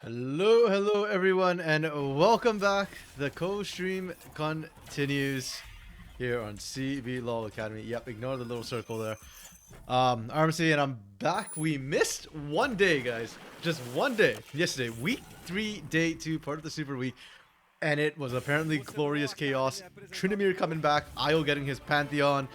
Hello everyone, and welcome back. The co-stream continues here on CBLOL Academy. Yep, ignore the little circle there. RMC, and I'm back. We missed one day, guys. Just one day. Yesterday, week 3, day 2, part of the Super Week. And it was apparently glorious chaos. Trinamir coming back, Io getting his Pantheon,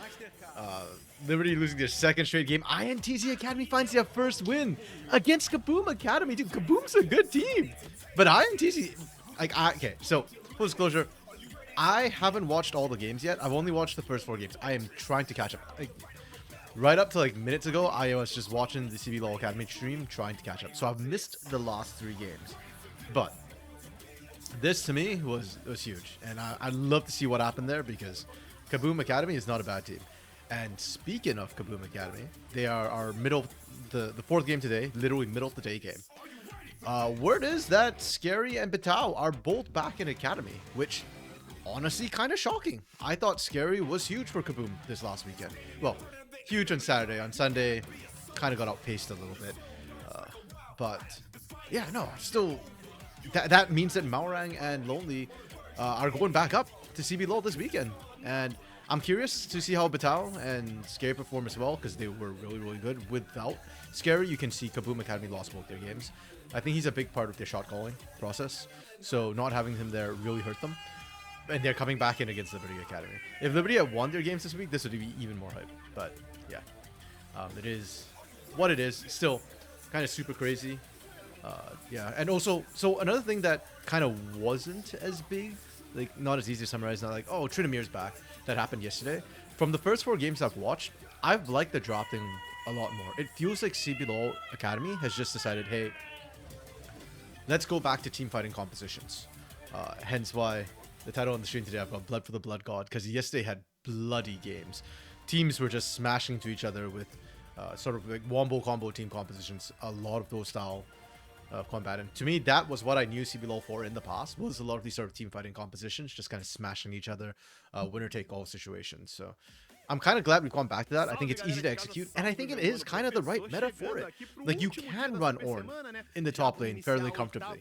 Liberty losing their second straight game. INTZ Academy finds their first win against Kaboom Academy. Dude, Kaboom's a good team. But INTZ, okay, so full disclosure, I haven't watched all the games yet. I've only watched the first 4 games. I am trying to catch up. Right up to minutes ago, I was just watching the CBLOL Academy stream, trying to catch up. So I've missed the last 3 games. But this to me was huge, and I'd love to see what happened there because Kaboom Academy is not a bad team. And speaking of Kaboom Academy, they are our the 4th game today, literally middle of the day game. Word is that Scary and Bitao are both back in Academy, which honestly kind of shocking. I thought Scary was huge for Kaboom this last weekend. Well, huge on Saturday. On Sunday, kind of got outpaced a little bit. But yeah, no, still, that means that Maorang and Lonely are going back up to CBLOL this weekend. And I'm curious to see how Bitao and Scary perform as well, because they were really good. Without Scary, you can see Kaboom Academy lost both their games. I think he's a big part of their shot calling process, so not having him there really hurt them. And they're coming back in against Liberty Academy. If Liberty had won their games this week, this would be even more hype. But yeah, it is what it is. Still kind of super crazy. Yeah, and also, so another thing that kind of wasn't as big, like not as easy to summarize, not like, oh, Trinamir's back. That happened yesterday. From the first 4 games I've watched, I've liked the drop thing a lot more. It feels like CBLOL Academy has just decided, hey, let's go back to team fighting compositions. Hence why the title on the stream today, I've got Blood for the Blood God, because yesterday had bloody games. Teams were just smashing to each other with sort of like wombo combo team compositions, a lot of those style combat. And to me, that was what I knew CBLOL for in the past, was a lot of these sort of team fighting compositions, just kind of smashing each other, winner take all situations. So I'm kind of glad we've gone back to that. I think it's easy to execute, and I think it is kind of the right meta for it. Like, you can run Ornn in the top lane fairly comfortably.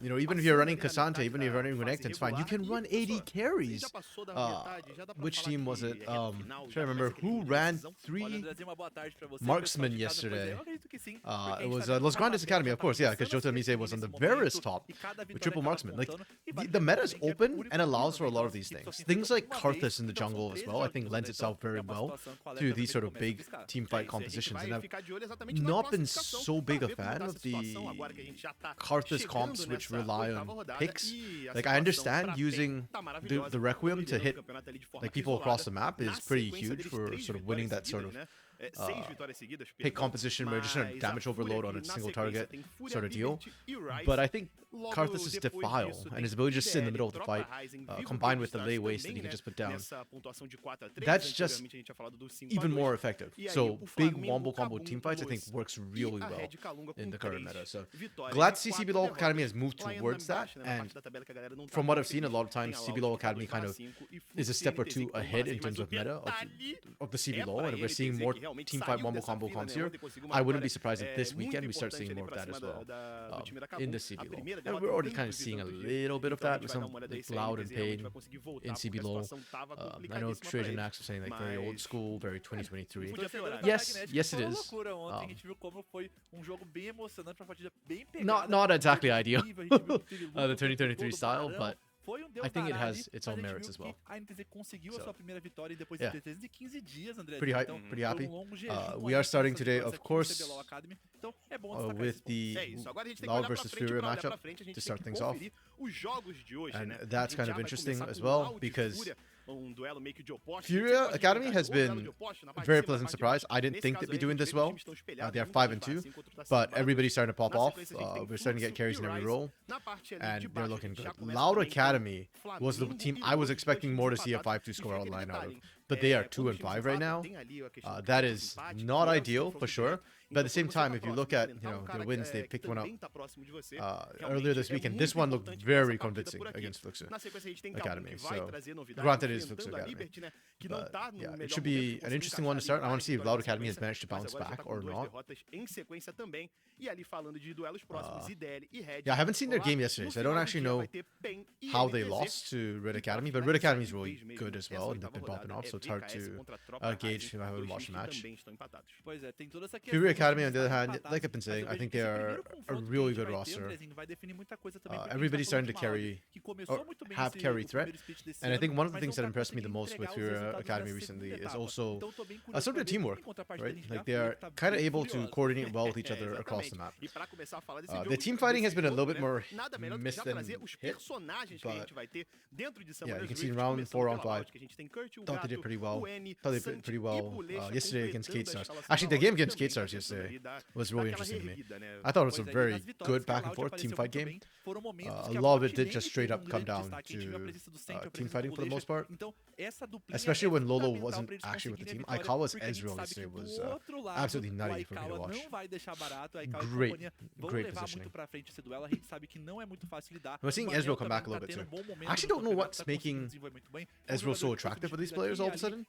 You know, even if you're running Cassante, even if you're running Renekton, it's fine. You can run AD carries. Which team was it? I'm trying to remember who ran 3 marksmen yesterday. It was Los Grandes Academy, of course, yeah, because Jota Mise was on the Varus top with triple marksman. Like, the meta is open and allows for a lot of these things. Things like Karthus in the jungle as well, I think lends itself very well to these sort of big team fight compositions. And I've not been so big a fan of the Karthus comps which rely on picks. Like, I understand using the Requiem to hit like people across the map is pretty huge for sort of winning that sort of pick composition where you're just going to damage overload on a single target sort of deal. But I think Karthus' Defile and his ability to just sit in the middle of the fight, combined with the lay waste that he can just put down, that's just even more effective. So big wombo combo team fights, I think, works really well in the current meta. So glad to see CBLOL Academy has moved towards that. And from what I've seen, a lot of times CBLOL Academy kind of is a step or 2 ahead in terms of meta of the CBLOL, and we're seeing more team fight wombo combo comps here. I wouldn't be surprised if this weekend we start seeing more of that as well in the CBLOL. And we're already kind of seeing a little bit of that with some like Loud and Pain in CBLOL. I know Trajan and Axe are saying like very old school, very 2023. Yes, it is. Not exactly ideal, the 2023 style, but I think it has its own merits as well. So, yeah. Pretty hype, pretty happy. We are starting today, of course, with the Loud versus Furia matchup to start things off. And that's kind of interesting as well, because Furia Academy has been a very pleasant surprise. I didn't think they'd be doing this well. They are 5-2, but everybody's starting to pop off. We're starting to get carries in every role, and they're looking good. Loud Academy was the team I was expecting more to see a 5-2 score online out of. but they are 2 and 5 right now. That is not ideal for sure. But at the same time, if you look at their wins, they picked one up earlier this week, and this one looked very convincing against Fluxo Academy. So granted, it is Fluxo Academy. But, yeah, it should be an interesting one to start. I want to see if Loud Academy has managed to bounce back or not. Yeah, I haven't seen their game yesterday, so I don't actually know how they lost to Red Academy, but Red Academy is really good as well, and they've been popping off, so it's hard to gauge if I haven't watched the match. Fury Academy, on the other hand, like I've been saying, I think they are a really good roster. Everybody's starting to carry, or have carry threat, and I think one of the things that impressed me the most with Fury Academy recently is also sort of the teamwork, right? Like they are kind of able to coordinate well with each other across the map. The team fighting has been a little bit more missed than hit, but yeah, you can see in round 4, round 5, thought they did pretty well. Thought they did pretty well yesterday against Kate Stars. Actually, the game against Kate Stars yesterday was really interesting to me. I thought it was a very good back and forth team fight game. A lot of it did just straight up come down to team fighting for the most part. Especially when Lolo wasn't actually with the team. Aikawa's Ezreal yesterday was absolutely nutty for me to watch. Great positioning. We're seeing Ezreal come back a little bit too. I actually don't know what's making Ezreal so attractive for these players all of a sudden.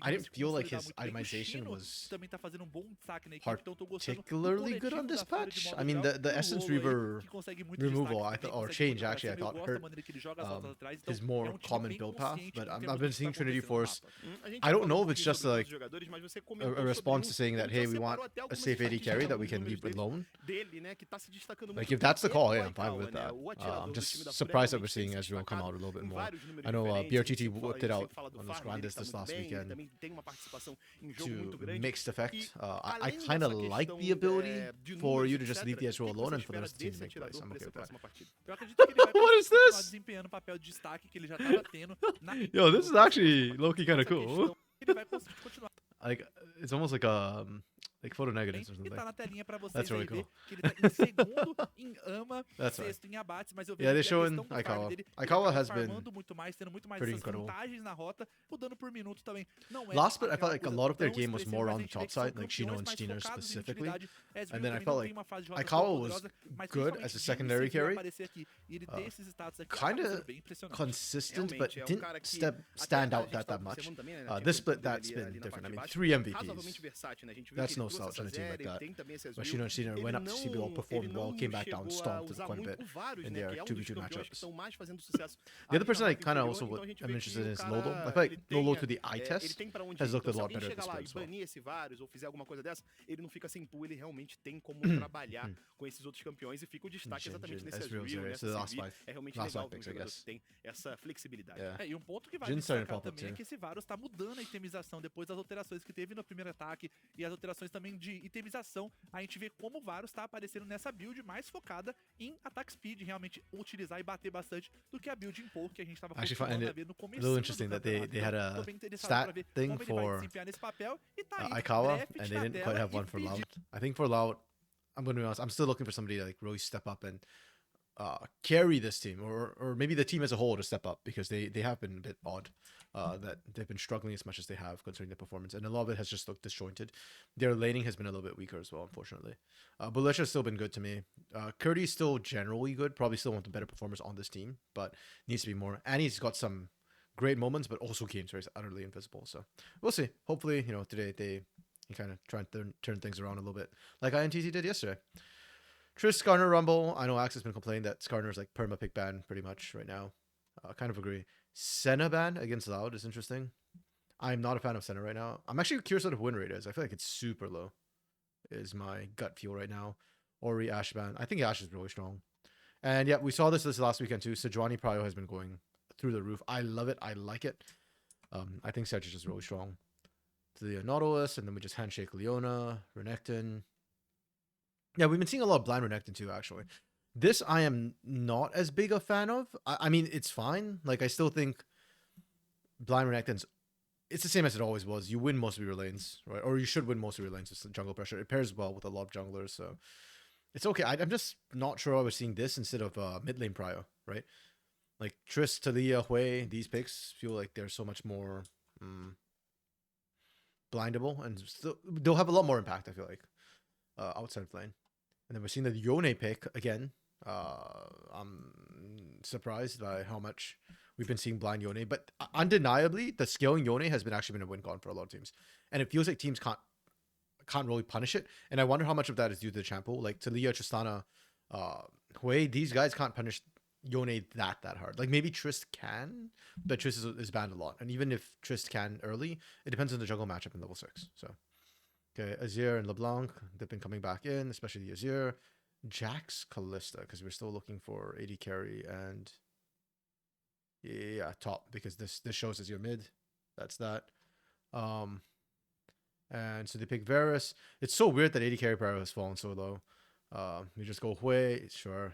I didn't feel like his itemization was particularly good on this patch. I mean, the Essence Reaver removal, I thought, or change actually, I thought hurt his more common build path. But I've been seeing Trinity Force. I don't know if it's just like a response to saying that, hey, we want a safe AD carry that we can leave alone. Like if that's the call, hey, I'm fine with that. I'm just surprised that we're seeing Ezreal come out a little bit more. I know BRTT whipped it out on Los Grandes this last weekend to mixed effect. I kind of like the ability for you to just leave the Ezreal alone and for the rest of the team to make plays. I'm okay with that. What is this? Yo, this is actually low-key kind of cool. Like, it's almost like photo negatives or something. That's really cool. That's right. Yeah, they're showing Aikawa. Aikawa has been pretty incredible. Last bit, I felt like a lot of their game was more on the top side, like Shino and Steiner specifically. And then I felt like Aikawa was good as a secondary carry. Kind of consistent, but didn't stand out that much. This split, that's been different. I mean, 3 MVPs. That's no slouch on a team like that. But Shino and Steiner went up to CBLOL, performed well, came back down, stomped quite a bit in their 2v2 matchups. The other person I kind of also am interested in is Lolo. I feel like Lolo to the eye test has looked a lot better at this point as well. So the last five picks, I guess. Yeah. Jin's starting to pop up too. Mudando a itemização depois das alterações que teve no primeiro ataque e as alterações também de itemização, a gente vê como o Varus está aparecendo nessa build mais focada em ataque speed, realmente utilizar e bater bastante do que a build em pouco que a gente estava acostumado a ver no começo. A little interesting that they had a stat thing for Aikawa and they didn't quite have one for Loud. I think for Loud, I'm going to be honest, I'm still looking for somebody to like really step up and carry this team, or maybe the team as a whole to step up, because they have been a bit odd. That they've been struggling as much as they have considering their performance, and a lot of it has just looked disjointed. Their laning has been a little bit weaker as well, unfortunately. Bulecha has still been good to me. Curdy's still generally good, probably still one of the better performers on this team, but needs to be more. And he's got some great moments, but also games where he's utterly invisible. So we'll see. Hopefully, today they kind of try and turn things around a little bit, like INTZ did yesterday. Triss, Skarner, Rumble. I know Axe has been complaining that Skarner is like perma pick ban pretty much right now. Kind of agree. Senna ban against Loud is interesting. I'm not a fan of Senna right now. I'm actually curious what the win rate is. I feel like it's super low, is my gut feel right now. Ori, Ashe ban. I think Ashe is really strong. And yeah, we saw this last weekend too. Sejuani Prio has been going through the roof. I love it. I like it. I think Sedge is just really strong. To the Nautilus, and then we just handshake Leona, Renekton. Yeah, we've been seeing a lot of blind Renekton too, actually. This I am not as big a fan of. I mean, it's fine. Like, I still think blind Renekton's, it's the same as it always was. You win most of your lanes, right? Or you should win most of your lanes with jungle pressure. It pairs well with a lot of junglers, so it's okay. I'm just not sure I was seeing this instead of mid lane Prio, right? Like Triss, Talia, Hui, these picks feel like they're so much more blindable, and still, they'll have a lot more impact, I feel like, outside of lane. And then we're seeing the Yone pick again. I'm surprised by how much we've been seeing blind Yone, but undeniably, the scaling Yone has actually been a win con for a lot of teams, and it feels like teams can't really punish it. And I wonder how much of that is due to the champo, like Talia, Tristana, Hui. These guys can't punish Yone that hard. Like maybe Trist can, but Trist is banned a lot, and even if Trist can early, it depends on the jungle matchup in level 6. So. Okay, Azir and LeBlanc, they've been coming back in, especially the Azir. Jax, Callista, because we're still looking for AD carry and yeah, top, because this shows as your mid. That's that. And so they pick Varus. It's so weird that AD carry power has fallen so low. We just go Hui, sure.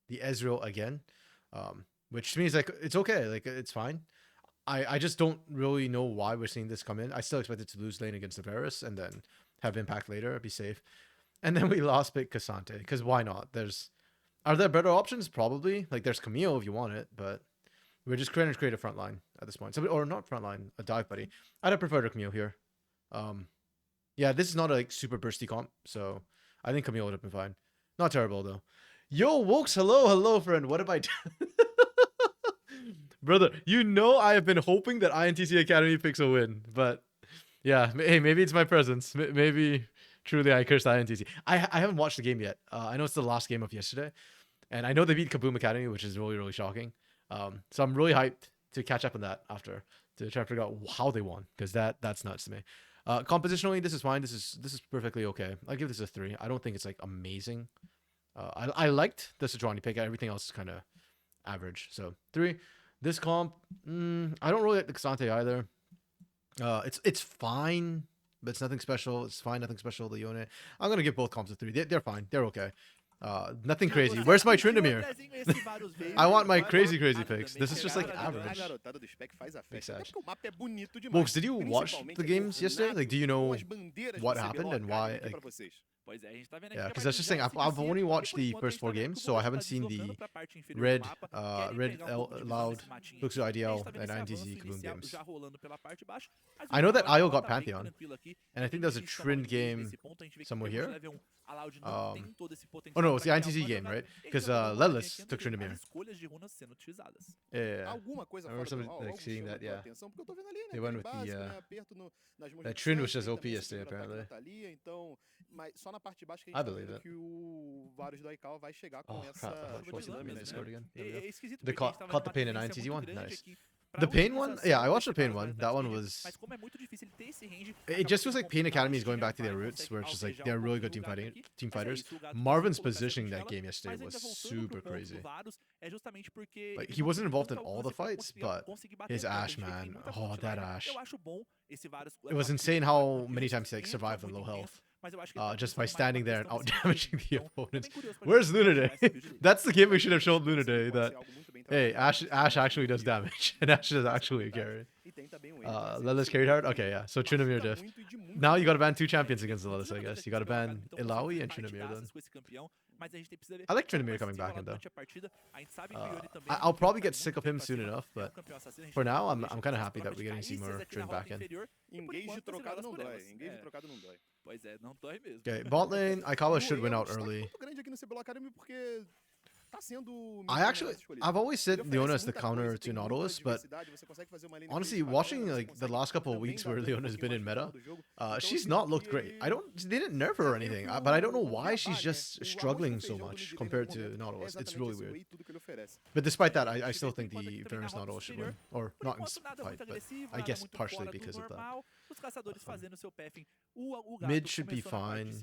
The Ezreal again, which means like it's okay, like it's fine. I just don't really know why we're seeing this come in. I still expect it to lose lane against the Varus and then have impact later, be safe. And then we lost pick Cassante, because why not? Are there better options? Probably. Like there's Camille if you want it, but we're just trying to create a front line at this point. So, or not front line, a dive buddy. I'd have preferred a Camille here. Yeah, this is not a like super bursty comp, so I think Camille would have been fine. Not terrible though. Yo, Wokes, hello, friend. What have I done? Brother, you know I have been hoping that INTC Academy picks a win, but yeah, hey, maybe it's my presence. Maybe truly I cursed INTC. I haven't watched the game yet. I know it's the last game of yesterday, and I know they beat Kaboom Academy, which is really, really shocking. So I'm really hyped to catch up on that after to try to figure out how they won, because that's nuts to me. Compositionally, this is fine. This is perfectly okay. I give this a 3. I don't think it's like amazing. I liked the Sejuani pick. Everything else is kind of average. So 3. This comp, I don't really like the Cassante either. It's fine, but it's nothing special. It's fine, nothing special. The Yone, I'm gonna give both comps a 3. They're fine. They're okay. Nothing crazy. Where's my Tryndamere? I want my crazy picks. This is just like average. Folks, did you watch the games yesterday? Like, do you know what happened and why? Like, yeah, because that's just saying I've only watched the first 4 games, so I haven't seen the Red Loud, Luxu IDL, and INTZ Kaboom games. I know that IO got Pantheon, and I think there's a Trynd game somewhere here. Oh no, it's the INTZ game, right? Because Lelis took Tryndamere. Yeah, I remember somebody like seeing that. Yeah, they went with the that Trynd was just OP yesterday apparently. I believe it. Oh crap! I forced it in Discord again. They caught the pain in INTZ one. Nice. The Pain one? Yeah, I watched the Pain one. That one was... It just feels like Pain Academy is going back to their roots, where it's just like they're really good team fighters. Marvin's positioning that game yesterday was super crazy. Like, he wasn't involved in all the fights, but his Ashe, man. Oh, that Ashe. It was insane how many times he like survived on low health. Just by standing there and out-damaging the opponents. Where's Lunar Day? That's the game we should have shown Lunar Day, that, hey, Ashe actually does damage, and Ashe is actually a carry. Lelis carried hard? Okay, yeah, so Tryndamere diff. Now you gotta ban 2 champions against the Lelis, I guess. You gotta ban Ilaoi and Tryndamere then. I like Tryndamere coming back in though. I'll probably get sick of him soon enough, but for now, I'm kind of happy that we're getting to see more Trynd back in. Okay, bot lane, Aikawa should win out early. I've always said Leona is the counter to Nautilus, but honestly, watching like the last couple of weeks where Leona's been in meta, she's not looked great. They didn't nerf her or anything, but I don't know why she's just struggling so much compared to Nautilus. It's really weird. But despite that, I still think the Varus Nautilus should win, or not in spite, but I guess partially because of that. Mid should be fine.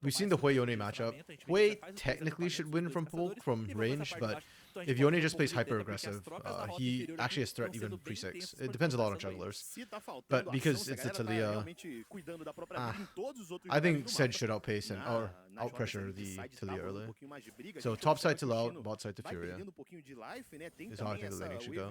We've seen the Hui Yone matchup. Hui technically should win from poke from range, but if Yone just plays hyper aggressive, he actually has threat even pre-6. It depends a lot on jugglers. But because it's the Talia, I think Sed should outpace and or outpressure the Talia early. So top side to Loud, bot side to Furia is how I think the laning should go.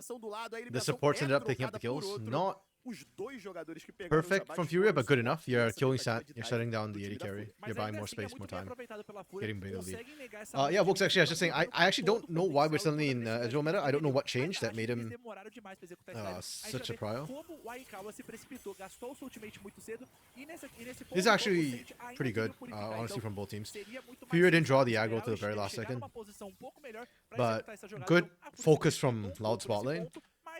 eliminação do lado, a The eliminação supports é ended up picking up the trocada por kills. outro. Not Os dois jogadores que pegaram os perfect abates from Furia, foram but good só enough. a You're peça killing do ataque de you're dive shutting down do the time AD da carry. Fúria. Mas You're buying ainda more assim, space, é more muito bem time. aproveitado pela Fúria. Getting bigger lead. Conseguem negar essa Yeah, ult Vox, actually, I was just saying, muito I actually todo don't know why we're potencial e suddenly in toda a Agile meta. necessidade I don't know what que changed that acho made que eles him demoraram demais pra executar esse dive. A gente such já a vê prio. como o Aikawa se precipitou, gastou o seu ultimate muito cedo e nesse ponto This is todo, o actually Sage ainda pretty tem good, o Purificar. honestly, Então, from both teams. seria muito mais Furia didn't draw sensato the aggro esperar till the very ele last chegar second, numa posição um pouco melhor pra but executar essa jogada. good Então, a Fúria focus simplesmente from roncou Loud por esse spot lane. ponto, mas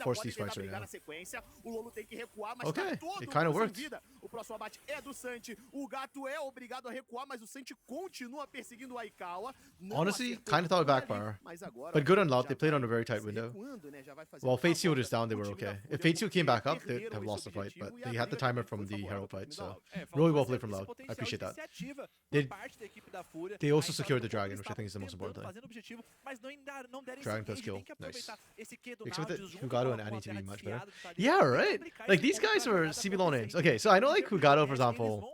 ainda force podem these fights tentar right brigar now. na sequência. O Lolo tem que recuar, mas Okay, tá todo it kinda mundo sem worked. vida. O próximo abate é do Santi. O Gato é obrigado a recuar, mas o Santi continua perseguindo o Aikawa. Não Honestly, acertou kinda thought por it ali, backfire. mas agora But good on já Lop, they played on vai a very tight se window. recuando, né? Já vai fazer Well, uma Fate Seal volta was down, they o were time da okay. Fúria, If Fate Seal came porque back up, they might have lost the fight, but they had the timer from the Herald fight, so really well played from Loud. I appreciate that. They also secured the dragon, which I think is the most important thing. Dragon plus kill, nice. Except that Hugado and Annie to be much better. Yeah, right? Like, these guys are CBLOL names. Okay, so I know, like, Hugado, for example,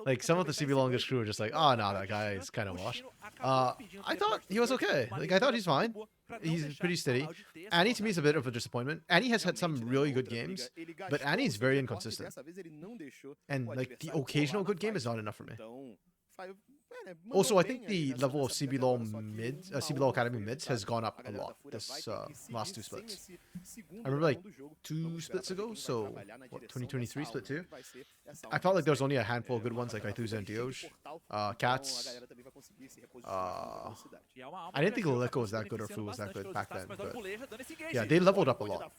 like, some of the CBLOL crew are just like, oh, nah, that guy is kind of washed. I thought he was okay. Like, I thought he's fine. He's pretty steady. Annie, to me, is a bit of a disappointment. Annie has had some really good games, but Annie is very inconsistent. And, like, the occasional good game is not enough for me. Also, I think the level of CBLOL Academy mids has gone up a lot this last 2 splits. I remember like 2 splits ago, so what, 2023 split 2? I felt like there was only a handful of good ones like Aithuza and Dioj, Cats. I didn't think Lilico was that good or Fu was that good back then, but yeah, they leveled up a lot.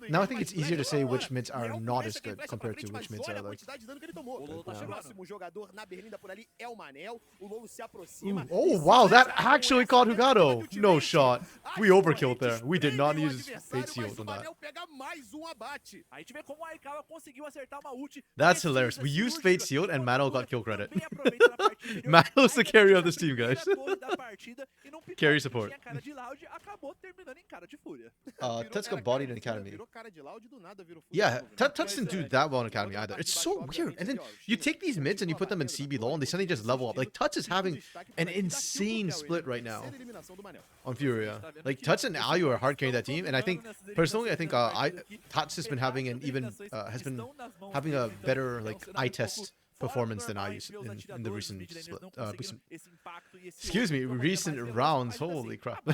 Now I think it's easier to say which mids are not as good compared to which mids are like. Oh wow, that actually caught Hugado. No shot. We overkilled there. We did not use Fate Sealed on that. That's hilarious. We used Fate Sealed and Mano got kill credit. Mano's the carry of this team, guys. Carry support. Tuts got bodied in Academy. Yeah, Tuts didn't do that well in Academy either. It's so weird. And then you take these mids and you put them in CBLOL and they suddenly just level up. Like, Tuts is having an insane split right now on Furia. Like, Tuts and Ayu are hard carrying that team, and I think personally, I think Tuts has been having an even having a better like eye test performance than I used in the recent split. Excuse me, recent rounds. Holy crap! I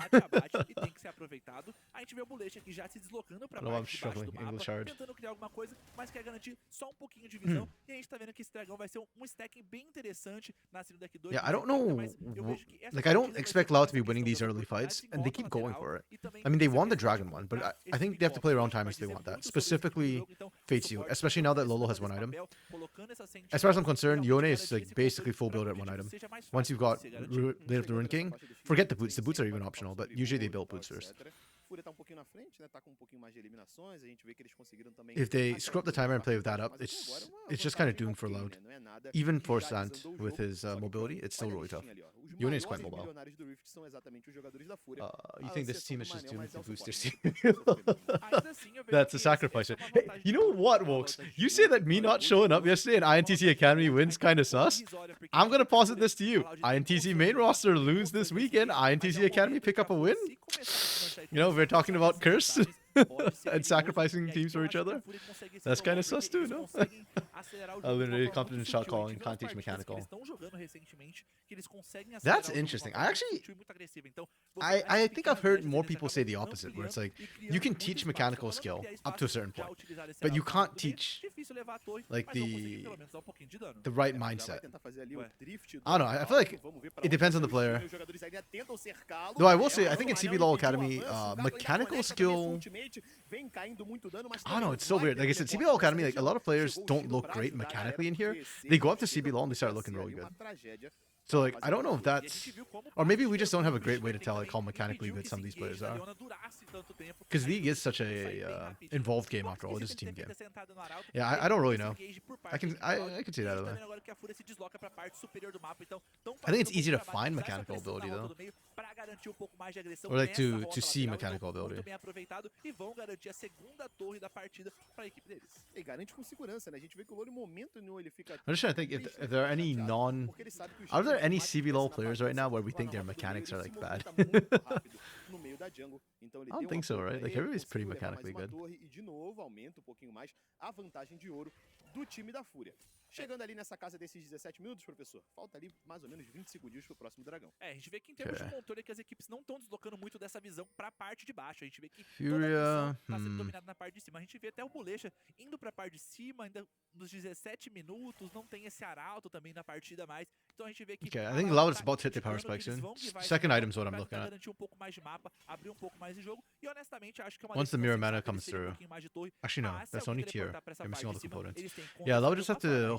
know I'm struggling. English hard. Yeah, I don't know. Like, I don't expect Loud to be winning these early fights, and they keep going for it. I mean, they won the Dragon one, but I think they have to play around timers if they want that. Specifically, Fate Sealed, especially now that Lolo has 1 item. As far as I'm concerned, Yone is like basically full build at 1 item. Once you've got Blade of the Rune King, forget the boots. The boots are even optional, but usually they build boots first. If they screw up the timer and play with that up, it's just kind of doomed for Loud. Even for Sant with his mobility, it's still really tough. Yone is quite mobile. You think this team is just doomed to boost their team? That's a sacrifice. Hey, you know what, Wokes? You say that me not showing up yesterday and INTC Academy wins kind of sus. I'm going to posit this to you. INTC main roster lose this weekend. INTC Academy pick up a win. You know, we're talking about curse and sacrificing teams for each other. That's kind of sus too, no? A literally confident shot calling, can't teach mechanical. That's interesting. I think I've heard more people say the opposite, where it's like, you can teach mechanical skill up to a certain point, but you can't teach like the right mindset. I don't know, I feel like it depends on the player. Though I will say, I think in CBLOL Academy, mechanical skill, I don't know, it's so weird. Like I said, CBLOL Academy, like, a lot of players don't look great mechanically in here. They go up to CBLOL and they start looking really good. So, like, I don't know if that's... Or maybe we just don't have a great way to tell, like, how mechanically good some of these players are. Because League is such a involved game, after all. It is a team game. Yeah, I don't really know. I can see that, though. I think it's easy to find mechanical ability, though. Or, like, to see mechanical ability. I'm just trying to think if there are any Are there any CBLOL players right now where we think their mechanics are like bad? I don't think so, right? Like, everybody's pretty mechanically good. Chegando ali nessa casa desses 17 minutos, professor, falta ali mais ou menos 20 segundinhos pro próximo dragão. A gente vê que em termos de controle que as equipes não estão deslocando muito dessa visão pra parte de baixo. A gente vê que toda a visão tá sendo dominada na parte de cima. A gente vê até o Bolecha indo pra parte de cima, ainda nos 17 minutos, não tem esse arauto também na partida mais. Então a gente vê que... Okay, I think Loud is about to hit the power spike soon. Second item is what I'm looking at. Garantir pouco mais de mapa, abrir pouco mais de jogo. E honestamente, acho que é uma... Once the mirror mana comes through. Actually, no. That's only tier. You're missing all the components. Yeah, Loud just have to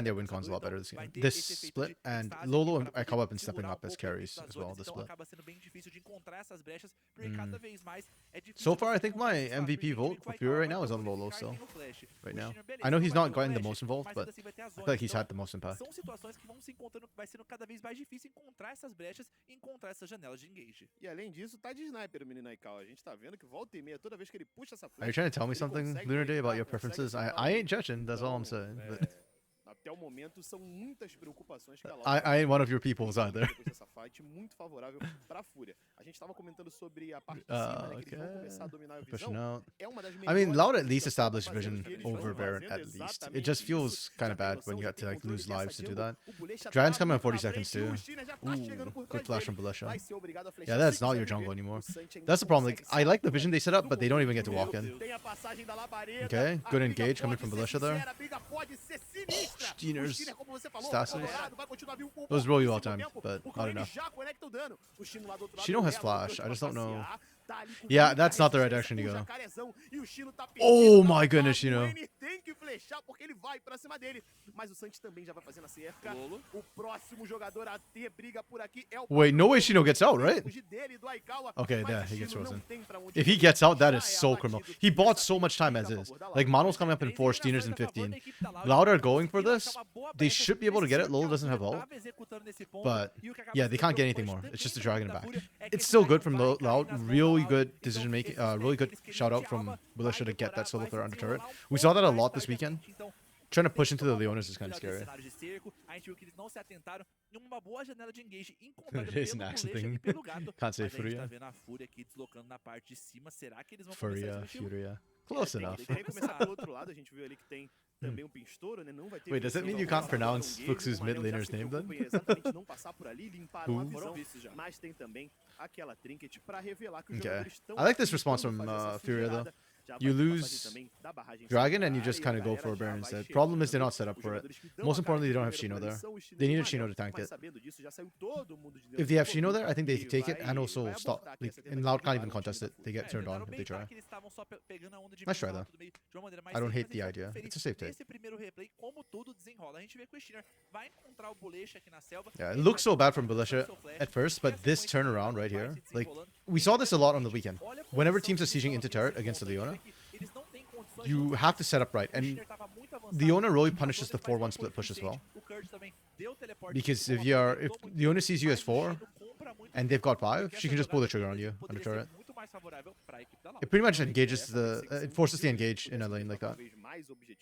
understand their win cons a lot better this game. This split, and Lolo and Echo have been stepping up as carries as well this split. Acaba sendo bem difícil de encontrar essas brechas, porque cada vez mais é difícil. So far, I think my MVP vote for Fury right now is on Lolo still. Right now. I know he's not gotten the most involved, but I feel like he's had the most impact. São situações que vão se encontrando, vai sendo cada vez mais difícil encontrar essas brechas e encontrar essas janelas de engage. E além disso, tá de sniper o menino Aikau. A gente tá vendo que volta e meia, toda vez que ele puxa essa flecha... Are you trying to tell me something, Lunar Day, about your preferences? I ain't judging, that's all I'm saying. But... Até o momento são muitas preocupações que a Loud I ain't one of your peoples either. depois dessa fight muito favorável pra Fúria. A gente tava comentando sobre a parte de cima, né, que eles vão começar a dominar a Pushing visão. out. É uma das I melhores mean, Loud at coisas least que established tá fazendo, vision que eles over vão Baron fazendo at least. It exatamente just feels isso. kind Já of tem bad noção when you de have to ter like controle lose dessa lives to do jungle. that. O Bulecha Dragon's tá coming in muito na 40 seconds frente e o too. China já tá chegando por Ooh, trás good flash dele. from Belisha. Vai ser obrigado a flechar Yeah, that's se not quiser your jungle viver. anymore. O Santi ainda That's the problem. Like, consegue I like the sair vision they set up, do but they don't even controle get to do walk meio. in. Tem a passagem da labareda. Okay, A good briga engage coming pode from ser Belisha there. sincera, a briga pode ser sinistra. O Stiners. Skinner, como você falou, Stasses. colorado, vai continuar vivo por It was um really well pouquíssimo timed, tempo, but porque not o N enough. já conecta o dano. O Chino lá do outro lado Shino has leva o flash. Crush I just pra don't know. passear, tá ali com Yeah, muita that's not the right resistência, direction to o go. jacarezão, e o Chino tá Oh perdido, my tá goodness, bravo, Shino. o N tem que flechar porque ele vai pra cima dele. Mas o Santi também já vai fazendo a cerca. O próximo jogador a ter briga por aqui é o Wait, no way Shino gets out, right? fugir dele, do Aikawa, Okay, mas yeah, o he gets Chino não frozen. tem pra onde If he correr, gets out, that já is é so criminal. abatido. He bought so much time as Briga a is. favor da Loud. Like, Mono's coming up in 4, Stiners in 15. Loud are going for this. They should be able to get it. Lolo doesn't have ult. But, yeah, they can't get anything more. It's just a dragon back. It's still good from Loud. Really good decision making. Really good shout out from Belisha to get that solo player under turret. We saw that a lot this weekend. Trying to push into the Leonas is kind of scary. It is an accent thing. Can't say Furia. Furia. Close enough. Tem que começar pelo outro lado, a gente viu ali que tem também pinstouro, né? Não vai ter Wait, does that mean you can't pronounce Fuxu's mid laner's name then? Exatamente, não passar por ali, limparam Who? a visão, mas tem também aquela trinket pra revelar que os Okay. jogadores estão I like this aqui, response quando from fazer essa Furia though. sujeirada, já You vai ter lose passagem também da barragem Dragon and you central, just e kind a of go galera for a já Baron vai instead. chegando, Problem is they're not set up os for it. jogadores que dão Most a cara importantly, they don't have de Shino primeiro there. são o estilo They do needed Maior, Shino to tank mas it. sabendo disso, já saiu todo mundo de dentro If they have do Shino there, I think they e take it and vai also stop. abortar aqui Like, essa and tentativa Loud de can't parar even o time contest da it. Fúria. They get turned on if they try. Nice Nice try though. I don't hate the idea. It's a safe take. Yeah, it looks so bad from Belisha at first, but this turnaround right here, like, we saw this a lot on the weekend. Whenever teams are sieging into turret against the Leona, you have to set up right. And Leona really punishes the 4-1 split push as well. Because if Leona sees you as 4, and they've got 5, she can just pull the trigger on you on the turret. It pretty much engages it forces the engage in a lane like that.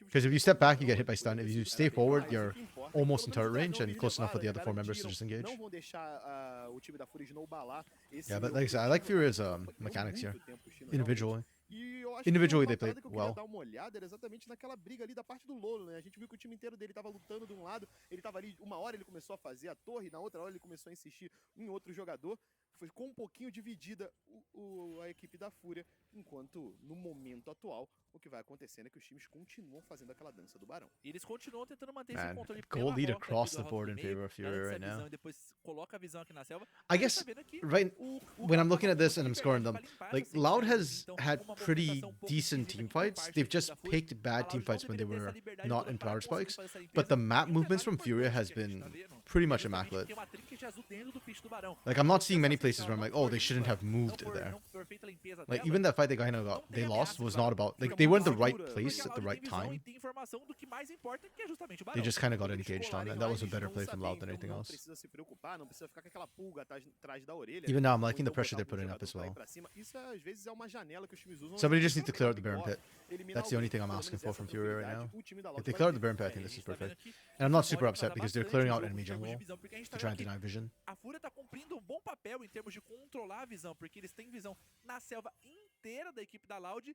Because if you step back, you get hit by stun. If you stay forward, you're almost in turret range and close enough for the other 4 members to just engage. Yeah, but like I said, I like Furia's mechanics here. Individually. Individually, they played well. Dar uma olhada era exatamente naquela briga ali da parte do Lolo, né? A gente viu que o time inteiro dele tava lutando de um lado, ele tava ali, uma hora ele começou a fazer a torre, na outra hora ele começou a insistir em outro jogador. Ficou um pouquinho dividida a equipe da Fúria, enquanto no momento atual o que vai acontecendo é que os times continuam fazendo aquela dança do Barão. Eles continuam tentando manter Man, esse controle goal lead rota across aqui the da board rota in do meio, favor of Furia essa right now. visão e depois coloca a visão aqui na selva. I guess right when I'm looking at this and I'm scoring them, like Loud has had pretty decent team fights. They've just picked bad team fights when they were not in power spikes. But the map movements from Furia has been pretty much immaculate. Like I'm not seeing many places where I'm like, oh, they shouldn't have moved there. Like even that fight they lost was not about like they were in the right place at the right time. They just kind of got engaged on, and that was a better play from Loud than anything else. Even now, I'm liking the pressure they're putting up as well. Somebody just needs to clear out the Baron pit. That's the only thing I'm asking for from Furia right now. If they clear out the Baron pit, I think this is perfect. And I'm not super upset because they're clearing out enemy jungle to try and deny vision. A Fúria tá cumprindo um bom papel em termos de controlar a visão, porque eles têm visão na selva inteira da equipe da Loud,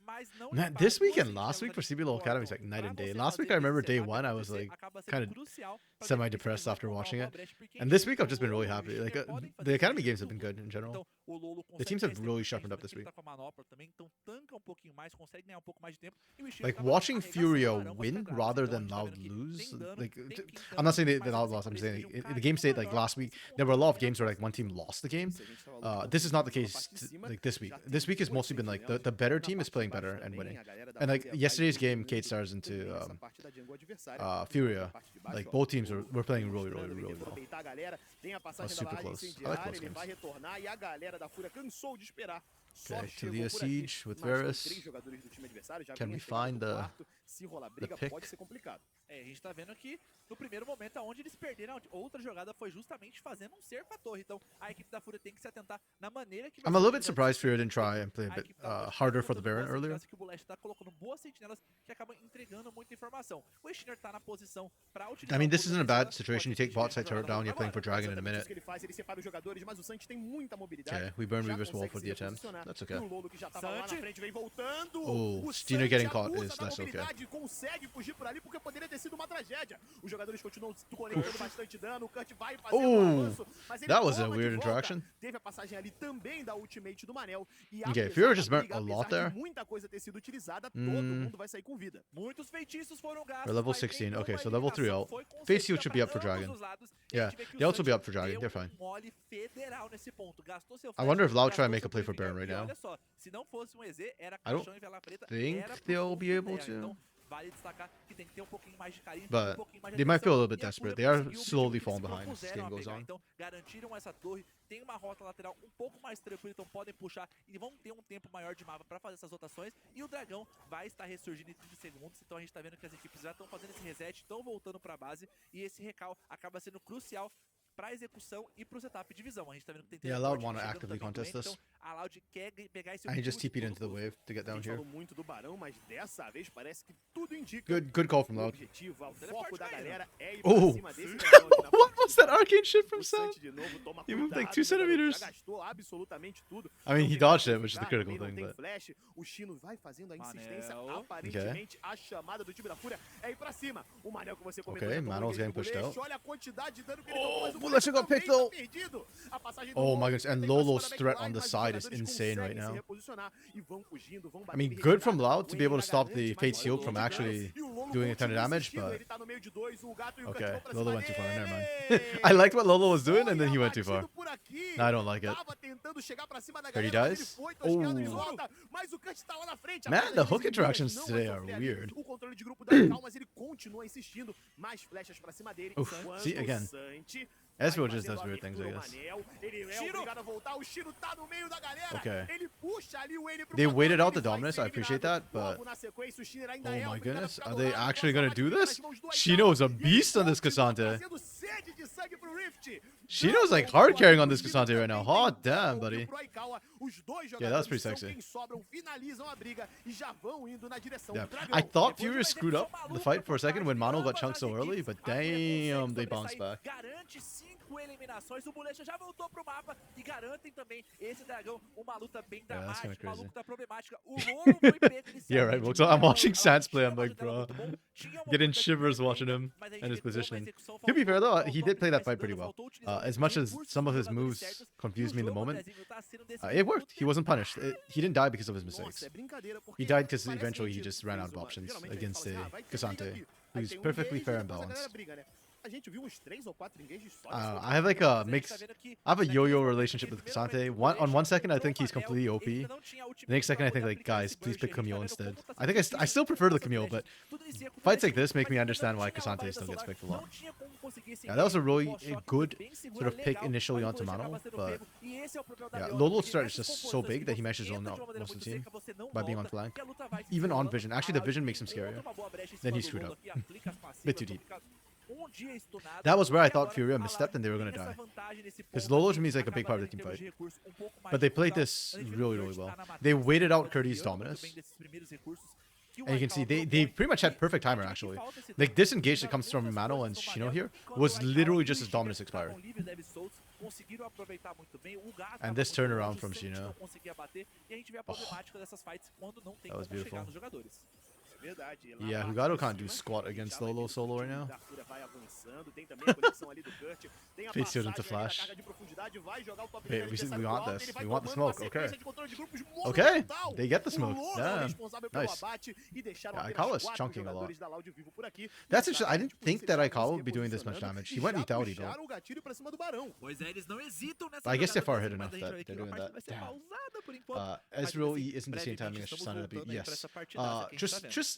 mas não. Man, this weekend, last week for CBLOL Academy is like night and day. Last week I remember day 1 I was like kind of semi-depressed after watching it, and this week I've just been really happy. Like the Academy games have been good in general. The teams have really sharpened up this week. Like watching Furia win rather than Loud lose. Like I'm not saying they Loud lost. I'm saying in the game state like last week there were a lot of games where like one team lost the game. This is not the case like this week. This week has mostly been like the better team is playing better and winning. And like yesterday's game, Kate Stars into Furia. Like both teams were playing really well. That was super close. I like close games. Okay, Talia Siege with Varus. Can we find the Se rolar briga, pick. pode ser complicado. É, a gente tá vendo que no primeiro momento onde eles perderam, outra jogada foi justamente fazendo um cerco à torre. Então a equipe da Fúria tem que se atentar na maneira que vai I'm a ser little bit utilizado surprised Fury esse didn't try and play a A bit equipe da Loud tá harder for the colocando Baron boas earlier. sentinelas, que o Bullet tá colocando boas sentinelas que acabam entregando muita informação. O Steiner tá na posição pra utilizar. I mean, o this isn't a Bullet, bad situation. You take bot side turret down, you're playing for Dragon in a Exatamente minute. isso que ele faz, ele separa os jogadores, mas o Santi tem muita mobilidade. Okay, we burn já Reaver's wall consegue for se the attempt. reposicionar. That's E okay. o Lolo que já tava lá na Santi. frente vem voltando. Oh, O Steiner Santi getting caught abusa is da less okay. mobilidade, consegue fugir por ali porque poderia ter sido uma tragédia. Os jogadores continuam conectando bastante dano, o Kurt vai fazer um avanço, mas ele That was a toma de weird volta. interaction. Teve a passagem ali também da ultimate do Manel. E Okay, apesar Fury da just burnt briga, a lot apesar de there. muita coisa ter sido utilizada, todo mundo vai sair com vida. Muitos feitiços foram gastos. We're level mas 16. nenhuma Okay, so level 3 eliminação ult. foi Phase heal concedida should be up pra for ambos Dragon. os lados. E a Yeah, gente vê que o the ult will be Santi up for Dragon. deu They're fine. mole federal nesse ponto. Gastou seu I wonder if flash, Loud try and gastou make a seu play for purificador. Baron right E now. olha só, se não fosse um EZ, era I don't caixão e vela preta. think era pro they'll be fundo able terra. to. Então, vale destacar que tem que ter um pouquinho mais de carinho, But um pouquinho mais de they might feel a little bit atenção, e desperate. a Fúria They are conseguiu o slowly objetivo que falling se behind as this propuseram game a goes pegar. on. Então, garantiram essa torre, tem uma rota lateral um pouco mais tranquila, então podem puxar e vão ter um tempo maior de mapa para fazer essas rotações. E o Dragão vai estar ressurgindo em 30 segundos, então a gente tá vendo que as equipes já estão fazendo esse reset, estão voltando para a base, e esse recal acaba sendo crucial para execução e pro setup de visão. A gente tá vendo que tem Yeah, Loud teleporte wanna chegando actively também contest com ele, this. então a Loud quer pegar esse I just objetivo TP'd de into the todo wave to get A down gente here. falou muito do Barão, mas dessa vez parece que tudo indica Good call from o Loud. objetivo, o Teleporte foco da caindo. galera é ir pra Oh, cima desse dragão aqui na what frente was do that Barão. arcane shit from O Sam? Santi de novo toma He moved like cuidado, 2 o garoto centimeters. já gastou absolutamente tudo. I mean, Não he tem como dodged it, which is the ficar, critical também não thing, tem but flash. O Chino vai fazendo a insistência. Manel. Aparentemente, a chamada do time da Fúria é ir pra cima. O Manel que você comentou. Okay, já tomou Manel's engage getting do pushed Bullet. out. Olha a quantidade de dano que ele tomou, mas o Bullet Bullet got picked também though. tá perdido. A passagem do Oh my Lolo goodness, and tem Lolo's passado threat backline, on the mas os side is jogadores insane right conseguem se now. reposicionar e vão fugindo, vão I mean, batendo good from retirada. Loud to be able to O stop Enga the garante, Fate's Shield mas from olha o actually e o Lolo doing a ton of continua damage, insistindo, but ele tá no meio de dois, o gato e o okay, Kurt vão pra Lolo cima went too far. Never mind. dele. I liked what Lolo was doing, and then he Foi went too far. abatido por aqui. No, I don't like it. Tava tentando chegar pra cima da But he galera, mas dies? ele foi tosqueado de Oh. volta, mas o Kurt tá lá na frente. Man, Apesar the de hook esse interactions não today vai are sofrer ali weird. O controle de grupo da Cal, mas ele continua insistindo. Mais flechas pra cima dele. Oof, enquanto see, again. o Santi Ezreal vai just does fazendo a weird things, I abertura, guess. o Manel, ele é Shiro. obrigado a voltar, o Shiro tá no meio da galera. Okay. Ele puxa ali o N pro They controle, waited out ele the vai dominance, ser I appreciate that, eliminado. but Logo na sequência, o Shiro ainda oh é my obrigado a goodness, ficar are do they lado, actually passa a gonna do batida this? nas mãos do Shino's a Aitão, e ele beast on this continua Cassante. trazendo sede de sangue pro Rift. Shino's like hard carrying on this Cassante right now. Hot damn, buddy. Yeah, that was pretty sexy. Yeah. I thought Fury screwed up the fight for a second when Mano got chunked so early, but damn, they bounced back. Garante 5 eliminações, o Bolecha já voltou pro mapa e garantem também esse dragão, uma luta bem Yeah, that's kinda dramática, uma crazy. luta problemática. O Lolo foi pego inicialmente. Yeah, right, Vox. I'm watching Sans play, I'm like, bro, getting shivers watching him and his positioning. To be fair though, he did play that fight pretty well. As much as some of his moves confused me in the moment, it worked. He wasn't punished. He didn't die because of his mistakes. He died because eventually he just ran out of options against a Cassante, who's perfectly fair and balanced. A gente viu uns 3 ou 4 engages só. I have like a mixed. I have a yo-yo relationship with Cassante. On one second, I think he's completely OP. The next second, I think like, guys, please pick Camille instead. I think I still prefer the Camille, but fights like this make me understand why Cassante still gets picked a lot. Yeah, that was a really good sort of pick initially onto Mano, but yeah, Lolo's strat is just so big that he meshes zone out most of the team by being on flank. Even on vision. Actually, the vision makes him scarier. Then he screwed up. Bit too deep. That was where I thought Furia misstepped and they were gonna die. Because Lolo to me is like a big part of the team fight. But they played this really, really well. They waited out Curdy's dominance. And you can see they pretty much had perfect timer actually. Like this engage that comes from Mano and Shino here was literally just as dominance expired. And this turnaround from Shino. Oh, that was beautiful. Yeah, Hugado can't do squat against Lolo solo right now. Face shield into flash. Wait, we want this. We want the smoke. Okay. Okay, they get the smoke. Damn. Nice. Yeah, Aikawa is chunking a lot. That's interesting. I didn't think that Aikawa would be doing this much damage. He went lethality though. I guess they're far ahead enough that they're doing that. Damn. Ezreal E isn't the same timing as Shanna. Yes. Just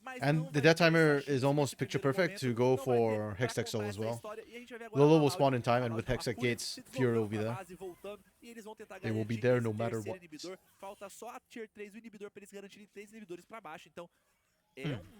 mas And não the vai death ter esse timer achismo is almost nesse picture primeiro perfect to momento, go não vai ter for pra Hextech Soul contar as essa well. história, e a gente vai ver agora Lolo uma will spawn Loud, in time, a and Loud with de Hextech Fúria Gates, se Fury will deslocando be pra there. base, voltando, e eles vão tentar They will be garantir there esse no matter terceiro what. inibidor. Falta só a Tier 3 o inibidor pra eles garantirem 3 inibidores pra baixo, então é um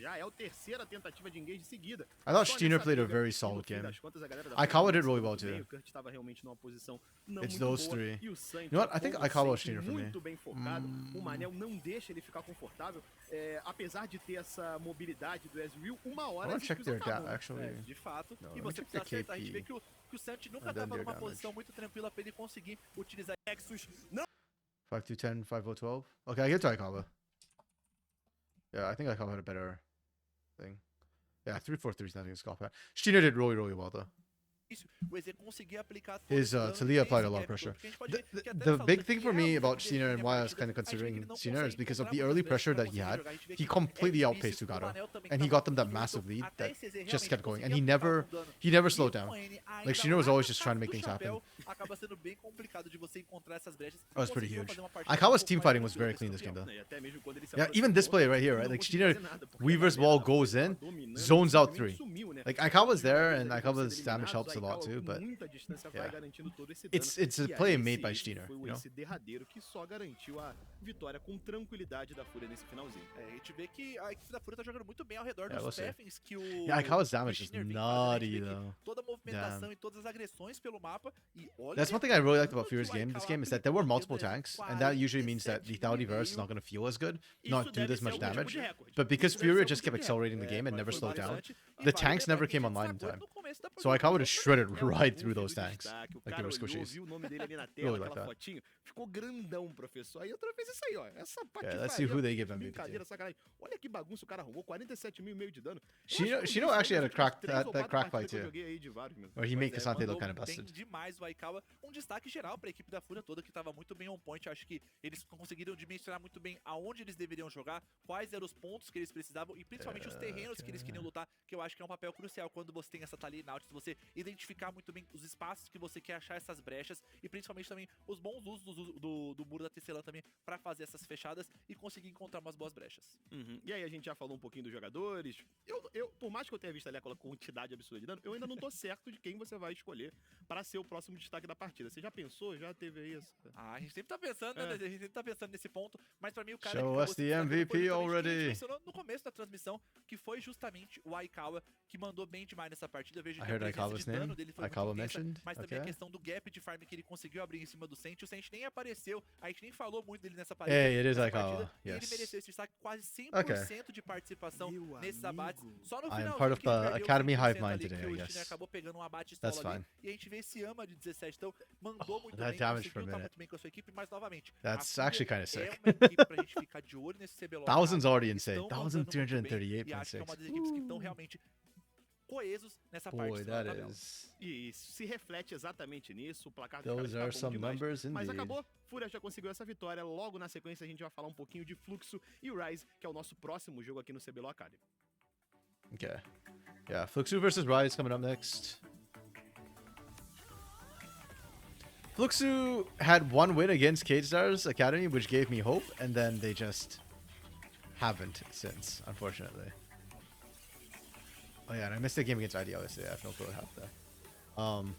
Já é a terceira tentativa de engage seguida. I thought Só Steiner nessa played a briga, very e no solid fim game. das contas, a galera da Aikawa Fúria did really muito well bem, too. O Kurt estava realmente numa posição não It's muito those boa. three. E o Santi, You know what? I think como Aikawa was sempre, Steiner for me. muito bem focado. O Manel não deixa ele ficar confortável. Apesar de ter essa mobilidade do Ezreal, uma hora I wanna as check skills their acabam, gap, né? actually. De fato. No, E let me você check the precisa acertar. A gente vê KP. que o Santi nunca And then tava their numa damage. posição muito tranquila pra ele conseguir utilizar Nexus. Não 5-2-10, 5-0-12. Okay, I get to Aikawa. Yeah, I think Aikawa had a better thing. Yeah, 3-4-3 is nothing to scoff at. Steiner did really, really well though. o EZ conseguir aplicar His todo esse dano Talia e applied a esse lot of gap pressure. todo, porque a gente pode ver que até The nessa big luta, thing que for é a me luta about que Cena and define a why I was partida, kind of a gente vê que ele considering não Cena is consegue because of encontrar the muitas early brechas pressure pra that he conseguir had. jogar. A gente vê He que completely é outpaced difícil, o Tugato, Manel também and he tava got them that muito bom, massive então lead até that esse EZ just realmente kept going, and conseguir aplicar algum dano. he never E slowed com down. a N Like ainda Shiner was lá always na just trying to casa make do things happen. chapéu, acaba sendo bem complicado de você encontrar essas brechas. That was pretty Conseguiu huge. fazer uma partida Aikawa's um pouco team mais fighting was tranquila very desse clean this game campeão. though. E até mesmo quando ele se Yeah, even this aproximou, play right here, ele right? não Like conseguiu Shiner fazer nada, porque a Weaver's galera wall da goes Fúria in, tava dominando, zones out simplesmente 3. sumiu, né? Like Aikawa's Os there, jogadores and ali vão sendo Aikawa's damage eliminados, helps a lot Aikawa too, com but muita distância vai yeah. garantindo todo esse dano. It's a E aí, play made by esse Shiner, foi you o know? ace derradeiro que só garantiu a vitória com tranquilidade da Fúria nesse finalzinho. A gente vê que a equipe da Fúria tá jogando muito bem ao redor Yeah, dos we'll see. Teffens que o Yeah, Aikawa's damage is Shiner vem fazendo. A gente nutty vê que though. toda a movimentação e todas as agressões pelo mapa. E olha That's one thing I really liked about Fury's game. This game is that there were multiple tanks, and that usually means that lethality burst is not going to feel as good, not do this much damage. But because Fury just kept accelerating the game and never slowed down, the tanks never came online in time. So Aikawa just shredded right through those tanks. Like they were squishies. Viu o nome dele ali na tela, Really like aquela that. fotinho, ficou grandão, professor. Aí outra vez isso aí, ó. Essa Yeah, let's see who they give MVP brincadeira, to. sacanagem. Olha que bagunça o cara arrumou, 47 mil e meio de dano. Shino actually had a crack that crack fight too, where he made Kasante look kind of Bem busted. demais o Aikawa. Um destaque geral pra equipe da Fúria toda, que tava muito bem on point. Acho que eles conseguiram dimensionar muito bem aonde eles deveriam jogar, quais eram os pontos que eles precisavam e principalmente os terrenos que eles queriam lutar, que eu acho que é um papel crucial quando você tem essa Talia Nautilus, você identificar muito bem os espaços que você quer achar essas brechas e principalmente também os bons usos do muro da Tecelã também pra fazer essas fechadas e conseguir encontrar umas boas brechas. E aí a gente já falou um pouquinho dos jogadores. Por mais que eu tenha visto ali aquela quantidade absurda de dano, eu ainda não tô certo de quem você vai escolher para ser o próximo destaque da partida. Você já pensou? Já teve aí essa... A gente sempre tá pensando, né? A gente sempre tá pensando nesse ponto, mas pra mim o cara Show que us the acabou se destacando MVP foi justamente quem a gente already. mencionou no começo da transmissão, que foi justamente o Aikawa, que mandou bem demais nessa partida. Eu vejo I que a heard presença Aikawa's de dano name. dele foi Aikawa muito intensa, mentioned. mas também a Okay. questão do gap de farm que ele conseguiu abrir em cima do Sente. O Sente nem apareceu, a gente nem falou muito dele nessa partida. Hey, it is nessa Aikawa. partida, e ele Yes. mereceu esse destaque, quase 100% de participação Meu nesses abates. amigo. Só no I am final part of que ele the perdeu Academy 100% hive mind ali, today, que o I Shiner guess. acabou pegando um abate That's solo ali. fine. E a gente vê esse ama de 17, então mandou muito that bem, damage for a conseguiu estar minute. muito bem com a sua equipe, mas novamente, That's a Fúria actually kinda é sick. uma equipe pra gente ficar de olho nesse CBLOL. Thousands already Eles insane. estão mandando muito bem, 1,338.6. E acho que é uma das equipes que estão realmente coesos nessa parte Boy, de cima da that tabela. is. E isso se reflete exatamente nisso. O placar dos Those caras are tá bom some demais. numbers Mas indeed. acabou, Fúria já conseguiu essa vitória. Logo na sequência a gente vai falar um pouquinho de Fluxo e o Rise, que é o nosso próximo jogo aqui no CBLOL Academy. Okay. Yeah, Fluxu versus Rise coming up next. Fluxu had one win against K-Stars Academy, which gave me hope, and then they just haven't since, unfortunately. Oh yeah, and I missed the game against IDL yesterday. I have no clue what happened there.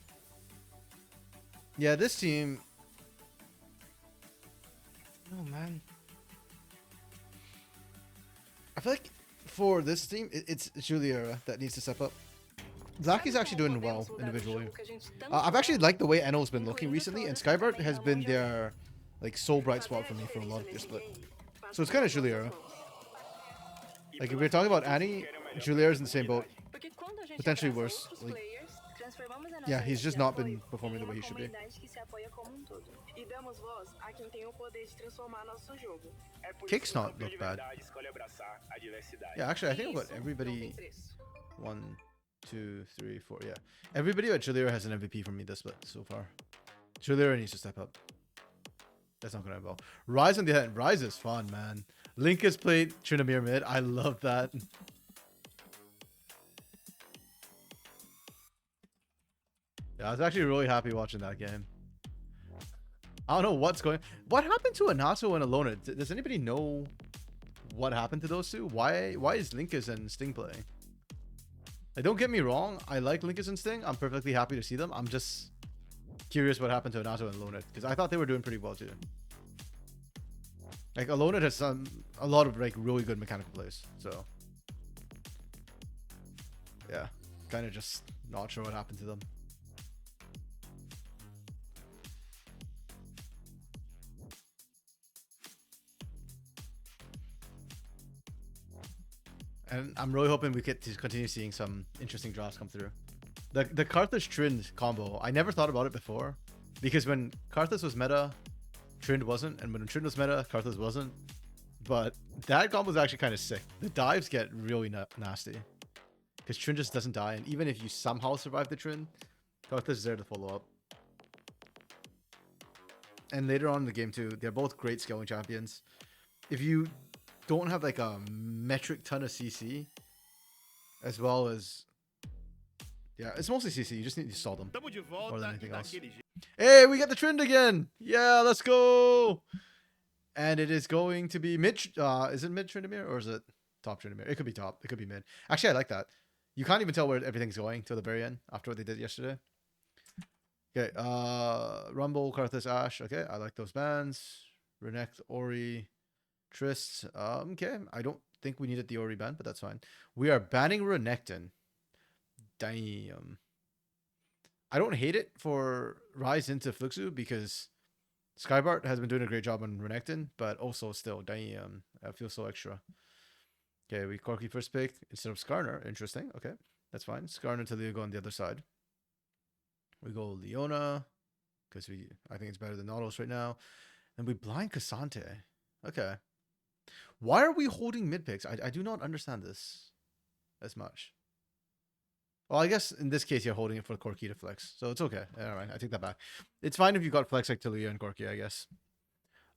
Yeah, this team. Oh man. I feel like for this team, it's Juliera that needs to step up. Zaki's actually doing well individually. I've actually liked the way Eno's been looking recently, and Skybart has been their like sole bright spot for me for a lot of their split. So it's kind of Juliera. Like if we're talking about Annie, Juliera's in the same boat. Potentially worse. Like, yeah, he's just not been performing the way he should be. Kick's not look bad. Yeah, actually, I think I've got everybody. 1, 2, 3, 4. Yeah, everybody at Juliera has an MVP from me this split so far. Juliera needs to step up. That's not gonna end well. Rise on the other hand, Rise is fun, man. Link has played Trinamir mid. I love that. Yeah, I was actually really happy watching that game. I don't know what's going. What happened to Anato and Alona? Does anybody know what happened to those two? Why is Linkus and Sting playing? Like, don't get me wrong. I like Linkus and Sting. I'm perfectly happy to see them. I'm just curious what happened to Anato and Alona, because I thought they were doing pretty well too. Like Alona has a lot of like really good mechanical plays. So yeah, kind of just not sure what happened to them. And I'm really hoping we get to continue seeing some interesting drops come through. The Karthus Trind combo, I never thought about it before. Because when Karthus was meta, Trind wasn't. And when Trind was meta, Karthus wasn't. But that combo is actually kind of sick. The dives get really nasty. Because Trind just doesn't die. And even if you somehow survive the Trind, Karthus is there to follow up. And later on in the game too, they're both great scaling champions. If you don't have like a metric ton of CC, as well as yeah, it's mostly CC. You just need to stall them Tamo de volta more than e anything else. daquele jeito. Hey, we got the trend again. Yeah, let's go. And it is going to be mid. Is it mid Trindamere or is it top Trindamere? It could be top. It could be mid. Actually, I like that. You can't even tell where everything's going till the very end after what they did yesterday. Okay, Rumble, Karthus, Ashe. Okay, I like those bands. Renekton, Ori, Trist. Okay, I don't think we needed the Ori ban, but that's fine. We are banning Renekton. Damn. I don't hate it for Rise into Fluxu because Skybart has been doing a great job on Renekton, but also still, damn, I feel so extra. Okay, we Corki first pick instead of Skarner. Interesting. Okay, that's fine. Skarner to Leo go on the other side. We go Leona because I think it's better than Nautilus right now. And we blind Cassante. Okay. Why are we holding mid picks? I do not understand this as much. Well, I guess in this case you're holding it for Corki to flex, so it's okay. All right, I take that back. It's fine if you got flex like Talia and Corki, I guess.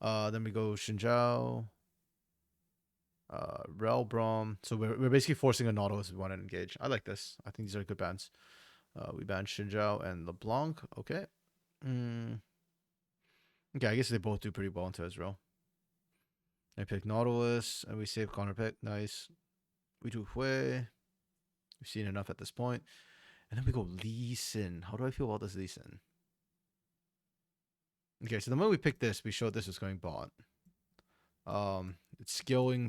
Then we go Xinjiao, Rel Brom. So we're basically forcing a Nautilus if we want to engage. I like this. I think these are good bans. We banned Xinjiao and LeBlanc. Okay. Okay, I guess they both do pretty well into Ezreal. I pick Nautilus and we save Connor pick. Nice. We do Hui. We've seen enough at this point. And then we go Lee Sin. How do I feel about this Lee Sin? Okay, so the moment we picked this, we showed this was going bot. It's skilling.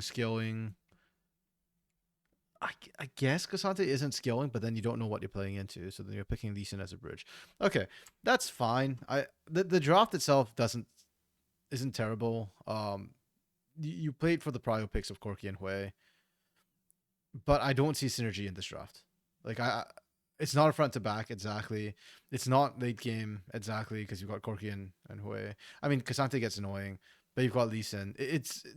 I guess Cassante isn't skilling, but then you don't know what you're playing into, so then you're picking Lee Sin as a bridge. Okay, that's fine. The draft itself isn't terrible. You played for the prio picks of Corki and Hui, but I don't see synergy in this draft. Like it's not a front to back exactly. It's not late game exactly because you've got Corki and Hui. I mean, Cassante gets annoying, but you've got Lee Sin.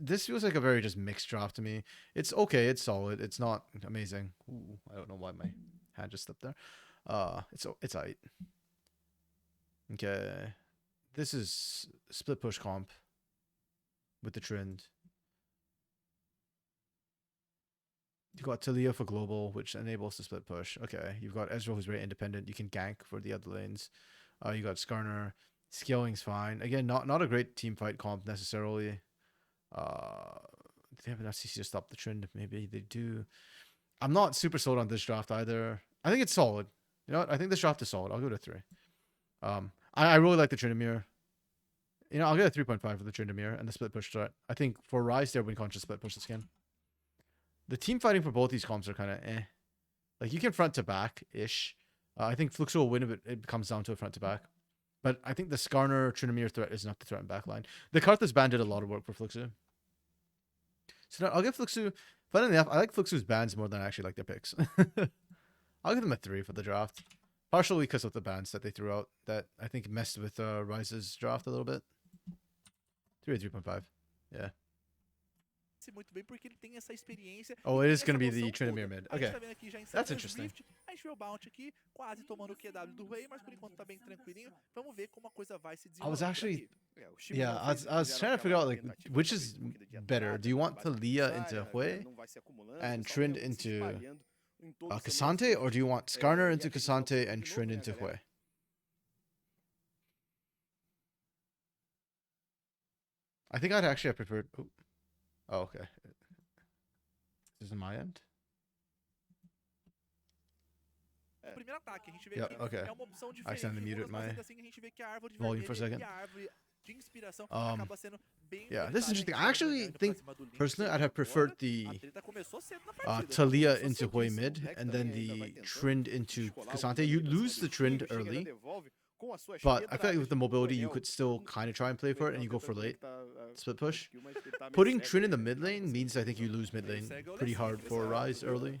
This feels like a very just mixed draft to me. It's okay, it's solid. It's not amazing. Ooh, I don't know why my hand just slipped there. It's aight. Okay, this is split push comp with the trend. You got Talia for global, which enables the split push. Okay, you've got Ezreal, who's very independent. You can gank for the other lanes. You got Skarner. Skilling's fine. Again, not a great team fight comp necessarily. They have enough CC to stop the trend. Maybe they do. I'm not super sold on this draft either. I think it's solid. You know what? I think this draft is solid. I'll go to 3. I really like the Tryndamere. You know, I'll get a 3.5 for the Tryndamere and the split push threat. I think for Rise, they're win conscious split push the skin. The team fighting for both these comps are kind of eh. Like, you can front to back-ish. I think Fluxo will win if it comes down to a front to back. But I think the Skarner Tryndamere threat is enough to threaten backline. The Karthus ban did a lot of work for Fluxo. So now I'll give Fluxo... Funnily enough, I like Fluxo's bans more than I actually like their picks. I'll give them a 3 for the draft. Partially because of the bans that they threw out that I think messed with Rise's draft a little bit. 3 or 3.5. Yeah. Muito bem porque ele tem essa experiência. Oh, it is going to be the Tryndamere mid. Okay. That's interesting. A gente vê o bounty aqui, quase tomando o QW do Ray, mas por enquanto tá bem tranquilinho. Vamos ver como a coisa vai se desenvolver. I was actually, I was trying to figure out like which is better. Do you want Talia into Hui and Trynd into Cassante, or do you want Skarner into Cassante and Trynd into Hui? I think I'd actually have preferred. Oh, okay. This is on my end. Primeiro ataque, a gente vê Yeah, que okay. é uma opção I diferente. accidentally muted my Assim, a gente vê que a árvore de volume for a vermelho second. e a árvore de inspiração acaba sendo bem Yeah, this is interesting. I limitada, actually indo pra think, cima do Link, personally, I'd agora. have preferred the A treta começou cedo na partida, Talia começou into Hui cedíssimo. mid, and then the Trynd into Cassante. You lose the Trynd early, but I feel like with the mobility, you could still kind of try and play for it, and you go for late split push. Putting Trynd in the mid lane means I think you lose mid lane pretty hard for Rise early.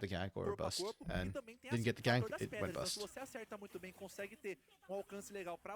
get the gank or corpo a bust, corpo, e and também tem didn't get the fator gank, das it pedras. went Então, bust. se você acerta muito bem, consegue ter um alcance legal pra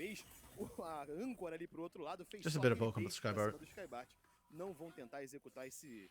vez a âncora ali pro outro lado fez Just a só bit of aquele welcome to bait pra Skybart. cima do Skybart. Não vão tentar executar esse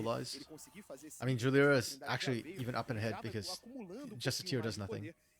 equalize. ele conseguir fazer esse I mean, essa Juliera is oportunidade já actually veio, even up and ele ahead já vai because acumulando um just a pouquinho tier mais does de nothing. poder.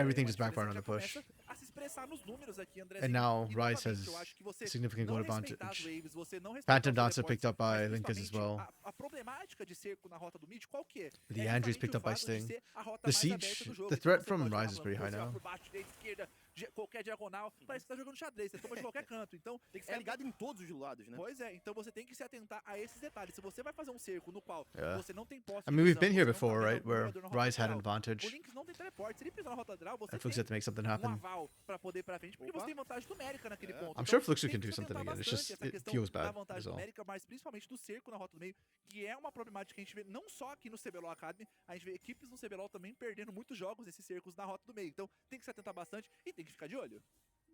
everything a just backfired on diferença the já push. começa a se expressar nos números aqui, Andrezinho. And now E, Rice novamente, eu has acho que você significant não goal respeitar as advantage. waves, você não respeitar Phantom os Darts are picked teleportes, up by mas Linkers as principalmente well. a problemática de ser na rota do mid, qual que é? The É Andrew's justamente picked o up by fato de Sting. ser a rota The mais aberta siege, do jogo. the Então threat você from pode Rise is uma pretty high você vai now. por baixo, direita, esquerda, qualquer diagonal, parece que tá jogando xadrez, você toma de qualquer canto. Então, Tem que ficar ligado em todos os lados, né? Pois é, então você tem que se atentar a esses detalhes. Se você vai fazer um cerco no qual você não tem posse I de mean, we've visão, been here você não tá before, vendo right? algum Where jogador na rota Rise had an lateral, o advantage. Lynx não tem teleporte. Se ele pisar na rota lateral, você And Flux had to make something tem um happen. aval pra poder ir pra frente, porque você tem vantagem numérica naquele ponto. I'm Então, sure Fluxo tem can que do se something atentar again. It's bastante just, essa it questão feels da bad, vantagem is all. numérica, mas principalmente do cerco na rota do meio, que é uma problemática que a gente vê não só aqui no CBLOL Academy, a gente vê equipes no CBLOL também perdendo muitos jogos desses cercos na rota do meio. Então tem que se atentar bastante e tem que ficar de olho.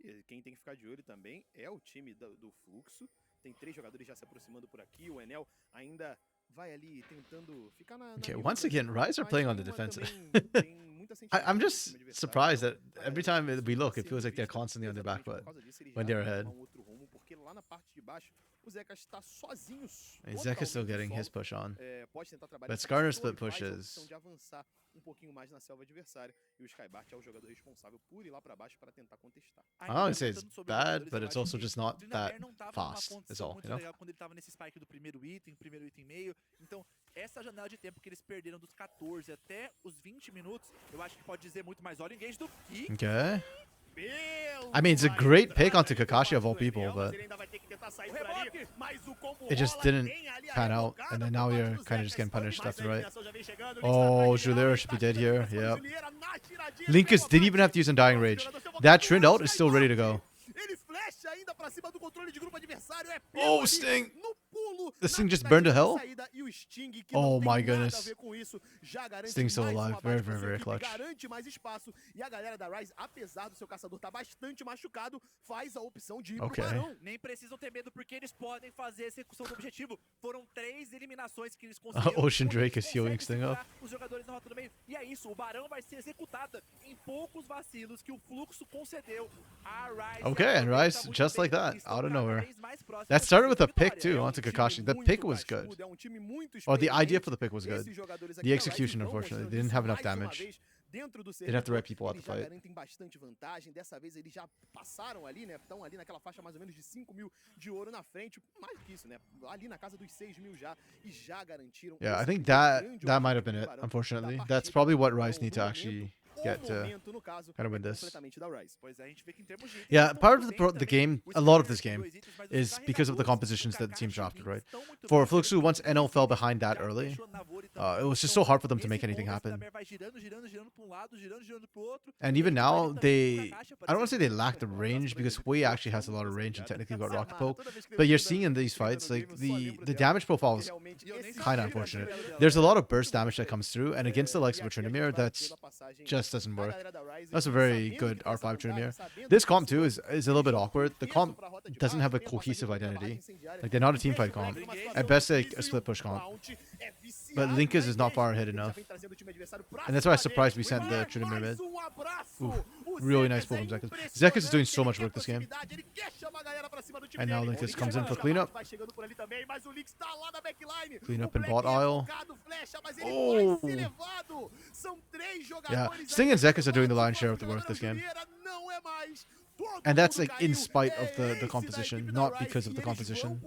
E quem tem que ficar de olho também é o time do Fluxo. Tem 3 jogadores já se aproximando por aqui. O Enel ainda vai ali tentando ficar na Okay, miúda, once again, Rise are mas playing on tem the uma defensive. também- tem muita I'm sentinela no just time adversário, surprised então that every a galera time do we Sul tá look, it feels sendo like they're vista constantly on their back exatamente foot por causa disso, eles when já they're vão ahead. tomar um outro rumo, porque lá na parte de baixo o Zeca está sozinho. And Zek is still totalmente getting his solo. push on. Pode tentar trabalhar But essa Skarner questão, split ele faz a pushes. opção de avançar um pouquinho mais na selva adversária e o Skybart é o jogador responsável por ir lá pra baixo para tentar contestar. I don't say it's bad, but it's also just not that fast, is all, you know? Legal quando ele tava nesse spike do primeiro item e meio. Então, essa janela de tempo que eles perderam dos 14 até os 20 minutos, eu acho que pode dizer muito mais all engage do que... Okay. I mean, it's a great pick onto Kakashi of all people, but it just didn't pan out, and then now you're kind of just getting punished left and right. Oh, Julera should be dead here. Yep. Linkus didn't even have to use Undying Rage. That Trined ult is still ready to go. Ele flecha ainda pra cima do controle de grupo adversário, é Oh, ali Sting! no pulo, The Sting na just burned to tentativa hell? de saída, e o Sting, que Oh não tem my nada a goodness. ver com isso, já garante Sting's still mais uma alive. base Very, pra very, sua very equipe, clutch. garante mais espaço, e a galera da Rise, apesar do seu caçador estar bastante machucado, faz a opção de ir Ok. pro Barão. Nem precisam ter medo, porque eles podem fazer a execução do objetivo. Foram 3 eliminações que eles conseguiram. Ocean O Lynx Drake is healing consegue Sting up. segurar os jogadores na rota do meio. E é isso, o Barão vai ser executada em poucos vacilos que o Fluxo concedeu a Rise. Okay, and Rise, just like that, out of nowhere. That started with a pick too onto Kakashi. The pick was good. Or the idea for the pick was good. The execution, unfortunately, they didn't have enough damage. Didn't have the right people at the Eles já fight. garantem bastante vantagem. Dessa vez eles já passaram ali, né? Estão ali naquela faixa mais ou menos de 5 mil de ouro na frente. Mais do que isso, né? Ali na casa dos 6 mil já. E já garantiram. Yeah, I esse think grande that might have objetivo been do it, Barão unfortunately. da That's partida. probably what Rise Então, need to no actually momento, get o to momento, no caso, kind of win é this. completamente da Rise. Pois é, a gente vê que em termos de itens, Yeah, eles part estão of muito the bem game, também. a O lot of Skarner this tem game 2 itens, mas os is because of the carregadores, compositions o that the team Kakashi e o drafted, Lynx right? estão muito For bem. Fluxu, once NL fell behind that Já early, fechou na Vore it também. was just Então, so hard for them to esse make anything combo happen. vai girando pra um lado, girando pro outro. And E even a gente vai now, ver também they, o Kakashi I don't want to say they lack the range because Hui actually has a lot of range and technically got Rocket Poke. But you're seeing in these fights, like the damage profile is kind of unfortunate. There's a lot of burst damage that comes through, and against the likes of a Tryndamere, that's just doesn't work. That's a very good R5 Tryndamere. This comp too is a little bit awkward. The comp doesn't have a cohesive identity. Like they're not a teamfight comp. At best, like a split push comp. But Linkus is not far ahead enough. And that's why I was surprised we sent the Tryndamere mid. Ooh, really nice pull from Zekus. Zekus is doing so much work this game. And now Linkus comes in for cleanup. Cleanup in bot aisle. Oh! Yeah, Sting and Zekus are doing the lion's share of the work this game. And that's like in spite of the composition, not because of the composition.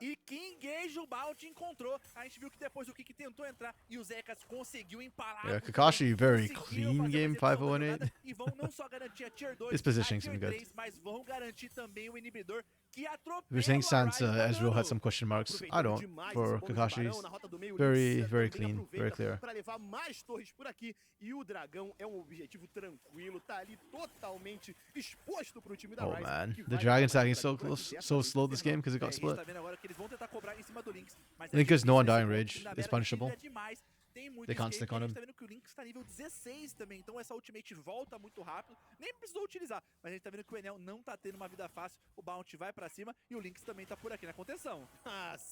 E que engage o Bounty encontrou. A gente viu que depois o Kiki tentou entrar e o Zekas conseguiu empalar. Yeah, Kakashi, very Conseguiram clean fazer game, uma execução da 5-0-18. jogada E vão não só garantir a Tier 2, His positioning's a been Tier good. 3, mas vão garantir também o inibidor que atropela We're saying a Sansa, Rise Ezreal had jogando. some question marks. I don't, for Kakashi's. Very, very clean, very clear. Para levar mais torres por aqui e o dragão é um objetivo tranquilo, tá ali totalmente exposto pro time da Oh Rise. man, que the vai Dragon trabalhar stacking is so pra close, dessa so vez slow this game because it A got gente split. tá vendo agora que eles vão tentar cobrar em cima do Lynx, mas é Link has no difícil, Undying esse Rage, ponto, na it's Vera punishable. é demais. Tem muito They can't escape, stick on a gente him. tá vendo que o Lynx tá nível 16 também, então essa ultimate volta muito rápido, nem precisou utilizar, mas a gente tá vendo que o Enel não tá tendo uma vida fácil, o Bounty vai pra cima e o Lynx também tá por aqui na contenção.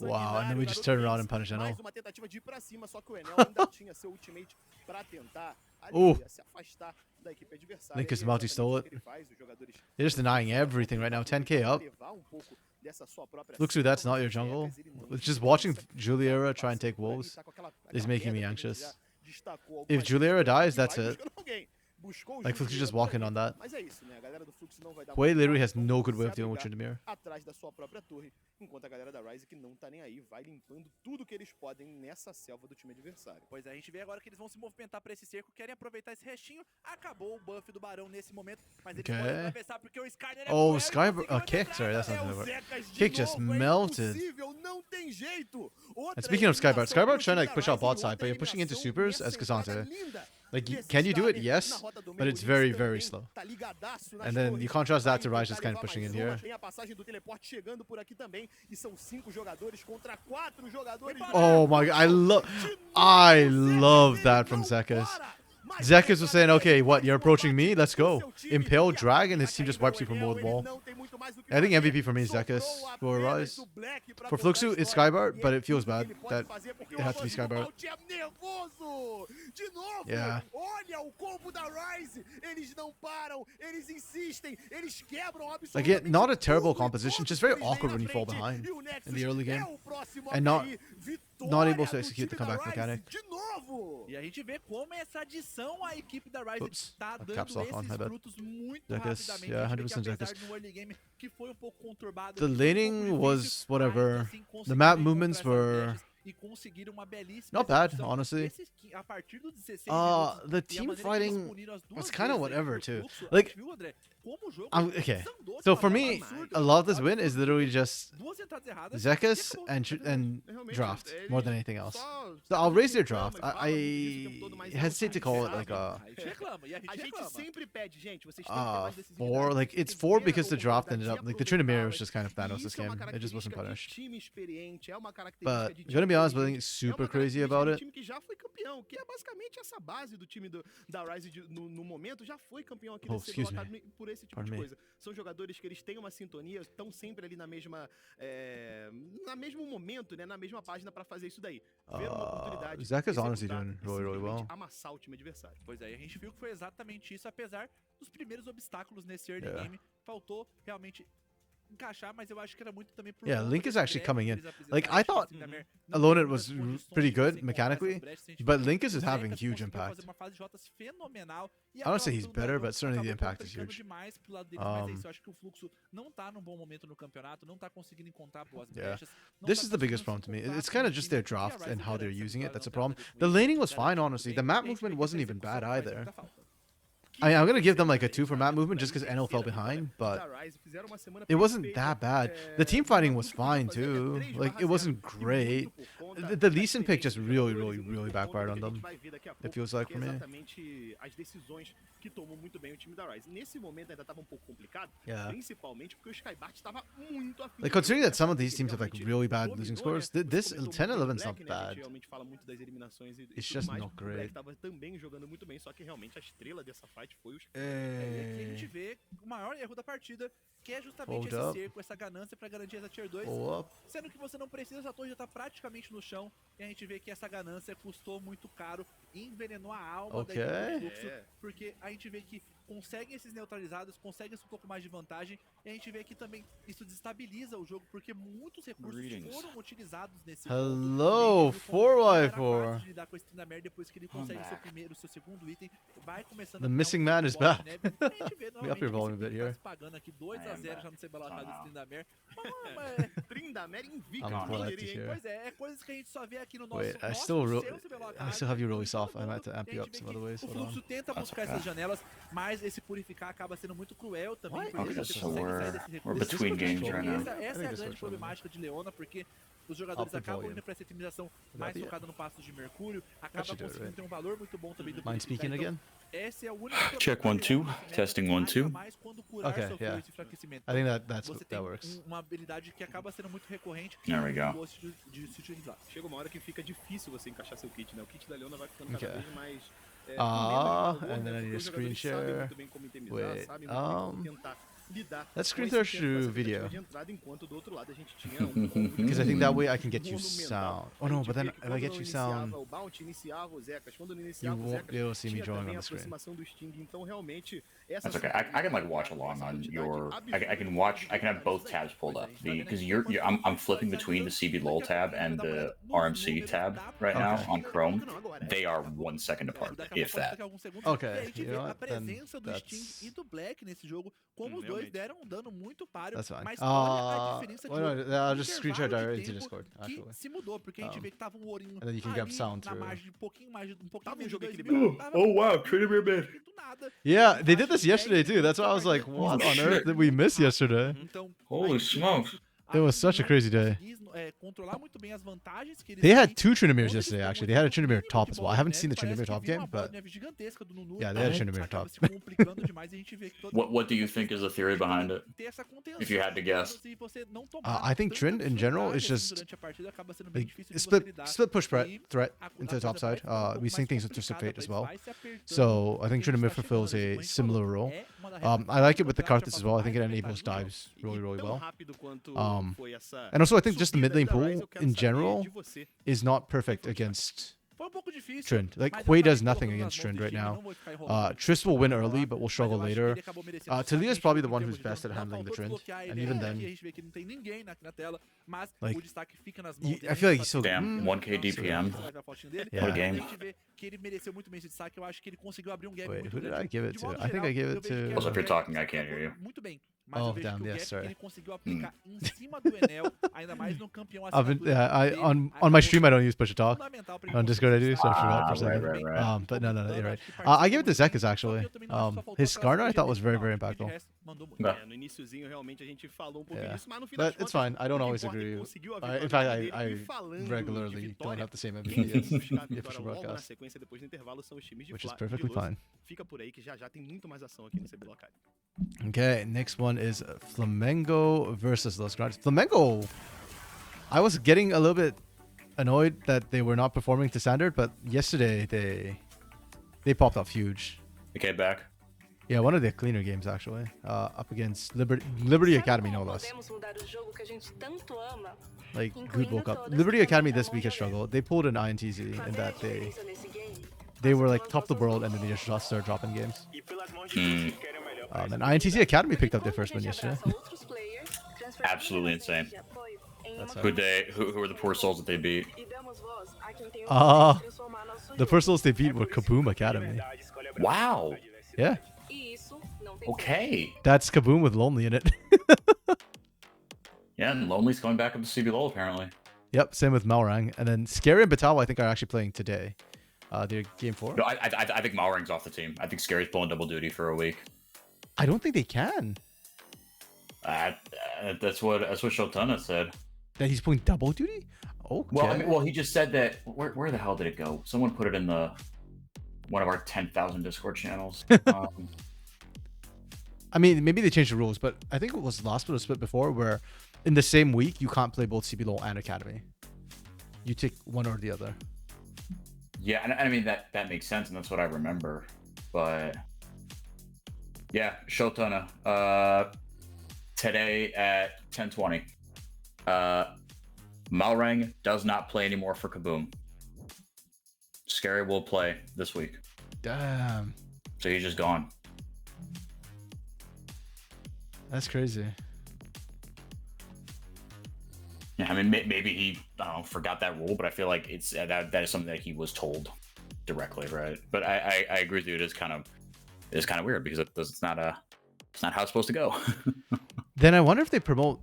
Wow, and then we just turn around and punish Enel. Mais uma tentativa de ir pra cima, só que o Enel ainda tinha seu ultimate pra tentar ali, se afastar da equipe adversária. Linkus E é multi exatamente stole o que ele faz, os jogadores They're just denying everything right now. 10k up. levar um pouco dessa sua própria Looks like that's not your situação, jungle. ele não Just watching pensa Juliera que try and take por ali, wolves tá com aquela is making me pedra que ele anxious. já destacou If algumas Juliera vezes, dies, vai that's it. buscando alguém. Buscou o Like, Fluxo Juliera just por walking ali. on that. Mas é isso, né? A galera do Fluxo não vai dar Huey muito literally trabalho, has vão no good se way of dealing with abrigar Tryndamere. atrás da sua própria torre, enquanto a galera da Rise, que não tá nem aí, vai limpando tudo que eles podem nessa selva do time adversário. Pois é, a gente vê agora que eles vão se movimentar pra esse cerco, querem aproveitar esse restinho. Acabou o buff do Barão nesse momento, mas eles Okay. podem atravessar porque o Skyner é Oh, cruel e Sky... conseguiu kick? entrar. Sorry, that's not É gonna o work. Zekas de Kick just novo, é melted. impossível, não tem jeito. And speaking of Skybart, eliminação Skybart's pro trying to time like da push out Rise, bot side, but you're pushing into eliminação supers as nessa entrada Cassante. linda Like, desse can you do it? Skarner. Yes, Na rota do but meio, it's o very, Jinx very também slow. tá ligadaço nas And then torres, you contrast that vai to Rise just tentar kind of levar pushing in mais uma. here. Tem a passagem do teleporte chegando por aqui também, e são 5 jogadores contra 4 jogadores. Oh my god, I love that from Zekas. Zekas was saying, okay, what, you're approaching me? Let's go. Impale Dragon, his team just wipes you from mode wall. I think MVP for me is Zekas for Rise. For Fluxu, it's Skybart, but it feels bad that it has to be Skybart. Yeah. Olha o combo da Rise, eles não param, eles insistem, eles quebram Like, yeah, not a terrible composition, just very awkward when you fall behind in the early game. And not able to execute the comeback mechanic. E a gente vê como essa adição à equipe da Rise Oops. tá dando Caps lock on, esses my bad. frutos muito Zekas, rapidamente. yeah, A gente vê que 100% apesar Zekas. de no early game que foi um pouco conturbado, The eles tiveram laning um pouco was difícil, whatever. ainda assim The conseguiram map encontrar movements essas were brechas e conseguiram uma belíssima not bad, execução. honestly. Esses a partir dos 16 minutos, The e a team maneira que eles fighting puniram as duas was kind of vezes aí whatever pro too. Fluxo, a Like, gente viu, André, como o jogo okay. desandou de So uma for forma me, absurda. a lot of this win is literally just Duas entradas erradas, Zekas e acabou. and Realmente, draft eles more than anything else. só So I'll raise their reclama draft. e fala tudo isso o tempo todo, I mas hesitate to call it sabe, like a A gente reclama, e a gente A gente reclama. sempre pede, gente, vocês têm que ter mais decisividade, 4. Like, vocês it's têm que 4 ter because a the draft oportunidade ended de up like the Tryndamere was aproveitá-las. just kind of E Thanos isso this é uma game. It just wasn't característica de punished. time experiente, é uma característica But de I'm gonna be honest, but I think inteligente, it's é uma super crazy característica about de it. time que já foi campeão, que é basicamente essa base do time da Rise no momento, já foi campeão aqui Oh, desse excuse CBLOL me. Academy por esse tipo Pardon de me. coisa. São jogadores que eles têm uma sintonia, estão sempre ali na mesma mesmo momento, né, na mesma página pra fazer isso daí. Ver uma oportunidade, Zekas honestly executar doing e really, really simplesmente well. amassar o time adversário. Pois é, e a gente viu que foi exatamente isso, apesar dos primeiros obstáculos nesse early Yeah. game. Faltou realmente encaixar, mas eu acho que era muito também por Yeah, conta Link is desse actually break coming que in. eles apresentaram. Like, I A gente thought assim, Damer não Alone tem it was muitas condições pretty de good você encontrar mechanically, essas brechas. A gente but viu Link is o just having Zekas huge conseguiu impact. fazer uma fase de rotas fenomenal, e I don't say aquela he's do better, Dragão but certainly the acabou impact is complicando huge. demais pro lado deles, mas é isso, eu acho que o Fluxo não tá num bom momento no campeonato, não tá conseguindo encontrar boas Yeah. brechas. não This tá is the biggest conseguindo problem to me. se It's encontrar kind of com just o their time, e a draft Rise and how they're garante using it. vitória That's the na temporada problem. de The Twitch, laning was garante fine, muito honestly. bem, The map e a gente movement vê que wasn't essa even execução bad faz either. muita falta. I'm gonna give them like a 2 for map movement just because NL fell behind, but it wasn't that bad. The team fighting was fine too. Like, it wasn't great. The Lee Sin pick just really backfired on them. It feels like for me. Exatamente as decisões que tomou muito bem o time da Rise. Nesse momento ainda estava um pouco complicado, Yeah. principalmente porque o Skybart estava muito afim. Like, considering that some of these teams have like really bad losing scores, this 10-11 is not A gente bad. realmente fala muito das eliminações e It's tudo just mais. not O Black great. estava também jogando muito bem, só que realmente a estrela dessa fight foi o Skybart. E aqui a gente vê o maior erro da partida, que é justamente Hold esse up. cerco, essa ganância pra garantir essa tier 2, Pull up. sendo que você não precisa, essa torre já tá praticamente no chão, e a gente vê que essa ganância custou muito caro e envenenou a alma da equipe do Fluxo, porque a gente vê que conseguem esses neutralizados, conseguem um pouco mais de vantagem, e a gente vê que também isso desestabiliza o jogo, porque muitos recursos foram utilizados nesse Hello, ponto. 4x4. De lidar com esse Tryndamere depois que ele consegue seu segundo item, vai começando The a missing criar man is bola de back. neve, e a gente vê We up your volume a novamente bit esse here. tá se pagando aqui 2-0 já no CBLOL Academy do Tryndamere. Tryndamere invicto, I'm glad to diria, hein? hear. Pois é coisas que a gente só vê aqui no nosso Wait, I nosso still seu CBLOL Academy. I still have you really Todo soft. I mundo, might have to amp e a you gente up vê some que other ways. o Hold on. Fluxo tenta buscar essas janelas, mas esse purificar acaba sendo muito cruel também. What? Porque Okay, você so consegue sair we're desse we're recurso. between games E right now. essa é a I think grande it's problemática de Leona, porque os jogadores Up the acabam volume. indo pra essa otimização mais be it? focada no Passos de Mercúrio, acaba should do it, conseguindo right? ter um valor muito bom também do Mind speaking purificar. again? Então, esse é o único problema Check que 1, Leona 2. nesse meta, Testing 1, 2. ainda mais quando curar Okay, sofreu yeah. esse enfraquecimento. I think Você that tem works. uma habilidade que acaba sendo muito recorrente There we e go. gosto de se utilizar. Chega uma hora que fica difícil você encaixar seu kit, né? O kit da Leona vai ficando cada Okay. vez mais... Ah, com menos valor, and then né? I need Porque a os jogadores screen sabem share. muito bem como itemizar, Wait, sabem muito bem como tentar lidar Let's com screen esse through tempo, com essa video. tentativa de entrada, enquanto do outro lado a gente tinha um combo Because I think that way I can muito get you monumental. sound. Oh A no, gente but vê then que if I quando get não you iniciava sound, o Bounty, iniciava o Zecas. Quando não you iniciava o won't Zecas, be able to see me tinha drawing também on a the screen. aproximação do Sting. Então, realmente, essa That's okay. I can like watch along on your. I can watch. I can have both tabs pulled up because I'm flipping between the CBLOL tab and the RMC tab right now Okay. on Chrome. They are 1 second apart, if that. Okay, E a gente you vê know a what? Then presença do Sting that's- e do Black nesse jogo, como os dois realmente. deram um dano muito páreo, That's fine. mas olha a diferença Well, de no, I'll o just screenshot intervalo directly de into tempo Discord, que actually. se mudou, porque a gente vê que tava um ourinho And then you can grab ali sound na through. margem, um pouquinho Tava menos um de jogo 2 equilibrado. mil, tava Oh, wow, um Trinity pouquinho Bear. do nada. Yeah, they did Faixa this de 10 yesterday too. That's why I was minutos, like, a what partida on shit. earth did we miss yesterday? Então, Holy a gente smokes. viu It was such a crazy day. controlar muito bem as vantagens que eles They had têm. 2 Trinimirs Quando eles yesterday, pegam actually. They had a esse Trinimir nível top de as well. I bola haven't de seen the neve, Trinimir parece top que vira game, uma bola but de neve gigantesca do Nunu, yeah, they had a e Trinimir acaba top. se complicando demais, e a gente vê que toda- What do you think is the theory behind it? ter essa contenção, If you had to guess. se você não tomar I think tanta Trin in general is dificuldade, assim, just durante a partida, acaba sendo bem like difícil de você split lidar. push threat E threat a into the coisa top vai side. ficando um pouco We mais sync things with Twisted complicada, Fate as pra well. eles vai se apertando, So I think e a gente Trinimir tá fulfills chegando, a como a gente similar falou, role. é uma das retas I like it with the finais, Karthus as já well. I passou think it mais da enables metade do jogo. dives really, really tão well. rápido quanto foi essa And also, I think just the mid subida lane aí da Ryze, pool eu quero in saber general de você. is not perfect against Foi um pouco difícil, Trend. Like mas eu Hui acabei does nothing colocando nas against mãos Trend do right time, now. não vou ficar enrolando muito Tris will tempo win pra early, falar, but will mas struggle eu acho que later. ele acabou merecendo destaque Talia is em probably the termos one who's de best at dano. Não handling the faltou Trend, desbloquear and ele, even aqui then, a gente vê que não tem ninguém na tela, mas like, o destaque fica nas mãos dele. I feel like he's so Damn, 1K DPM. Você vai ver a fotinha dele. Yeah. What a game. A gente vê que ele mereceu muito bem esse destaque. Eu acho que ele conseguiu abrir um gap Wait, muito who did grande. I give it De to? modo I think geral, I gave eu it vejo que to. Also, if you're o talking, Gap I can't hear you. muito bem. Mas Oh, eu vejo damn, que o yes, gap que sorry. ele conseguiu aplicar em cima do Enel, ainda mais no campeão I've been, assinatura I dele, on my acabou stream I don't use push to talk. fundamental pra ele On Discord I do, so I conseguir forgot for a Ah, second. right, right. But no, Então, you're right. acho que participou I gave it to muito bem, Zekas só que actually. eu também não acho que só faltou His aquela Skarner I sinergia thought was dele very, no very final, porque de impactful. resto, mandou muito. Yeah. No iniciozinho, realmente, a gente falou um pouco Yeah. disso, mas no final But das it's contas, fine. I don't o que always importa é que agree. conseguiu a In vitória fact, dele. E I falando de regularly don't vitória, have the same quem MVP deve buscar a as the vitória official logo na broadcast, sequência, depois do intervalo, são os times de which is Fla e de perfectly Luz. fine. Fica por aí que já já tem muito mais ação aqui no CBLOL Academy. Okay, next one is Flamengo versus Los Grandes. Flamengo, I was getting a little bit annoyed that they were not performing to standard, but yesterday they popped off huge. Okay, back. Yeah, one of the cleaner games actually, up against Liberty Academy no less. Like good woke up. Liberty Academy this week has struggled. They pulled an INTZ in that they were like top of the world and then they just started dropping games. And INTZ Academy picked up their first win yesterday. Absolutely insane. That's Who were the poor souls that they beat? The first ones they beat were Kaboom Academy. Wow. Yeah, Okay. that's Kaboom with Lonely in it. Yeah, and Lonely's going back up to CBLOL apparently. Yep, same with Malrang. And then Scary and Batawa I think are actually playing today. They're game 4. No, I think Malrang's off the team. I think Scary's pulling double duty for a week. I don't think they can. That's what Shotana said. That he's pulling double duty? Okay. Well, he just said that. Where the hell did it go? Someone put it in one of our 10,000 Discord channels. I mean, maybe they changed the rules, but I think it was last split or split before where in the same week you can't play both CBLOL and Academy. You take one or the other. Yeah, and I mean that makes sense, and that's what I remember. But yeah, Shotana. Today at 10:20. Malrang does not play anymore for Kaboom. Scary will play this week. Damn. So he's just gone. That's crazy. Yeah, I mean maybe he forgot that rule, but I feel like it's that is something that he was told directly, right? But I agree with you. It is kind of weird because it's not how it's supposed to go. Then I wonder if they promote.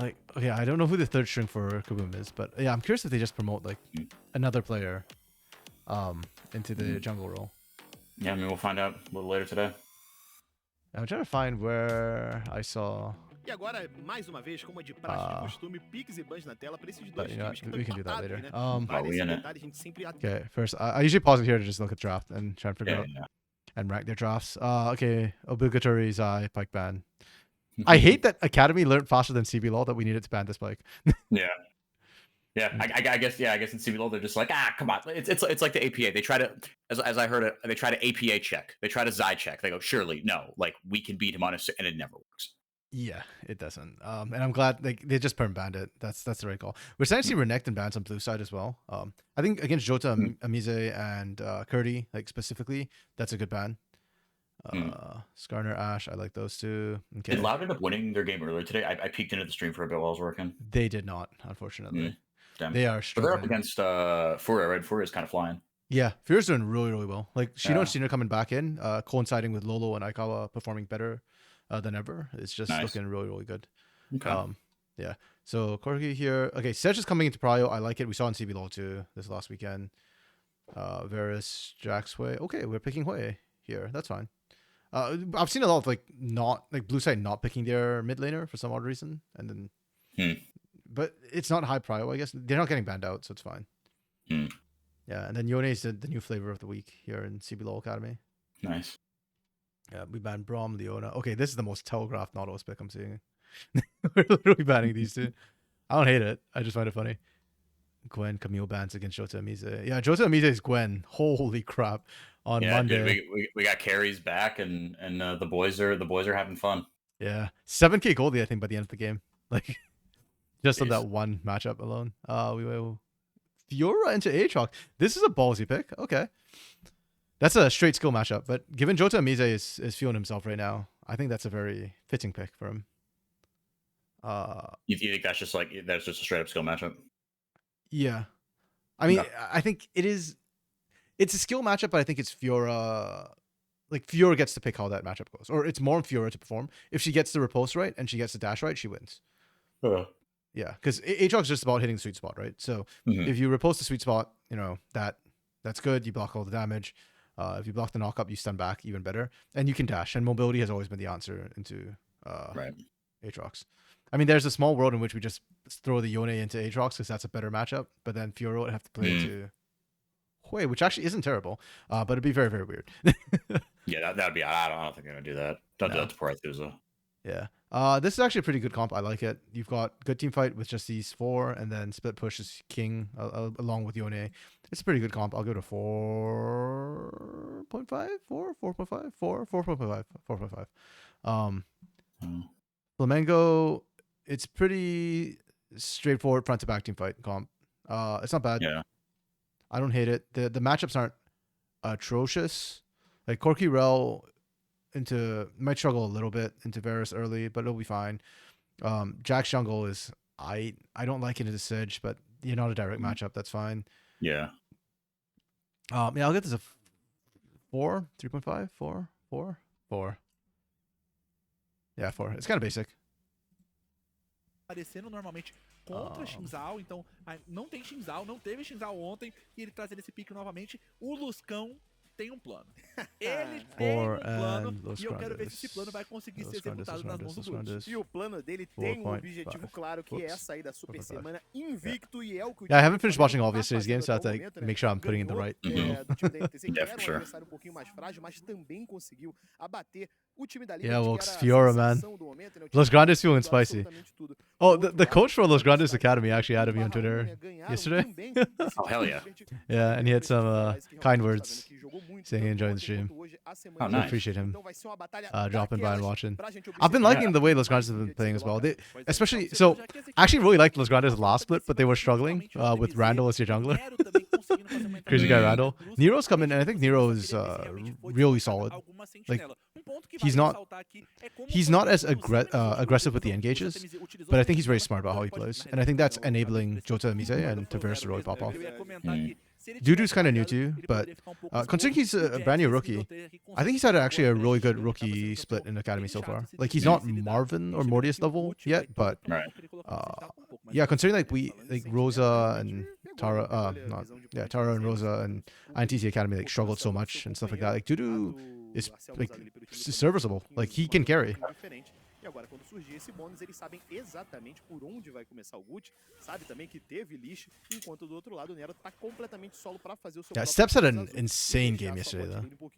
Like, okay, I don't know who the third string for Kaboom is, but yeah, I'm curious if they just promote like another player, into the jungle role. Yeah, I mean we'll find out a little later today. I'm trying to find where I saw. E agora, mais uma vez, como é de praxe de costume, piques e bans na tela para esses But dois you know, times que we can do that empatados, later. né? Vale we esse in it. detalhe, a gente sempre Okay, first, I usually pause it here to just look at draft and try and figure Yeah, out yeah. and rank their drafts. Okay, obligatory Zai Pike ban. I hate that Academy learned faster than CBLOL that we needed to ban this Pike. Yeah. Yeah, I guess in CBLOL they're just like, come on, it's like the APA. They try to, as I heard it, they try to APA check, they try to Zai check. They go, surely no, like we can beat him on and it never works. Yeah, it doesn't. And I'm glad they just perm banned it. That's the right call. We're starting to see Renekton banned on blue side as well. I think against Jota, Amize, and Curdy, like specifically, that's a good ban. Skarner, Ash, I like those two. Okay. Did Loud end up winning their game earlier today? I peeked into the stream for a bit while I was working. They did not, unfortunately. Damn. They are But struggling. they're up against Furia, right? Furia's kind of flying. Yeah, Furia's doing really, really well. Like Shino Yeah. and Cena coming back in, coinciding with Lolo and Aikawa performing better than ever. It's just Nice. looking really, really good. Okay. Yeah. So Corgi here. Okay, Sedge is coming into Prio. I like it. We saw in CBLOL too this last weekend. Varus, Jax, Hui. Okay, we're picking Hui here. That's fine. I've seen a lot of blue side not picking their mid laner for some odd reason, and then, but it's not high prio. I guess they're not getting banned out, so it's fine. Yeah, and then Yone is the new flavor of the week here in CBLOL Academy. Nice. Yeah, we banned Braum, Leona. Okay, this is the most telegraphed Nautilus pick I'm seeing. We're literally banning these two. I don't hate it. I just find it funny. Gwen, Camille bans against Jota Amize. Yeah, Jota Amize is Gwen. Holy crap! On Monday, dude, we got carries back, and the boys are having fun. Yeah, 7K goldie I think by the end of the game. Like just on Jeez. that one matchup alone. We will Fiora into Aatrox. This is a ballsy pick. Okay. That's a straight skill matchup, but given Jota Amize is feeling himself right now, I think that's a very fitting pick for him. You think that's just a straight up skill matchup? Yeah. I mean, No. I think it's a skill matchup, but I think it's Fiora. Like Fiora gets to pick how that matchup goes, or it's more on Fiora to perform. If she gets the riposte right and she gets the dash right, she wins. Yeah, because Aatrox is just about hitting the sweet spot, right? So if you riposte the sweet spot, that's good. You block all the damage. If you block the knock up, you stun back even better, and you can dash. And mobility has always been the answer into Aatrox. I mean, there's a small world in which we just throw the Yone into Aatrox because that's a better matchup, but then Fiora would have to play into Hui, which actually isn't terrible, but it'd be very, very weird. Yeah, that'd be. I don't think they're gonna do that. Don't do that to Parathusa. Yeah. This is actually a pretty good comp. I like it. You've got good team fight with just these four, and then split push is king along with Yone. It's a pretty good comp. I'll go to 4.5, 4.5, 4.5. Flamengo, it's pretty straightforward front to back team fight comp. It's not bad. Yeah. I don't hate it. The matchups aren't atrocious. Like Corki Rel might struggle a little bit into Varus early, but it'll be fine. Jack's jungle is I don't like it into Sedge, but you're not a direct matchup. That's fine. Yeah. Yeah, I'll get this a 4, 3.5, 4. Yeah, 4. It's kind of basic. Aparecendo normalmente contra Xinzao, então não tem Xinzao, não teve Xinzao ontem, e ele trazendo esse pique novamente. O Luscão tem um plano. Ele tem um plano, e eu quero ver se esse plano vai conseguir ser executado nas mãos do Blues. E o plano dele tem um objetivo claro, que é sair da super semana invicto, e é o que o Yeah, I haven't finished watching all of yesterday's games, so I have to make sure I'm putting in the right. do time da NTZ, que Yeah, era for sure. adversário um pouquinho mais frágil, mas também conseguiu abater o time da Liga. Yeah, que well, era a Fiora, man. sensação do momento, né? O time Los Grandes feeling jogando spicy. absolutamente tudo. Oh, Do outro the lado, coach for Los Grandes os Academy Barra actually added me on Barra Twitter ganharam yesterday. também esse Oh, hell título. yeah. A gente Yeah, and he had some realmente kind tá vendo words que jogou muito, saying he tanto enjoyed the ontem stream. quanto hoje, a semana Oh, I nice. appreciate him Então vai ser uma batalha dropping by and daquelas watching. pra gente I've been observar. liking the way Los Grandes have been playing as well. They, especially, so I actually really liked Los Grandes last split, but they were struggling with Randall as your jungler. Crazy guy Randall. Nero's come in, and I think Nero is really solid. Like, he's not as aggressive with the engages, but I think he's very smart about how he plays, and I think that's enabling Jota Mise and Tavares to really pop off. Dudu's kind of new too, but considering he's a brand new rookie, I think he's had actually a really good rookie split in Academy so far. Like, he's not Marvin or Mortius level yet, but yeah, considering like Rosa and Tara, Tara and Rosa and INTZ Academy like struggled so much and stuff like that. Like, Dudu is like serviceable. Like, he can carry. E agora, quando surgir esse bônus, eles sabem exatamente por onde vai começar o Gucci. Sabe também que teve lixo, enquanto do outro lado o Nero tá completamente solo pra fazer o seu Yeah, próprio Steps had an azul. insane Deixar game sua yesterday, bot though. lane um pouquinho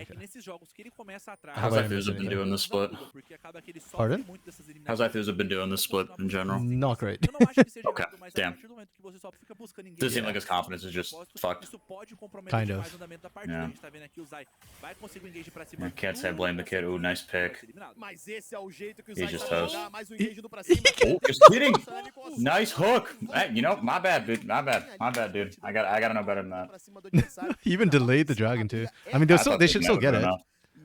é que Okay. nesses jogos que ele começa atrás... How's that Thuza been doing the split? Porque acaba que ele sofre Pardon? muito dessas How's that eliminações. Thuza been doing the split in general? Not great. Eu não acho que seja Okay, errado, mas a damn. partir do momento que você só fica buscando Does engage, seem like his confidence is just fucked. isso pode comprometer Kind demais of. o andamento da partida. Yeah. A gente tá vendo aqui o Zai vai conseguir o engage pra cima. I can't say I blame the kid. Ooh, nice pick. Mas esse é o jeito que os He's Zai his toes. Dá mais um engage pra cima. Oh, just kidding. Nice hook. Hey, you know, my bad, dude. My bad, dude. I gotta know better than that. He even delayed the dragon too. I mean, they I thought they that should was still never get good it. enough.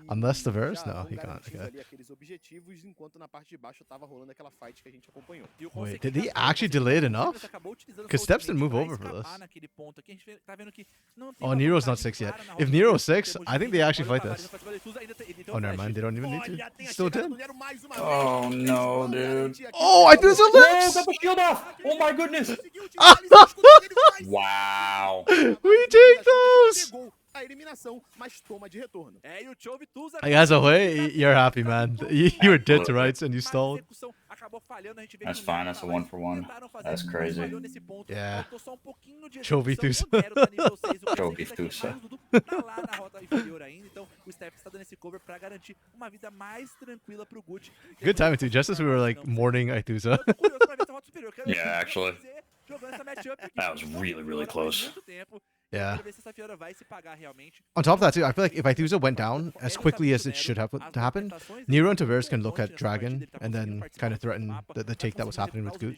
Unless the verse? Já No, vão he can't. garantindo Okay. ali aqueles objetivos, enquanto na parte de baixo tava rolando aquela fight que a gente acompanhou. E o Wait, Consequência did he acabou- actually delay it enough? acabou utilizando 'Cause essa Steps didn't ultimate move pra over for escapar this. naquele ponto aqui. A gente tá vendo que não tem Oh, uma Nero's not vantagem 6 yet. clara na If rota Nero's do meio, 6, temos I think they Jimmy, actually olha o fight Tavares this. pra cima do Tusa, ainda tem Oh, never flash. mind. They don't even need Olha, to. tem a Still chegada did. do Nero mais uma Oh, vez. no, Eles vão dude. garantir aqui Oh, I threw some No, lips! got the shield off. Oh my goodness. Conseguiu utilizar esse escudo que ele faz. Wow. We take those! Pegou a eliminação, mas toma de retorno. É, e o Chove Tusa Like, as a way, you're happy, man. You were dead to rights and you mas a stalled. execução acabou falhando, a gente vê That's que o Nero fine, that's a tava lá, 1-for-1. tentaram fazer, That's mas crazy. falhou nesse ponto. Yeah. Faltou só um pouquinho de Chove execução. Tusa. O Nero tá nível 6, o Chove Consequência aqui, Tusa. mas o Dudu tá lá na rota inferior ainda, então o Steps tá dando esse cover pra garantir uma vida mais tranquila pro Gucci. Good timing, too. Just as we were, like, mourning Aithusa. Eu tô curioso pra ver essa rota superior. Quero ver Yeah, o que actually. vai fazer jogando essa matchup aqui. That was really, really close. Muito tempo. Yeah. Quero ver se essa Fiora vai se pagar realmente. On top of that, too, I feel like if Aithusa went down as quickly as it should have happened, Nero and Tavares can look at Dragon and then kind of threaten the take that was happening with Goot.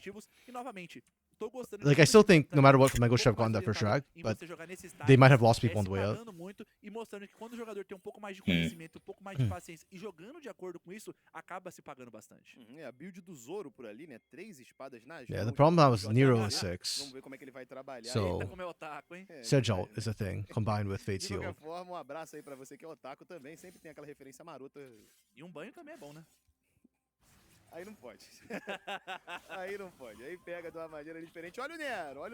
Like, I still think, no matter what, Flamengo should have gotten that first drag, but they might have lost people on the way out. Muito e mostrando que quando o jogador tem um pouco mais de Hum. conhecimento, um pouco mais de paciência e jogando de acordo com isso, acaba se pagando bastante. É a build do Zoro por ali, né? 3 espadas nas Yeah, the mãos. problem now is Nero is Vamos 6. ver como é que ele vai trabalhar. So- Eita, como é otaku, hein? É, Sedge ult is a thing, combined with Fate de qualquer Seal. forma, um abraço aí pra você que é otaku também. Sempre tem aquela referência marota. E um banho também é bom, né? Aí não pode. Aí não pode. Aí pega de uma maneira diferente. Olha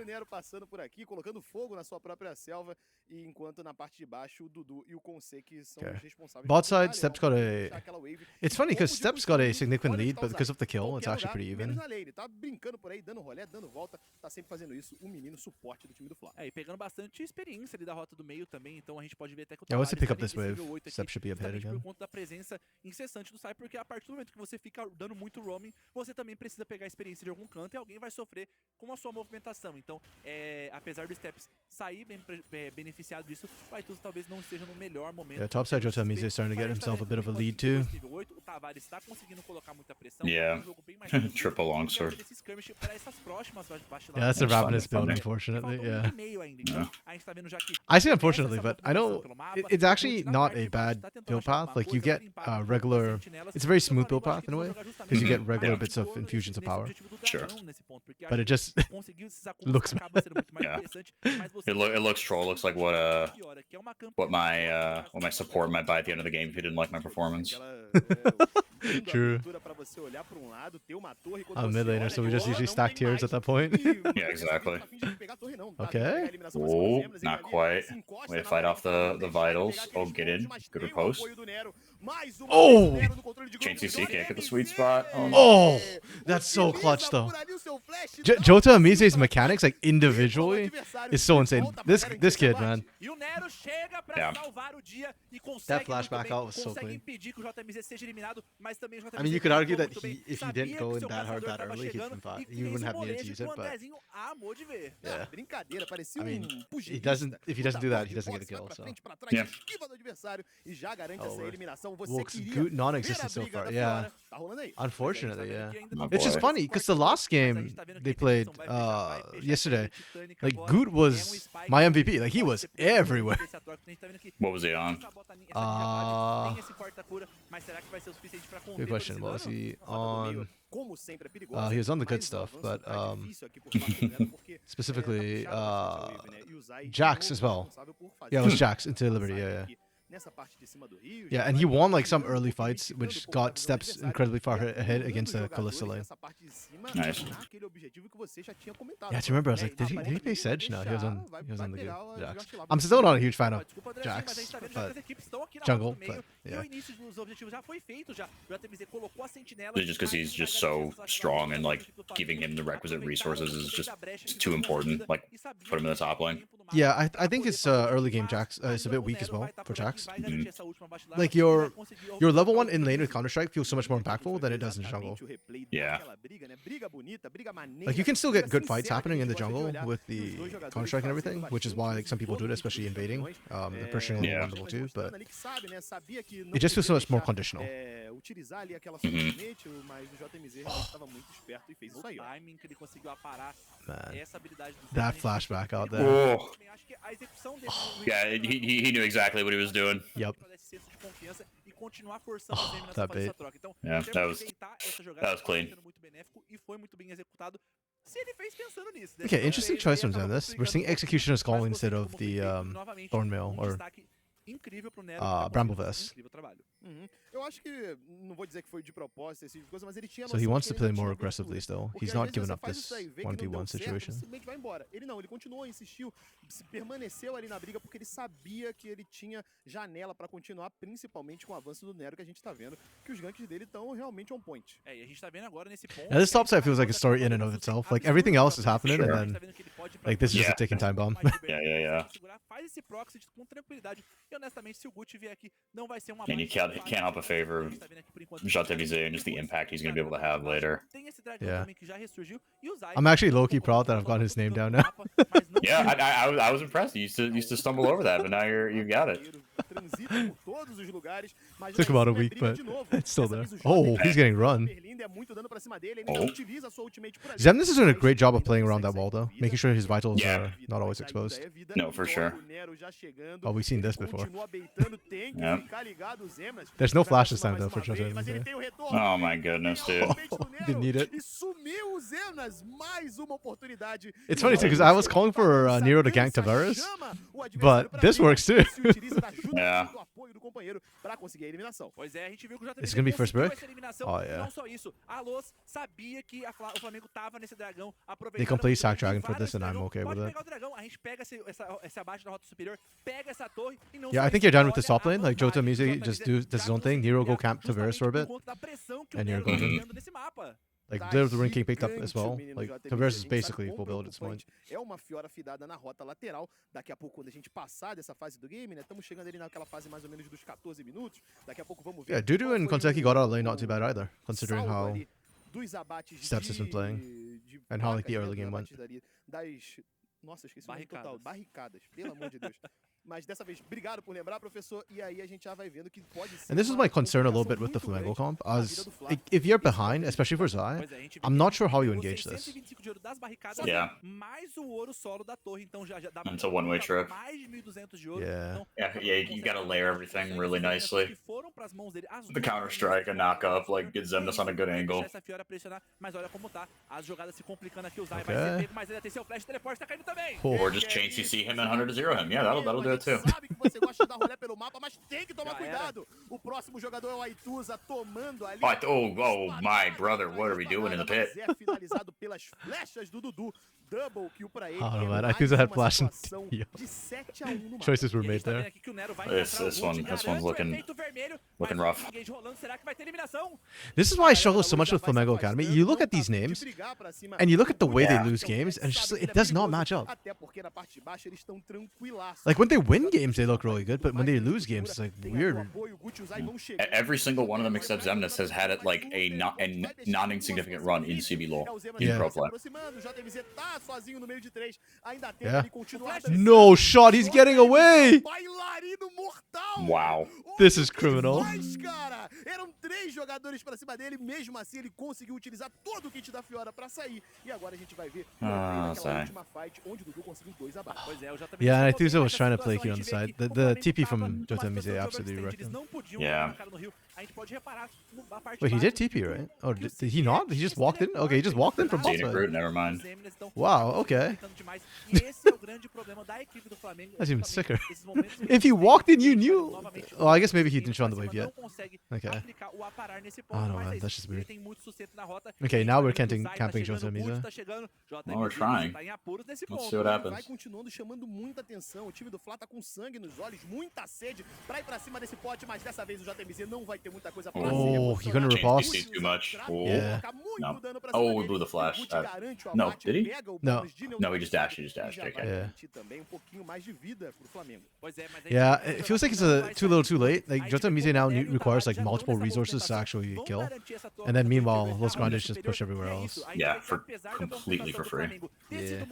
o Nero passando por aqui, colocando fogo na sua própria selva. E enquanto na parte de baixo, o Dudu e o Conseque são Okay. os responsáveis Bot por side, Steps got puxar a... aquela wave. It's funny because Como de Steps got a costume, significant olha onde lead, tá but because of the kill, it's Qualquer actually lugar, pretty menos even. na lane. Tá brincando por aí, dando rolé, dando volta. Tá sempre fazendo isso. O menino suporte do time do Fla. É, e pegando bastante experiência ali da rota do meio também, então a gente pode ver até que o Yeah, once they Tavares pick up tá this nesse wave, nível 8 aqui, Steps should be up ahead justamente again. por conta da presença incessante do Sai, porque a partir do momento que você fica dando muito roaming, você também precisa pegar a experiência de algum canto e alguém vai sofrer com a sua movimentação. Então, apesar do Steps sair bem beneficiado disso, o Aithusa talvez não esteja no melhor momento. Yeah, top side Jota Mise is starting to get himself a bit of a lead too. Nível 8, o Tavares está conseguindo colocar muita pressão. Yeah. é um jogo bem mais tranquilo. Triple longsword. E quero ver esse skirmish para essas próximas vaciladas. Yeah, that's a That's Ravenous fun, build, that's unfortunately. Falta Yeah. e meio ainda, então a gente tá vendo já que I say começa unfortunately, essa but I know movimentação pelo mapa, it's o actually Gucci na not parte a de baixo bad tá tentando build achar alguma path. Like, you coisa, get limpar com regular... as sentinelas. It's a very Então, smooth eu build acho path que in a way, eles vão jogar because you get justamente regular Yeah. bits of infusions of nesse power. objetivo do Sure. dragão nesse ponto, porque But acho it just... que conseguir esses acúmulos looks acaba sendo muito mais Yeah. interessante, mas você It looks troll. Looks like what piora, que é uma what campanha my support might buy at the end of the game if he didn't like my performance. True. I'm mid laner, so we just usually stack tiers at that point. Yeah, exactly. Okay. Oh, not quite. Way to fight off the vitals. Oh, get in. Good riposte. Oh! Chain CC can't get the sweet spot. Oh, no. Oh! That's so clutch, though. Jota Mise's mechanics, like, individually, is so insane. This kid, man. E o Nero chega pra Yeah. salvar o dia e consegue That flashback muito bem, out was so consegue clean. impedir que o JMZ seja eliminado, mas também o JMZ I mean, you could argue that muito bem, if he sabia didn't que go o in seu that hard caçador that tava early, he chegando wouldn't e he wouldn't fez have o needed to molejo use que it, o but Andrezinho amou de ver. yeah. Brincadeira, parecia I mean, pugilista. he doesn't- if he doesn't do that, he doesn't get a Boxe, vai kill, pra so. frente, pra trás, Yeah. esquiva do adversário e já garante Oh, essa Lord. eliminação. Você Well, queria Goot ver non-existent a so briga far, da yeah. Fiora. Tá rolando aí. Unfortunately, yeah. Oh, It's just boy. funny, because the last game they played yesterday, like, Goot was my MVP. Like, he was everywhere. What was he on? Good question. What was he on? Como sempre, é perigosa, He was on the good mas o stuff, avanço but tá difícil aqui por parte dela, porque specifically, tá puxado pra essa wave, né? E o Zai, de Jax novo, as well. responsável por fazer Yeah, it was essa Jax into Liberty, yeah, yeah. aqui nessa parte de cima do rio, Yeah, já and vai he won like some limitando early um pouco, fights, limitando which um pouco a got visão do Steps adversário, incredibly far e ahead acumulando against the jogadores Callisto lane. nessa parte de cima, Nice. naquele objetivo que você já tinha comentado. Yeah, to remember, I was né? like, did he Aparentemente play Sedge? No, he was on vai the good virar o Jax. Jax lá. I'm still not a huge fan of Desculpa, Andrezinho, Jax, mas a gente tá vendo já que but as equipes estão aqui na jungle, rota do meio, but e yeah. o início dos objetivos já foi feito já. O JMZ colocou a sentinela. Just because he's just so strong and like giving him the requisite resources is just too important. Like put him in the top lane. Yeah, I think his early game Jax is a bit weak as well for Jax. Like your level 1 in lane with Counter-Strike feels so much more impactful than it does in jungle. Yeah. Like you can still get good fights happening in the jungle with the Counter-Strike and everything, which is why like some people do it, especially invading, and pushing level 1, level 2, but it just feels so much more conditional. Utilizar ali aquela ultimate, mas o JMZ realmente estava muito esperto e fez isso aí. Timing que ele conseguiu aparar essa habilidade do That flashback out there. Oh. Acho que a execução dele Yeah, he knew exactly what he was doing. Yep. de confiança e continuar forçando as enemies that nessa troca. Então, Yeah, that was essa jogada clean. sendo muito benéfico e foi muito bem executado. Se ele fez pensando nisso. Okay, interesting choice from Zen this. We're seeing execution as call instead of the Thornmail or incrível pro Bramblevest. Incrível trabalho. Eu acho que não vou dizer que foi de propósito esse tipo de coisa, mas ele tinha So he wants to play more aggressively still. Porque, He's às not vezes, giving você up faz this isso aí, vê que não deu 1v1 certo, situation. simplesmente vai embora. Ele não, ele continuou, insistiu, permaneceu ali na briga porque ele sabia que ele tinha janela pra continuar, principalmente com o avanço do Nero, que a gente tá vendo que os ganks dele estão realmente on point. E a gente tá vendo agora nesse ponto. Now this top side feels like a story in and of itself. Like everything else is happening, and then like this is just a ticking time bomb. Yeah. Faz esse proxy com tranquilidade. E honestamente, se o Gucci vier aqui, não vai ser uma And you can't help but favor JWZ and just the impact he's going to be able to have later. Yeah. I'm actually low-key proud that I've got his name down now. Yeah, I was impressed. You used to stumble over that, but now you got it. Took about a week, but it's still there. Oh, he's getting run. Zemnis is doing a great job of playing around that wall, though, making sure his vitals are not always exposed. No, for sure. Oh, we've seen this before. Yeah. There's no flash this time, though, for Jose. Oh my goodness, dude. Didn't need it. It's funny, too, because I was calling for Nero to gank Tavares, but this works, too. Yeah. It's gonna be first break? Oh, yeah. They can play Sack Dragon for this, and I'm okay with it. Yeah, I think you're done with the top lane. Like, Jota Mize just does his own thing. Nero go camp Tavares for a bit. And Nero goes in. Like, the ring king picked up as well. Like, Tavares is basically full build at this point. É uma Fiora fidada na rota lateral. Daqui a pouco, quando a gente passar dessa fase do game, né? Estamos chegando ali naquela fase mais ou menos dos 14 minutos. Daqui a pouco vamos ver. Yeah, Dudu and Konseki got out of lane not too bad either, considering how Steps has been playing and how like the early game went. Nossa, eu esqueci o nome total. Barricadas, pelo amor de Deus. Mas dessa vez, obrigado por lembrar, professor. E aí a gente já vai vendo que pode ser. And this is my concern a little bit with the Flamengo comp. As if you're behind, especially for Zai, I'm not sure how you engage this. Yeah. It's a one-way trip. Yeah. Yeah, you gotta layer everything really nicely. The counter strike, a knock up, like get Zemnis on a good angle. Okay. Or just chain CC him and 100 to 0 him. Yeah, that'll do it too. Sabe que você gosta de dar rolê pelo mapa, mas tem que tomar cuidado. O próximo jogador é o Aituza tomando ali. Oh my brother, what are we doing in the pit? Finalizado pelas flechas do Dudu. Double kill pra ele. Oh man, Aituza had flash and choices were made there. This one's looking rough. This is why I struggle so much with Flamengo Academy. You look at these names, and you look at the way they lose games, and it's just, it does not match up. Like when they win games, they look really good, but when they lose games, it's like weird. Every single one of them except Zemnis has had it like a non-insignificant run in CBLOL in pro play. Yeah. No shot, he's getting away! Wow. This is criminal. Eram 3 jogadores pra cima dele, mesmo assim ele conseguiu utilizar todo o kit da Fiora pra sair. E agora a gente vai ver naquela última fight onde o Dudu conseguiu 2 abaixo. Yeah, and Aituza was trying to play here on the side. The TP from Jota Mize absolutely wrecked him. Yeah. Wait, he did TP, right? Oh, did he not? He just walked in? Okay, he just walked in from bot Scenic side. route, never mind. Wow, okay. That's even sicker. If he walked in, you knew. Oh, I guess maybe he didn't show on the wave yet. Okay. Oh no, man, that's just weird. Okay, now we're camping Jota Mize. Well, we're trying. Let's see what happens. Vai continuando chamando muita atenção. O time do Fla tá com sangue nos olhos, muita sede pra ir pra cima desse pote, mas dessa vez o JMZ não vai ter muita coisa pra Oh, ser he couldn't reposicionado. repulse? Too much. Oh. Yeah. Colocar muito No. dano pra Oh, cima we dele. blew the flash. O Gucci garante o no, abate, did he? pega o No. bônus de No, he just dashed, neutralidade he just dashed, e já vai okay. Yeah. garantir também um pouquinho mais de vida pro Flamengo. Pois é, mas Yeah, it feels like it's too little too late. Like, Jota Mise now requires like multiple resources to actually kill. And then meanwhile, Los Grandes just push everywhere else. Yeah, for completely for free. Yeah. Yeah.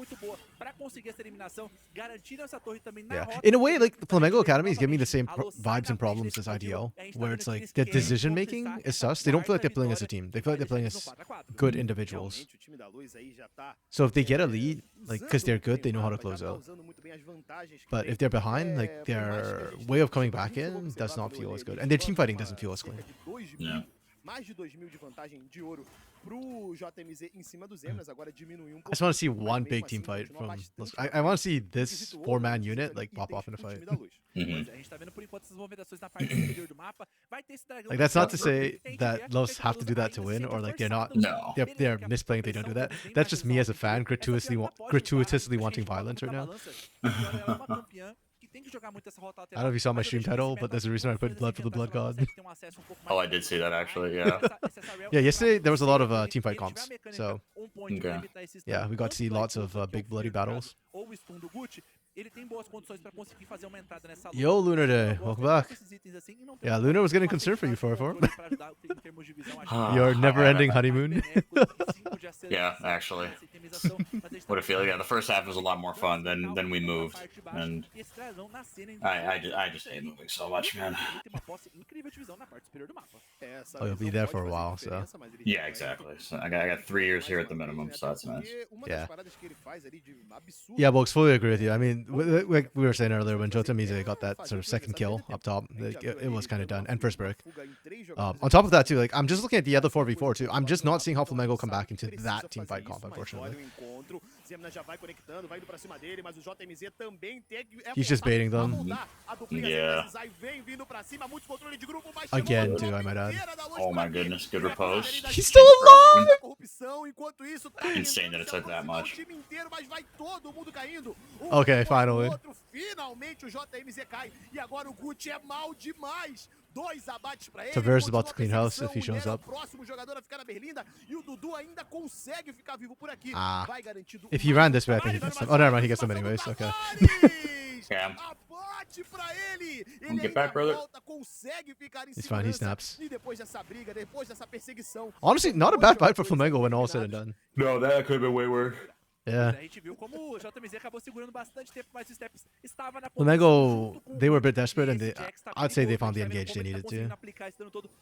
Yeah. In a way, like, Flamengo Academy is giving me the same vibes and problems as IDL, where it's like the decision making is sus. They don't feel like they're playing as a team. They feel like they're playing as good individuals. Realmente, o time da Luz aí já tá So if they get a lead, like, because they're good, they know how to close out. usando muito bem as vantagens que But tem. if they're behind, like, their way of coming back in does not feel as good. And their team fighting doesn't feel as clean. Cerca de 2.000, Yeah. mais de 2.000 de vantagem de ouro pro JMZ em cima dos Emas, agora diminuiu um pouco. I just want to see mas one mesmo big assim team fight continua from. bastante I want to see this Quesito ouro, 4-man chegando unit like pop itens off in a pro fight. time da Luz. Mhm. A gente tá vendo por enquanto essas movimentações na parte superior do mapa. Vai ter esse dragão. Like, that's not to que say tem que that ver, Los porque have to do that to ainda win, sente or like they're forçado. not. No. They're misplaying if they don't do that. That's just me as a fan gratuitously wanting violence right now. I don't know if you saw my stream title, but there's a reason I put Blood for the Blood God. Oh, I did see that actually. Yeah. Yeah, yesterday there was a lot of team fight comps, so Okay. yeah, we got to see lots of big bloody battles. Ele tem boas condições para conseguir fazer uma entrada nessa luta. Yo, Lunar Day, Eu welcome gosto back. desses itens assim e não Yeah, tem Lunar was getting uma concerned for you, quantidade 4-4. de controle pra ajudar em termos de visão, acho que Ah, Your never-ending I- honeymoon. benéfico e sim podia ser Yeah, essa actually. itemização, mas a gente tá What I feel. vendo Yeah, the first half was a lot more fun than we moved, na parte de baixo, and e esse dragão na cena I just hate moving so much, man. Ele tem uma posse incrível de visão na parte superior do mapa. Essa Oh, you'll be visão there pode for a fazer while, so. diferença, mas ele Yeah, vai exactly. So I got 3 years here at the minimum, so that's nice. Porque uma Yeah. das paradas que ele faz ali de absurdo. Yeah, Box, fully agree with you. I mean, like we were saying earlier, when Jota Mise got that sort of second kill up top, like, it was kind of done. And first break. On top of that, too, like, I'm just looking at the other 4v4, too. I'm just not seeing how Flamengo come back into that team fight comp, unfortunately. He's just baiting them. Yeah. Again, too, I might add. Oh my goodness, good repose. He's still alive! Insane that it took that much. Okay, finally. Finalmente o JMZ cai e agora o Gucci é mal demais. 2 abates pra ele. Tavares about to continua clean a house if he perseguição, shows ele é up. o próximo jogador a ficar na berlinda e o Dudu ainda consegue ficar vivo por aqui. Ah. Vai garantido If he ran this way, I think he gets them. Oh, never mind, he gets them anyways. Okay. Yeah. Abate pra ele. Get Ele back, ainda brother. volta, consegue ficar em He's fine, he segurança. snaps. E depois dessa briga, depois dessa perseguição. Honestly, not a bad fight for Flamengo when all said and done. No, that could have been way worse. Yeah. A gente viu como o JMZ acabou segurando bastante tempo, mas o Steps estava na Flamengo, they were a bit desperate, and I'd say they found the engage they needed to.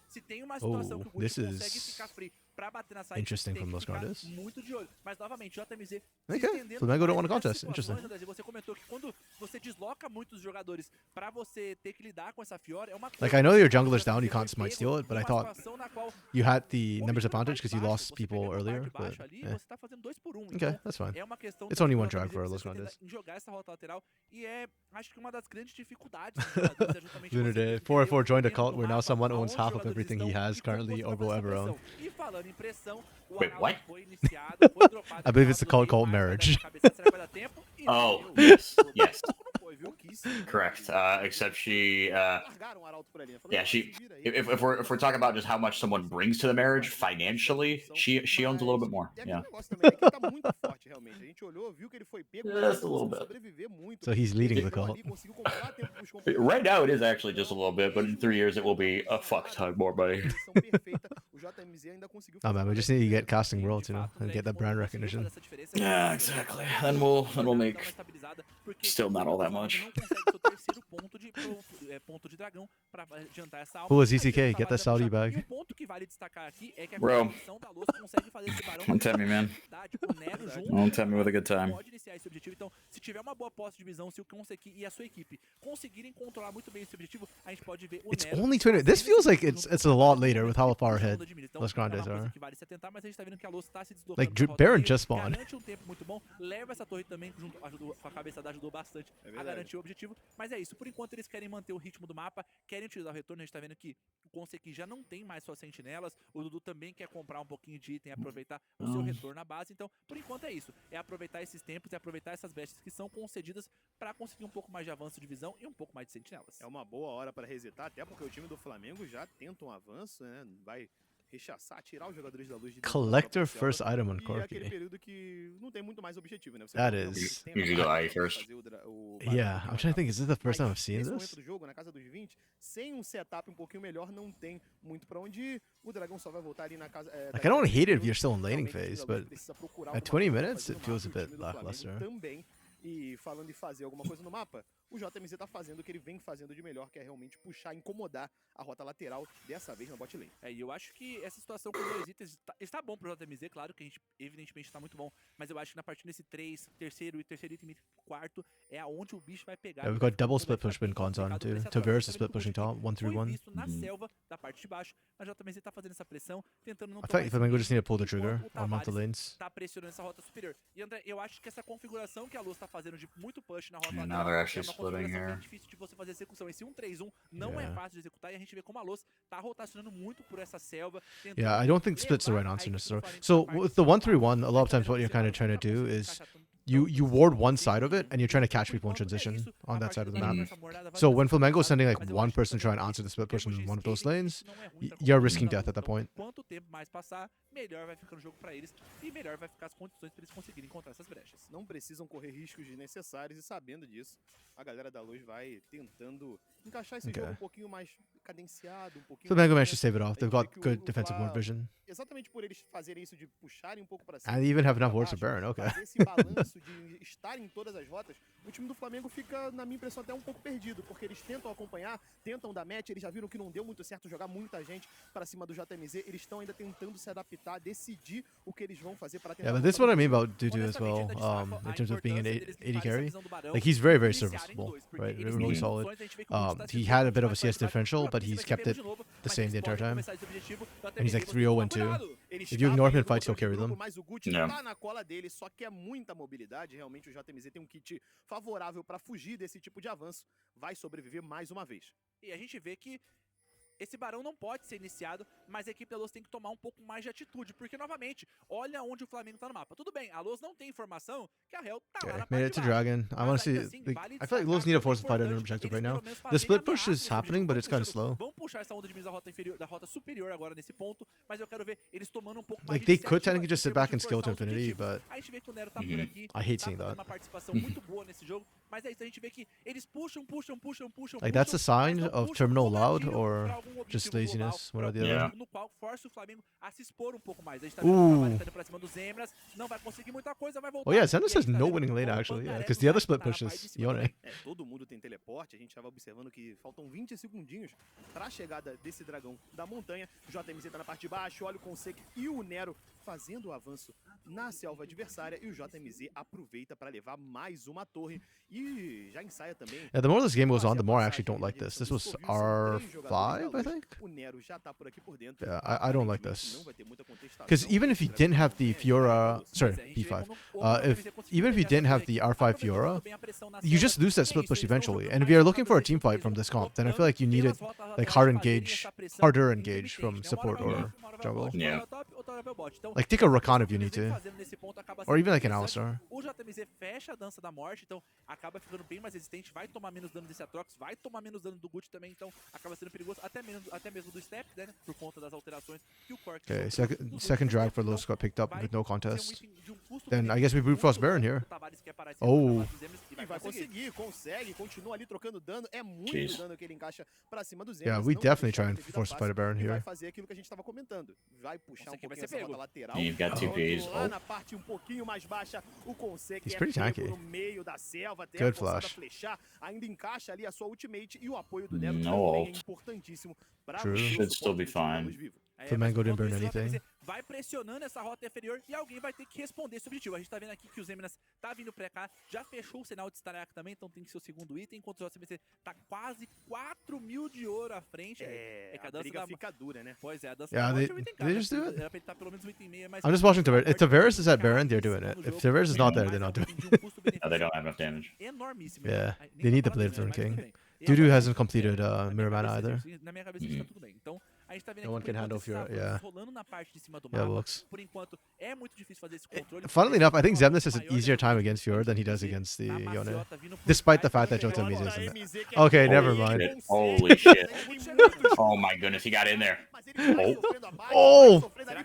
Se tem uma situação Oh, que o this Gucci consegue is ficar free pra bater na side, interesting tem from que Los ficar Grandes. muito de olho. Mas novamente, JMZ se Okay, estendendo Flamengo don't mais want a nessas contest. Interesting. situações, Andrés, e você comentou que quando você desloca muitos jogadores pra você ter que lidar com essa Fiora, é uma coisa. Like, I know your que jungler's você down, you foi can't smite pego steal it, but I numa thought situação na qual you had the o numbers mid tá na advantage because you parte lost baixa, people você pegando a earlier, parte but baixa ali, yeah. você tá fazendo 2 por 1. Okay, Então, that's fine. é uma questão It's também only one do drag for JMZ Los precisa Grandes. em jogar essa rota lateral e é, acho que uma das grandes dificuldades dos jogadores é justamente Lunar você Day. entender 4-4 joined a dentro cult do where now mapa someone aonde owns os half of jogadores everything he estão has e como currently or controlar will essa ever own. pressão. E falando em pressão, o Wait, Arnaldo what? foi iniciado, foi dropado I believe em it's the casa do cult called Neymar, vai dar marriage. na cabeça, será que vai dar tempo? E Oh, deu. yes, yes, Não foi, viu? correct. Except she, Largaram o Arauto por ali, né? Falou, yeah, "Não, she. se vira aí." If we're talking about just how much someone brings to the marriage financially, she owns a little bit more. Mas tem Yeah. aquele negócio também, né, que ele tá muito forte, realmente. A gente olhou, viu que ele foi pego, Just mas a little conseguiu bit. sobreviver muito. So he's leading the Ele cult. ali conseguiu comprar tempo pros companheiros. Right now, it is actually just a little bit, but in 3 years, it will be a fuck ton more, buddy. Posição perfeita, o JMZ ainda conseguiu Oh man, fazer we uma just need to grande get casting worlds, you know, and get that brand recognition. Yeah, exactly. Then we'll make still not all that much. Who was ECK? Get that Saudi bag. Bro. Don't tell me, man. Don't tell me with a good time. Pode iniciar esse objetivo. Então, se tiver uma boa posse de visão, se o Konseki e a sua equipe conseguirem controlar muito bem esse objetivo, a gente pode ver o It's Nero only 20. This feels like it's a lot later with how far ahead Então, Los Grandes é uma coisa are. que vale se atentar, mas a gente tá vendo que a Luz tá se deslocando Like, pra rota Baron meio, just spawned. garante um tempo muito bom, leva essa torre também junto com a cabeçada ajudou bastante a verdade. garantir o objetivo. Mas é isso, por enquanto eles querem manter o ritmo do mapa, querem utilizar o retorno. A gente tá vendo que o Consec já não tem mais suas sentinelas, o Dudu também quer comprar um pouquinho de item, aproveitar o seu retorno na base. Então, por enquanto é isso, é aproveitar esses tempos e aproveitar essas bestas que são concedidas pra conseguir um pouco mais de avanço de visão e um pouco mais de sentinelas. É uma boa hora para resetar, até porque o time do Flamengo já tenta um avanço, né? Vai rechaçar, tirar os jogadores da luz de dentro da Collector própria selva. first item on E é aquele Corki. período que não tem muito mais objetivo, né? Você That realmente is- tem a Usually go barra A pra first. fazer o Yeah, barulho I'm trying to think, is this the first time Mas I've seen nesse momento this? do jogo, na casa dos 20, sem um setup um pouquinho melhor, não tem muito pra onde ir. O dragão só vai voltar ali na casa. Like, I don't hate it if you're still in laning Realmente, o time phase, da Luz but precisa procurar at alguma 20 coisa pra minutes, fazer it no feels a mapa, e o bit time do Flamengo lackluster. Também. E falando em fazer alguma coisa no mapa, o JMZ tá fazendo o que ele vem fazendo de melhor, que é realmente puxar, incomodar a rota lateral, dessa vez na bot lane. E eu acho que essa situação com 2 itens está bom pro JMZ, claro que a gente evidentemente tá muito bom, mas eu acho que na partir desse terceiro item e quarto, é aonde o bicho vai pegar. Yeah, we've vai got ficar double um split combate push bin cons on complicado pra too. esse Atrox. Taverus Tá is vendo split que o pushing Gucci top, 1 foi 3 1. visto na selva da parte de baixo, mas o JMZ tá fazendo essa pressão, tentando não I tomar thought esse Flamengo lead, just need to pull the enquanto trigger o on one of the Tavares lanes. tá pressionando essa rota superior. E André, eu acho que essa configuração que a Luz tá fazendo de muito push na rota Yeah, now lateral they're é actually uma splitting configuração bem here. difícil de você fazer execução. Esse 1-3-1 não é Yeah. fácil de executar e a gente vê como a Luz tá rotacionando muito por essa selva. Yeah, I don't think split's the right levar a answer equipe do necessarily. Flamengo So pra parte with the de 1-3-1, a lot of Mas times what you're kind of trying to do conseguindo is encaixar tão you ward one side of it and you're trying to catch people in transition on that side of the map. So when Flamengo is sending like one person to try and answer the split push in one of those lanes, you're risking death at that point. Quanto tempo mais passar, melhor vai ficando o jogo pra eles e melhor vai ficar as condições pra eles conseguirem encontrar essas brechas. Não precisam correr riscos desnecessários e sabendo disso, a galera da Luz vai tentando encaixar esse Okay. jogo um pouquinho mais cadenciado, um pouquinho Flamengo mais managed to save it off. They've got good defensive ward vision. Exatamente por eles fazerem isso de puxarem um pouco pra cima. And they even have enough pra wards to baixo, burn, okay. fazer esse balanço de estar em todas as rotas, o time do Flamengo fica, na minha impressão, até um pouco perdido, porque eles tentam acompanhar, tentam dar match, eles já viram que não deu muito certo jogar muita gente pra cima do JMZ, eles estão ainda tentando se adaptar, decidir o que eles vão fazer para tentar... Yeah, but this is what I mean about Dudu as well, in terms of being an 80 carry. Like, he's very, very serviceable, right? Really solid. He had a bit of a CS differential, but he's kept it the same the entire time. And he's like 3-0 and 2. If you ignore him in fights, he'll carry them. Mas o Gucci tá na cola dele, só que é muita mobilidade. Realmente o JMZ tem um kit favorável para fugir desse tipo de avanço. Vai sobreviver mais uma vez. E a gente vê que esse barão não pode ser iniciado, mas a equipe da Luz tem que tomar um pouco mais de atitude, porque, novamente, olha onde o Flamengo tá no mapa. Tudo bem, a Luz não tem informação que a Hell tá lá na Made parte it to de baixo. Dragon. I Mas want to ainda see. assim, Like, vale I feel like Luz destacar need to que force the fight under importante objective eles right now. pelo menos The fazerem split push ameaça is nesse happening, objetivo. but it's kind of Puxando- slow. Vão puxar essa onda de da rota inferior, da rota superior agora nesse ponto, mas eu quero ver eles tomando um pouco mais Like, de they could iniciativa technically just sit em termos back de and skill to forçar os infinity, objetivos. but A gente vê que o Nero tá por Mhm. aqui, I hate tá seeing fazendo that. uma participação muito boa nesse jogo, mas é isso, a gente vê que eles puxam. Like, that's a sign mas não of puxam terminal com loud gatilho or pra algum just objetivo global, laziness, one pra or the algum other. Yeah. objetivo no qual força o Flamengo a se expor um pouco mais. A gente tá vendo que o Tavares tá indo pra cima dos Zembras, não vai conseguir muita coisa, vai voltar. Oh yeah, E Xander a gente says tá no vendo winning lane como o actually, yeah, Pancareco because the other vai split tá na push parte is de cima Yone. também. Todo mundo tem teleporte, a gente tava observando que faltam 20 segundinhos pra chegada desse dragão da montanha. O JMZ tá na parte de baixo, olha o Consec e o Nero fazendo o avanço na selva adversária, e o JMZ aproveita para levar mais uma torre e já ensaia também. Yeah, the more this game goes on, the more I actually don't like this. This was R5, I think? O Nero já tá por aqui por dentro. Yeah, I don't like Aparentemente this. não vai ter muita contestação. Because even if you didn't have the Fiora, sorry, P5, even if you didn't have the R5 Fiora, you just lose that split push eventually. And if you're looking for a team fight from this comp, then I feel like you need it like harder engage from support or jungle. Yeah. Like take a Rakan if you need to, or even like an Alistar. O JMZ fecha a dança da morte, então acaba ficando bem mais resistente, vai tomar menos dano desse Atrox, vai tomar menos dano do Gucci também, então acaba sendo perigoso, até mesmo do Step, né, por conta das alterações que o Cork... Okay, second drag for Los got picked up with no contest. Then I guess we brute force Baron here. Oh. E vai consegue, continua ali trocando dano, é muito Jeez. dano que ele encaixa pra cima dos Yeah, Zembras, we não definitely deixa try and devido à force face, fight a Baron e vai here. fazer aquilo que a gente tava comentando, vai puxar um Consec vai pouquinho ser essa rota pego. lateral. And you've got Enquanto TPs. lá Oh. na parte um pouquinho mais baixa, o Consec He's é pretty pego tanky. no meio da selva, até Good forçado a flash. flechar, ainda encaixa ali a sua ultimate, e o apoio do Nero No também é ult. importantíssimo para True. manter o Should suporte still be do time da fine. Luz vivo. Flamengo didn't burn enquanto isso, o anything. JMZ vai pressionando essa rota inferior e alguém vai ter que responder esse objetivo. A gente tá vendo aqui que o Zeminas tá vindo pra cá, já fechou o sinal de Starak também, então tem que ser o segundo item, enquanto o JCBC tá quase 4.000 de ouro à frente. Que a briga fica dura, né? Pois é, a dança Yeah, da morte they- é um item they caro, just do it? era pra ele tá pelo menos 1,5 mas... I'm just watching Tavares. If Tavares is at Baron, they're doing it. If Tavares is not there, they're not doing it. No, they don't have enough damage. Enormíssimo. Yeah, Nem they need the pra falar Blade dele, Throne mas tudo King. bem. E Dudu agora, hasn't completed na minha Mirror Mana cabeça, either. Na minha cabeça isso tá tudo bem. Então, a gente tá vendo No one aqui can por handle enquanto if you're- esses yeah. avanços rolando na parte de cima do Yeah, mapa. looks. Por enquanto, é muito difícil fazer esse controle. Funnily enough, I think Zemnis has an Maior easier time defesa against Fjord than he does dizer, against the na Yone. maciota vindo por Despite the trás, fact that pegou Jota a Mise bola, isn't. Okay, never Holy mind. shit. Holy shit. Oh my goodness, he got in there. Oh!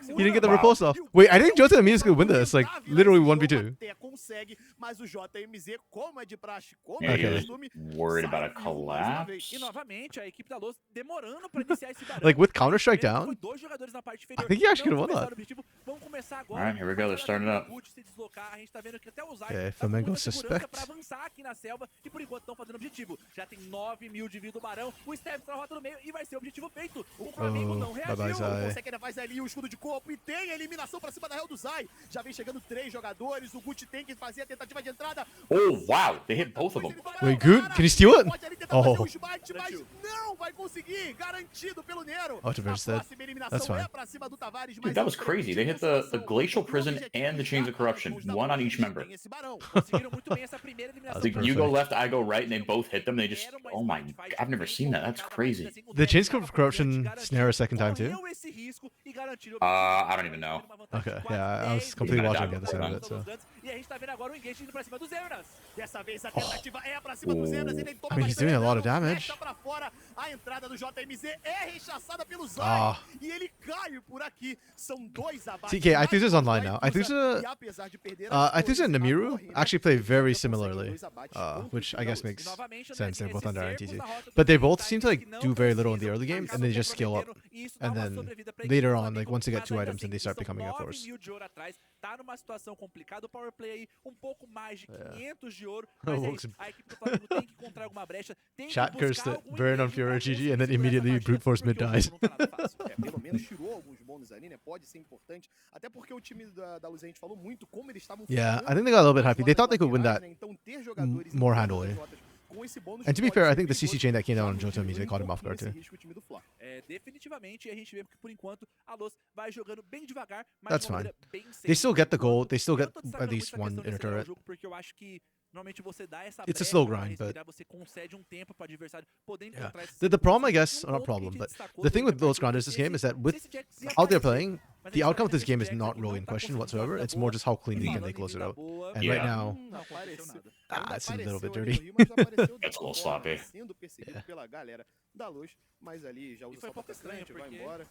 He didn't get the repulse off. Wait, I think Jota Mise could win this. Like, literally 1v2. Consegue, mas o JMZ, como é de praxe, como Yeah, é de Okay. costume, Worried about a sai vivo mais uma vez. collapse. E novamente, a equipe da Luz demorando pra iniciar esse barão. Like, with Counter-Strike Foi down? dois jogadores na parte inferior. I think he actually Não could've won começaram that. o objetivo. Vamos começar agora. Alright, here we go, they're starting up. O Gucci se deslocar, a gente tá vendo que até o Zay Okay, tá com Flamengo muita segurança suspect. pra avançar aqui na selva e por enquanto estão fazendo objetivo. Já tem 9.000 de vida do barão. O Steps na rota no meio e vai ser o objetivo feito. O Flamengo não bye-bye, reagiu. Zay. Consegue ainda faz ali o escudo de corpo e tem a eliminação pra cima da Hell do Zay. Já vem chegando 3 jogadores, o Gucci tem que fazer a tentativa de entrada. Oh, wow, they hit both of them. Wait, good? Can he steal it? Pode ali tentar fazer Oh. um smite, mas não vai conseguir, garantido pelo Nero. Oh, Tavares dead. próxima eliminação That's fine. é pra cima do Tavares, Dude, mas that was crazy. They hit the Glacial Prison and the Chains of Corruption, one on each member. Tem esse barão. Conseguiram muito bem essa primeira eliminação. That's Like, you go perfect. left, I go right, and they both hit them. They just, oh my, I've never seen that. That's crazy. The Chains of Corruption snare a second time too? Correu esse risco e garantiu o I don't even know. Okay, yeah, I was completely watching the other side of it, so. E a gente tá vendo agora o engage indo pra cima dos Zeminas. Dessa vez a tentativa é pra cima do Zebras, ele toma I mean, he's doing a lot of bastante dano, damage. fecha pra fora. A entrada do JMZ é rechaçada pelo Zay Ah. e ele cai por aqui. São 2 abates. TK, I think this is mais online um now. Aituza, I think this is- e apesar de perder I as think torres, and a Namiru torre, né, actually play very ainda consegue similarly, 2 abates which contra I guess os makes Novamente, sense. They're both under nesses RNTZ. cercos na rota But they do both time seem to like que não do very little in the precisam early game, ficar and they just skill up. comprometendo, e isso And dá uma then sobrevida pra later equipe do on, like, Flamengo, once they get mas 2 ainda items, then they assim, start são becoming up force. 9.000 de ouro atrás, tá numa situação complicada, o power play aí um pouco mais de 500 de ouro, mas é Looks- isso, a equipe do Flamengo tem que encontrar alguma brecha, tem que Chat buscar cursed it, algum burn on engage Fury pra GG, and conseguir then segurar immediately essa partida, brute force mid porque o dies. jogo não tá nada fácil. pelo menos tirou alguns bônus ali, né? Pode ser importante. Até porque o time da Luz, a gente falou muito como eles estavam Yeah, focando I think they got a little bit nas happy. They rotas thought they could win laterais, that né? Então, ter jogadores em more todas as handily. rotas com esse bônus And to be pode fair, ser I think the CC perigoso. chain that came down on Só Jota diminui Mise caught him um off guard pouquinho too. esse risco o time do Fla. Definitivamente, e a gente vê que por enquanto a Luz vai jogando bem devagar, mas That's de uma fine. maneira bem safe. They still get the goal. They still Eu get tô destacando at least muito essa one questão de inner acelerar o turret. jogo, porque eu acho que normalmente você dá essa It's a brecha slow pra grind, but- respirar, você concede um tempo pro adversário poder Yeah. encontrar esses The problem, I segundos. guess, Um not ponto que a problem, gente but destacou the thing desde with a those partida grinders this game is that with esse Jax ia how they're aparecer, playing, mas a the gente outcome tá of this vendo game esse is Jax not aqui really não in tá question conseguindo whatsoever. fazer It's boa, more just how cleanly tá can dando they close it vida out. boa, And Yeah. right now, Não aconteceu apareceu. nada. Ah, it's a little bit Apareceu dirty. ali no Rio, mas apareceu That's a little dessa forma, sloppy. sendo perseguido pela galera da Luz, mas ali já usa foi só um pouco estranho, atacante, vai porque- embora.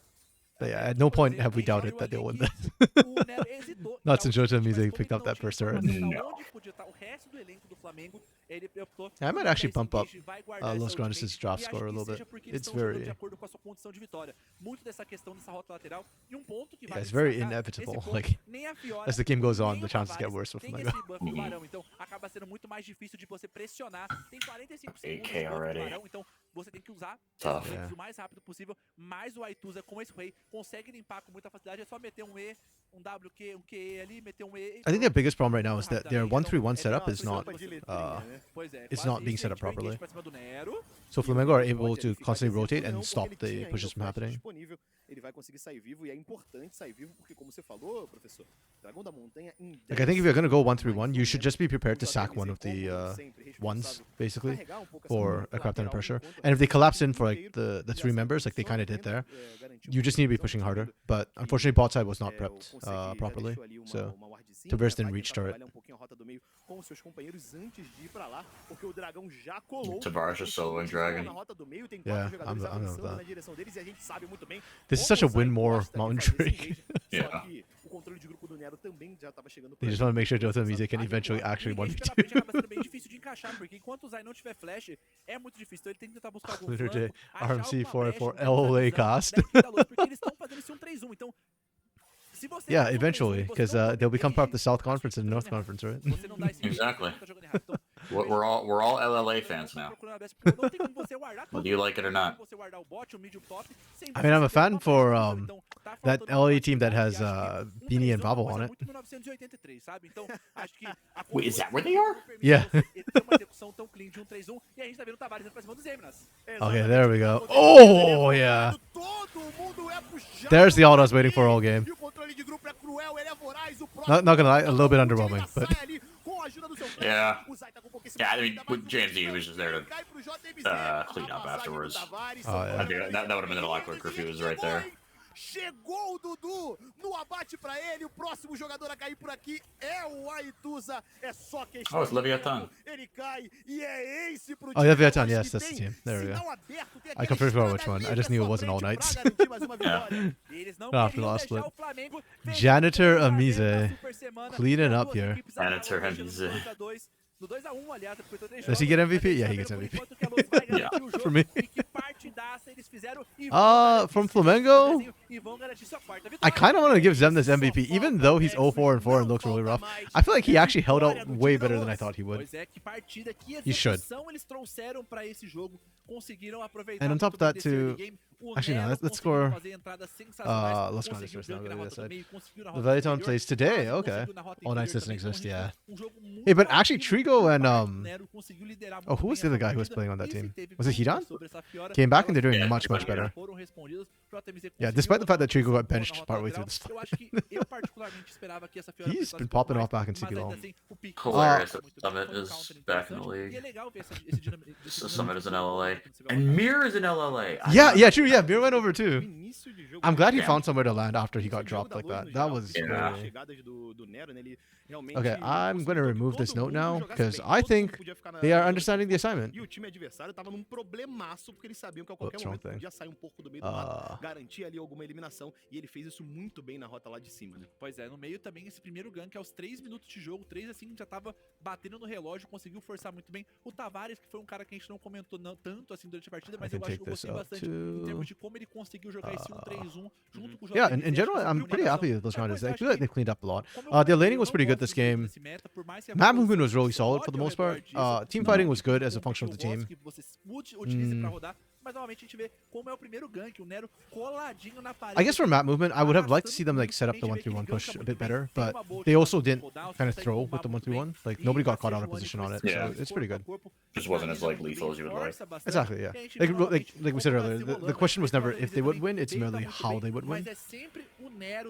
but yeah, at no point have we doubted that they'll win this. O Nero hesitou em Not dar since o Jota chute, mas Mise como picked ele up não that tinha first turret. informação No. onde podia estar o resto do elenco do Flamengo, ele optou I might por actually dar esse bump up, engage, vai guardar Los essa Grandes' ultimate, draft e acho score a que little seja bit. porque eles It's estão jogando very- de acordo com a sua condição de vitória. Muito dessa questão dessa rota lateral e um ponto que Yeah, vale it's very destacar, inevitable, esse ponto, like, nem a Fiora, as the game goes on, nem the o chances get Tavares worse for tem Flamengo. esse buff do Barão, então acaba sendo muito mais difícil de você pressionar. Tem 45 segundos 8K de buff do already. Barão, então você tem que usar Tough. esses Yeah. buffs o mais rápido possível, mas o Aituza com esse Rei consegue limpar com muita facilidade, é só meter um E, um WQ, um QE ali, meter um E. I think their biggest problem right now is that their 1-3-1 setup is not. Pois é, it's quase not being isso, set a up gente vai properly. engage pra cima do Nero. So Flamengo are able to constantly rotate and stop the pushes from happening. Disponível, ele vai conseguir sair vivo e é importante sair vivo porque, como você falou, professor, Dragão da Montanha em Like, I think if you're gonna go 1-3-1, you should just be prepared to sack one of the ones, basically, for a crap ton of pressure. And if they collapse in for like the 3 members, like they kind of did there, you just need to be pushing harder. But unfortunately, bot side was not prepped properly, so Tavares didn't reach turret. Com seus companheiros antes de ir pra lá, porque o dragão já colou. Tavares just soloing Dragon. Na rota do meio tem Yeah, 4 jogadores I'm with avançando that. na direção deles e a gente sabe muito bem. This is como such a o Zay win more gosta de mountain fazer esse streak. engage, Só Yeah. que o controle de grupo do Nero também já tava chegando They por just ali. want to make sure Jota Mise can Sabe eventually qual? actually O engage 1v2. pela frente acaba sendo bem difícil de encaixar, porque enquanto o Zay não tiver flash, é muito difícil. Então ele tem que tentar buscar algum Literally, flanco, achar RMC alguma 404 brecha, alguma LOA visão cast. da equipe da Luz, porque eles estão fazendo esse 1-3-1. Então, se você Yeah, faz um 3-1 eventually, e você because não they'll become part of the engage, South tá Conference and the North jogando errado. Conference, right? Você não dá esse engage, Exactly. tá jogando errado. Então, We're all LLA fans now, whether you like it or not. I mean, I'm a fan for that LA team that has Beanie and Babo on it. Wait, is that where they are? Yeah. Okay, there we go. Oh, yeah. There's the ult I was waiting for all game. Not gonna lie, a little bit underwhelming, but Yeah. Yeah, I mean, with James D, he was just there to clean up afterwards. Oh, I yeah. think that would have been a lot quicker if he was right there. Chegou o Dudu no abate pra ele. O próximo jogador a cair por aqui é o Aituza. É só questão. Oh, it's Leviathan. Ele cai e é ace pro time. Oh, Leviathan, yes, that's the team. There we go. I completely forgot which one. I just knew it wasn't all nights. After the last split. Janitor Amize cleaning up here. Janitor Amize. Does he get MVP? Yeah, he gets MVP. Yeah. For me. From Flamengo, I kind of want to give Zem this MVP, even though he's 0-4-4 and looks really rough. I feel like he actually held out way better than I thought he would. He should. And on top of that, too, actually no, let's score. Let's go on this first now. Go to the other side. The Leviathan plays today. Okay. All nights doesn't exist. Yeah. Hey, but actually Trigo and oh, who was the other guy who was playing on that team? Was it Hidan? Came back and they're doing much better. Yeah, despite the fact that Trigo got benched partway through the split. He's been popping off back in CBLOL. Hilarious that Summit is back in the league. So Summit is an LLA. And Mir is an LLA. Yeah, true. Yeah, Mir went over too. I'm glad he found somewhere to land after he got dropped like that. That was scary. Okay, I'm going to remove this note now because I think they are understanding the assignment. What's wrong thing? Garantir ali alguma eliminação e ele fez isso muito bem na rota lá de cima, né? Pois é, no meio também esse primeiro gank aos 3 minutos de jogo, 3 assim, já tava batendo no relógio, conseguiu forçar muito bem. O Tavares, que foi um cara que a gente não comentou tanto assim durante a partida, mas eu acho que eu gostei bastante em termos de como ele conseguiu jogar esse 1-3-1 junto com o Yeah, in general, I'm pretty happy with those rounds. I feel like they cleaned up a lot. Their laning was pretty good this game. Map movement was really solid for the most part. Team fighting was good as a function of the team. Mas novamente a gente vê como é o primeiro gank, o Nero coladinho na parede. I guess for map movement, I would have liked to see them like set up the 1-3-1 push a bit better, but they also didn't kind of throw with the 1-3-1. Like nobody got caught out of position on it, so it's pretty good. Just wasn't as like lethal as you would like. Exactly, yeah. Like we said earlier, the question was never if they would win, it's merely how they would win.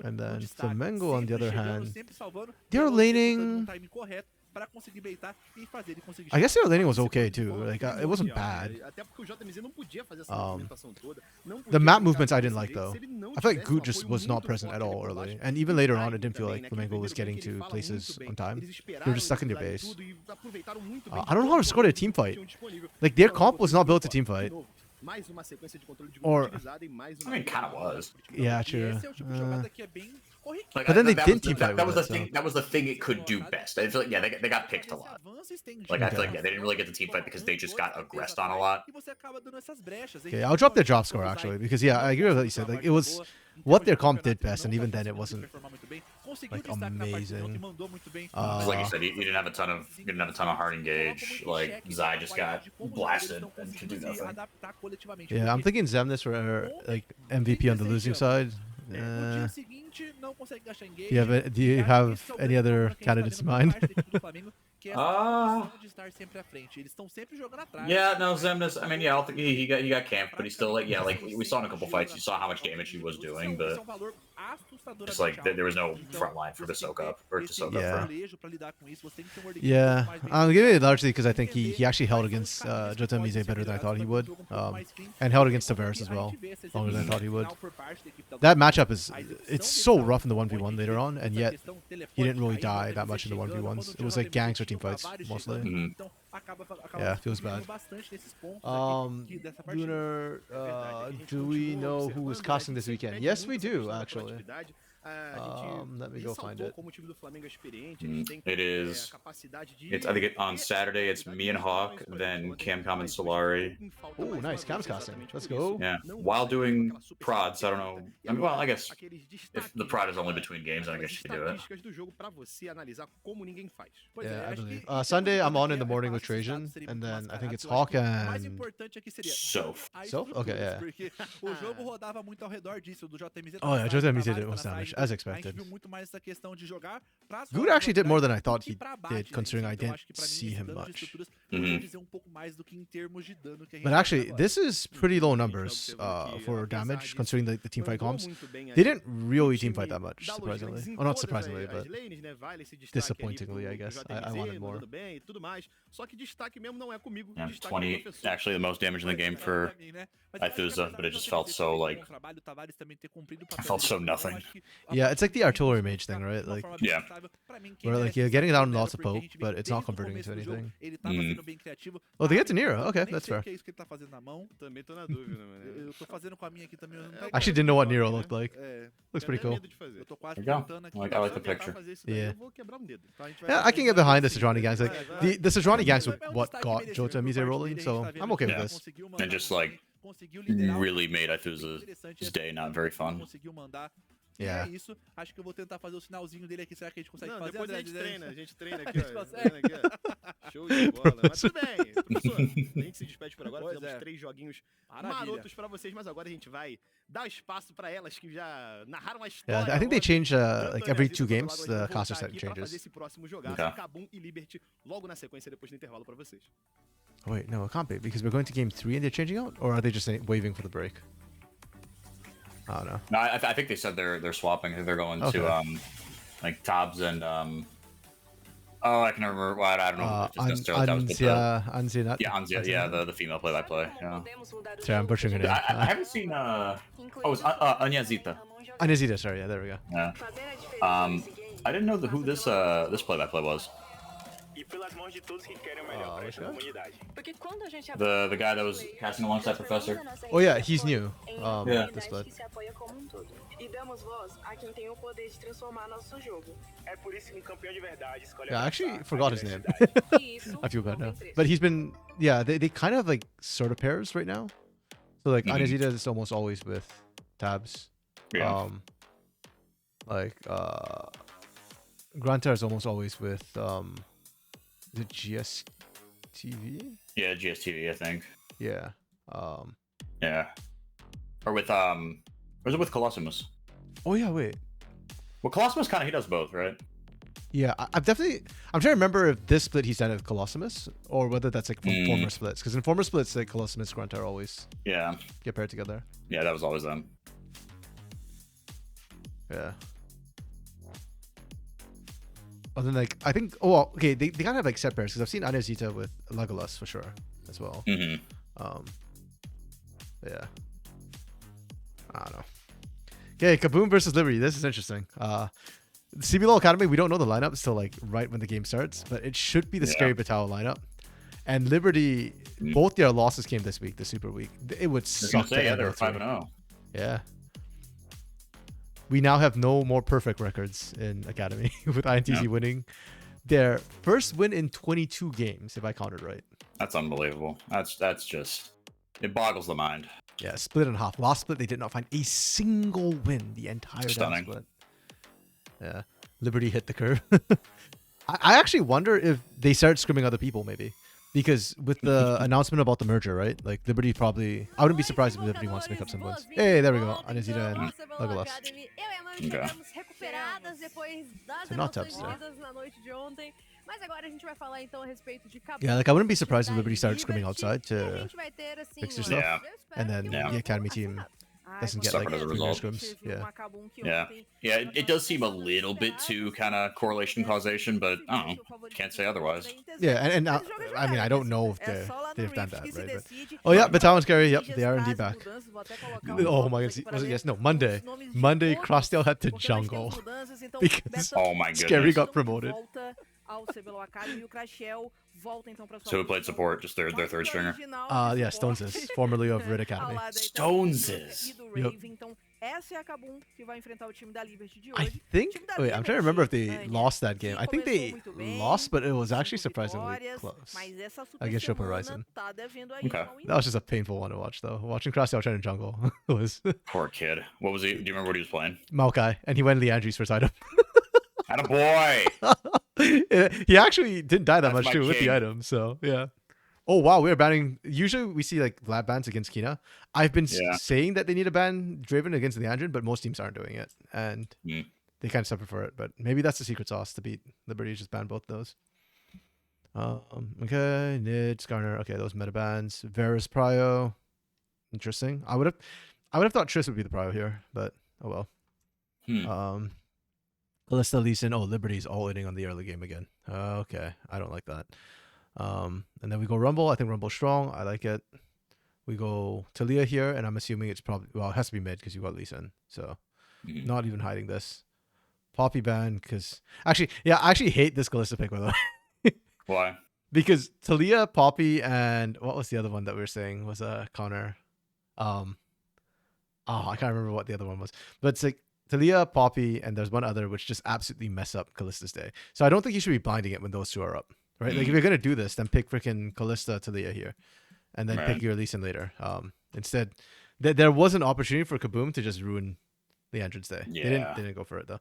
And then Flamengo, on the other hand, they're laning. I guess their laning was okay too. Like it wasn't bad. The map movements I didn't like though. I feel like Goot just was not present at all early, and even later on, it didn't feel like Flamengo was getting to places on time. They were just stuck in their base. I don't know how to score their team fight. Like their comp was not built to team fight. Or I mean, kind of was. Yeah, true. Like, But then they didn't team fight that was with the it, thing. That was the thing it could do best. I feel like they got picked a lot. Like I feel like they didn't really get the team fight because they just got aggressed on a lot. Okay, I'll drop their drop score actually because I agree with what you said. Like it was what their comp did best, and even then it wasn't like amazing. Like you said, you didn't have a ton of hard engage. Like Zai just got blasted and could do nothing. Yeah, I'm thinking Zemnis for like MVP on the losing side. Do you have any other candidates in mind? Yeah, no, Zemnis. I mean, yeah, I don't think he got camped, but he's still like, like we saw in a couple fights, you saw how much damage he was doing, but just like there was no front line for the soak up or to soak up. Yeah, I'm giving it largely because I think he actually held against Jota Mise better than I thought he would, and held against Tavares as well longer than I thought he would. That matchup it's so rough in the 1v1 later on, and yet he didn't really die that much in the 1v1s. It was like ganks or team fights mostly. Yeah, feels bad. Lunar, do we know who is casting this weekend? Yes, we do actually. A gente Let me go find ressaltou it. como o time do Flamengo é experiente, eles têm It is. a capacidade de... It's I think on Saturday it's me and Hawk, then Camcom and Solari. Ooh, nice. Cam's casting. Let's go. Yeah, while doing prods. I don't know. I mean, well, I guess if the prod is only between games, I guess you could do it. estatísticas do jogo pra você analisar como ninguém faz. Pois Yeah, é, I acho believe. que em Sunday, termos I'm de on in the é morning claro with que esses Trajan, dados seriam and muito then I think mascarados. it's Eu acho que Hawk o mais and importante aqui seria Soph. as Soph? Okay, estruturas, yeah. porque o jogo rodava muito ao redor disso, do JMZ Oh, yeah, tá na side, JMZ pra did baixo, most tá na damage, side, as então expected. A gente viu muito mais essa questão de jogar pras Good rodas actually did more than I laterais thought do que he pra did, base, né, considering em si. I Então, didn't acho que pra mim see esse him dano de much. estruturas poderia dizer um pouco mais do que em termos de dano que a gente But tá actually, vendo agora. this is pretty low A gente tá numbers observando que, for apesar damage, disso, considering the teamfight mandou comms. muito bem They ali. didn't really O time teamfight that much, da surprisingly. Logística em Well, not todas surprisingly, as but lanes, né? Vale esse destaque ali disappointingly, I pro guess. I JMZ, wanted more. mandando bem e tudo mais. Só que destaque mesmo não é comigo, Yeah, destaque é do 20, professor. actually the most damage in the game Pois é, for pra mim, né? Mas eu acho que Ithuza, apesar but it do just JMZ felt ter so feito um like bom trabalho, o Tavares também ter cumprido o I papel felt dele so muito bom, nothing. acho que a Yeah, forma it's like que the a gente artillery conseguiu mage thing, buscar right? de uma Like, forma bem Yeah. responsável, pra mim, quem where like merece you're esse getting down prêmio lots of porque a poke, gente viu but it's not desde o converting into começo do jogo, anything. ele tava sendo bem criativo. Oh, they A get to arma Nero. enquanto Okay, nem that's sei o fair. que é isso que ele tá fazendo na mão. Também tô na dúvida, mano. Eu tô fazendo com a minha aqui também. Eu não I I actually didn't know what Nero looked like. É, Looks pretty cool. eu tô quase There you go. tentando aqui. Like, I like the Se eu tentar picture. fazer isso daí, Yeah. eu vou quebrar um dedo. Então a gente vai Yeah, I can get tentar behind the sim, Sejuani gangs. Like the Sejuani gangs were what got Jota Mise rolling, so I'm okay with Yeah. this. And just like really made Ithuza's day not very fun. Conseguiu mandar. E Yeah. é isso. Acho que eu vou tentar fazer o sinalzinho dele aqui. Será que a gente consegue Não, fazer? depois a André? gente treina aqui, A gente ó. consegue. Vendo aqui, ó. Show de bola. Mas tudo bem, professor. A gente se despede por agora. Pois Fizemos é. 3 joguinhos Maravilha. marotos pra vocês, mas agora a gente vai dar espaço pra elas que já narraram a história. Yeah, I think they ontem. change Tanto like a every Anasita 2 quanto games o Lago, the a gente vai caster voltar setting aqui pra fazer changes. esse próximo jogaço, Okay. Kabum e Liberty, logo na sequência, depois do intervalo pra vocês. Wait, no, it can't be because we're going to game 3 and they're changing out, or are they just waving for the break? I don't know. No, I think they said they're swapping. I think they're going Okay. to like Tabs and oh, I can remember. Well, I don't know if it's necessarily Tabs, but Anzia, yeah, Anzia, yeah, the female play-by-play. Yeah. Sorry, I'm butchering her name. I haven't seen. Oh, it's Anyazita. Anizita, sorry, yeah, there we go. Yeah. I didn't know who this play-by-play was. E pelas mãos de todos que querem o melhor para which essa guy? comunidade. Porque quando a gente The guy that was casting alongside Professor. Oh yeah, he's new. Yeah. This split. que se apoia como um todo. E damos voz a quem tem o poder de transformar nosso jogo. É por isso que um campeão de verdade escolhe Yeah, I actually abraçar a forgot his name. diversidade. E isso I feel bad não now. tem preço. But he's been, yeah, they kind of like sort of pairs right now. So like Mhm. Anizita is almost always with Tabs. Yeah. Like Granta is almost always with is it GSTV? Yeah, GSTV, I think. Yeah. Yeah. Or with or is it with Colossus? Oh yeah, wait. Well, Colossus kind of he does both, right? Yeah, I'm trying to remember if this split he's done with Colossus or whether that's like from Mm. former splits. Because in former splits, like Colossus and Granta always Yeah. get paired together. Yeah, that was always them. Yeah. And then like I think okay they kind of have like set pairs because I've seen Anazita with Legolas for sure as well. Mm-hmm. Yeah. I don't know. Okay, Kaboom versus Liberty. This is interesting. CBLOL Academy, we don't know the lineup till like right when the game starts, but it should be the Yeah. Scary Battalion lineup. And Liberty, both their losses came this week, the Super Week. It would I was suck gonna to say, yeah, end they were both three. 5-0. Yeah. We now have no more perfect records in Academy with INTZ Yeah. winning their first win in 22 games, if I counted right. That's unbelievable. That's just it boggles the mind. Yeah, split in half. Last split, they did not find a single win the entire damn Stunning. split. Yeah, Liberty hit the curve. I actually wonder if they start scrimming other people, maybe. Because with the announcement about the merger, right? Like, Liberty probably... I wouldn't be surprised if Liberty wants to make up some wins. Hey, there we go. Anizita and Legolas. Okay. recuperadas depois das So not emoções tough, yeah. vividas na noite de ontem. Mas agora a gente vai falar então a respeito de Kabum. Yeah, like, I wouldn't be surprised if Liberty started scrimming outside E a to... gente vai ter, assim, fix uma- their stuff. eu espero and then que the Academy team doesn't get, Suffer like, as a 3 result. scrims. Yeah. Yeah. Yeah, it does seem a little bit too kind of correlation causation, but I don't know. Can't say otherwise. Yeah, and Mas o jogo é I mean, I don't know if É só lá no they've done Rift that, que se right? But... decide. Oh, yeah, E Battalion Scary. Yep, mídias they are trazem indeed back. mudanças, vou até colocar Oh um my aqui god, para ver yes, no, Monday. os nomes de Monday, todos, Crossdale had to porque nós temos jungle. mudanças, então Because Beto Oh my Scary goodness. got promoted. volta ao CBLOL Academy e o Crashel volta então para sua So who played posição support? Just their mais third stringer? original Yeah, de suporte. Stonesis, formerly of Red Ao Academy. lado aí também do Stonesis. e do Yep. Rave, então essa é a Kabum que vai enfrentar o time da Liberty de I hoje. think. Time da Wait, I'm trying to remember if they Liberty, lost that que game. I think começou they muito bem, lost, but it was com actually 5 surprisingly vitórias, close mas essa super against Shopper semana Ryzen. tá devendo aí Okay. uma win. That was just a painful one to watch, though. Watching Crossdale trying to jungle was Poor kid. What was he? Do you remember what he was playing? Maokai, and he went Leandri's first item. Attaboy! He actually didn't die that That's much my too with the king. item, so yeah. Oh wow, we're banning. Usually we see like lab bans against Kina. I've been Yeah. saying that they need to ban Draven against Leandrin, but most teams aren't doing it, and Mm. they kind of suffer for it. But maybe that's the secret sauce to beat Liberty. Just ban both those. Okay, Nid, Skarner. Okay, those meta bans. Varus Prio. Interesting. I would have thought Triss would be the Prio here, but oh well. Hmm. Callista, Lee Sin. Oh, Liberty's all inning on the early game again. Okay, I don't like that. And then we go Rumble. I think Rumble's strong. I like it. We go Talia here, and I'm assuming it's probably, well, it has to be mid because you got Lee Sin. So Mhm. not even hiding this. Poppy ban because actually, yeah, I actually hate this Callista pick by the way. Why? Because Talia, Poppy, and what was the other one that we were saying was Connor. Oh, I can't remember what the other one was, but it's like Talia, Poppy, and there's one other which just absolutely mess up Callista's day. So I don't think you should be blinding it when those two are up, right? Like if you're gonna do this, then pick freaking Callista, Talia here, and then Right. pick your Lee Sin later. Instead, there was an opportunity for Kaboom to just ruin the entrance day. Yeah. They didn't go for it though.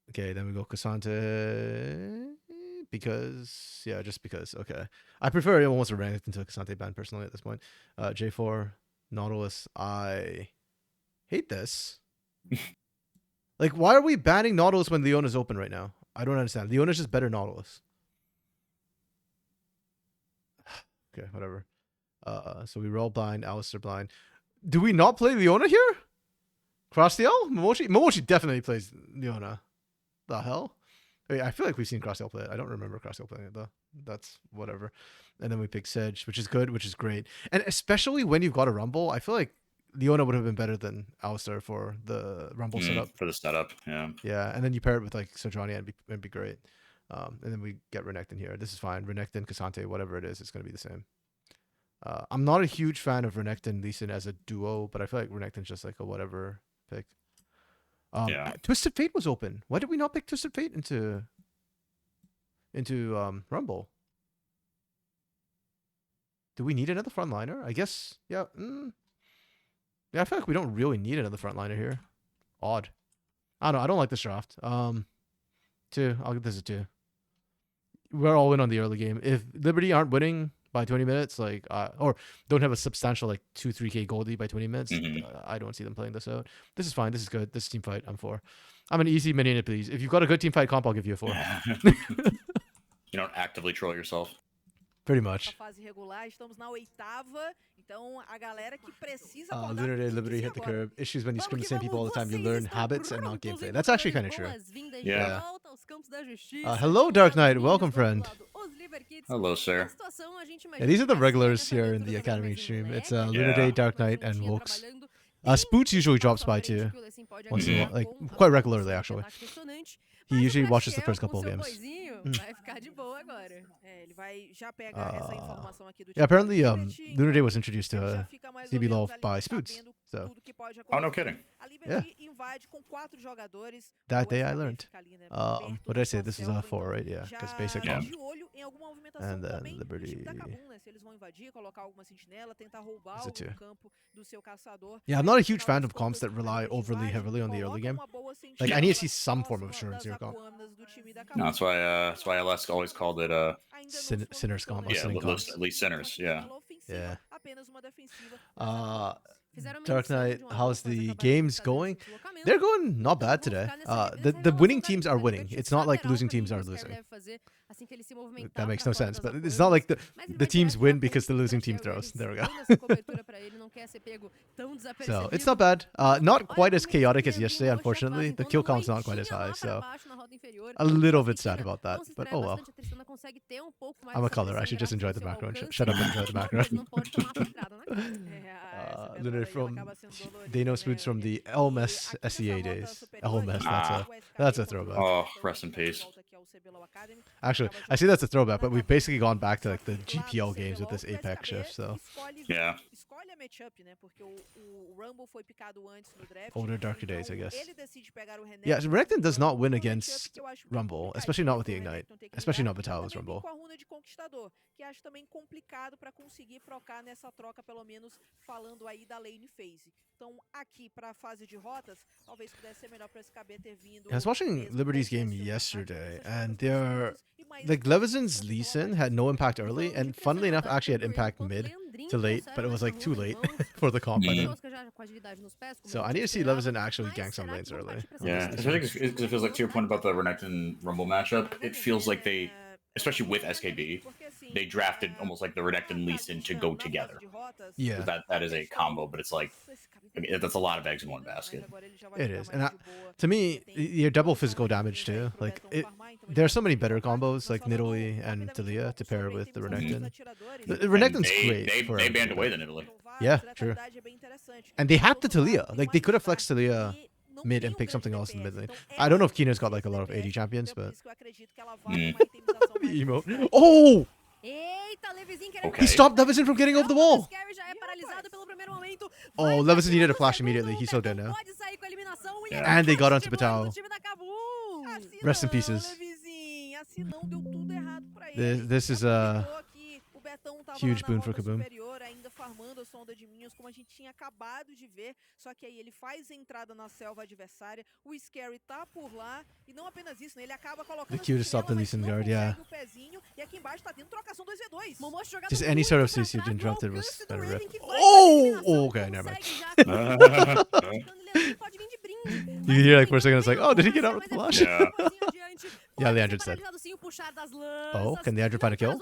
Okay, then we go Cassante because just because. Okay, I prefer almost a ranked into a Cassante ban personally at this point. J4 Nautilus. I hate this. Like, why are we banning Nautilus when Leona's open right now? I don't understand. Leona's just better Nautilus. Okay, whatever. So we roll blind, Alistair blind. Do we not play Leona here? Crossdale? Momochi definitely plays Leona. The hell? Wait, I feel like we've seen Crossdale play it. I don't remember Crossdale playing it though. That's whatever. And then we pick Sedge, which is good, which is great. And especially when you've got a Rumble, I feel like Leona would have been better than Alistair for the Rumble setup. For the setup, yeah. Yeah, and then you pair it with like Sojourner and it'd be great. And then we get Renekton here. This is fine. Renekton, Cassante, whatever it is, it's going to be the same. I'm not a huge fan of Renekton Lee Sin as a duo, but I feel like Renekton's just like a whatever pick. Yeah. Twisted Fate was open. Why did we not pick Twisted Fate into Rumble? Do we need another frontliner? I guess, yeah. Yeah, I feel like we don't really need another frontliner here. Odd. I don't know. I don't like this draft. 2. I'll give this a 2. We're all in on the early game. If Liberty aren't winning by 20 minutes, like, or don't have a substantial like 2-3k goldie by 20 minutes, I don't see them playing this out. This is fine. This is good. This is team fight. I'm for. I'm an easy minion, please. If you've got a good team fight comp, I'll give you a 4. You don't actively troll yourself. Pretty much. A fase regular, estamos na 8ª, então a galera que precisa Lunar Day, Liberty hit the curb. Issues when you scrim the same people all the time. You learn habits and not gameplay. That's actually kind of true. Yeah. Hello, Dark Knight. Welcome, friend. Hello, sir. Yeah, these are the regulars here in the Academy stream. It's Lunar Day, Dark Knight, and Wokes. Spoots usually drops by too. Once in a while, like quite regularly actually. He usually watches the first couple of games. Yeah, apparently Lunar Day was introduced to CBLOL by Spoots. So. Oh, no kidding. Yeah. That day I learned. What did I say? This is a 4, right? Yeah, because basic comp. And then Liberty. It's a 2. Yeah, I'm not a huge fan of comps that rely overly heavily on the early game. Like, I need to see some form of assurance here. No, that's why LS always called it Sinners comp. yeah, at least sinners. Yeah. Yeah. Dark Knight, how's the games going? They're going not bad today. The winning teams are winning. It's not like losing teams are losing. That makes no sense. But it's not like the teams win because the losing team throws. There we go. So it's not bad. Not quite as chaotic as yesterday, unfortunately. The kill count's not quite as high, so a little bit sad about that. But oh well. I'm a color. I should just enjoy the background. Shut up and enjoy the background. Lunar from Dano Spoots from the LMS SEA days. LMS, that's a throwback. Oh, rest in peace. Actually, I see that's a throwback, but we've basically gone back to like the GPL games with this Apex shift. So yeah. matchup, né? Porque o Rumble foi picado antes no draft. Older, darker days, I então guess. ele decide pegar o Renekton. Yeah, Renekton does not win Uma matchup against que eu acho bem Rumble, especially complicadinha not with the pro Ignite. Renekton ter que Especially lidar. not Vitalis Também vem Rumble. com a runa de Conquistador, que acho também complicado pra conseguir procar nessa troca, pelo menos falando aí da lane phase. Então, aqui pra fase de rotas, talvez pudesse ser melhor pra SKB ter vindo. I was watching mesmo Liberty's com game pressão no ataque yesterday, nessas and jogadas they're mais curtas e mais like Levizin's Lee Sin had no impact O early, jogo de and pressão funnily no enough, ataque actually had tanto ele impact quanto o mid Leandrinho to late, trouxeram but it was essa like too runa em late mãos. for the comp. I Mm. think. Tosca já com agilidade nos pés, como So a I gente need to see esperava, Levizin actually mas gank some será lanes que vão early. partir pra essa Yeah, decisão? especially because it feels like to your point about the Renekton Rumble matchup. It feels like they, especially with SKB, they drafted almost like the Renekton Lee Sin to go together. Yeah. That is a combo, but it's like I mean, that's a lot of eggs in one basket. It is, and to me, you're double physical damage too. Like there are so many better combos like Nidalee and Talia to pair with the Renekton. The And Renekton's great they for banned everything, away but- the Nidalee. Yeah, true. And they had the Talia. Like they could have flexed Talia mid and picked something else in the mid lane. I don't know if Kino's got like a lot of AD champions, but the emo. Oh! Eita, Levizinho querendo Okay. He stopped Levizin from getting over the wall. Scary já é paralisado pelo primeiro momento. Oh, Vai Levizin pra needed cima a flash do immediately. segundo, He's so Betão dead now. pode sair com a eliminação e Yeah. And they got é onto de boa Vital. do time da Kabum. Rest in pieces. Assim não deu tudo errado pra ele. This is a Aproveitou que o Betão tava huge lá na boon for rota Kaboom. superior, ainda farmando a sonda de minions, como a gente tinha acabado de ver. Só que aí ele faz a entrada na selva adversária, o Scary tá por lá, e não apenas isso, né? Ele acaba colocando The Q to stop the Lee Sin guard, yeah. o pezinho, e aqui embaixo tá tendo trocação 2v2. Momoshi jogando Just any muito sort of pra CC trás being no drafted was alcance do better Raven, rip. que vai pra Oh! eliminação, Okay, never mind. consegue já. Então, Leandrinho pode vir de brinde. You can hear like for a second, it's like, oh, did he get out with the flash? Yeah. Yeah, Leandro said. Oh, can Leandro find a kill?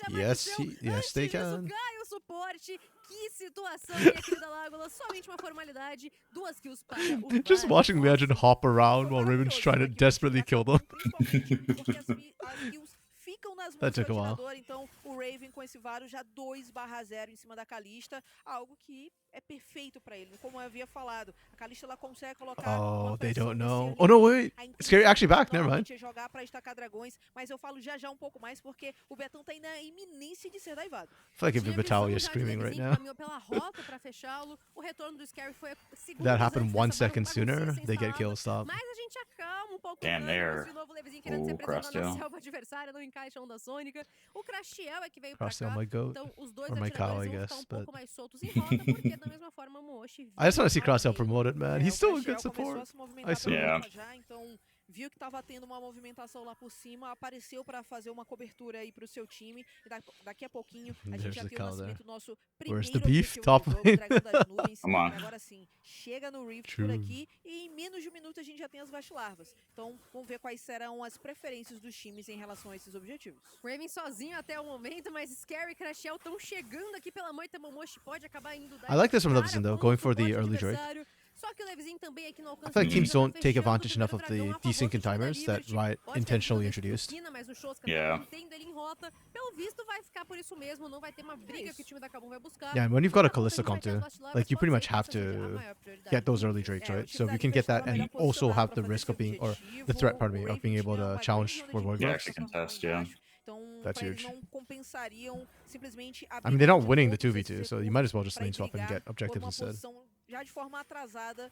Yes, yes, they can. Ganha o suporte. Que situação, minha querida Lágola. Somente uma formalidade. 2 kills para o Just VAR. watching Leandro hop around while Raven's trying to desperately kill them. That took a while. Então, o Raven com esse Varus já 2/0 em cima da Kalista, algo que é perfeito pra ele. Como eu havia falado, a Kalista ela consegue colocar Oh, uma they pressão don't nesse know. early Oh no, game. wait. A It's Scary actually back. Never mind. normalmente é jogar pra estacar dragões, mas eu falo já um pouco mais porque o Betão tá ainda na iminência de ser daivado. I feel like if Tinha Vitalia visão is já de screaming right Levizinho, now. caminhou pela rota pra fechá-lo. O retorno do Scary foi segundos That happened antes 1 dessa second bagunça sooner, sem they get salva. kill stop. Mas a gente acalma um pouco Damn, o they're- ânimo. De novo, o Levizinho querendo ser Ooh, preservado na Crosstail. selva adversária, não encaixa a onda sônica. O Crashiel é que veio Crosstail pra cá. my goat. Então, os dois Or my cow, atiradores I vão guess, ficar um but- pouco mais soltos em rota, porque da mesma forma o Momoshi... I just want to see vai Crosstail bem. promoted, man. He's O still a Crashiel good começou support. a se movimentar I saw. pra Yeah. cima já, então viu que tava tendo uma movimentação lá por cima, apareceu pra fazer uma cobertura aí pro seu time. E daqui a pouquinho a gente There's já the tem o cow nascimento there. do nosso Where's primeiro the beef? objetivo Top do jogo, lane. o Dragão das Nuvens. Come on. E agora sim, chega no Rift True. por aqui e em menos de um minuto a gente já tem as Vast Larvas. Então vamos ver quais serão as preferências dos times em relação a esses objetivos. Raven sozinho até o momento, mas Scary e Crashiel estão chegando aqui pela moita. Momoshi pode acabar indo dar I like this from cara Levizinho, though, com o going for the suporte early Drake. adversário. Só que o Levizinho também aqui no alcance I feel like do teams Dragão, don't take fechando advantage o enough of primeiro the dragão a favor desync do time da timers that Liberty. Riot Pode ter intentionally ajuda da introduced. esquina, mas o Shoska Yeah. tá mantendo ele em rota. Pelo visto vai ficar por isso mesmo, não vai ter uma briga que o time da Kabum vai buscar. Yeah, and when you've got a Acabou Callisto tendo comp too, mais as Vast like you Larvas, pretty much pode have ser essa seja a to maior prioridade. get those early Drakes, É, o right? time So da if you can Liberty get that tá melhor and also posicionado have pra the fazer risk esse of being, or objetivo. the threat, O pardon me, of Raven being able tinha to uma challenge grande for zona Void de Yeah, Growth. actually conforto contest, lá yeah. embaixo. Então, That's pra eles huge. não compensariam simplesmente I mean, they're not abrir winning the todos esses 2v2, so you recursos might as well just pra lane swap and brigar get por objectives uma instead. posição já de forma atrasada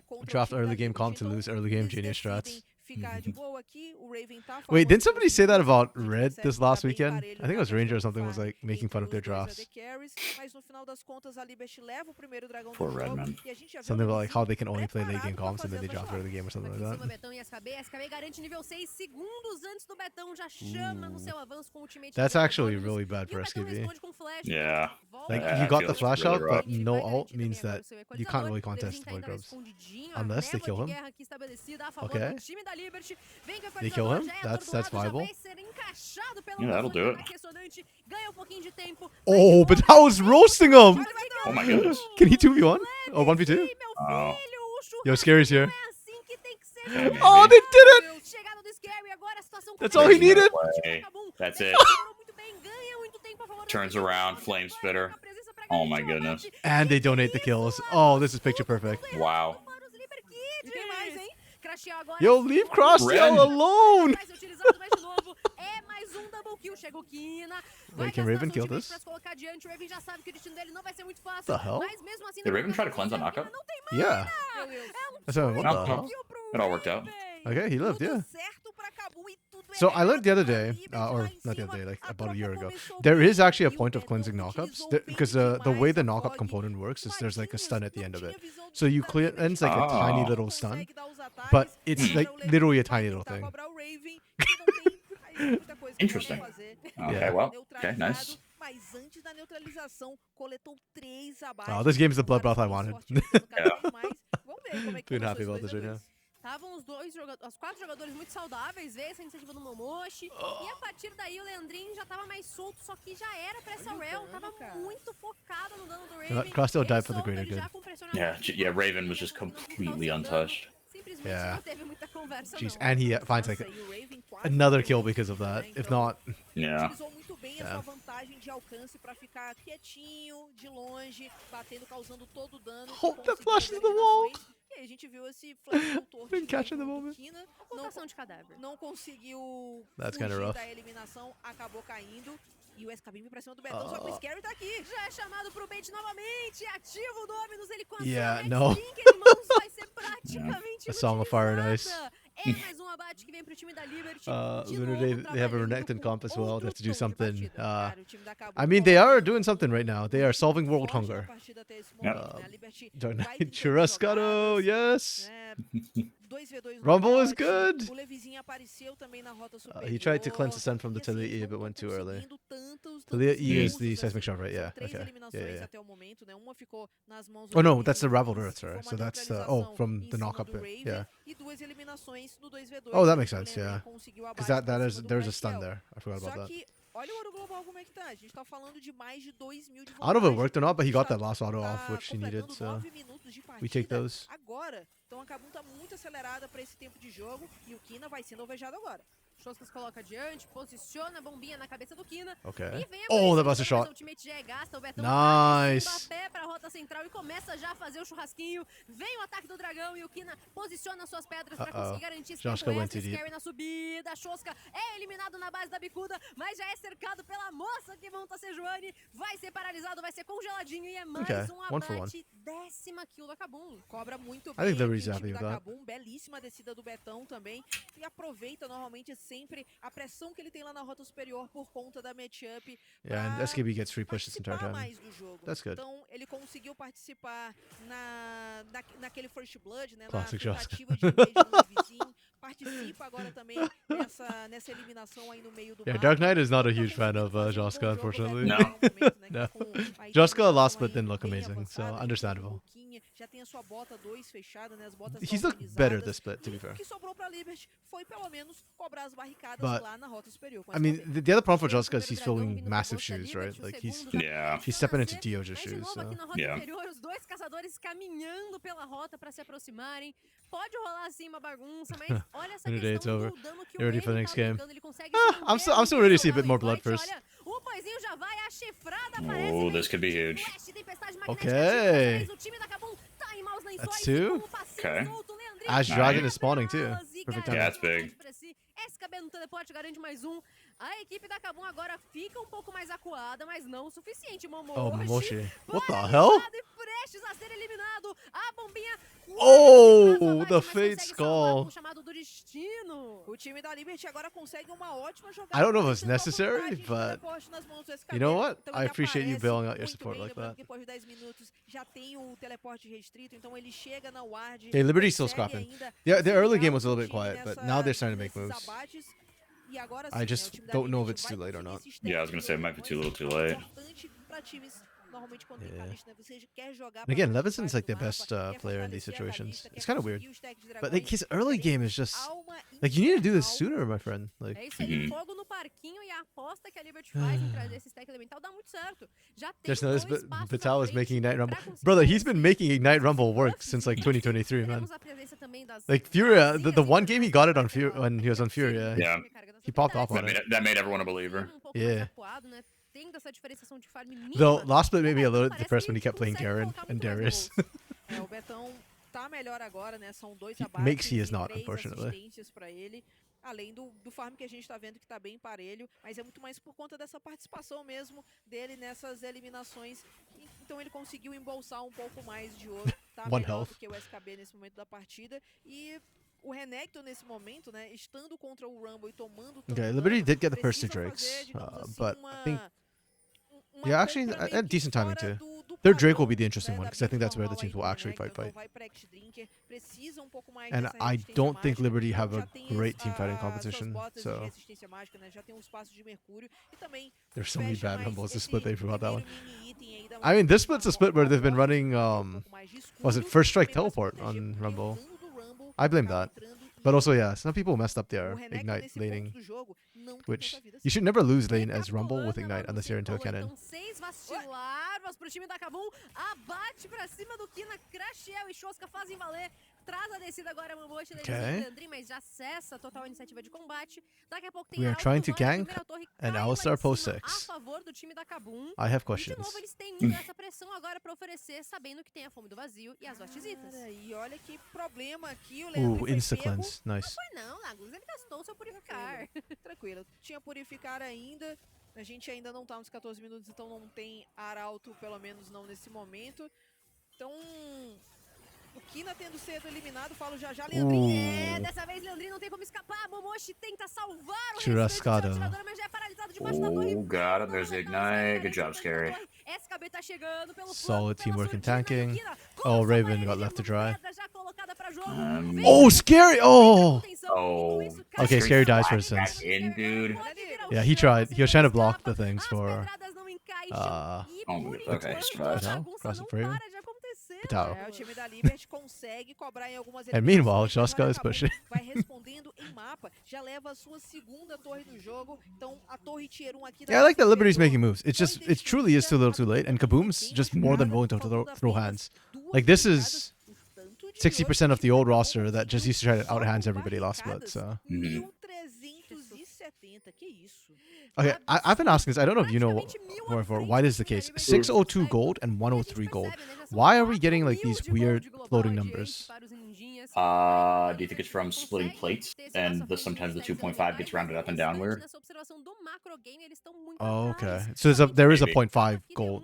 contra o Draft time da early game Liberty. comp to Então, lose early game eles genius decidem strats. ficar de boa aqui, o Raven tá a Wait, favor didn't dos somebody seus say that minions, about a gente Red consegue this ficar last bem weekend? parelho I think it na was Ranger or questão something do was farm like making fun of entre their os dois drafts. AD carries, mas no final das contas a Liberty leva o primeiro dragão Poor do Red, jogo man. e a gente já vê Something o about like how Levizinho they can only play late game preparado pra comps and then fazer they as draft early game or something Aqui like em cima, that. Betão e SKB. SKB garante nível 6 segundos antes do Betão. Já chama no seu avanço com o ultimate. That's de actually bônus. really bad E o for Betão SKB. responde com flash. Yeah. Volta Like, pra you got frente. the flash really out, rough. but Ele no vai ult garantir means também agora that o seu you can't equalizador. really O contest Levizinho the tá Void ainda Grubs. escondidinho, a Unless they névoa kill de him. guerra aqui estabelecida a favor Okay. do time da Liberty. Vem que o They kill equalizador him? já é That's atordoado, já viable. vai ser encaixado pela Yeah, that'll Amazônia, do it. impressionante. Ganha um pouquinho de tempo. Oh, but how is roasting him? Oh my goodness. Can he 2v1? Or 1v2? Meu Oh. filho, o churrasco Yo, Scary's here. não é assim que tem que ser. Yeah, Oh, they did it! Chegada do Scary, agora a situação That's começa all he a needed. Play. That's it. Segurou muito bem, ganha muito tempo a favor do Turns time. around, flame spitter. A presença pra Oh my garantir o goodness. abate. And they donate the kills. Oh, this is picture perfect. Wow. Para os Liber Kids. E tem mais, hein? Crasheou agora. Yo, leave Crosstail Red. alone! Vai ser utilizado mais de novo. É mais um double triple kill, chegou Kina. Wait, can Raven kill this? Pra se colocar diante, o Raven já sabe que o destino dele não vai ser muito fácil. The hell? Mas mesmo assim, Did Raven try to cleanse on knockup? não tem Yeah. Meu Deus. That's what No, the no. It all worked out. Okay, he lived, yeah. Tudo certo pra Kabum e tudo So I errado learned the other pra day, Liberty lá or em not the cima. other day, like A about a troca year ago. começou There bem is actually a e o point of Betão cleansing knockups utilizou bem because the way demais the a knockup Fog. component works is there's like a stun at the end of it. Não tinha visão do So you time da Liberty. cleanse like a tiny Ah. little stun, Consegue dar os ataques, but it's agora like o Levi literally a vai tiny little tentar thing. cobrar o Raven, que não tem aí muita coisa que Interesting. pode fazer. Okay, Yeah. well, okay, Neutralizado, nice. mas antes da neutralização, coletou 3 abaixo. Oh, this game's the Agora bloodbath I bem wanted. forte, vencendo cada vez mais. Vamos ver como é que Feeling começou happy esse about this right 2 a now. 2. Estavam os 4 jogadores muito saudáveis, veio essa iniciativa do Momoshi. E a partir daí o Leandrinho já tava mais solto, só que já era pra essa Rel. Tava muito focado no dano do Raven. Crosstail died Ele for the solta, greater ele já good. com pressão na Yeah, mão. yeah, Raven was just completely untouched. Simplesmente Yeah. não teve muita conversa, Jeez, não. and he finds like Nossa, e o Raven quase another perdeu kill because of né? that. If Então, not, Yeah. utilizou muito bem a Yeah. sua vantagem de alcance pra ficar quietinho, de longe, batendo, causando todo o dano. Hope that conseguindo flashes as the wall. eliminações. E aí a gente viu esse flash do torto Didn't catch it in the do moment. Kina. Ocultação de cadáver. Não conseguiu That's kinda fugir rough. da eliminação, acabou caindo. E o SKB pra cima do Betão, só que o Scary tá aqui. Já é chamado pro bait novamente. Ativa o Dominus, ele com a Yeah, sua no. Link em mãos vai ser praticamente A Song of Fire and Ice. inutilizada. É mais um abate que vem pro time da Liberty. De Lunar, novo, they have a trabalhando Renekton com comp as well. They have to do outro tom de something. partida. Cara, o time da Kabum I mean, they are forte, doing something right now. They are solving world forte na hunger. partida até esse Yeah. momento, né? A Liberty Dark vai Knight, tentando Churrascado, jogadas, yes. né? 2v2 no Rumble is bote. good. O Levizinho apareceu também na rota superior. He tried to cleanse the sun from the E assim, Talia E, não but tão went too early. conseguindo tantos Talia E is recursos, the assim. seismic shot, right? São Yeah. 3 Okay. eliminações Yeah, yeah. até o momento, né? Uma ficou nas mãos do Oh no, Raven, that's the Ravel turret, foi sorry. uma So that's the neutralização from em the cima knockup do bit. Raven, Yeah. E 2 eliminações no 2v2. Oh, that makes O sense. Leandrinho Yeah. conseguiu Because abate that pra is cima do there's a Black stun Shell. there. I forgot about Só that. que olha o ouro global como é que tá. A gente tá falando de mais de 2.000 de I don't know if it vantagem. worked or not, but he got Tá- that last auto off, tá which he needed. completando So 9 minutos de we take partida those. agora. Então a Kabum tá muito acelerada pra esse tempo de jogo e o Kina vai sendo alvejado agora. Shoskas coloca adiante, posiciona a bombinha na cabeça do Kina. Okay. E vem a Oh, that pressão, was a mas shot. O ultimate já é gasta, o Betão Nice. tá descendo a pé pra rota central e começa já a fazer o churrasquinho. Vem o ataque do dragão e o Kina posiciona suas pedras pra Uh-oh. conseguir garantir esse Joska tempo went extra. too deep. Scary na subida, Shoska é eliminado na base da bicuda, mas já é cercado pela moça que monta a Sejuani. Vai ser paralisado, vai ser congeladinho e é mais Okay, um 1 for 1. abate. 10ª kill da Kabum. Cobra muito I bem think the aqui o Reese time happy da with that. Kabum. Belíssima descida do Betão também. E aproveita normalmente sempre a pressão que ele tem lá na rota superior por conta da matchup. Yeah, and pra SKB gets free push this entire participar time. mais do jogo. That's good. Então ele conseguiu participar naquele First Blood, né? Classic na Joska. tentativa de engage no vizinho. Participa agora também nessa eliminação aí no meio do Yeah, mapa. Dark Knight is not a Tá huge fan conseguindo of fazer um bom Joska, jogo, unfortunately. No. Betão também, né, No. com a Joska itemização lost, but aí didn't look bem amazing, so avançada, understandable. um pouquinho, já tem a sua bota 2 fechada, né? As botas He's tão looked better organizadas. this split, to be E fair. o que sobrou pra Liberty foi pelo menos cobrar as barricadas But, lá na rota superior. com I mean, SKB. the other problem for Esse Joska is he's primeiro dragão filling vindo pro massive bolso da shoes, Liberty, right? o Like he's segundo já Yeah. começou he's a stepping into nascer. Dio's Mas de shoes. novo So. aqui na rota Yeah. inferior, os dois caçadores caminhando pela rota pra se aproximarem. Pode rolar assim uma bagunça, mas olha essa In a day, it's questão over. do dano que o You're ready for the Raven next tá game. aplicando, ele consegue Ah, se I'm manter still ready to see a bit no more blood fight. first. Olha, o poizinho já vai, a chifrada Oh, aparece. this could be huge. Flash, tempestade magnética, Okay. mas o time da Kabum tá em maus lençóis, That's e two. com o passinho Okay. solto, Leandrinho Ash vai Dragon pra is spawning too. elas e Perfect garante timing. Yeah, that's big. um pra si. SKB no teleporte garante mais um. A equipe da Kabum agora fica um pouco mais acuada, mas não o suficiente. Momoshi, Oh, Momoshi. What the paralisado hell? e prestes a ser eliminado. A bombinha Oh, quase abate, the mas Fate consegue salvar Skull. com o chamado do destino. O time da Liberty agora consegue uma ótima jogada. I don't know if it's tendo a necessary, vantagem de but teleporte nas mãos do SKB. you know what? Então I ele appreciate you aparece bailing out your muito support bem, like lembrando that. que depois de 10 minutos já tem o teleporte restrito, então ele chega na ward. Okay, Liberty's still consegue scrapping. ainda Yeah, the early segurar game was a o little bit time quiet, but nessa- now they're starting to make nesses moves. abates. E agora I sim, né, just o time da don't know if Liberty it's vai too late or conseguir not. esses Yeah, I was gonna say it might be too little, too late. importante pra times normalmente quando tem Yeah. Kalista, né? Você quer jogar And pra again, frente Levison's demais like do the best mapa, quer player in these fortalecer a situations. Kalista, It's quer kind of weird, conseguir o stack de but like dragões, his early porém, game is just há uma like you need to do this infernal sooner, my friend. Like É isso aí, Uhum. fogo no parquinho e a aposta que a Liberty faz em trazer esse stack elemental dá muito certo. Já tem just noticed, dois but passos Vital à is frente making Ignite Rumble. pra conseguir Brother, he's been esse making Ignite Rumble work buff. since like 2023, man. Teremos a presença também das Like Furia, the casinhas one game he got it on internacionais Furia when he was on Furia. Yeah. recarga das He popped off habilidades. on it. That made everyone a believer. Um pouco mais Yeah. acuado, né? Tendo essa diferenciação de farm mínima. Though last split made me a little Parece depressed que when he kept playing consegue Garen colocar and muito mais no Darius. bolso. O Betão tá melhor agora, né? São 2 He abates makes he is e not, 3 unfortunately. assistências pra ele. Além do farm que a gente tá vendo que tá bem parelho, mas é muito mais por conta dessa participação mesmo dele nessas eliminações. Então ele conseguiu embolsar um pouco mais de ouro, tá One melhor health. do que o SKB nesse momento da partida. E o Renekton nesse momento, né, estando contra o Rumble e tomando tanto Okay, Liberty dano, did get the first two precisa Drakes, fazer, digamos assim, but I think uma yeah, actually, compra meio had que decent timing fora too. do Third Drake will padrão, be the interesting né, one da because I think build that's where the normal aí teams do will actually Renekton. fight. Então vai pra X-Drinker, precisa um pouco mais And dessa I resistência don't think mágica. Liberty Então have já a tem great team fighting as suas competition, botas de so resistência mágica, né? Já tem os passos de mercúrio e também there's so many fecha bad mais Rumbles. This esse split they forgot that one. primeiro mini item aí da I mean, this uma split's a split where they've been morte, running um pouco mais de was it escudo, first strike também pra se teleport proteger, on porque o Rumble? dano do Rumble I blame acaba that. entrando But em also, yeah, some people messed up o their Renekton Ignite nesse ponto laning, do jogo não tem which tanta vida you assim. should never lose lane as Rumble with Recapitulando, Ignite unless you're into a falou, cannon. então 6 vacilaram, mas pro time da Kabum, abate pra cima do Kina, Crashiel e Shoska fazem valer. Traz a descida agora, Mamoshi, Okay. Leandrin, mas já cessa total iniciativa de combate. Daqui a pouco tem We are Alpha trying to no Zone, a gank, primeira torre and cai lá Alistar em post cima 6. a favor do time da Kabum. I have E de questions. novo eles têm muito essa pressão agora pra oferecer, sabendo que tem a fome do vazio e as vastizitas. Cara, e olha que problema aqui, o Leandro Ooh, foi insta pego. cleanse, nice. Foi não, Lagos, ele gastou o seu purificar. Tranquilo, tinha purificar ainda. A gente ainda não tá nos 14 minutos, então não tem arauto, pelo menos não nesse momento. Então, o Kina tendo sido eliminado, falo já já, Leandrinho. É, dessa vez Leandrin não tem como escapar. Momoshi tenta salvar o Churrascada. restante do atirador, mas já é paralisado debaixo da torre. Oh, got him. There's the Ignite. Good job, Scary. SKB tá chegando pelo Solid flanco, pela teamwork and surdina, tanking. e o Kina Oh, com essa Raven parede got de left to dry. pedra já colocada pra jogo. Um, Oh, Scary! Oh! Oh, Okay, Scary dies for flat his sins. back in, dude. Yeah, he tried. He was trying to block the things for Oh, okay, survived. No, cross it for Raven. Patal. É, o time da Liberty consegue cobrar em algumas And meanwhile, eliminações, Joska mas is olha, pushing. vai respondendo em mapa, já leva a sua segunda torre do jogo. Então a torre tier 1 aqui da Yeah, I like that nossa Liberty's pegou, making moves. It's foi just, it truly is too little too late, and Kaboom's just more than willing to throw hands. Like, this is 60% of the old roster that just used to try to outhands everybody last split, so. 1370, que isso? Okay, I've been asking this, I don't know if you know why this is the case. 602 gold and 103 gold. Why are we getting like these weird floating numbers? Do you think it's from splitting plates and sometimes the 2.5 gets rounded up and down weird? Oh, okay. So there is a 0.5 gold.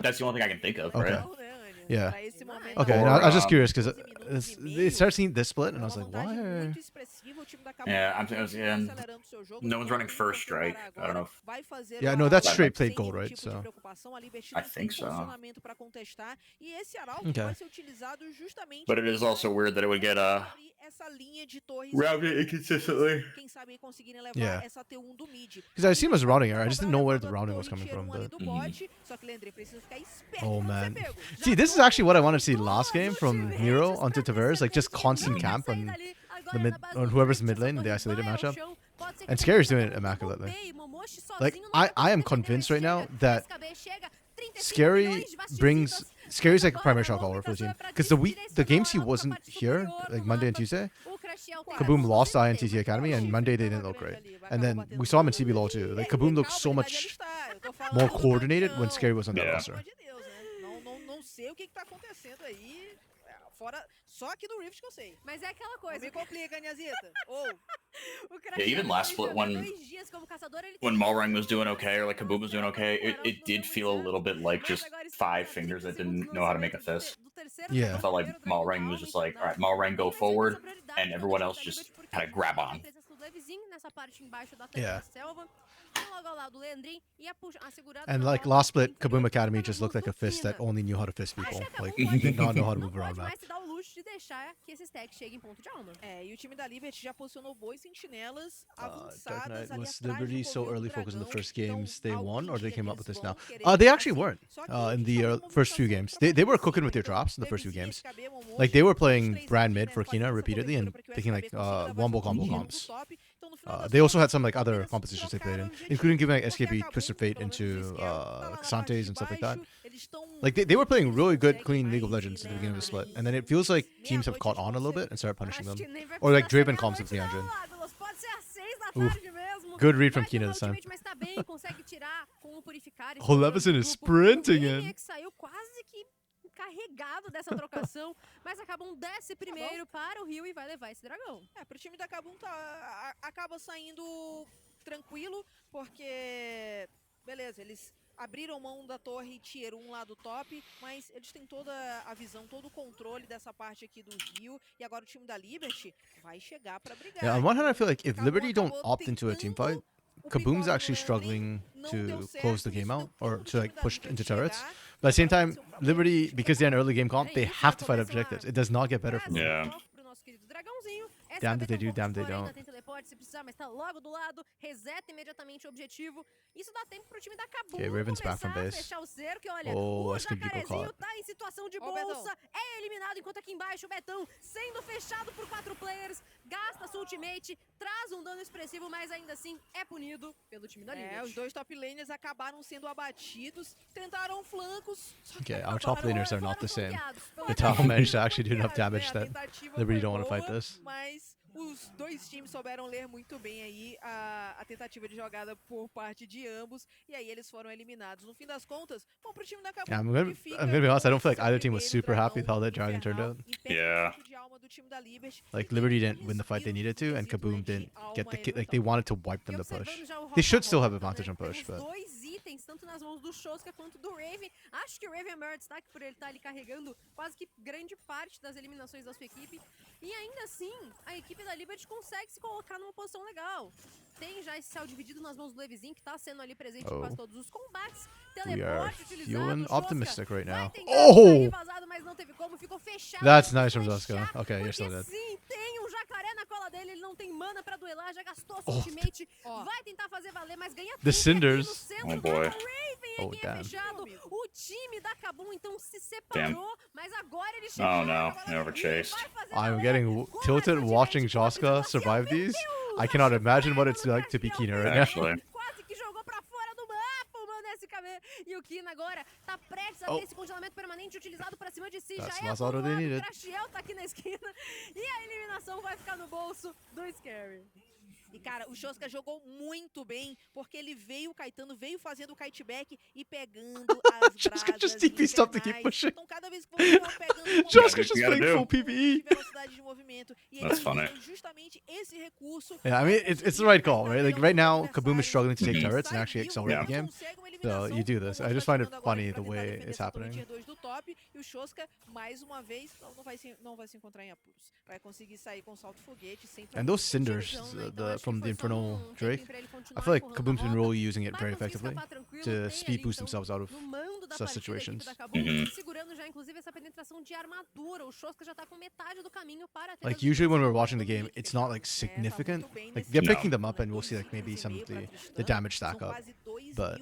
That's the only thing I can think of, right? Okay. Yeah. Pra esse momento, Okay, Or, and I was just um, curious because it started seeing this split, and I was like, uma vantagem why? muito expressiva, o time da Kabum Yeah, tá acelerando o seu jogo, no one's running consegue first strike. agora, I don't know. vai fazer Yeah, o no, that's arauto straight sem plate gold, nenhum right? tipo de So. preocupação. A Liberty I não tem think so. posicionamento pra contestar, e esse arauto Okay. vai ser utilizado justamente But it is also weird that it would get pra abrir essa linha de torres rounded inconsistently. quem sabe conseguirem levar Yeah. essa T1 do mid. Because I assume it was a routing error. I just didn't know where the Cobrada routing was pela coming torre from. tier 1 ali But do bot, só que Leandro precisa ficar esperto oh pra não ser man, pego. Já see, this is tomou actually what I wanted to see last game from Miro onto Tavares, like just constant camp on the mid on whoever's mid lane in the isolated matchup. And Scary's doing it immaculately. Like I am convinced right now that Scary's like a primary shot caller for the team because the games he wasn't here, like Monday and Tuesday, Kaboom lost INTT Academy, and Monday they didn't look great. And then we saw him in CBLOL too. Like Kaboom looked so much more coordinated when Scary was on that Yeah. roster. Pelo amor de Deus, né? Não sei o que tá acontecendo aí. Fora, só aqui do Rift que eu sei. Mas é aquela Não coisa. me complica, Niazita. Ou, Yeah, even last split when Malrang was doing okay or like Kaboom was doing okay, it did feel a little bit like just 5 fingers that didn't know how to make a fist. Yeah. I felt like Malrang was just like, all right, Malrang go forward, and everyone else just kind of grab on. Yeah. And And like last split, Kaboom Academy just looked like a fist that only knew how to fist people. Like did not know how to move around map. é, e o time da Liberty já posicionou boas sentinelas Dark avançadas Knight, ali was atrás do Liberty so covil early do focused in the dragão. first games they Então, won, or they algum came dia up with eles this now? vão querer They ir actually pra weren't. cima. Só que In the todo mundo first few sozinho games, pra they were fazer cooking with their isso. drops in the first few Levezinho, games. SKB, Momoshi, Like they were os playing três brand aqui, mid né, for fazendo Kina essa repeatedly and cobertura pra que o picking SKB like consiga dar wombo mais combo controle comps. do top. Então, no final das They also contas, had some like other apenas compositions they played in, trocaram de including time, giving like porque SKB acabou, Twisted Fate pelo menos into o Scale tá lá na parte Xantes de and stuff like that. baixo, eles tão Like they were playing really good, conseguem clean League of mais Legends at the de beginning of the split, lane. and then it feels like teams have caught on a little bit and started punishing them. Or like Draven comps with 300. Oof. Good read from Kina this time. Oh, Levison is sprinting it. encarregado dessa trocação, mas a Kabum desce primeiro para o Rio e vai levar esse dragão. Pro time da Kabum acaba saindo tranquilo, porque, beleza, eles abriram mão da torre Tier 1 lá do top, mas eles têm toda a visão, todo o controle dessa parte aqui do Rio, e agora o time da Liberty vai chegar pra brigar. Yeah, on one hand, I feel like if Kabum Liberty don't acabou opt into a team fight, tentando o Kaboom's pick-off actually do struggling Leandrin, não to deu close certo, the game isso out deu or tempo to do like time da push Liberty into turrets. chegar. But at the same time, Liberty, because they're an early game comp, they have to fight objectives. It does not get better from them. Yeah. Pro nosso querido dragãozinho. Damn that they do, SKB tá damn they fora, ainda don't. tem teleporte se precisar, mas tá logo do lado. Reseta imediatamente o objetivo. Isso dá tempo pro time da Kabum Okay, Raven's back from começar a base. fechar o cerco. E olha, Oh, o that's gonna be Jacarezinho caught. tá em situação de Ó, Betão. bolsa. É eliminado, enquanto aqui embaixo o Betão sendo fechado por 4 players. Gasta sua ultimate, traz um dano expressivo, mas ainda assim é punido pelo time da Liberty. Os dois top laners acabaram sendo abatidos, tentaram flancos. Só que Okay, our top acabaram laners are not the same. Flanqueados pela The top Kabum. managed to actually do enough damage A that tentativa Liberty foi don't want to fight boa, this. Mas os dois times souberam ler muito bem aí a tentativa de jogada por parte de ambos, e aí eles foram eliminados. No fim das contas, bom, pro time da Kabum, Yeah, ele fica I'm gonna be honest, I don't feel like com either seu team was primeiro super happy with how that dragão dragon turned infernal, out. impede Yeah. muito de alma do time da Liberty, Like e Liberty tem didn't win the fight they needed to, and quesito, Kaboom né, de didn't get the alma like they wanted to wipe E them to push. observando já o They should still have round, advantage on né? push, Temos but 2 itens, tanto nas mãos do Shoska quanto do Raven. Acho que o Raven é o maior destaque por ele estar ali carregando quase que grande parte das eliminações da sua equipe. E ainda assim, a equipe da Liberty consegue se colocar numa posição legal. Tem já esse céu dividido nas mãos do Levizinho, que tá sendo ali presente em quase todos os combates. we are Teleporte utilizado, feeling Shoska optimistic right vai now. tentar Oh! sair vazado, mas não teve como, ficou fechado. That's pra nice from flechar, Zoska. Okay, you're still porque dead. sim, tem um jacaré na cola dele, ele não tem mana pra duelar, já gastou a sua Oh. ultimate. Ó. Vai tentar fazer valer, mas ganha The tempo aqui Cinders. no centro, Oh, boy. o Raven Oh, aqui é damn. fechado. O time da Kabum então se separou, mas agora ele chegou. Oh no, they overchased. I'm getting tilted watching Joska survive these. I cannot imagine what it's like to be Kina right now. Actually. Quase que jogou pra fora do mapa o Mano SKB. E o Kina agora tá prestes a Oh. ter esse congelamento permanente utilizado pra cima de si. That's Já é not all they acumulado, o needed. Crashiel tá aqui na esquina. E a eliminação vai ficar no bolso do Scary. E, cara, o Shoska jogou muito bem, porque ele veio, o Caetano veio fazendo o kiteback e pegando as Shoska brasas just TP stop to keep infernais. pushing. Então, cada vez que você tava pegando um Joska what just you gotta playing do. full PvE. de velocidade de movimento, e ele That's funny. usou justamente esse recurso. Yeah, I mean it's the right call, right? Like right now, Kaboom is struggling to take turrets and actually accelerate the game. So you do this. I just find it funny the way it's happening. Do top, e o Shoska, mais uma vez, não vai se encontrar em apuros. Vai conseguir sair com salto foguete sem And those cinders, Então, né, então the acho que from the foi só Infernal um Drake, tempinho pra ele continuar I feel like empurrando a Kaboom's been rota. really using it Vai very conseguir effectively escapar tranquilo, to tem speed ali, boost então, themselves out of no mando da such partida, a equipe situations. da Kabum, Uhum. segurando já inclusive essa penetração de armadura. O Shoska já tá com metade do caminho para ter Like as usually when we're ultimates watching the do game, Nick. it's not like significant. Like No. they're picking them up and we'll see like maybe some of the damage stack up. But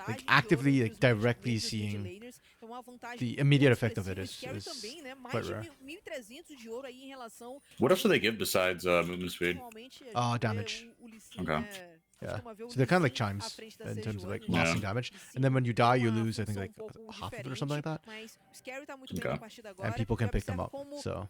like actively like directly seeing the immediate effect of it is quite rare. 1.300 de ouro aí em relação What else do they give besides movement speed? normalmente Damage. Okay. Yeah. So they're kind of like chimes in terms of like lasting damage. And then when you die, you lose I think like half of it or something like that. Mas o Scary tá muito bem Okay. na partida agora. And people can E pick them observa up. como So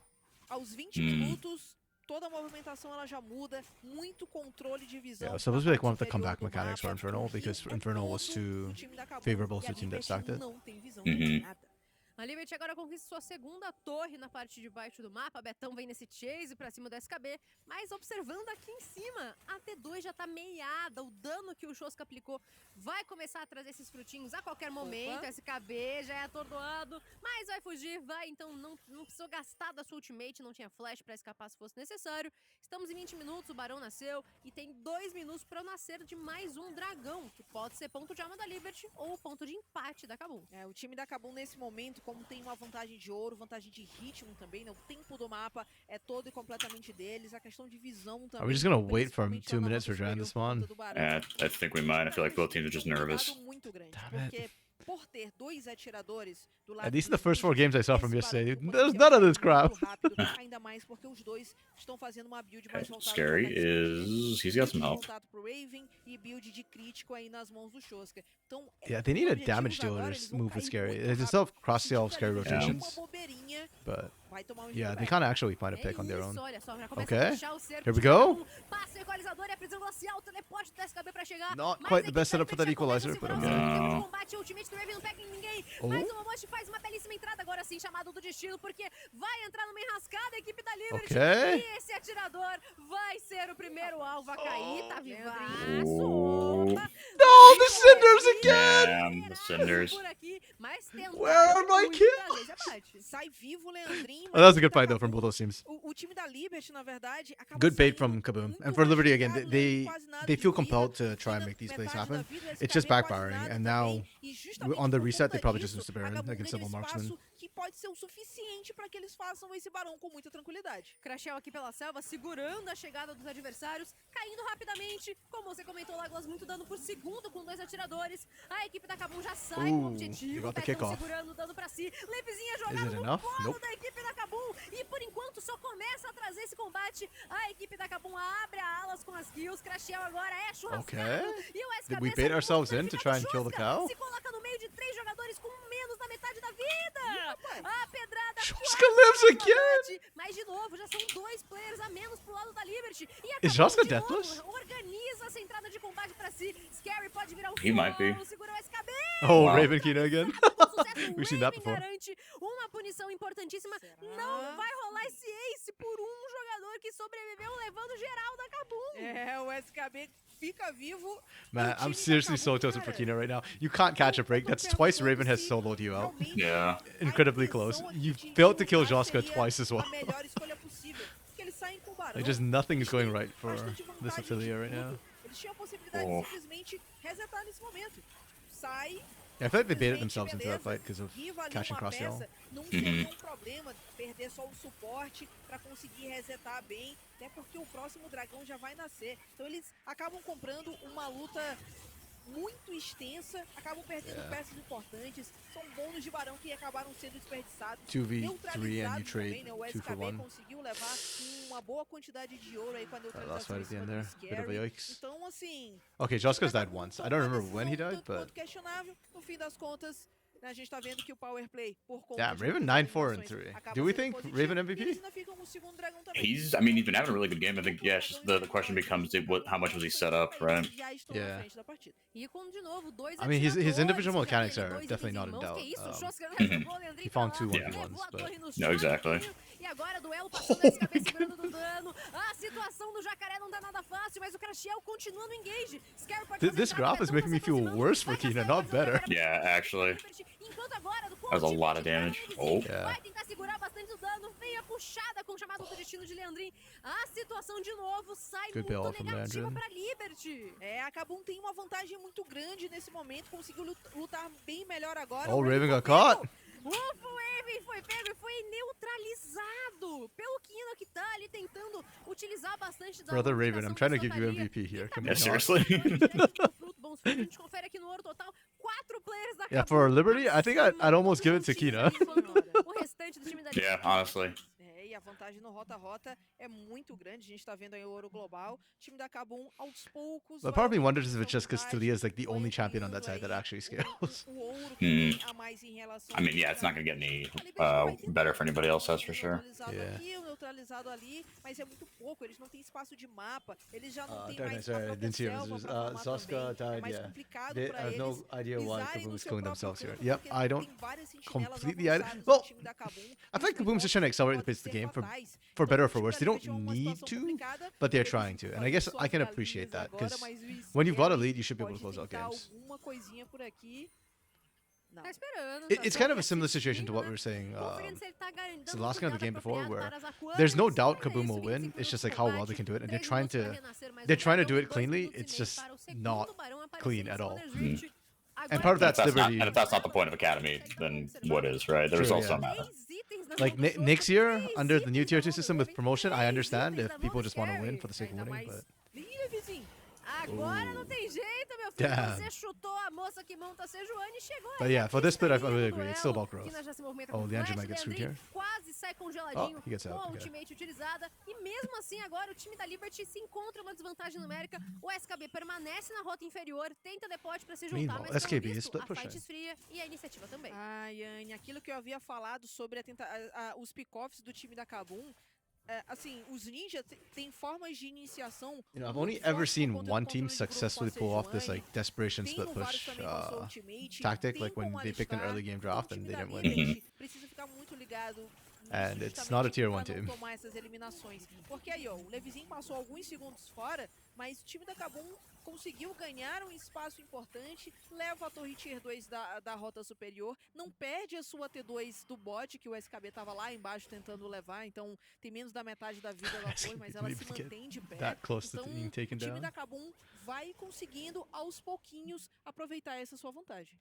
aos 20 minutos toda a movimentação ela já muda, muito controle de visão. yeah, supposed to be like one of the na parte comeback inferior do mechanics for mapa, Infernal o because tempo Infernal was todo too do time da Kabum. favorable E to a the team that Liberty stacked it. não tem visão Uhum. de nada. A Liberty agora conquista sua segunda torre na parte de baixo do mapa. Betão vem nesse chase pra cima do SKB. Mas observando aqui em cima, a T2 já tá meiada. O dano que o Shoska aplicou vai começar a trazer esses frutinhos a qualquer momento. SKB já é atordoado, mas vai fugir, vai. Então não precisou gastar da sua ultimate, não tinha flash pra escapar se fosse necessário. Estamos em 20 minutos, o Barão nasceu e tem 2 minutos pra nascer de mais um dragão, que pode ser ponto de alma da Liberty ou ponto de empate da Kabum. O time da Kabum nesse momento, como tem uma vantagem de ouro, vantagem de ritmo também, né? O tempo do mapa é todo e completamente deles, a questão de visão também. Are we just gonna wait for principalmente 2 lá na minutes mapa for Giant to superior por spawn? conta do Barão. Yeah, I think we might. I feel like both teams are just Tem um nervous. cuidado muito grande, Damn it. porque por ter 2 atiradores do lado At least the do first 4 games I saw esse from yesterday, barulho there's potencial none of this crap. muito rápido, ainda mais porque os dois estão fazendo uma build mais voltada Scary pro ataque is he's got some build de help. contato pro Raven e build de crítico aí nas mãos do Shoska. Então, Yeah, they need a objetivos damage dealer agora, to eles vão move with cair Scary. muito They rápido. still have cross-sell Se Scary tiver uma rotations, bobeirinha, but vai tomar um yeah, they strike. kind of actually find a pick on their Isso, own. olha só, já começa Okay. a fechar o cerco. Here we go. Passa o equalizador e a prisão glacial, o teleporte do SKB pra chegar. Not Mas quite a the best equipe setup for that já começa a equalizer, but segurar o okay. cerco, tempo de No. combate combate. A ultimate do Raven não pega em ninguém. Oh. Mas o Momoshi faz uma belíssima entrada agora sim, chamado do destino, porque vai entrar numa enrascada a equipe da Liberty. Ok. E esse atirador vai ser o primeiro alvo a cair. Tá vivaço. Oh. Opa. No, the Cinders again! Damn, the Cinders. Por aqui, mas tentaram Where are my muito kills? trazer esse abate. Sai vivo o Leandrinho. Oh, that was a good fight though from both those teams. O time da Liberty, na verdade, acaba Good bait saindo from Kaboom. muito And for Liberty again, mastigado, they quase nada they de feel vida, compelled to try and ainda make these plays metade da happen. vida, It's just SKB quase backfiring, nada and now também, e justamente on the por reset conta they probably just disso, lose the Baron acabam against ganhando Double Marksman. espaço que pode ser o suficiente para que eles façam esse barão com muita tranquilidade. Crashel aqui pela selva, segurando a chegada dos adversários, caindo rapidamente. Como você comentou, Lagos, muito dano por segundo com 2 atiradores. A equipe da Kabum já sai com o Ooh, objetivo. you got the Beckham kickoff. segurando, dando pra si. Leipzinha Is jogado it no enough? colo Nope. da equipe da Kabum. E por enquanto só começa a trazer esse combate. A equipe da Kabum abre a alas com as kills. Crashel agora é churrascado. Okay. E o SKB Did we sai bait com ourselves tudo in to no try final and do kill the Shoska. cow? Se coloca no meio de 3 jogadores com menos da metade da vida. A pedrada Shoska lives again! mas de novo, já são 2 players a menos pro lado da Liberty. E a Is Kabum, Shoska de novo, deathless? organiza essa entrada de combate pra si. Scary pode virar um He might be. solo, segura o SKB. Oh, Wow. Raven Kino again. Com sucesso, We've seen that Raven before. garante uma punição importantíssima. Será? Não vai rolar esse ace por um jogador que sobreviveu levando geral da Kabum. É, o SKB fica vivo. Man, o time I'm da seriously Kabum, so tilted for cara, Kino right now. You can't catch a break. That's twice Raven has soloed you out. realmente Yeah. a Incredibly intenção close. aqui You de failed to kill lutar Joska seria twice as well. a melhor escolha possível, porque eles saem com o barão. Like, just nothing is eles going têm right for bastante this vantagem de affiliate right tudo. now. Eles tinham a possibilidade Oh. de simplesmente resetar nesse momento. Sai. Yeah, I feel like they baited simplesmente, themselves into that beleza, fight because of Riva ali catching uma cross peça, yell. não seria um problema perder só o suporte para conseguir resetar bem, até porque o próximo dragão já vai nascer. Então eles acabam comprando uma luta muito extensa, acabam perdendo peças importantes, são bônus de barão que acabaram sendo desperdiçados. 2v3 and you Neutralizados trade também, né? O 2 for SKB 1. conseguiu levar uma boa quantidade de ouro aí com a That last neutralização fight em at the cima end do there. Bit of a Scary. yikes. Então, assim, Okay, Joska's died once. I don't remember when he died, tanto but quanto questionável, no fim das contas, né, a gente tá vendo que o power play por conta yeah, de Raven muitas 9-4 and eliminações 3. acaba Do we sendo think positivo, Raven e eles MVP? ainda ficam com o segundo dragão também. He's, I mean, he's been having a really good game. I think, yes, the question becomes, how much was he set up, right? Já estão na Yeah. frente da partida. E com, de novo, 2 I mean, his atiradores, individual já mechanics teve are dois definitely not in irmãos. doubt. Que isso, o Shoska He levou o Leandrinho pra found lá, 2 levou 1v1s, a but torre no No, chão, exactly. E agora duelo passando a SKB segurando do dano. A situação do Jacaré não tá nada fácil, mas o Crashel continua no engage. Scary pode fazer This entrada, graph is Betão making me tá se feel aproximando, worse for vai Kina, passar, not mas o Jacaré better. Yeah, actually. Enquanto agora, do That was a lot of damage. Oh. Yeah. vai tentar segurar bastante o dano, vem a puxada com o chamado do destino de Leandrin. A situação de novo sai Good muito bailout from negativa Leandrin. pra Liberty. É, a Kabum tem uma vantagem muito grande nesse momento, conseguiu lutar bem melhor agora. Oh, O Raven got foi caught. pego. Ufa, o Raven foi pego e foi neutralizado pelo Kino, que tá ali tentando utilizar bastante da Brother Raven, I'm movimentação trying to da give you Santaria. MVP here. Can we Yeah, not? seriously? Bons frutos, a gente confere aqui no ouro total. 4 players da Yeah, Kabum for Liberty, I think I'd acima almost give it to dos times Kina. ali, o restante do time da Yeah, honestly. É, e a vantagem no rota-rota é muito grande. A gente tá vendo aí o ouro global. O time da Kabum, aos poucos. But vai part of me aumentando wonders if sua it's just because vantagem, Talia is like the vai only champion on that ampliando side that aí actually scales. o ouro que tem a mais em relação I mean, ao yeah, it's not time gonna get any A Liberty vai tentar better for anybody else, that's for sure. neutralizado Yeah. aqui, o neutralizado ali, mas é muito pouco. Eles não têm espaço de mapa. Eles já não têm Darn, mais sorry, a I própria didn't see it. selva Was, pra farmar Zoska também. É died, mais yeah. complicado They, I pra have eles no idea why pisarem Kaboom no is seu killing próprio themselves here. campo, Yep, porque I don't tem várias sentinelas completely avançadas no well, time da Kabum, I e feel like os Kaboom's just trying to accelerate the pace of the game for fatais. for Então, better or o for time worse. da They don't Liberty é uma need situação to, complicada, but they're eles trying to. And I fazem guess suas I can galinhas appreciate that agora, because mas o when you've got a Scary lead, you should be able to pode close out tentar games. alguma coisinha por aqui. Não. Tá esperando. It's kind of a similar situation to what we were saying Conferindo se ele tá garantindo so the last game of the game before, cuidado where apropriado para as there's no Aquanas. doubt Olha Kaboom isso, will win. 25 It's just minutos like de how well combate, they can do it, and they're 3 trying minutos to pra renascer mais they're um trying to barão, do it 2 cleanly. minutos e It's meio just para o segundo not barão aparecer clean nesse at all. corner 20. And part of that's And if Liberty. and if that's not the point of Academy, then what is, right? There's True, also yeah. matter. 3 itens na Like mão do Shoska, next year, 3 under the new itens tier na 2 mão do system with Raven, promotion, I 3 understand itens if na mão people do just want to Scary. win for the sake of Ainda winning, mais but livrezinho. Agora não tem jeito, meu filho. Damn. Você chutou a moça que monta a Sejuani e chegou But aí. yeah, for this split, I really do agree. It's still duelo. about growth. Kina já se movimenta Oh, com Leandro flash, might get screwed Leandrinho here. quase sai congeladinho Oh, he gets out, com a okay. ultimate utilizada. E mesmo assim, agora o time da Liberty se encontra uma desvantagem numérica. O SKB permanece na rota inferior, tenta depote pra se juntar, Meanwhile, mas pelo SKB is visto, split a fight pushing. esfria e a iniciativa também. Ai, Anne, aquilo que eu havia falado sobre os pick-offs do time da Kabum, assim, os ninjas têm formas de iniciação. You know, I've muito only ever fortes por seen conta do one team controle de grupo com a successfully pull off this like Sejuani. desperation Tem split no vários push também com a sua ultimate. tactic, Tem like when com they picked an alistar. early game Então, draft o time and they da didn't win. Liberty precisa ficar muito ligado nisso, And it's not a justamente tier pra 1 não team. tomar essas eliminações. Porque aí, ó, o Levizinho passou alguns segundos fora, mas o time da Kabum conseguiu ganhar um espaço importante, leva a torre tier 2 da rota superior, não perde a sua T2 do bot, que o SKB tava lá embaixo tentando levar, então tem menos da metade da vida da torre, mas ela se mantém de pé. That close to Então, being taken o time down. da Kabum vai conseguindo, aos pouquinhos, aproveitar essa sua vantagem.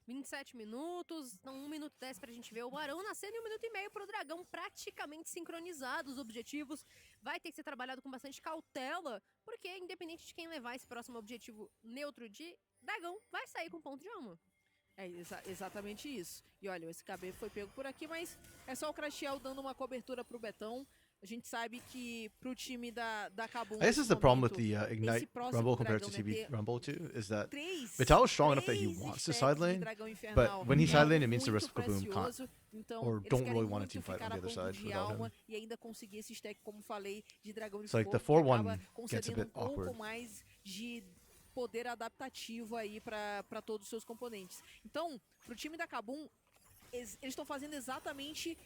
27 minutos, então 1 minuto 10 pra gente ver o Barão nascendo e 1 minuto e meio pro Dragão, praticamente sincronizados os objetivos. Vai ter que ser trabalhado com bastante cautela, porque independente de quem levar esse próximo objetivo neutro de Dragão, vai sair com ponto de alma. É exatamente isso. E olha, o SKB foi pego por aqui, mas é só o Crashiel dando uma cobertura pro Betão. A gente sabe que pro time da Kabum, I guess this is the problem with the Ignite próximo Rumble compared to dragão, né, CB ter Rumble too, is that três Vital is strong enough that he três wants to stacks side de lane, dragão but infernal when he é side lane, it means the muito rest of Kaboom can't, precioso. Então, or eles don't querem really want a muito team fight ficar on the a other ponto side de without alma him. e ainda conseguir esse stack, como falei, de dragão de It's like fogo, the que 4-1 acaba gets a concedendo bit um pouco awkward. mais de poder adaptativo aí para todos os seus componentes. Então, pro time da Kabum, eles estão fazendo exatamente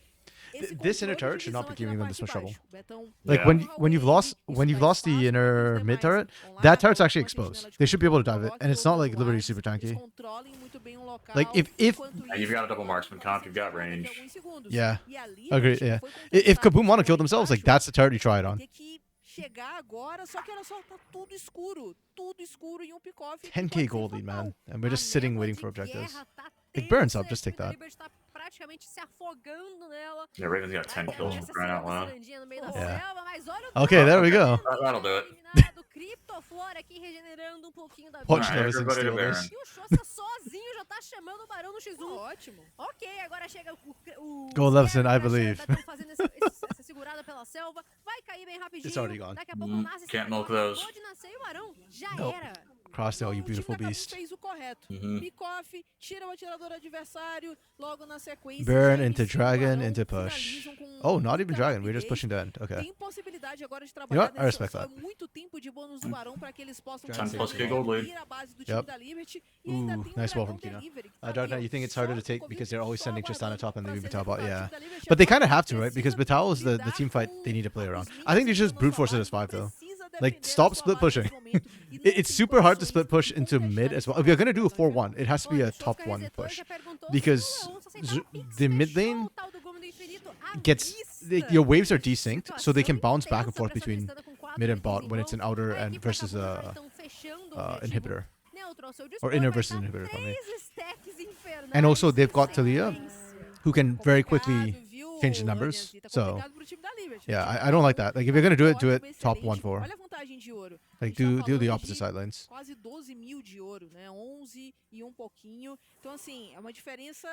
esse This inner controle de turret should not visão be aqui giving na them this much parte de trouble. baixo. Betão Like Yeah. when you've lost the inner mid turret, that turret's actually exposed. They should be able to dive it, and it's not like Liberty's super tanky. Like if And you've got a double marksman comp, you've got range. Yeah, agree. Yeah, if Kaboom want to kill themselves, like that's the turret you try it on. Ter que chegar agora, só que olha só, tá tudo escuro e um pick-off. 10k gold lead, man, and we're just sitting waiting for objectives. It It burns up, just take that. Tá praticamente se afogando nela. Yeah, Raven's got 10 kills for crying out loud. Yeah. Okay, there we go. That'll do it. Cryptoflora aqui regenerando um pouquinho da Watch Alright, noticing everybody to steal Baron. this. E o Shoska sozinho já tá chamando o Barão no X1. Ótimo. Ok, agora chega o Go Leveson, I Scare, believe. Tão fazendo essa segurada pela selva. Vai cair bem rapidinho. It's already gone. Daqui a pouco nasce Can't esse milk negócio, those. acabou de nascer e o Barão já Nope. era. Crossdale, you O time beautiful da Kabum beast. fez o correto. Pick-off, tira o atirador adversário, logo na sequência. Burn já into inicia o dragon, Barão, into push. finalizam com Oh, not even muita dragon. We're just rapidez. pushing to end. Okay. Tem possibilidade agora de know trabalhar what? I respect that. muito tempo de bônus do Barão para que eles possam Ten plus conseguir gold lead. ir à base do time Yep. da Liberty e ainda Ooh, tem nice Dragão wall from Kina. Delivery, que tá Dark ali, Knight, ó, you think it's só harder to take no because they're always começo, sending só Tristan on top and aguardando leaving pra Vital bot? ser Yeah. executado. O time da Liberty But they agora kind of have to, right? precisa Because Vital is the lidar team fight com they need to play around. os I think they minions just na brute sua force it base, as 5 though. precisa Like, defender a stop sua split base pushing. nesse momento e não It's tem super hard to condições split push de into não mid deixar as well. esse If you're gonna do a dragão 4-1, it has to be a Olha, o top Shoska 1 resetou e push. já perguntou Because se o Leão só aceitava Pix, the mid fechou lane o tal do Gume do Infinito à gets vista. your waves are desynced, so they can Situação bounce back and intensa forth pra essa between Tristana com 4 mid and itens bot em when it's an mão. outer A and equipe da versus Kabum já a estão fechando o objetivo inhibitor. neutro ao seu Or dispor, inner vai versus dar inhibitor, pardon me. 3 stacks infernais And also they've got na Talia, sequência. who can very quickly Complicado, viu, change the Onias? numbers. E tá So complicado pro time da Liberty. yeah, O time I da don't like Kabum that. Like if you're gonna do it ótimo, top excelente. 1-4. Olha a vantagem de ouro. Like A gente do tá the falando opposite de side lanes. quase 12 mil de ouro, né? 11 e um pouquinho. Então, assim, é uma diferença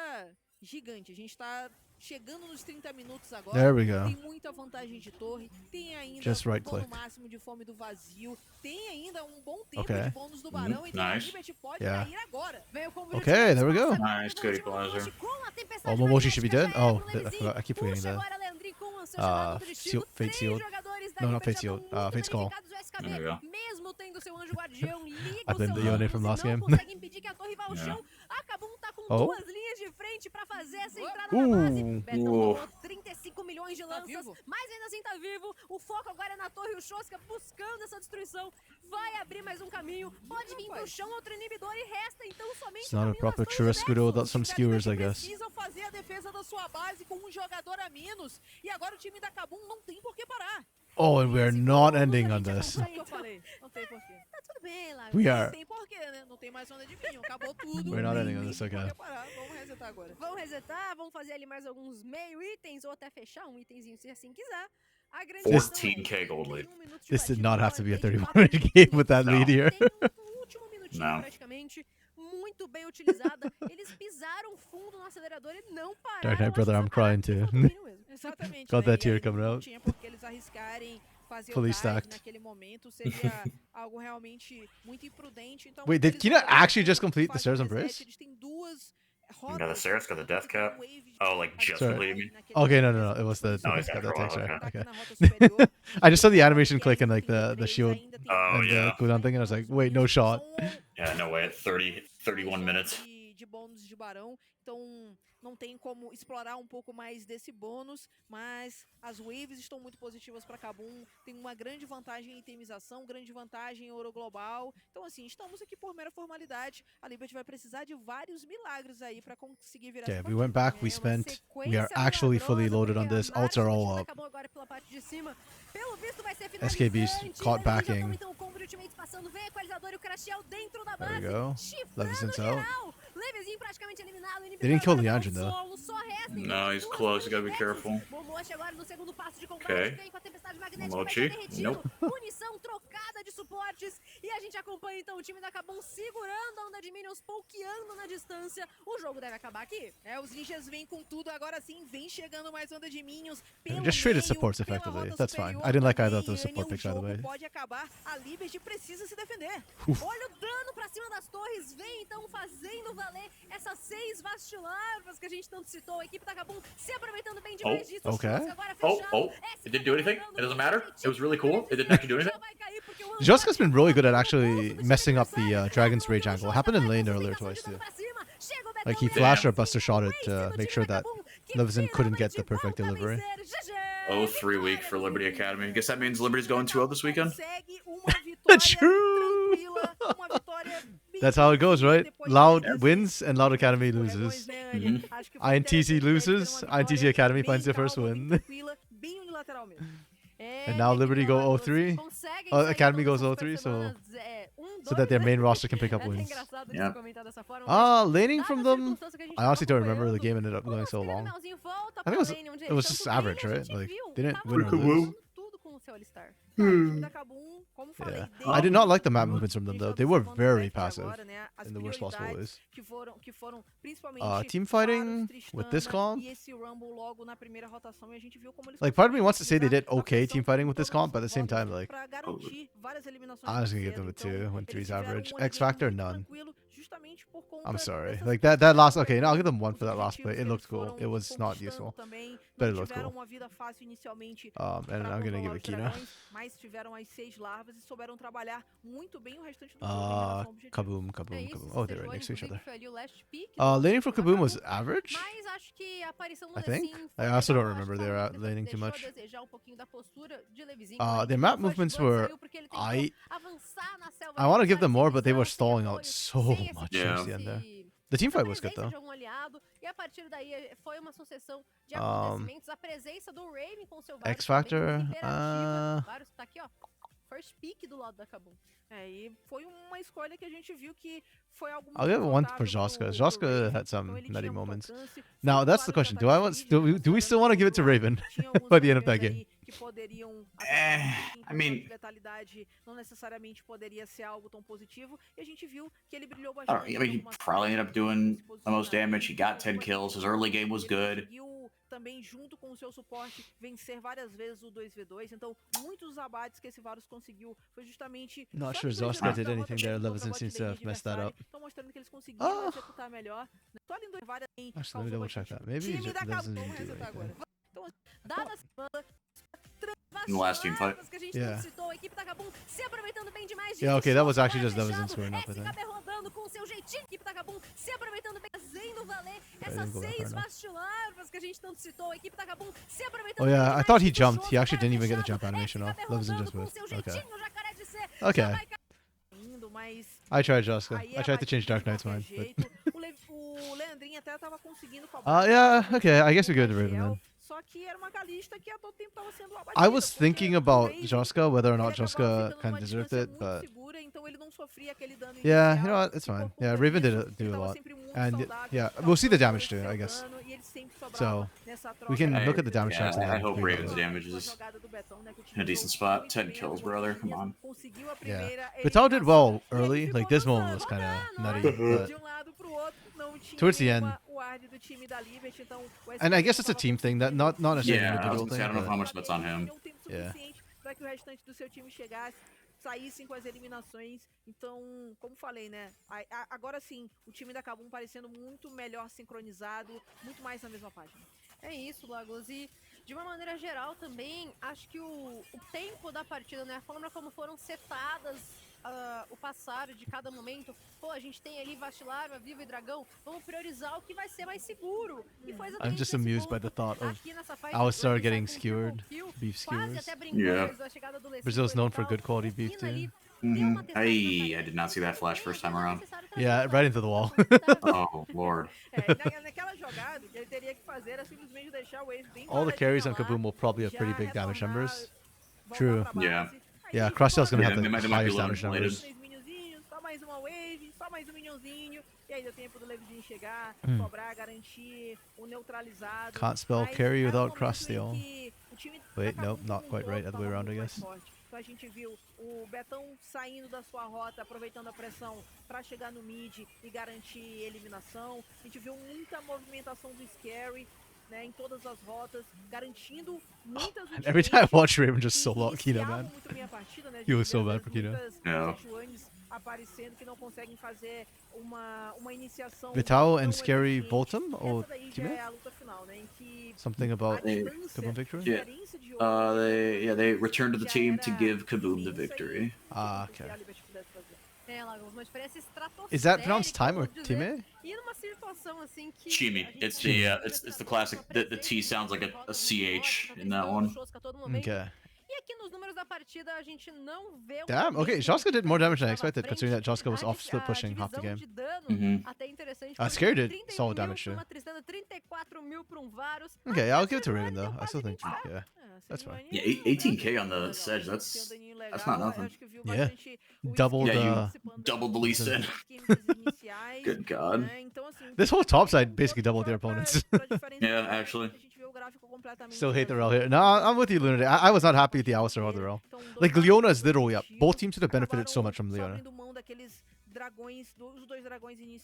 gigante. A gente tá chegando nos 30 minutos agora. There we go. Tem muita vantagem de torre. Tem ainda Just right um bônus click. máximo de fome do vazio. Tem ainda um bom tempo Okay. de bônus do Barão. Então a Nice. Liberty pode Yeah. cair agora. Veio com o Okay, there we go. Nice, good equalizer. Oh, Momoshi should be dead. Oh, I keep forgetting that. Fate Sealed. No, not Fate Sealed. Fate's Call. There we go. Mesmo tendo seu anjo guardião, liga I o blamed seu the Yone anjo, from se last não game. consegue impedir que a torre vá ao Yeah. chão. A Kabum tá com Oh. 2 linhas de frente pra fazer essa entrada na base. Betão tomou 35 milhões de lanças, vivo. mas ainda assim tá vivo. O foco agora é na torre, o Shoska buscando essa destruição. Vai abrir mais um caminho, pode vir pro chão outro inibidor e resta então somente It's not a caminho proper das torres Churrascudo without some Os time da skewers, I Liberty guess. precisam fazer a defesa da sua base com um jogador a menos. E agora o time da Kabum não tem por que parar. Oh, and we're not ending on justamente this. Só o que eu falei. Não tem porquê. Tá tudo bem, lá. We Não are. tem porquê, né? Não tem mais onda de vinho. Acabou tudo. We're not nem ending on tem this, por que okay. parar. Vamos resetar agora. Vamos resetar, vamos fazer ali mais alguns meio itens ou até fechar um itemzinho se assim quiser. A grande This- questão é, 14K gold lead. 31 minutos de This did partida, not have to be a agora, 3100 24 game with that No. lead here. Tem um último minutinho Não. praticamente, muito bem utilizada. Eles pisaram fundo no acelerador e não pararam. Dark Knight, brother, acho I'm que só pararam crying porque too. faltou domínio mesmo. Exatamente. Got né? that E aí tier coming não out. tinha por que eles arriscarem fazer Fully o dive stacked. naquele momento. Seria algo realmente muito imprudente. Então, Wait, did eles Kina agora actually just complete the fazem stairs on reset, Brace? Eles têm duas Got the rotas. Seraph, got the Death Cap. Wave Oh, like just Sorry. complete, you mean? Okay, no. It was the Oh, it's got after that a while, text right. okay. Okay. I just saw the animation click and like the shield Oh, and yeah. the cooldown thing, and I was like, wait, no shot. Yeah, no way. 31 minutes. De bônus de barão, então não tem como explorar um pouco mais desse bônus, mas as waves estão muito positivas para Kabum, tem uma grande vantagem em itemização, grande vantagem em ouro global, então assim, estamos aqui por mera formalidade, a Liberty vai precisar de vários milagres aí para conseguir virar Okay, essa we went partida. back, we spent, we are actually fully loaded on this, ults are all up. SKB's caught backing. There we go. Levison's out. They didn't kill Leandrin though. No, he's close. You gotta be careful. Okay. Mochi. Nope. Punição trocada de suportes. E a gente acompanha então o time da Kabum segurando a onda de minions, pokeando na distância. O jogo deve acabar aqui. Os ninjas vêm com tudo, agora sim, vem chegando mais onda de minions. Just traded supports effectively. That's fine. I didn't like either of those support picks, by the way. Pode acabar, a Liberty precisa se defender. Olha o dano pra cima das torres, vem então fazendo valer essas 6 vastilarvas que a gente tanto citou. A equipe da Kabum se aproveitando bem demais disso. Okay. It didn't do anything? It doesn't matter? It was really cool? It didn't actually do anything? Joska's been really good at actually messing up the Dragon's Rage angle. It happened in lane earlier twice too. Like he flashed or buster shot it to make sure that Levison couldn't get the perfect delivery. 0-3 week for Liberty Academy. I guess that means Liberty's going 2-0 this weekend? True! That's how it goes, right? Loud wins and Loud Academy loses. INTC loses, INTC Academy finds their first win. And now Liberty go 0-3. Academy goes 0-3, so that their main roster can pick up wins. Yeah. Laning from them, I honestly don't remember. The game ended up going so long. I think it was just average, right? Like, they didn't win or lose. Yeah. I did not like the map movements from them though. They were very passive in the worst possible ways. Team fighting with this comp? Like, part of me wants to say they did okay team fighting with this comp, but at the same time, like, I'm just gonna give them a 2 when 3's average. X Factor, none. I'm sorry. Like, that last, okay, no, I'll give them 1 for that last play. It looked cool. It was not useful, but it looked cool. And I'm gonna give it Kina. Kaboom. Oh, they're right next to each other. Laning for Kaboom was average? I think. I also don't remember they were laning too much. Their map movements were... I want to give them more, but they were stalling out so much towards the end there. The team fight was good though. X Factor, First pick do lado da Kabum. E foi uma escolha que a gente viu que foi algo muito I'll give it 1 for Joska. Joska had some nutty moments. Now that's the question. Do we still want to give it to Raven by the end of that game? I mean, não necessariamente poderia ser algo tão positivo e a gente viu que ele brilhou I don't know. I mean, he probably ended up doing the most damage. He got 10 kills. His early game was good. Também junto com o seu suporte vencer várias vezes o 2v2, então muitos dos abates que esse Varus conseguiu foi justamente not sure Zoska did anything there. Levison seems to have messed that up. Então mostrando que eles conseguiram executar melhor. Só em várias actually, let me double check that. Maybe Levison didn't do anything. Então, dadas In the last team fight. Yeah. Yeah, okay, that was actually just Levison scoring up, I think. Oh yeah, I thought he jumped. He actually didn't even get the jump animation off. Levison just moved. Okay. Okay. I tried Joska. I tried to change Dark Knight's mind. But... yeah, okay, I guess we go to Raven then. I was thinking about Joska, whether or not Joska kind of deserved it, but yeah, you know what, it's fine. Yeah, Raven did do a lot, and yeah, we'll see the damage too, I guess. So we can look at the damage charts. I hope Raven's damage is in a decent spot. 10 kills, brother. Come on. Yeah, Betal did well early. Like, this moment was kind of nutty, but towards the end. And I guess it's a team thing, that not necessarily an individual thing. I don't know how much that's on him. Yeah. saíssem com as eliminações. Então, como falei, né? Agora sim, o time da Kabum parecendo muito melhor sincronizado, muito mais na mesma página. É isso, Lagos. E de uma maneira geral também, acho que o tempo da partida, né? A forma como foram setadas o passar de cada momento. Pô, a gente tem ali Vastilarva, Vivo e Dragão. Vamos priorizar o que vai ser mais seguro. E foi exatamente I'm just esse amused by ponto. the thought of Aqui nessa fight, Alistar Lucky getting sai com um triple skewered. kill, Beef quase skewers. até brincou, Yeah. mas a chegada do Lecim Brazil's foi known for legal. good quality O beef Kina ali too. deu uma testada na I parede, did not see that flash first time around. Yeah, right into the wall. Oh, Lord. Naquela jogada, ele teria que fazer era simplesmente deixar o Wave bem All the paradinho carries on lá, Kaboom will probably have pretty já big damage retornar, numbers. voltar True. pra base. Yeah. Aí, Yeah, Crosstail's gonna Yeah, have the they might be a highest little damage inflated. numbers. 3 minionzinhos, só mais uma wave, só mais um minionzinho, e aí deu tempo do Levizinho chegar, cobrar, garantir o neutralizado. Can't spell Mas carry era um without momento Crosstail. em que o time Wait, da Kabum nope, not como um quite right, todo other way tava around, I muito mais guess. forte. Então a gente viu o Betão saindo da sua rota, aproveitando a pressão para chegar no mid e garantir eliminação. A gente viu muita movimentação do Scary, né, em todas as rotas, garantindo muitas And every time I ultimates watch Raven just que solo out Kina, iniciavam man. muito bem a partida, né? A He gente was so vê, às bad vezes, for Kina. muitas Yeah. Sejuanes aparecendo que não conseguem fazer uma iniciação Vital tão and Scary eficiente. Voltam Essa or daí já teammate? é a luta final, né, em que Something a about distância, Kaboom victory? a Yeah. diferença de jogo They returned to the já team to era give Kaboom the imensa e victory. Ah, o que okay. a Liberty pudesse fazer. É, Lagos, uma diferença estratosférica. Is that pronounced time or vamos dizer. teammate? E numa situação assim que Chimi. a gente It's sabe the que it's the classic. The T sounds like a CH in that one. Okay. E aqui nos números da partida a gente não vê Damn, okay, Joska did more damage than I expected, considering that Joska was off split pushing half the game. Até interessante. Scary did 31 solid mil damage pra too. uma Tristana, 34 mil pra um Varus. Okay, A I'll give it to Sejuani Raven though. deu I still quase think, 24. yeah, that's fine. Yeah, 18K on the Sedge. That's not nothing. Yeah. Double Yeah, the. Doubled the Lee Sin. Good God. This whole top side basically doubled their opponents. Yeah, actually. Still hate the rel here. No, I'm with you, Lunatic. I was not happy with the Alistar or the rel. Like, Leona is literally up. Both teams should have benefited so much from Leona.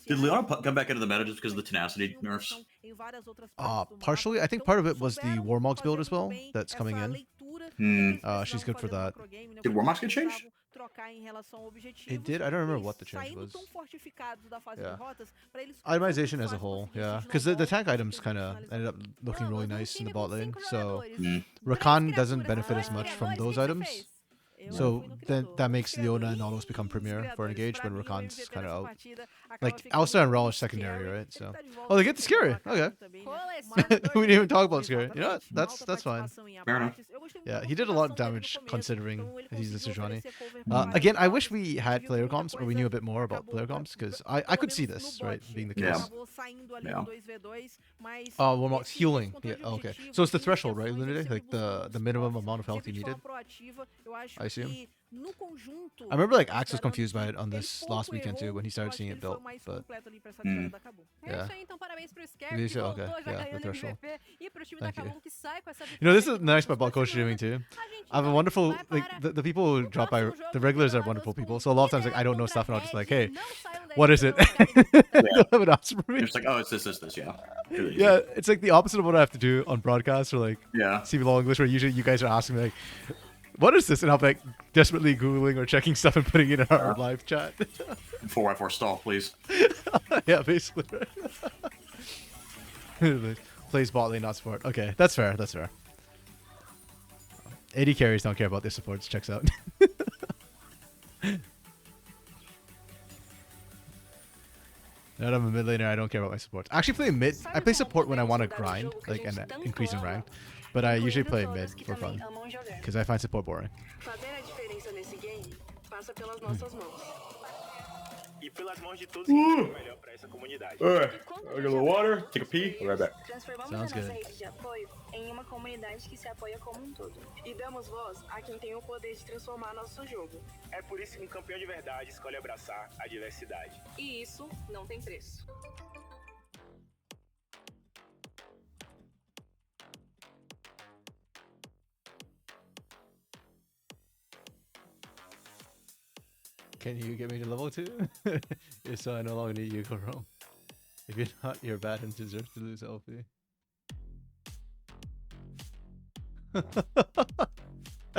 Did Leona come back into the meta just because of the tenacity nerfs? Partially. I think part of it was the Warmog's build as well that's coming in. She's good for that. Did Warmox get changed? It did? I don't remember what the change was. Yeah. Itemization as a whole, yeah. Because the tank items kind of ended up looking really nice in the bot lane. So Rakan doesn't benefit as much from those items. So then that makes Leona and Nautilus become premier for engage, but Rakan's kind of out. Like Alistar and Rel is secondary, right? So they get the Scary. Okay. We didn't even talk about Scary. You know what? That's fine. Fair enough. Yeah, he did a lot of damage considering he's the Sejuani. Again, I wish we had player comps or we knew a bit more about player comps because I could see this, right, being the case. Yeah. Warmock's healing. Yeah, okay. So it's the threshold, right, Lunatic? Like the minimum amount of health you needed? I assume. I remember like Axe was confused by it on this last weekend too when he started seeing it built, but É isso aí, então parabéns pro Scary, que Isso, voltou okay, já yeah, the ganhando threshold. MVP, e pro time da Thank you. Kabum que sai com essa you know, this is vitória nice aqui about na coach próxima streaming too. semana. A gente I have a então wonderful vai like para the people who o drop by próximo jogo the regulars are revelados wonderful com people. So a lot of times like I don't know contra stuff and I'll just like, Red, hey, não saiam daí what is que it? eu quero Don't have an answer for me. It's like, oh, it's this, yeah. Really easy. Yeah, it's like the opposite of what I have to do on broadcast or like Yeah. CBLOL English, where usually you guys are asking me like, "What is this?" and I'm like desperately googling or checking stuff and putting it in our live chat. 4x4 stall, please. Yeah, basically. Right? Plays bot lane, not support. Okay, that's fair. That's fair. 80 carries don't care about their supports. Checks out. Now that I'm a mid laner, I don't care about my supports. I actually play mid. I play support when I want to grind, like, and increase in rank. But I usually play mid for fun. Because I find support boring. Fazer a diferença nesse game passa pelas nossas mãos. E pelas mãos de todos que querem o melhor pra essa comunidade. Alright, I'll get a little water, take a pee, I'll be right back. Transformamos Sounds a nossa good. rede de apoio em uma comunidade que se apoia como um todo. E damos voz a quem tem o poder de transformar nosso jogo. É por isso que um campeão de verdade escolhe abraçar a diversidade. E isso não tem preço. Can you get me to level 2? If so, I no longer need you, go wrong. If you're not, you're bad and deserve to lose LP. I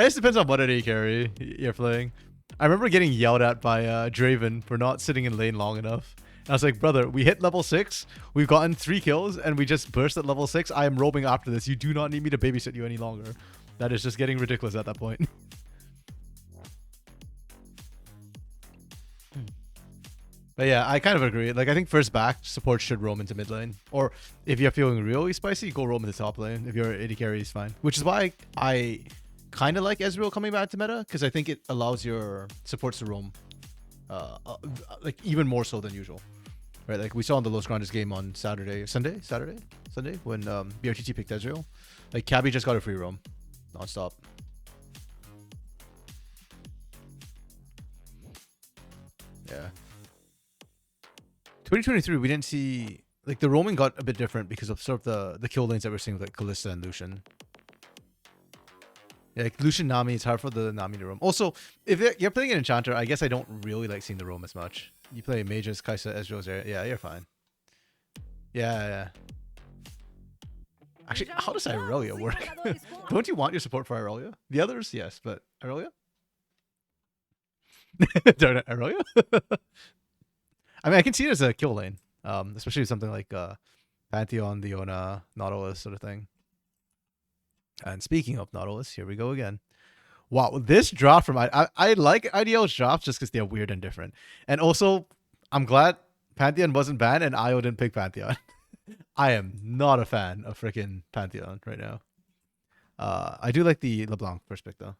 guess it depends on what AD carry you're playing. I remember getting yelled at by Draven for not sitting in lane long enough. And I was like, brother, we hit level 6, we've gotten 3 kills, and we just burst at level 6. I am roaming after this. You do not need me to babysit you any longer. That is just getting ridiculous at that point. But yeah, I kind of agree. Like, I think first back, support should roam into mid lane. Or if you're feeling really spicy, go roam into top lane. If you're AD carry, is fine. Which is why I kind of like Ezreal coming back to meta, because I think it allows your supports to roam like even more so than usual. Right, like we saw in the Los Grandes game on Sunday, when BRTT picked Ezreal. Like, Cabby just got a free roam, non-stop. Yeah. 2023, we didn't see, like, the roaming got a bit different because of sort of the kill lanes that we're seeing with like Kalista and Lucian. Yeah, like Lucian Nami, it's hard for the Nami to roam. Also, if you're playing an Enchanter, I guess I don't really like seeing the roam as much. You play Mages, Kaisa, Ezreal's there. Yeah, you're fine. Yeah. Actually, how does Irelia work? Don't you want your support for Irelia? The others, yes, but Irelia? Darn it, Irelia? I mean, I can see it as a kill lane, especially something like Pantheon, Leona, Nautilus sort of thing. And speaking of Nautilus, here we go again. Wow, this drop from I like IDL's drops just because they're weird and different. And also, I'm glad Pantheon wasn't banned and Io didn't pick Pantheon. I am not a fan of freaking Pantheon right now. I do like the LeBlanc first pick though.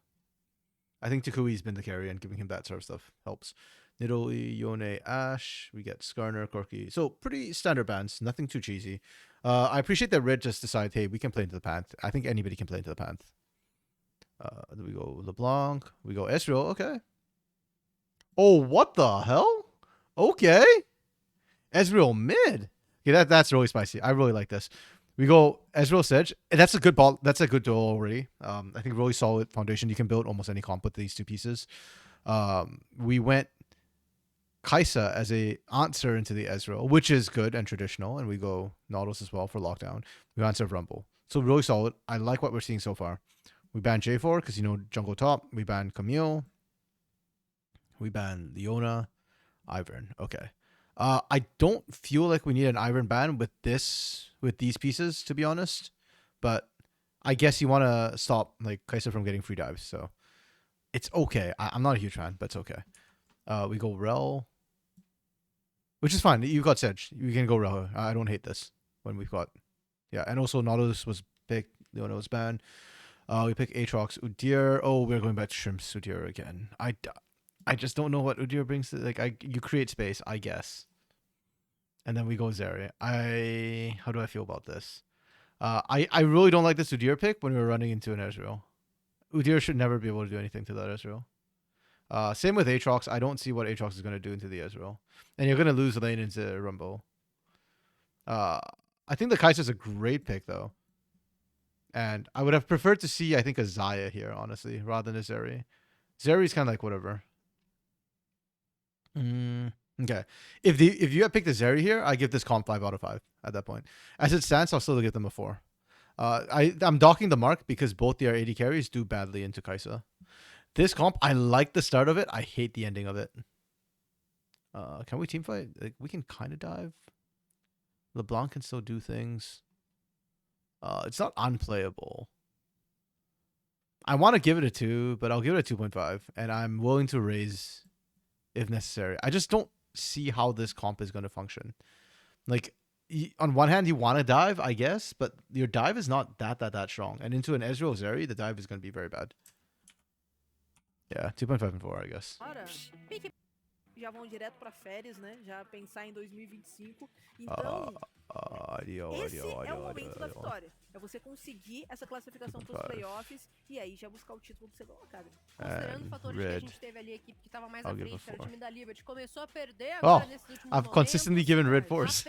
I think Takui's been the carry, and giving him that sort of stuff helps. Nidalee, Yone, Ashe. We get Skarner, Corki. So pretty standard bans, nothing too cheesy. I appreciate that Red just decided, hey, we can play into the Panth. I think anybody can play into the Panth. Then we go LeBlanc. We go Ezreal. Okay. Oh, what the hell? Okay. Ezreal mid. Okay, that's really spicy. I really like this. We go Ezreal Sedge. That's a good ball. That's a good duel already. I think really solid foundation. You can build almost any comp with these two pieces. We went Kaisa as a answer into the Ezreal, which is good and traditional. And we go Nautilus as well for lockdown. We answer Rumble. So really solid. I like what we're seeing so far. We ban J4 because, you know, jungle top. We ban Camille. We ban Leona. Ivern. Okay. I don't feel like we need an Ivern ban with these pieces, to be honest. But I guess you want to stop like Kaisa from getting free dives. So it's okay. I'm not a huge fan, but it's okay. We go Rel, which is fine. You got Sedge. You can go Rel. I don't hate this when we've got, yeah. And also Nautilus was picked. Leona was banned. We pick Aatrox, Udyr. Oh, we're going back to Shrimps Udyr again. I just don't know what Udyr brings. You create space, I guess. And then we go Zeri. How do I feel about this? I really don't like this Udyr pick when we're running into an Ezreal. Udyr should never be able to do anything to that Ezreal. Same with Aatrox. I don't see what Aatrox is going to do into the Ezreal. And you're going to lose lane into Rumble. I think the Kai'Sa's a great pick, though. And I would have preferred to see, I think, a Xayah here, honestly, rather than a Zeri. Zeri's kind of like whatever. Okay. If you had picked a Zeri here, I give this comp 5 out of 5 at that point. As it stands, I'll still give them a 4. I'm docking the mark because both their AD carries do badly into Kaisa. This comp, I like the start of it. I hate the ending of it. Can we teamfight? Like, we can kind of dive. LeBlanc can still do things. It's not unplayable. I want to give it a 2, but I'll give it a 2.5. And I'm willing to raise if necessary. I just don't see how this comp is going to function. Like, on one hand, you want to dive, I guess, but your dive is not that strong. And into an Ezreal Zeri, the dive is going to be very bad. Yeah, 2.5 and 4, I guess. Já vão direto para férias, né? Já pensar em 2025. Então, esse é o momento da vitória. É você conseguir essa classificação para os playoffs e aí já buscar o título do CBLOL Academy. Considerando fatores que a gente teve ali, a equipe que estava mais à frente, era o time da Liberty, começou a perder agora nesses últimos momentos. I've consistently given red force.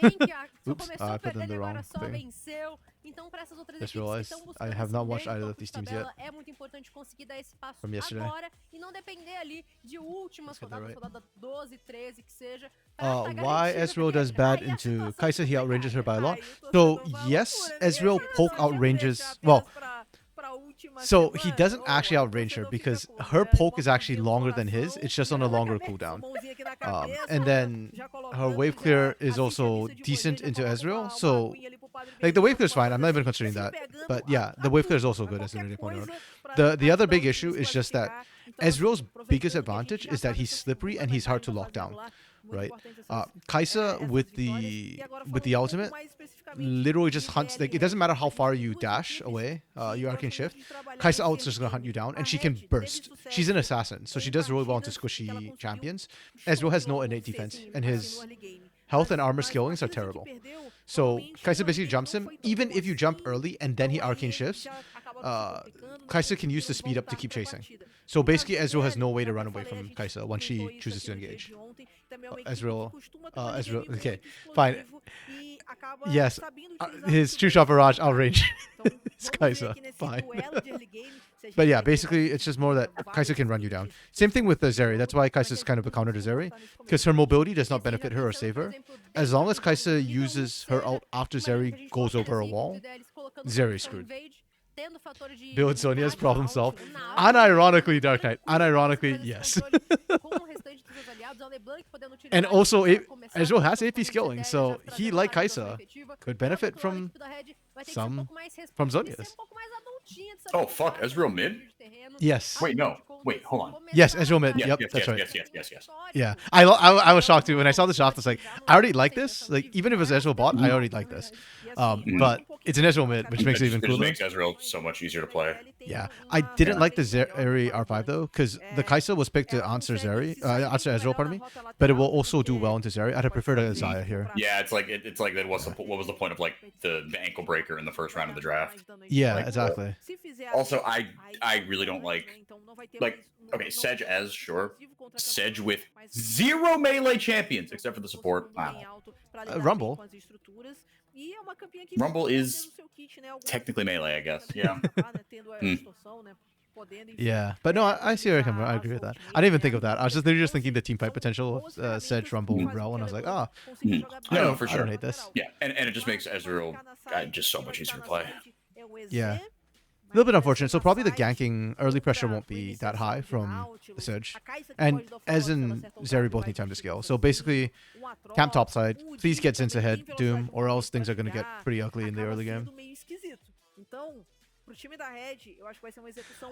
Oops, I put them the wrong thing. Venceu. Então, para essas outras equipes que estão buscando I have not watched either of these teams yet. É muito importante conseguir dar esse passo agora e não depender ali de últimas rodadas, rodada 12, 13, que seja. Why Ezreal does bad into Kaisa, he outranges her by a lot. So yes, Ezreal poke outranges. Well, So he doesn't actually outrange her because her poke is actually longer than his. It's just on a longer cooldown. And then her wave clear is also decent into Ezreal. So like the wave clear is fine. I'm not even considering that. But yeah, the wave clear is also good, as Nuri pointed out. The other big issue is just that Ezreal's biggest advantage is that he's slippery and he's hard to lock down, right? Kaisa with the ultimate literally just hunts. Like it doesn't matter how far you dash away, you arcane shift. Kaisa ult's just gonna hunt you down, and she can burst. She's an assassin, so she does really well into squishy champions. Ezreal has no innate defense, and his health and armor skillings are terrible. So Kaisa basically jumps him. Even if you jump early and then he arcane shifts, Kaisa can use the speed up to keep chasing. So basically Ezreal has no way to run away from Kaisa once she chooses to engage. Ezreal, okay, fine. Yes, his true shot barrage outrange is Kaisa, fine. But yeah, basically it's just more that Kaisa can run you down. Same thing with the Zeri. That's why Kaisa is kind of a counter to Zeri, because her mobility does not benefit her or save her. As long as Kaisa uses her ult after Zeri goes over a wall, Zeri's screwed. Build Sonya's problem solved. Unironically, Dark Knight. Unironically, yes. And also, Ezreal has AP skilling, so he, like Kaisa, could benefit from Zhonya's. Oh fuck, Ezreal mid? Yes. Wait, no. Wait, hold on. Yes, Ezreal mid. Yes, Yep, yes, that's right. Yes. Yeah, I was shocked too when I saw the draft. I was like, I already like this. Like, even if it's Ezreal bot, I already like this. But it's an Ezreal mid, which makes it even It cooler. just makes Ezreal so much easier to play. Yeah, I didn't like the Zeri R5 though, because the Kaisa was picked to answer answer Ezreal, pardon me, but it will also do well into Zeri. I'd have preferred a Xayah here. Yeah, it's like that. What was the point of like the ankle breaker in the first round of the draft? Yeah, exactly. Also, I really don't like okay, Sedge as sure. Sedge with 0 melee champions except for the support. Wow. Rumble. Rumble is technically melee, I guess. Yeah. Yeah, but no, I see where you're coming from. I agree with that. I didn't even think of that. I was literally just thinking the team fight potential of Sedge, Rumble, Rel, and I was like, No, for sure. I don't hate this. Yeah, and it just makes Ezreal just so much easier to play. Yeah. A little bit unfortunate. So probably the ganking early pressure won't be that high from Sedge. And Ez and Zeri both need time to scale. So basically, camp topside, please get Zin's ahead, Doom, or else things are going to get pretty ugly in the early game.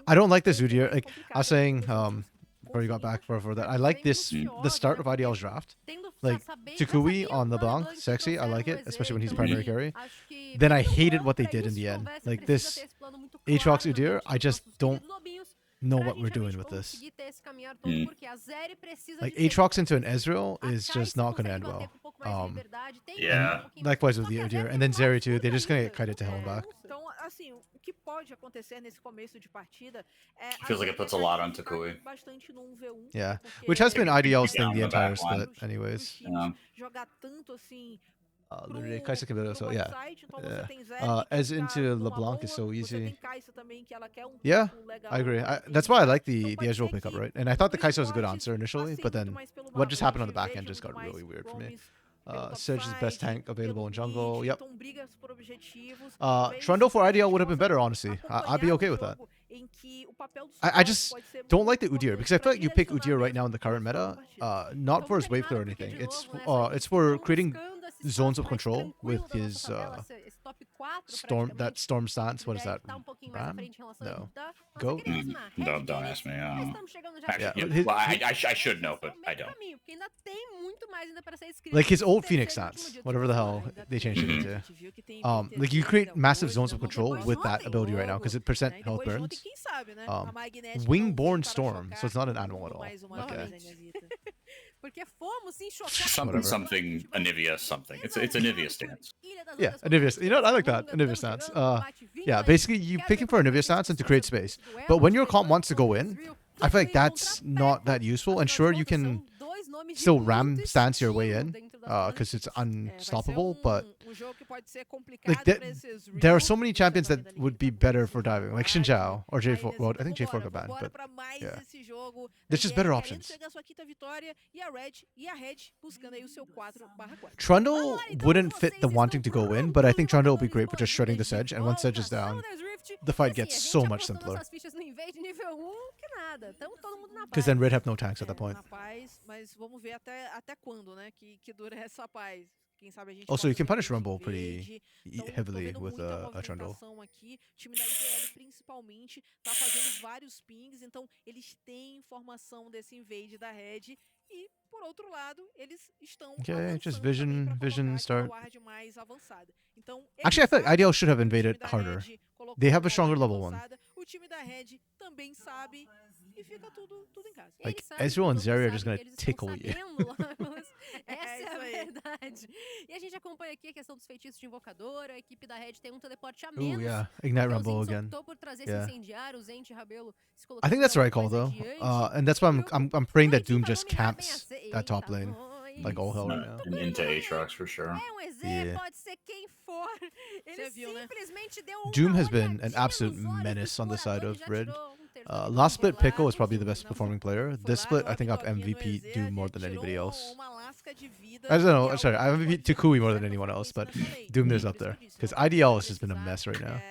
I don't like this Udyr. Like I was saying, before you got back for that, I like this, the start of IDL's draft. Like, Tukui on LeBlanc, sexy, I like it, especially when he's primary carry. Then I hated what they did in the end. Like, this Aatrox Udyr, I just don't know what we're doing with this. Like, Aatrox into an Ezreal is just not going to end well. Yeah. Likewise with the Udyr. And then Zeri too, they're just going to get kited to hell and back. Feels like it puts a lot on Tukui. Yeah, which has been IDL's thing the entire split, anyways. Literally, Kaisa can do it, so yeah. As into LeBlanc is so easy. Yeah, I agree. That's why I like the Ezreal pickup, right? And I thought the Kaisa was a good answer initially, but then what just happened on the back end just got really weird for me. Sedge's best tank available in jungle. Yep. Trundle for IDL would have been better, honestly. I'd be okay with that. I just don't like the Udyr because I feel like you pick Udyr right now in the current meta, not for his wave clear or anything. It's for creating zones of control with his storm stance. What is that? Ram? No. Goat? Don't ask me. Yeah, well, I should know, but I don't. Like his old Phoenix stance, whatever the hell they changed it into. Like you create massive zones of control with that ability right now because it percent health burns. Wingborn Storm, so it's not an animal at all. Okay. Something Anivia something. It's Anivia stance. Yeah, Anivia. You know what? I like that. Anivia stance. Yeah, basically you picking for Anivia stance and to create space. But when your comp wants to go in, I feel like that's not that useful. And sure, you can still ram stance your way in because it's unstoppable, but like there are so many champions that would be better for diving, like Xin Zhao or J4. Well, I think J4 got banned, but yeah, there's just better options. Trundle wouldn't fit the wanting to go in, but I think Trundle will be great for just shredding the Sedge, and once Sedge is down, the fight E, assim, gets a gente so much apostando simpler. nossas fichas no Invade nível 1, que nada. Tamo todo mundo na paz. Because then Red have no tanks at that point. Na paz, mas vamos ver até quando, né, que dura essa paz. Quem sabe a gente Also, you possa can punish ver esse Rumble pretty invade. Então, tô heavily vendo with muita a Trundle. movimentação aqui. O time da IDL, principalmente, tá fazendo vários pings. Então, eles têm informação desse invade da Red. E, por outro lado, eles estão Okay, avançando just também pra vision colocar start. aquela ward mais avançada. Então, Actually, I feel like eles IDL should have sabem que o time invaded da harder. Red colocou They have a uma stronger ward level 1. avançada. O time da Red também sabe e fica tudo em casa. Like, Eles sabem Ezreal que and todos Zarya are sabem just gonna que eles estão tickle you. sabendo, Lagos. Essa é isso a aí. verdade. E a gente acompanha aqui a questão dos feitiços de invocador. A equipe da Red tem um teleporte a Ooh, menos. yeah. Ignite Porque o Rumble Zinx again. optou por trazer Yeah. esse incendiário, o Zente Rabelo se colocando I think that's the right mais call though. adiante. And that's why I'm praying that Doom Doitinho pra just dominar bem camps a that top Eita, lane nós. like all hell right now. And into Aatrox for sure. É um EZ, Yeah. pode ser quem for. Ele viu, né? simplesmente deu uma Doom has been an olhadinha absolute nos olhos do menace on the side explorador of e já Red. tirou terceiro Last split, nível. Pickle was probably the best performing player. This split, I think I've MVP Doom more than anybody else. I don't know, sorry, I MVP Tukui more than anyone else, but Doom is up there. Because IDL has just been a mess right now.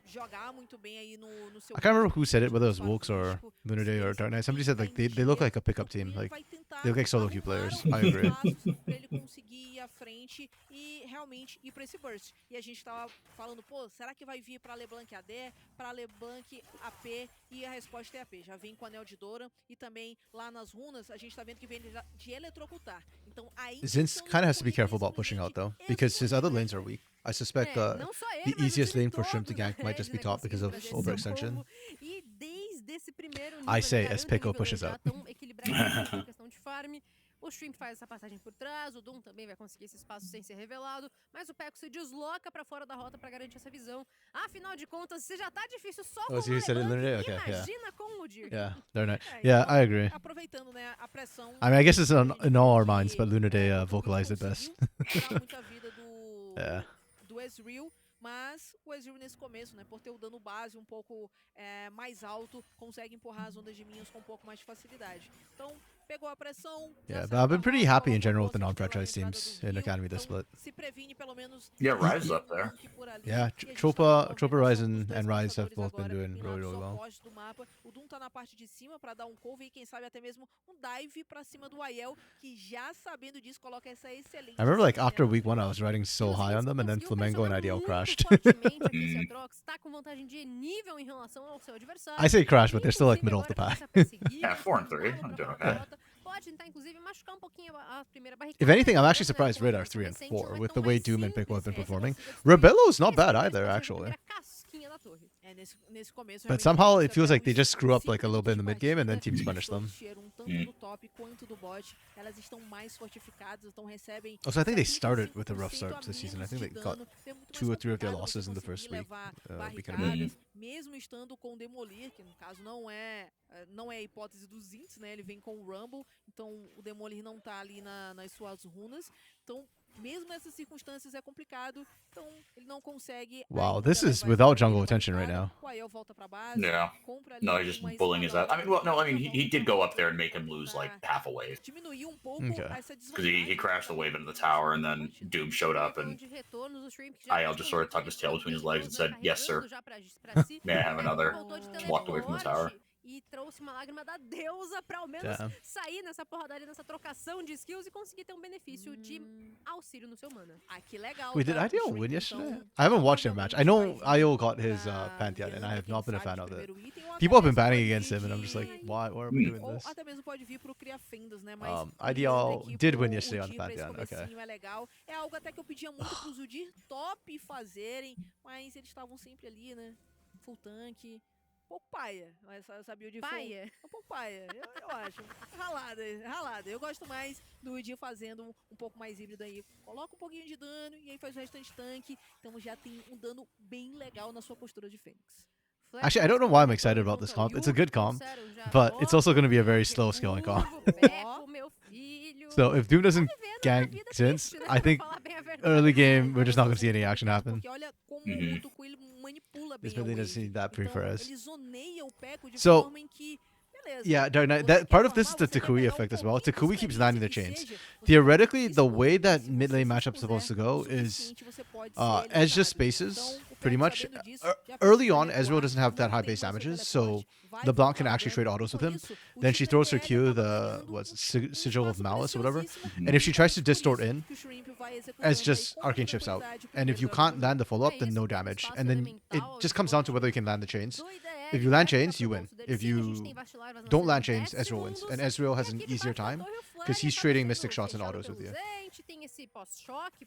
Jogar muito bem aí no seu I can't remember who said it, whether it was campo Wilkes or físico, Lunar Day or experiência Dark Knight. Somebody bem said like they look like a pickup team. ele Like vai tentar they look like solo queue arrumar players. alguns I agree. passos pra ele conseguir ir à frente e realmente ir pra esse burst. E a gente tava falando, pô, será que vai vir pra LeBlanc AD, pra LeBlanc AP? E a resposta é AP. Já vem com o Anel de Dora e também lá nas runas a gente tá vendo que vem de eletrocutar. Então aí Zinz kind of has to be careful about pushing out though, because his other lanes are weak. I suspect Não só ele, the mas o easiest time lane for Shrimp todo to da gank might just be Red, né, top because of conseguindo trazer esse overextension. combo. E desde esse primeiro nível, I say ele as garante o Pickle nível pushes 2 já up. tão equilibradinho com a questão de farm. O Shrimp faz essa passagem por trás, o Doom também vai conseguir esse espaço sem ser revelado, mas o Peco se desloca pra fora da rota pra garantir essa visão. Afinal de contas, se já tá difícil só com Oh, so you said it LeBlanc, Lunar Day? Okay, yeah. imagina com o Dir. Yeah, Dark Knight. É, Yeah, então, I agree. aproveitando, né, a pressão. I mean, I guess it's a in gente all our viu minds, que, but Lunar Day o Doom vocalized it best. conseguiu tirar muito a vida Yeah. do Ezreal, mas o Ezreal nesse começo, né, por ter o dano base um pouco mais alto, consegue empurrar as ondas de minions com um pouco mais de facilidade. Então, pegou a pressão. Yeah, já but saiu I've been da pretty rota, happy in colocou general with the bolsa pela non-franchise entrada teams do in Rio, Academy this então, split. se previne pelo menos Yeah, de Rise up there. gank por ali, Yeah, e a gente tá Tropa vendo a Rise movimentação and dos dois Rise have caçadores both been agora doing em really, lados really well. opostos do mapa. O Doom tá na parte de cima pra dar um cover e quem sabe até mesmo um dive pra cima do Aiel, que já sabendo disso coloca essa excelente. I remember like cena after na week 1 I frente. was riding so E o high on Zinx them and then conseguiu Flamengo and pressionar IDL muito crashed. fortemente aqui esse Aatrox, tá com vantagem de nível em relação ao seu adversário. I say crash, but they're still like Inclusive, middle of the agora pack. começa a perseguir, Yeah, 4 and 3. empurrá-lo I'm pra doing fora da okay. rota. Pode tentar, inclusive, machucar um pouquinho a primeira barricada. If anything, I'm mas actually lembrando, né, surprised que é Red uma are 3 and recente, não 4 é with the tão way mais Doom and Pickle have simples, been essa é a performing. torcida dos Rebello's not Esse bad talvez either, seja a actually. primeira casquinha da torre. Nesse começo, But realmente, somehow os it feels like they Rebels just screw up like a little bit in the de mid game and then partida, teams punish them. os tier 1, tanto do top quanto do bot, elas estão mais fortificadas, então recebem Also, I think they 75% started with a rough a start this season. I menos think de they got dano. É muito 2 or mais 3 of their complicado losses você in the first conseguir week. levar Week and a bit. barricadas, mesmo estando com o Demolir, que no caso não é a hipótese dos Zinx, né? Ele vem com o Rumble, então o Demolir não tá ali nas suas runas. Então, mesmo nessas circunstâncias é complicado, então ele não consegue. Wow, ainda this is levar without essa jungle primeira attention right barricada. now. O Aiel volta pra base, Yeah. compra ali No, he's just uma bullying his ass. I mean, well, no, I mean, he did go up there and make him pra lose like tentar half a wave. diminuir um pouco Okay. essa Because he crashed the wave into the tower, and then Doom showed up, and IL just sort of tucked his tail between his legs and said, "Yes, sir. May I have another?" Just walked away from the tower. E trouxe uma lágrima da deusa pra ao menos Damn. sair nessa porradaria, nessa trocação de skills e conseguir ter um benefício de auxílio no seu mana. Ah, que legal. Wait, did tá? IDL O win Shrimp, yesterday? então, I haven't watched their match. I know provavelmente vai IO vir got his pra Pantheon, and I have quem not been a sabe fan de of it. primeiro item, ou até People have been mesmo banning pode against vir him, and I'm just like, de- why are we doing Ou this? até mesmo pode vir pro Cria Fendas, né? Mas IDL aqui did pro win yesterday on Udyr the pra esse Pantheon, okay. comecinho é legal. É algo até que eu pedia muito pros Udyr top fazerem, mas eles estavam sempre ali, né? Full tank. Um pouco paia, essa build foi Paia? um pouco paia, eu acho. Ralada. Eu gosto mais do Udyr fazendo um pouco mais híbrido aí. Coloca um pouquinho de dano e aí faz o restante tanque. Então já tem um dano bem legal na sua postura de Fênix. Actually, I don't know why I'm excited about this comp. It's a good comp, but it's also going to be a very slow scaling comp. So if Doom doesn't gank Zinz, I think early game we're just not going to see any action happen. Porque olha como o Tuku ele manipula bem This a really wave. doesn't see that Então, pre-Fres. ele zoneia o Peco de So, forma em que, beleza, Yeah, Dark Knight. você That quer part of this is farmar, the você quer Takui pegar effect as um well. pouquinho de Takui keeps experiência landing their que chains. seja, você Theoretically, se the way for, that se mid você lane matchup is puser supposed to go o is suficiente, você pode ser Edge just eliminado. spaces, Então, o pretty much. Early on, Ezreal doesn't have that high base damages, so the Blanc can actually trade autos with him. Then she throws her Q, the Sigil of Malice or whatever. And if she tries to distort in, it's just Arcane Chips out. And if you can't land the follow-up, then no damage. And then it just comes down to whether you can land the chains. If you land chains, you win. If you don't land chains, Ezreal wins. And Ezreal has an easier time because he's trading Mystic Shots and autos with you.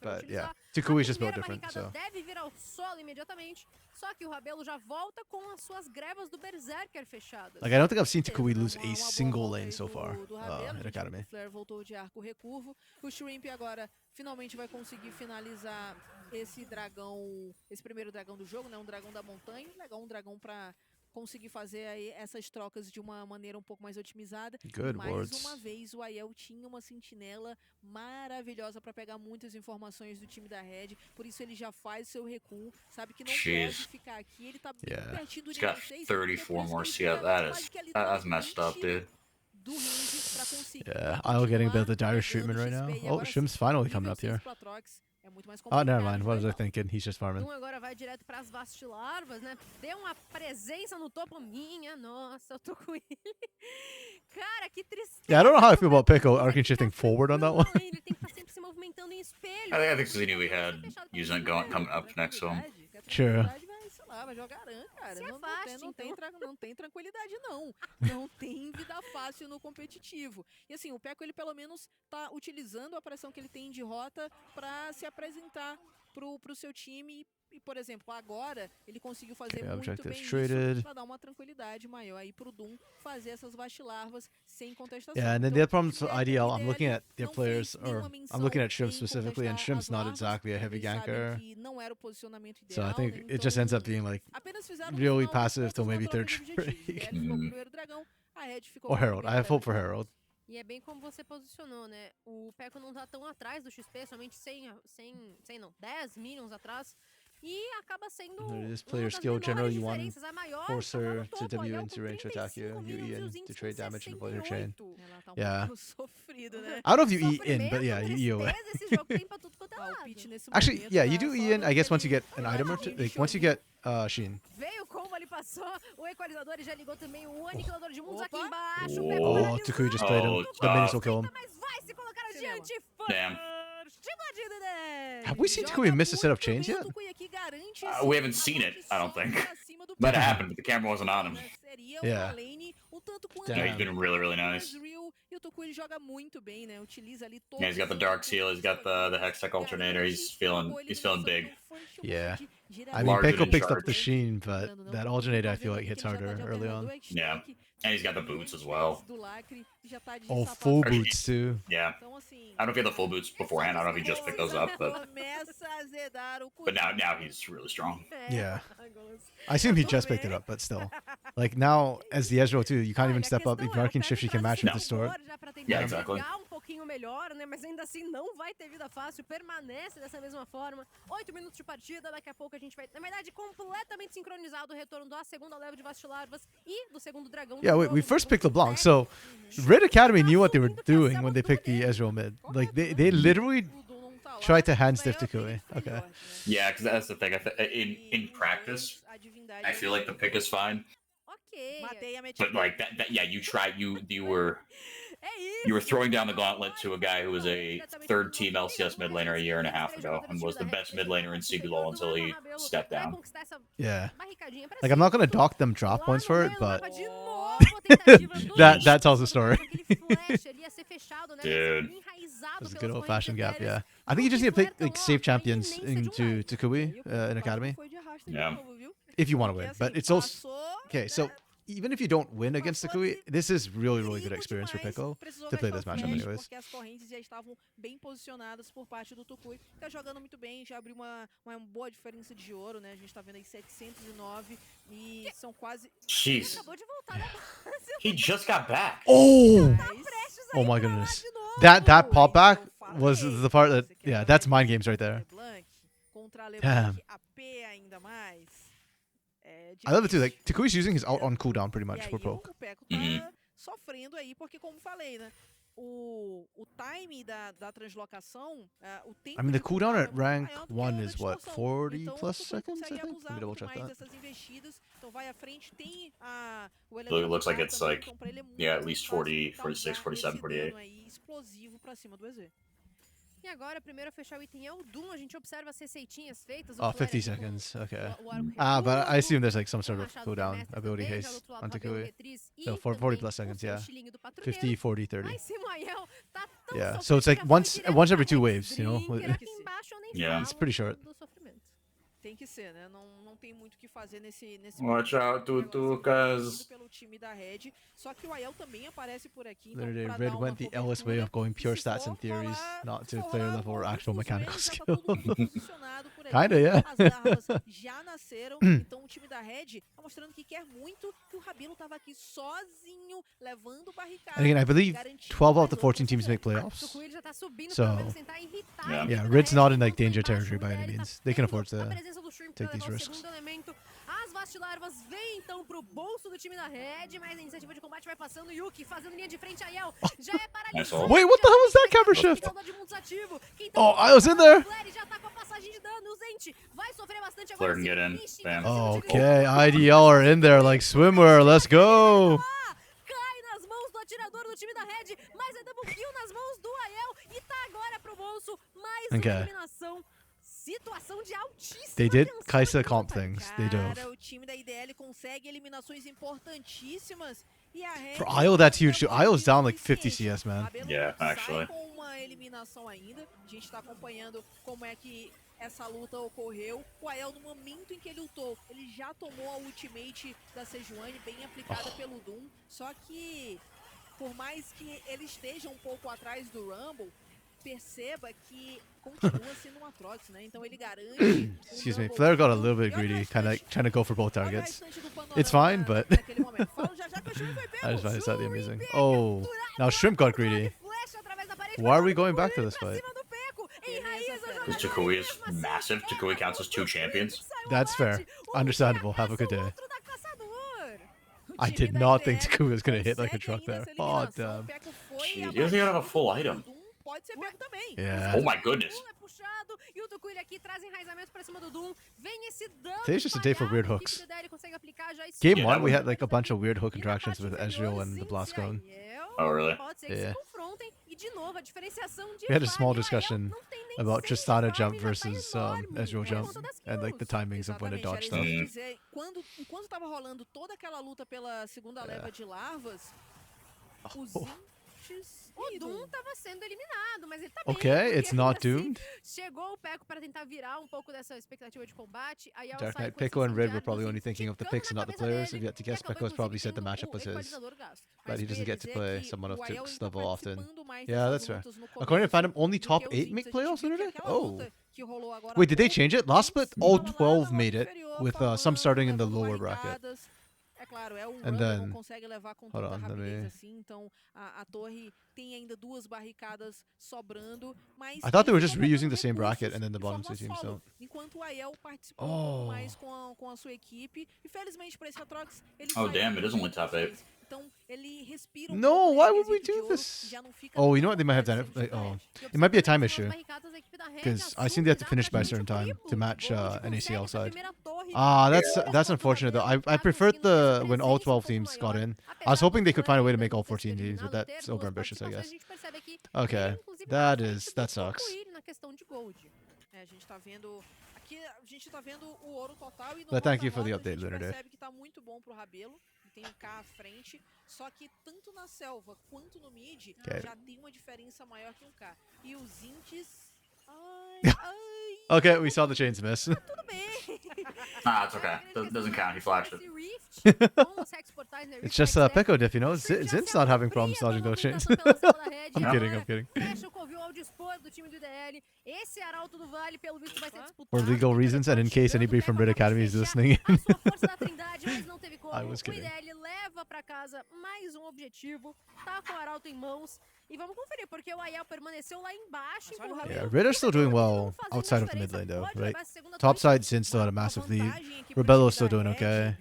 But yeah, Tukui is just built different, so. Deve vir ao solo imediatamente. Só que o Rabelo já volta com as suas grebas do Berserker fechadas. Like, I don't think I've seen Tukui lose a single lane so far in Academy. O Flare voltou de arco recurvo. O Shrimp agora finalmente vai conseguir finalizar esse dragão, esse primeiro dragão do jogo, né? Um dragão da montanha. Legal, um dragão pra conseguir fazer aí essas trocas de uma maneira um pouco mais otimizada. Good Mais words. uma vez, o Aiel tinha uma sentinela maravilhosa para pegar muitas informações do time da Red, por isso ele já faz seu recuo, sabe que não pode ficar aqui, ele tá bem pertinho do He's got nível 6, 34 more CF. That's messed up, dude. do range pra conseguir Yeah, I'll getting a bit of the direst treatment right now. Oh, Shim's finally coming up here. É muito mais Oh, never complicado, mind. What was I né? thinking? He's just farming. Agora vai direto para as vastilarvas, né? Deu uma presença no topo minha. Nossa, eu tô com ele. Cara, que tristeza. Yeah, I don't know how I feel about Pickle Arcane shifting forward on that one. Ele tem que estar sempre se movimentando em espelho. I think because he knew we had Uzan coming up next to him. Sure. Vai jogar aran, cara. Se Não, afaste, não tem tranquilidade, não. Não tem vida fácil no competitivo. E assim, o Peco, ele pelo menos tá utilizando a pressão que ele tem de rota pra se apresentar pro seu time. E, por exemplo, agora ele conseguiu fazer muito objectives bem traded. isso pra dar uma tranquilidade maior aí pro Doom fazer essas vastilarvas sem contestação. Yeah, and then Então, the other problem with o IDL, I'm ideal looking at their não players, fez or nenhuma I'm looking menção at Shrimp em specifically, and contestar Shrimp's as not larvas. exactly a heavy Eles sabem ganker. que não era o posicionamento So I ideal, think né? it just ends up Então, being like apenas fizeram no really final passive das till contas maybe uma third troca de objetivos. streak. Red ficou com o primeiro dragão, a Red ficou Or com o Herald. I primeiro have hope for dragão. Herald. E é bem como você posicionou, né? O Peco não tá tão atrás do XP, somente 10 minions atrás. E acaba sendo There is uma player das skill. menores Generally, you want diferenças. A maior force tá lá her no to topo, W Aiel into com range to attack you. 35 You E minions e in os Zinks to com trade damage and avoid her chain. 68. Ela tá um Yeah. pouco sofrido, né? I don't know if you E in, but yeah, you E away. Tristeza, esse jogo tem pra tudo quanto é Ah, o lado. Pit nesse Actually, momento yeah, tá you do só E in, I guess, once you get an naquele item or two. combate Like, once you get Sheen. Veio o combo, ele passou. O equalizador e já ligou também o aniquilador de mundos aqui Opa. embaixo. Oh, O Peco Oh, paralisou. Tukui just played him. Oh, The minions will kill him. Mas vai se colocar Cinema. adiante. Damn. Invadido, né? Have we seen Joga Tukui miss a set of muito chains bem, o yet? Tukui aqui garante We esse haven't seen it, I don't think. pra cima do Might have Pit. happened, but the camera wasn't on him. Seria Yeah. uma lane um tanto quanto Damn. Yeah, he's been really, really nice. Ezreal, e o Tukui joga muito bem, né? Utiliza ali todo Yeah, he's got the Dark Seal, he's got the Hextech Alternator, he's feeling big. Yeah. I I mean, Larger Pickle than picks up Shark. the Sheen, but that alternator I feel like hits harder early on. Yeah. And he's got the boots as well. Oh, full boots too. Yeah. I don't know if he had the full boots beforehand. I don't know if he just picked those up, but now he's really strong. Yeah. I assume he just picked it up, but still. Like now, as the Ezreal too, you can't even step up. If Arcane Shift, you can match with No. the Distort. Yeah, exactly. Um pouquinho melhor, né? Mas ainda assim não vai ter vida fácil, permanece dessa mesma forma. 8 minutos de partida, daqui a pouco a gente vai, na verdade, completamente sincronizado o retorno da segunda leva de Vastilarvas e do segundo dragão. Yeah, we first picked LeBlanc, so Red Academy knew what they were doing when they picked the Ezreal mid. Like they literally tried to hand stiff Tukui. Okay. Yeah, because that's the thing. In practice, I feel like the pick is fine, Ok. but like that yeah, you were throwing down the gauntlet to a guy who was a third team LCS mid laner a year and a half ago and was the best mid laner in CBLOL until he stepped down. Yeah. Like I'm not gonna dock them drop points for it, but that tells the story. Dude. It's a good old-fashioned gap, yeah. I think you just need to pick like safe champions into Tukui in Academy Yeah. if you want to win. But it's also okay. So even if you don't win against Tukui, this is really good experience for Pickle to play this matchup, anyways. Porque as correntes já estavam bem posicionadas por parte do Tukui. Tá jogando muito bem, já abriu uma boa diferença de ouro, né? A gente tá vendo aí 709 e são quase... Jeez. Acabou de voltar da base. He just got back. Oh! Prestes a Oh ir my pra lá goodness. de novo. That pop back Eu was falei, the part that, você quer yeah, that's ver mind games right there. LeBlanc contra Damn. LeBlanc AP ainda mais. É I love it too. difícil. Like Tukui's using his ult on cooldown pretty E much aí for poke. o Peco tá Uhum. sofrendo aí, porque como falei, né? o time da translocação, o tempo I mean, the de cooldown cooldown at é muito rank maior do que 1 a is what, distorção. 40 Então, plus tu seconds, I consegue think? abusar Let me double muito check mais that. dessas investidas. Então vai à frente, tem o It elemento looks like ar it's também, like, então pra ele é muito yeah, at mais least fácil 40, 46, causar 47, esse 48. dano aí explosivo pra cima do EZ. E agora, primeiro a fechar o item é o Doom. A gente observa as receitinhas feitas. O Oh, flare 50 ali com seconds. Okay. o arco But I recuo, assume there's like some o sort of machado cooldown terrestre ability também, já do haste outro lado, on rabelo Takui. retriz e So 40 também plus o seconds, seu yeah. estilingue do patrulheiro. 50, 40, 30. Mas Simuel tá tão Yeah, sofrendo so it's like que já foi once direto every pra 2 Rex waves, you know? Drinker. Aqui embaixo eu nem Yeah. It's falo pretty short. do sofrimento. Tem que ser, né? Não tem muito o que fazer nesse Watch momento. out, Agora Tutu, sim, tá cuz. indo pelo time da Red. Só que o Aiel também aparece por aqui, então Literally, pra Red dar uma went the Ellis way cobertura. of going E pure se stats and for theories, rolar- not se to for player rolar level or algum actual buff mechanical nele, já skill. tá todo mundo posicionado por aqui. Kinda, yeah. As larvas já nasceram, então o time da Red tá mostrando que quer muito, que o Rabelo tava aqui sozinho, levando barricada. And again, I believe garantindo 12 out of mais the 14 outras teams make O playoffs. Coelho já tá subindo, So, pelo menos tentar irritar yeah. a equipe Yeah, da Red's Red, not in like enquanto lá danger embaixo territory o by any DL tá means. They can tendo afford a to presença do Shrimp take pra these levar o risks. segundo elemento. As Vastilarvas vêm então pro bolso do time da Red, mas a iniciativa de combate vai passando. Yuki fazendo linha de frente a Aiel. Já é paralisado. Wait, what the hell was that camera shift? Oh, I was in there. Flare já tá com a passagem de dano. O Zente vai sofrer bastante Flare agora. can get in. Ixi, Bam. tá sendo Okay, IDL are in there like swimwear. Let's go. Cai nas mãos do atirador do time da Red, mas é double kill nas mãos do Aiel e tá agora pro bolso. Mais uma Okay. eliminação. Situação de altíssima They did tensão Kaisa aqui no comp ataque. things. They dove. Cara, o time da IDL consegue eliminações importantíssimas. E a Red For IO, that's huge too. ainda IO's down like 50 suficiente. CS, man. Rabelo Yeah, sai actually. com uma eliminação ainda. A gente tá acompanhando como é que essa luta ocorreu. O Aiel, no momento em que ele lutou, ele já tomou a ultimate da Sejuani, bem aplicada pelo Doom. Só que, por mais que ele esteja um pouco atrás do Rumble, perceba que continua sendo um Atrox, né? Então ele garante. Excuse me. Flare got a little bit greedy, kind of trying to go for both targets. It's fine, but I just find it slightly amusing. Oh, now Shrimp got greedy. Why are we going back to this fight? Because Takui is massive. Takui counts as 2 champions. That's fair. Understandable. Have a good day. I did not think Takui was gonna hit like a truck there. Oh damn. Jeez, he doesn't even have a full item. Pode ser pego também. Yeah. Oh my goodness. E o Tucuilha aqui traz enraizamento pra cima do Doom. Vem esse dano. Today's just a day for weird falhado, hooks. a equipe do DL consegue aplicar já esse Game Yeah, one, that we one- had like a bunch of weird hook interactions with Ezreal and the Blastcone. Oh, really? Pode ser que Yeah. se confrontem e de novo a diferenciação de We had a small farm. O Aiel discussion não tem nem about 100 Tristana farms, jump já tá versus enorme Ezreal por jump conta das and like the kills. timings of when to Exatamente, dodge era isso stuff. que eu ia dizer. Enquanto tava rolando toda aquela luta pela segunda leva de larvas, os Inches... O Doom tava sendo eliminado, mas ele tá Okay, bem. porque it's not ainda assim, doomed. Chegou o Peco para tentar virar um pouco dessa expectativa de combate. Aí ao Dark sair Knight, com Pico, esse and Red som were de probably armas, only thinking of the ficando picks and na not the cabeça players. dele, If you had to e guess, acabou, Pico has probably inclusive, said the tendo matchup o was his. equalizador gasto. But Mas he eu doesn't ia get to dizer play que someone of o Aiel Tick's tá level often. participando mais Yeah, dessas that's fair. lutas no According to começo Phantom, only do que top os 8 Inches. make A gente playoffs viu que already? aquela Oh. luta que rolou agora Wait, did they há change it? pouco, Last split, all tava lá 12 na made rota it, inferior, with some farmando, starting in the levando lower bracket. barricadas. É claro, é o And Rumble, then- não consegue levar com hold tanta on, let rapidez me- assim, então a torre tem ainda 2 barricadas sobrando, mas I thought they were eles just estão reusing levando the same bracket recursos and then the de bottom forma 2 teams solo, don't. enquanto o Aiel participou um Oh. pouco mais com a sua equipe, e felizmente para esse Atrox, ele Oh, saiu damn, it is only muito top 8. vezes. Então ele respira um No, pouco why nesse would we quesito de do ouro, this? já não fica Oh, you know tão what? They might have perto done it. do Like, time oh, da Red. it might be a time issue. Because Because I assume they have to finish by a certain time to match NACL side. Ah, that's unfortunate though. I preferred the when all 12 teams got in. I was hoping they could find a way to make all 14 teams, but that's overambitious, I guess. Okay, that sucks. É, a gente tá vendo aqui, a gente tá vendo o ouro total e no But thank you for the rota-rota update, a gente Leonard. percebe que tá muito bom pro Rabelo, que tem o K à frente, só que tanto na selva quanto no mid Okay. já tem uma diferença maior que um K. E os Intes, Okay, we saw the chains miss. tudo bem. Nah, it's okay. Doesn't count. He flashed it. It's just Peko diff, you know? Zint's not having problems dodging those chains. I'm kidding. Fecha o Covil ao dispor do time do IDL. Esse Arauto do Vale, pelo visto, vai ser disputado. For legal reasons and in case anybody from Red Academy is listening. A sua força da Trindade, mas não teve como. I was O kidding. IDL leva pra casa mais um objetivo. Tá com o Arauto em mãos. E vamos conferir, porque o Aiel permaneceu lá embaixo, empurrando. Yeah, Red are still doing well outside of the mid lane though, right? Top side, Zin still had a massive lead. Rebello's still doing okay.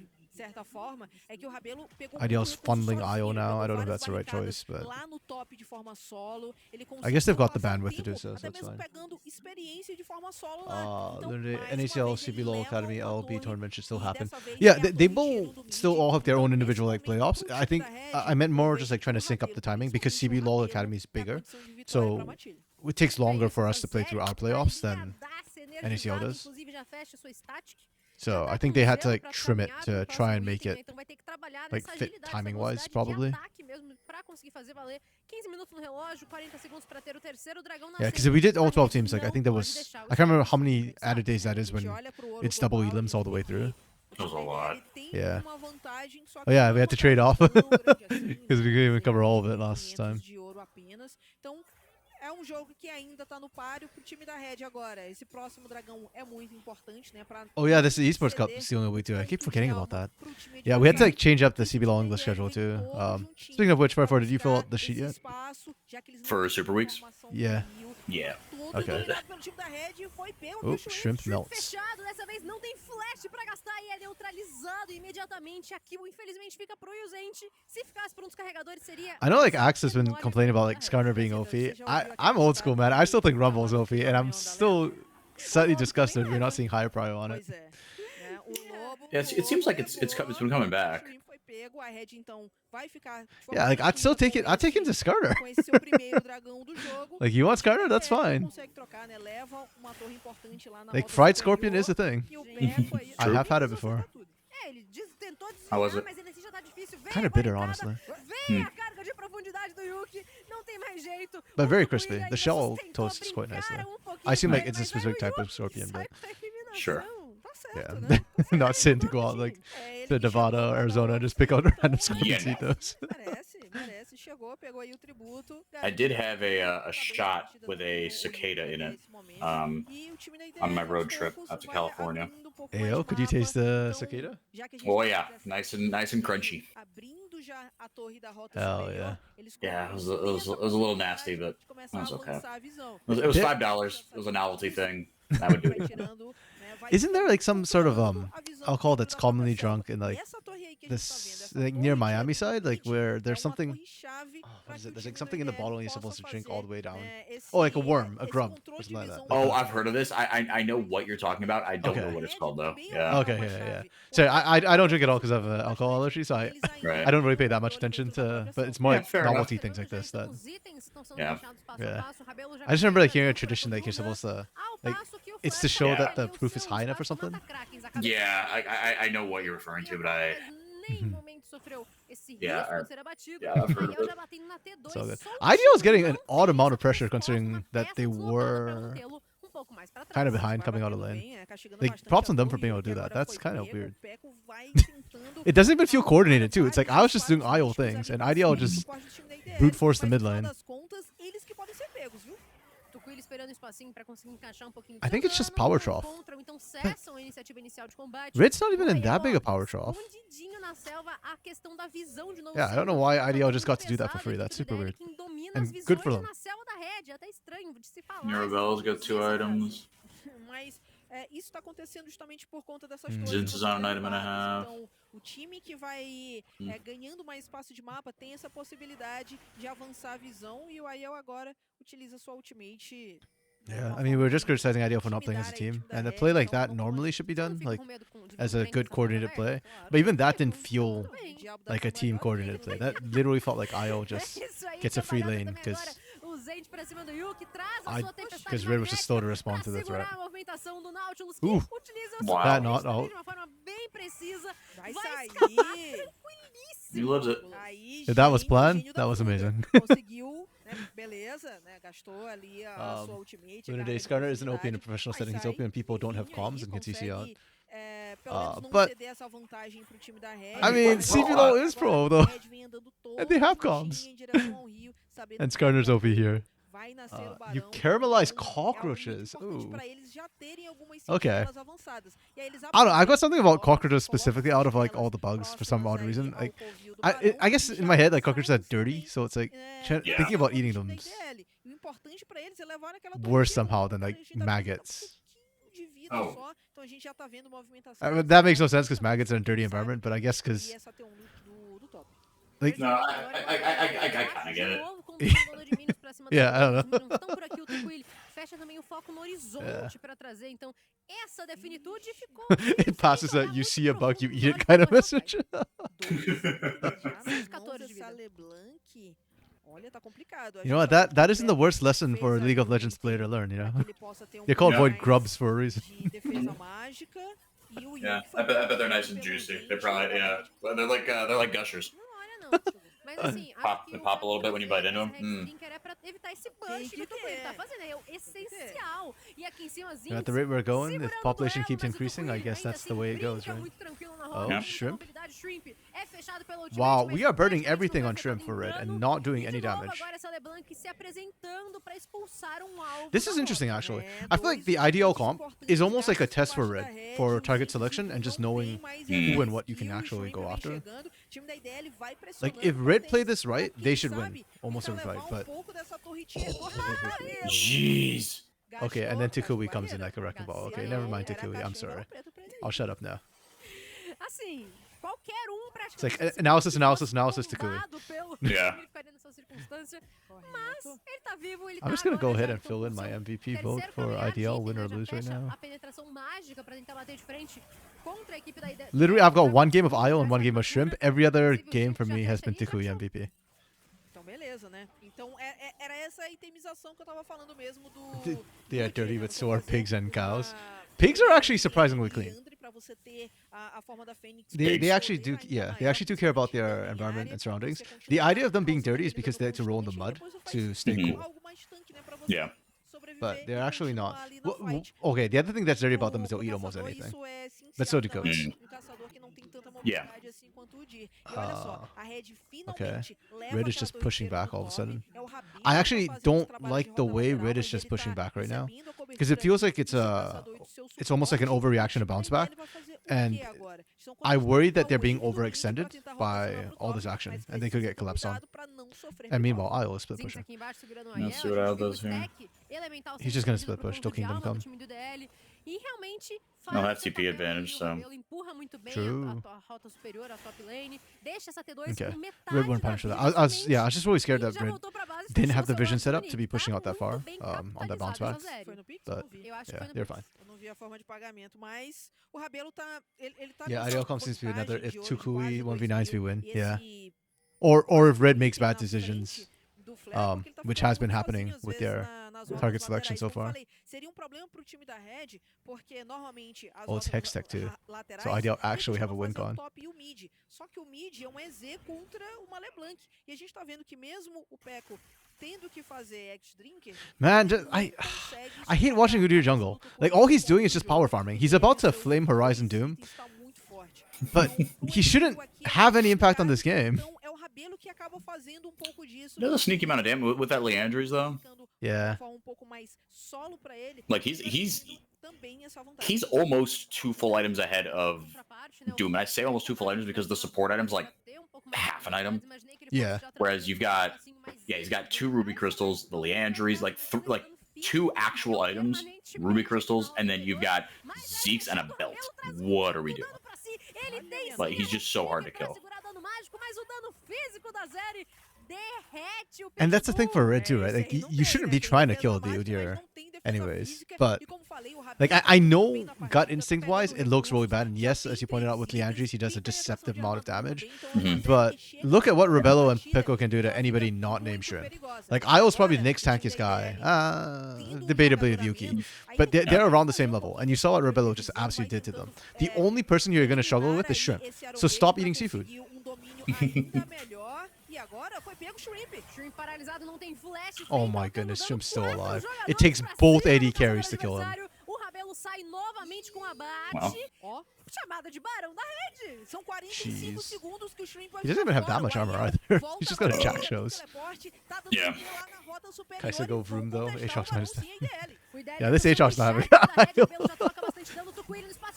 certa forma, é que o Rabelo pegou Ideal's muito recurso funneling sozinho, IO ele now. pegou I don't know if várias that's the right barricadas choice, but lá no top de forma solo, ele I guess they've conseguiu got the passar bandwidth to do tempo, so, so até that's mesmo fine. pegando experiência de forma solo lá. Então, Literally, mais uma NACL, vez, ele CBLOL leva Academy, uma LB torre tournament should still e happen. dessa vez Yeah, é a they torre both tirando do mid. still all have their Então, own nesse individual like momento, playoffs. pro I time think da Red, I meant more eu just vejo like trying to que o sync up the Rabelo, timing because principalmente o CBLOL Rabelo, Academy is dá bigger, condição de vitória pra so Matilha. it takes longer for us Essa to play through our série playoffs tá than ligadaça, NACL energizada, does. inclusive já fecha sua static. So Já I tá think com they had to zelo like pra trim it caminhar to pro try próximo and make item, né? it Então vai ter que trabalhar like nessa fit agilidade, essa timing wise, velocidade de probably. ataque mesmo pra conseguir fazer valer. 15 minutos no relógio, 40 segundos pra ter o terceiro dragão na Yeah, because if we did all 12 teams, like I think there não was pode deixar o I can't remember espaço how many desperdiçado. added days that A is gente when olha pro ouro it's double global, a elims gente all the vê way que through. o That was a time da lot. Red tem Yeah. uma vantagem, só Oh que yeah, não we é had to uma trade off vantagem tão grande assim, because we né? couldn't even cover all of it 500 last time. de ouro apenas. Então, é um jogo que ainda tá no páreo pro time da Red agora. Esse próximo dragão é muito importante, né? Pra Oh yeah, this Esports Cup ceder is the only way too. I keep ponto de forgetting about alma that. pro time Yeah, we had to adversário. like change up the Esse CBLOL time English da Red schedule vem too. todo juntinho Speaking of which, pra Fire, did you fill buscar out the sheet esse yet? espaço, já que eles não For têm Super Weeks? informação Yeah. do Rio. Yeah. Tudo Okay. dominado pelo time da Red e foi pego Oh, aqui o Shrimp. shrimp melts. Fechado, dessa vez não tem flash pra gastar e é neutralizado imediatamente. Aqui, infelizmente, fica pro Yuzente. Se ficasse por um dos carregadores, seria... I know like Axe has been complaining about like Skarner being OP. I'm old school, man. I still think Rumble's OP, and I'm still slightly disgusted we're not seeing higher prio on it. Pois é. Né, o Lobo, Yeah, it seems like it's been coming o back. Shrimp foi pego, a Red então vai ficar de forma Yeah, like I'd still take it. tranquila I'd take him to Skarner. com esse seu primeiro dragão do jogo. Like you want Skarner? That's É, fine. consegue trocar, né? Leva uma torre importante lá na Like rota Fried superior, Scorpion is a thing. e o Beco aí- I have had it Acerta before. tudo. Ele tentou How was desviar, it? mas ele assim já tá difícil. Vem Kinda a bitter, barricada, honestly. Vem a carga de profundidade do Yuki. Não tem mais jeito. But O very Tucuí crispy. ainda The shell tentou toast is quite nice brincar though. um pouquinho I assume com like ele, it's a mas foi specific o type of Yuki scorpion, que but sai com a eliminação. Sure. Tá certo, yeah, né? Tá not certo, sin to claro go que out sim. like É, ele to que chegou Nevada, pra dar Arizona, uma just pick out random então, scorpions, eat those. merece. Chegou, pegou aí o tributo. I did garantiu have a shot with a cicada in it on my road trip out to California. Ayo, could you taste the cicada? Oh yeah, nice and crunchy. Abrindo já a torre da rota Hell superior, yeah. eles Yeah, it was a começam little a nasty, but de começar it was a okay. avançar a visão. It was Yeah. $5. It was a novelty thing. I would do Vai it. tirando, né, vai Isn't there like some sort of controlando a visão alcohol dentro that's da commonly própria drunk in selva. like Essa torre aí que a gente tá vendo, this essa like near torre de Miami side, like Elite, where é there's uma something. torre-chave pra What is que it? o There's like time something in the do bottle you're possa supposed to drink fazer, all the way down. né, Oh, like a esse- worm, a esse grub, controle or de something like visão that. Oh, da I've heard of this. I know what you're talking about. I don't Okay. know what it's called though. Também Yeah. Okay, yeah. Sorry, I don't drink it all because I have alcohol allergy, so Eles ainda Right. I don't really pay that much attention to. But it's more Yeah, like fair enough. novelty things like this that. Os itens estão sendo Yeah. deixados passo Yeah. a passo. O Rabelo já I just remember like consegue hearing a fazer tradition o like you're Fortuna, supposed to ao like passo que o it's to Flash show Yeah. that the ali o proof is seu high enough or espaço something. mata-crakens. A cabeça Yeah, I know what you're referring to, but I nem momento sofreu esse Yeah, risco I- de ser abatido. yeah, I've heard of Ariel it. já batendo na T2, So good. soltinho, IDL is getting an não odd tem amount of essa pressure resposta, uma considering that peça they deslocada pra were mantê-lo um pouco mais pra trás. kind of behind vai coming out of batendo lane. bem, castigando Like, bastante props a on them for torre, being able to que do that. agora That's foi kind of pego, weird. o Peco vai tentando It doesn't even feel fazer coordinated too. It's like I was vários just doing IO disparos things, and ali IDL pra just suporte do time da IDL, brute force the mas mid no final lane. das contas, eles que podem ser pegos, viu? Tucuí esperando um espacinho pra conseguir encaixar um pouquinho I think it's just dano, power não trough. encontram, então cessam a iniciativa inicial de combate. Red's not even in Ariel, that big a ó, power trough. escondidinho na selva, a questão da visão de novo. Yeah, I don't know why IDL just got to do that for free. That's super weird. Quem domina And as good for visões them. na selva da Red, é até estranho de se falar. Mirabelle's got 2 items. Mas isso está acontecendo justamente por conta dessas Hum. torres. Jinx is on an item and a half. Então, o time que vai ganhando mais espaço de mapa tem essa possibilidade de avançar a visão e o Aiel agora utiliza sua ultimate. Yeah, I mean, we were just criticizing IDL for not playing as a team, and a play like that normally should be done like as a good coordinated play. But even that didn't feel like a team coordinated play. That literally felt like IO just gets a free lane because because Red was just slow to respond to the threat. Ooh, Wow. that not out. Vai sair. He loves it. Aí, If that was gente, planned, gênio da that was fuga. amazing. Conseguiu, né? Beleza, né? Gastou ali a sua ultimate. Today, garra de Skarner isn't OP in a profundidade, professional vai setting. He's sair OP when people don't have firminho comms aí, and can CC out. consegue, pelo menos não but- ceder essa vantagem pro time da Red. I mean, CBLOL is pro, though. Red vem andando todo And they have juntinho comms. em direção ao Rio, sabendo And que Skarner's vai OP here. vai nascer o You barão, caramelize então, é algo muito cockroaches. importante Ooh. pra eles já terem algumas Okay. sentinelas avançadas. E aí eles I don't know. I've got something about colocam cockroaches specifically out of like all the bugs for some odd reason. Like, I guess in my head like cockroaches are dirty, so it's like Yeah. thinking about eating them worse somehow than like maggots. Oh. Então a gente já tá vendo movimentação. That makes no sense because maggots are in a dirty environment, but I guess E because essa T1 do top. like No, I kind of get it. Yeah, I don't know. Estão por aqui, o Tuco, ele fecha também o foco no horizonte para trazer. Então, essa definitude ficou. it passes a you see a bug, you eat it kind of message. Essa LeBlanc, olha, tá complicado. You know what? That isn't the worst lesson for a League of Legends player to learn. You know, they're called void grubs for a reason. De defesa mágica. E o Yeah, Yuki foi I bet they're pego nice and pelo juicy. dente. They're probably they're like gushers. Não olha, não. Mas assim, Pop- they pop a little bit when you bite into 'em. Drinker é pra evitar esse bunch que o Tuco ele tá fazendo. É o essencial. E aqui em cima, At the rate we're going, if population keeps increasing, I guess that's the way it goes, right? Oh, Yeah. shrimp. É fechado pelo ultimate, Wow, mas we are burning praticamente não everything vai on afetar shrimp for red dano. and not doing E any de novo, damage. agora essa LeBlanc se apresentando pra expulsar alvo This da is interesting, rota. actually. I feel like the IDL comp is almost like a test for red, for target selection and just knowing who and what you can actually go after. Like, if red play this right, they should win almost every fight, but... Jeez. Okay, and then Takui comes in like a wrecking ball. Okay, never mind Takui, I'm sorry. I'll shut up now. Assim, qualquer praticamente. It's like analysis, Takui. bombado pelo Yeah. time ficaria nessa circunstância, mas ele tá vivo, ele I'm tá just gonna go agora ahead já and fill in my com MVP terceiro vote for caminhante, IDL, né, win or já lose right fecha now. a penetração mágica pra tentar bater de frente contra a equipe da IDL. Literally, I've got one game of IO and one game of Shrimp. Every other game for me has been Takui MVP. Então, beleza, né? Então, era essa a itemização que eu tava falando mesmo do... They are do dirty, Etienne, but né? so are Fazer pigs and cows. uma- Pigs are actually surprisingly clean. Leandre pra você ter a forma da Fênix They poder actually do, ainda yeah, they maior, actually do care about their principalmente environment na and área, pra surroundings. você The continuar idea of them being causando dirty is dano because they like to roll in the constante, mud e depois to faz stay Mhm. cool. algo mais tanque, né, pra você Yeah. sobreviver But e they're actually not. continuar ali na fight. Okay, the other thing that's dirty about them is Pro they'll eat almost caçador, anything. isso é But so do essencial goats. também, um caçador que não tem tanta mobilidade assim quanto o Dir. E olha só, a Red finalmente leva Red is aquela just torre pushing inteira back no all of a top. sudden. É o Rabin I que actually tá fazendo esse don't trabalho de like the rota way lateral, Red is mas just ele pushing tá back right now. recebendo a Because it cobertura feels like do seu it's caçador e do seu it's almost like an suporte. overreaction to E a bounce IDL back. vai fazer o And quê agora? São I worry that they're 48 being do Blitz pra overextended tentar by rotacionar pro all this top, action, mas and they could precisa get ter collapsed on. cuidado pra não sofrer And no meanwhile, top. IO is split Zinx pushing. aqui embaixo segurando o Let's Aiel, see what a Al gente tem does o here. stack elemental He's sendo just gonna trazido split pro push, ponto de Kingdom alma do come. time do DL. E realmente No, faz that's o seu TP papel advantage, ali, o so- Rabelo empurra muito bem True. a rota superior, a top lane, deixa essa T2 Okay. com metade Red wouldn't da punish for vida that. I was somente, yeah, I was just really scared e that já Red voltou pra base, didn't fechou have the seu vision lance set up bonito. to be pushing Tá out that far muito bem on that bounce capitalizado back. essa série. Foi no Pix? But Eu não vi. Eu acho que yeah, foi no they're Pix. fine. Eu não vi a forma de pagamento, mas o Rabelo tá. Ele tá Yeah, nessa IDL comes seems to be another vantagem if de ouro de Tukui quase 1v9s we 2.000, win. e Yeah. esse Or if Red Twitter makes bad na decisions, frente do Flare, porque ele tá which ficando has been muito happening sozinho, às with vezes, their nas rotas target selection laterais. so Como eu far. falei, seria um problema pro time da Red, porque normalmente as Oh, it's rotas Hextech too. laterais So IDL eles actually have a costumam win fazer o con. top e o mid. Só que o mid é um EZ contra uma LeBlanc. E a gente tá vendo que mesmo o Peco tendo que fazer X-Drinker, Man, ele não I consegue hate superar watching Udyr a jungle. luta Like contra all o he's doing is suporte just do power jogo. farming. He's Ele about to seus flame Horizon dois Doom, itens tá muito forte. but Então, he shouldn't aqui é have any impact on complicado. this game. Então, é o Rabelo que acaba fazendo um pouco disso. Does a sneaky amount of damage with that Leandries though. Ficando Yeah. uma forma um pouco mais solo pra ele. Like, e trazendo também essa vantagem. He's almost 2 full items ahead of Contraparte, né, o Doom. And I say almost 2 full items because the support items like ter um pouco mais de half an item. habilidades, imaginei que ele Yeah. fosse já Whereas trazer you've got- um negocinho mais yeah, he's got easy. 2 ruby crystals, the Leandries, like 2 actual items, ruby crystals, and then you've got Zeke's and a belt. What are we doing? Ele tem Like, he's just so hard to pra kill. segurar dano mágico, mas o dano físico da Zeri derrete o And that's the thing for Red too, É, right? esse Like aí não you tem, shouldn't né? be Tem trying to defesa kill the mágica, mas Udyr não tem defesa anyways. física. But E como falei, o Rabelo like I tá know bem na gut partida, instinct pega wise o it looks really recurso, bad, and já yes, tem as you pointed out with três Leandries, he does a tem penetração deceptive de amount of armadura damage. também, então ele Mhm. vai But mexer look at what na Rebello and partida, Pickle can do e to uma anybody vida not named muito Shrimp. perigosa. Like IO's probably the Agora, next o time tankiest da guy. IDL tendo um Debatably with jogador a Yuki. menos, aí But ele they're vai around the tentando same level, and you saw what Rebello just vai absolutely did to them. tentando, The only person you're gonna struggle with is dominar Shrimp. aí esse So stop aeroguete eating pra seafood. conseguir um domínio ainda melhor. E agora foi pego o Shrimp. Shrimp paralisado, não tem flash. Oh vem my botando goodness, dano Shrimp's still quatro alive. jogadores It takes pra both cima AD do carries to caçador kill him. adversário. O Rabelo sai novamente com abate. Wow. Ó, Chamada de Barão da Rede. são 45 Jeez. segundos que o Shrimp vai He doesn't even have that much armor either. He's just got a jack shows. Yeah. Kai'Sa Vroom, though. Aatrox minus Yeah, this Aatrox not having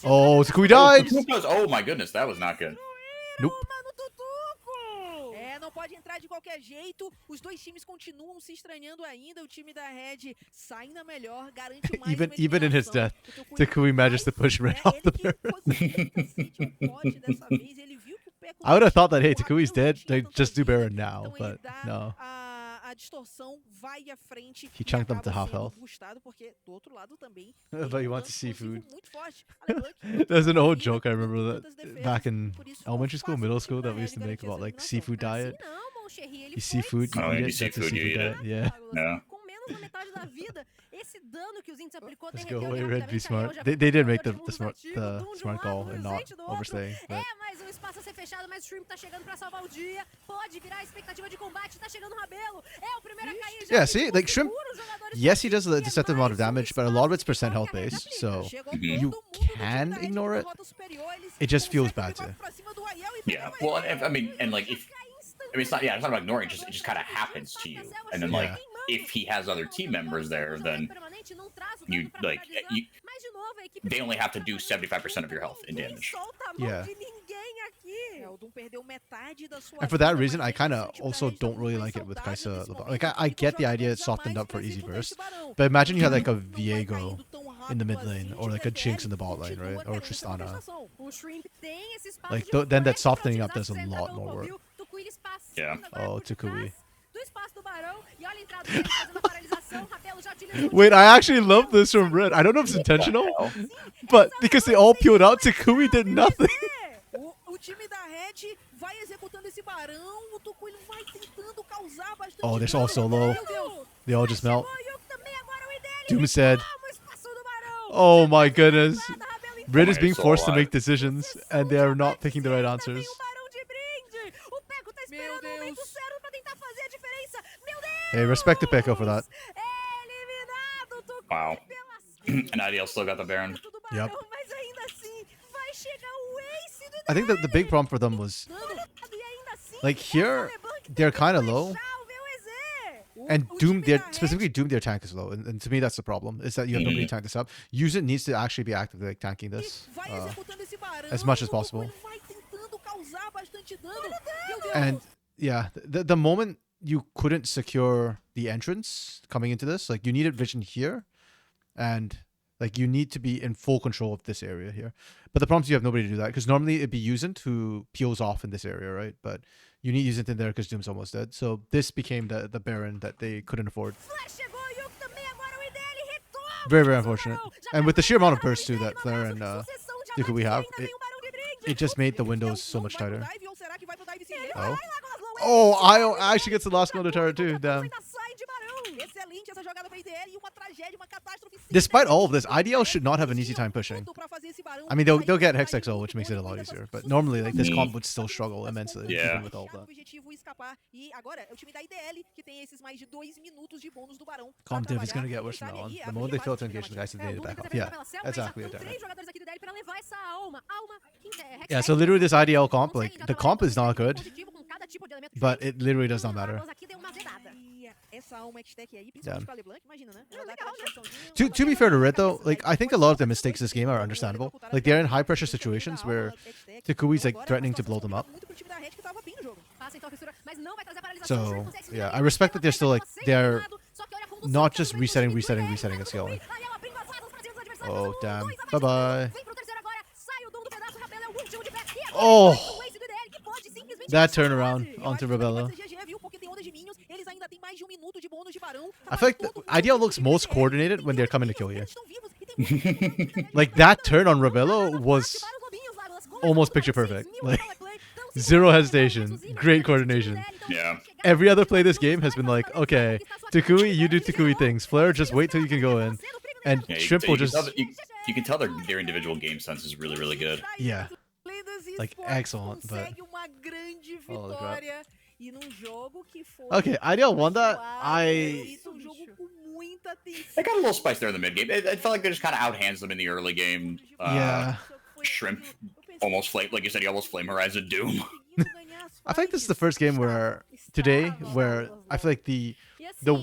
Oh, Oh, Takui died! Oh my goodness, that was not good. Nope. É, não pode entrar de qualquer jeito, os dois times continuam se estranhando ainda. O time da Red sai na melhor, garante mais Even uma in his eliminação. death, O Tucuy Takui managed to vai, push Red né? off the Ele que Baron. possibilita sente o pote dessa vez, ele viu que o Peco I would have thought that, hey, o Takui's Rabelo não dead. tinha They tanta just do vida, Baron now, então ele but dá no. a distorção, vai à frente He e chunked them to acaba half sendo health. boostado, porque do outro lado também But tem he um wants dano seafood. explosivo muito forte. A LeBlanc There's an não old vira joke I com remember tantas that defesas, back in por isso ficou elementary school, fácil middle pro time school da that we used to Red make garantir about essa like eliminação. seafood diet. Assim não, mon chéri, ele You foi seafood, you Oh, eat you it. That's a seafood, you seafood eat diet. it. Yeah. Yeah. Com menos da metade da vida, esse dano que os índios aplicou Let's derreteu go ele away, Red. Be rapidamente. Ariel smart. já They veio did com make o jogador de mundos ativo, the Doom de um smart lado, call and not Luizente do outro. overstaying. But É, mas um espaço a ser fechado, mas o Stream tá chegando pra salvar o dia. Pode virar a expectativa de combate, tá chegando o Rabelo. É o primeiro a cair já. Yeah, see, like Shrimp, Segura os jogadores yes, he pra does frente, a deceptive amount of mais um damage, but a lot of it's espaço percent que health a Red based, aplica. so Chegou Mhm. todo you mundo do time can da Red ignore com it. rota superior, eles It just feels conseguem bad levar to. pra cima do Ariel e Yeah. pegar Well, ele. I mean, and like if I mean, it's not. Yeah, it's not about ignoring. It just kind of happens to you, and then like if he has other team members there, then you like you. They only have to do 75% of your health in damage. Yeah. É, o Doom perdeu metade da sua And for that vida, reason, mas I kind mesmo of assim o time da also Red tá don't muito really mais like it with saudável Kai'Sa. nesse Like, momento. I Ele com get the idea jogadores it's a softened mais up for pra easy executar esse burst, barão. but imagine you had like a Não vai Viego caindo tão in the rápido mid lane, assim, or like a TFL Jinx in the bot lane, continua right? Or querendo essa Tristana. compensação. O Shrimp tem esse espaço Like, de then that frente softening pra up does a utilizar lot pelo more work. covil. Tucuy, eles passando Yeah. agora Oh, por Tucuy. detrás do espaço do Barão. E olha a entrada dele fazendo a paralisação. Rabelo já utilizou Wait, I actually love this from Red. I don't know if it's intentional, but because they all peeled out, Takui did nothing. O time da Red vai executando esse barão, o Tucuy vai tentando causar bastante Oh, they're dano. all so low. Meu Deus. They all just melt. Chegou o Yuko também, agora o Ideli. Doom said, Toma o espaço do Barão. oh my goodness. Rabelo Red is my being soul, forced to I- make decisions, and they are not picking the right answers. Vem o Barão de brinde. O Peco tá esperando o momento Deus. certo pra tentar fazer a diferença. Meu Deus. Hey, respect the Peko for that. Eliminado, Tucuy Wow. pelas And IDL still got the Baron. do Barão, Yep. mas ainda assim vai chegar o ace do I think that the big problem for them was, dano. E ainda assim, like, here, essa LeBlanc they're tem que kind of low. flechar o VOEZ. And O Doom, time their da Red- specifically Doom, their tank is low, and to me that's the problem. Is that you have nobody to tank this up. Use it needs to actually be actively like tanking this, vai executando esse barão, as much as o possible. Tucuy vai tentando causar bastante dano. Meu Deus. And yeah, the moment you couldn't secure the entrance coming into this, like you needed vision here, and like you need to be in full control of this area here. But the problem is you have nobody to do that because normally it'd be Usint who peels off in this area, right? But you need Usint in there because Doom's almost dead. So this became the Baron that they couldn't afford. Flash chegou, o Yuko também, agora o Ideli retoma. Very, very o unfortunate. Barão. Já And tá with the sheer amount of marcado, burst too that Ideli, Flare uma and sucessão de Tuku we ataques, have, ainda vem o Barão de brinde. it just made the Ele windows não so much vai pro tighter. dive, ou será que vai pro dive sim? Ele Oh. vai. Oh, Io actually gets the last kill on the turret too. Damn. Ainda sai de barão. Excelente essa jogada pra IDL e uma tragédia, uma catástrofe. sim, Despite da all of Red. this, IDL should not have an easy time pushing. Tudo pra fazer esse barão. I mean, they'll Aí get vai Hex XO, which makes it a lot dessa easier. But sucessão normally, like this Mm. comp would still struggle immensely Yeah. even with all of that. O objetivo escapar. E agora é o time da IDL que tem esses mais de 2 minutos de bônus do barão. pra Comp div is trabalhar gonna get e worse from tentar now on. ali The abrir moment they mais fail o to time da engage the guys, partida. they need to back off. Yeah, that's exactly what they're Três jogadores aqui do Ideli pra levar essa alma. Yeah, so literally this IDL comp, like the comp is not good, but it literally does not matter. E essa alma X-Tech aí, Yeah. principalmente pra LeBlanc, imagina, né? Ela dá aquela distorçãozinha, To be fair to Red though, like I think a lot of the mistakes this game are understandable. Like they're in high pressure situations where Takui's like threatening to blow them up. muito pro time da Red que tava bem no jogo. So yeah, I respect that they're still like they're not just resetting and scaling. Oh damn! Bye bye. Oh, that turnaround onto Rebella. I feel like the IDL looks most coordinated when they're coming to kill you. Like that turn on Rebella was almost picture perfect. Like zero hesitation, great coordination. Yeah. Every other play this game has been like, okay, Takui, you do Takui things. Flare, just wait till you can go in. And Yeah, Shrimp will just, you can tell their individual game sense is really, really good. yeah. Like, excellent, but- Oh, Oh, crap. E num jogo que foi Okay, IDL won that. um jogo com muita They got a little spice there in the mid game. It felt like they just kind of outhands them in the early game. Yeah. Shrimp almost flame, like you said, he almost flame horizon Doom. I think this is the first game where today where I feel like the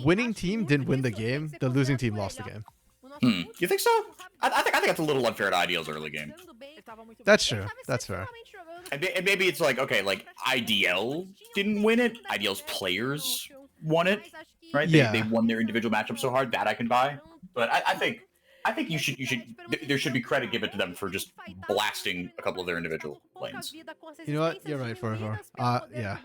winning team didn't win the game, the losing team lost the game. You think so? I think that's a little unfair to IDL's early game. That's true. That's fair. And maybe it's like, okay, like IDL didn't win it. IDL's players won it, right? They Yeah. won their individual matchup so hard that I can buy. But I think you should there should be credit given to them for just blasting a couple of their individual lanes. You know what? You're right, Forever. Yeah.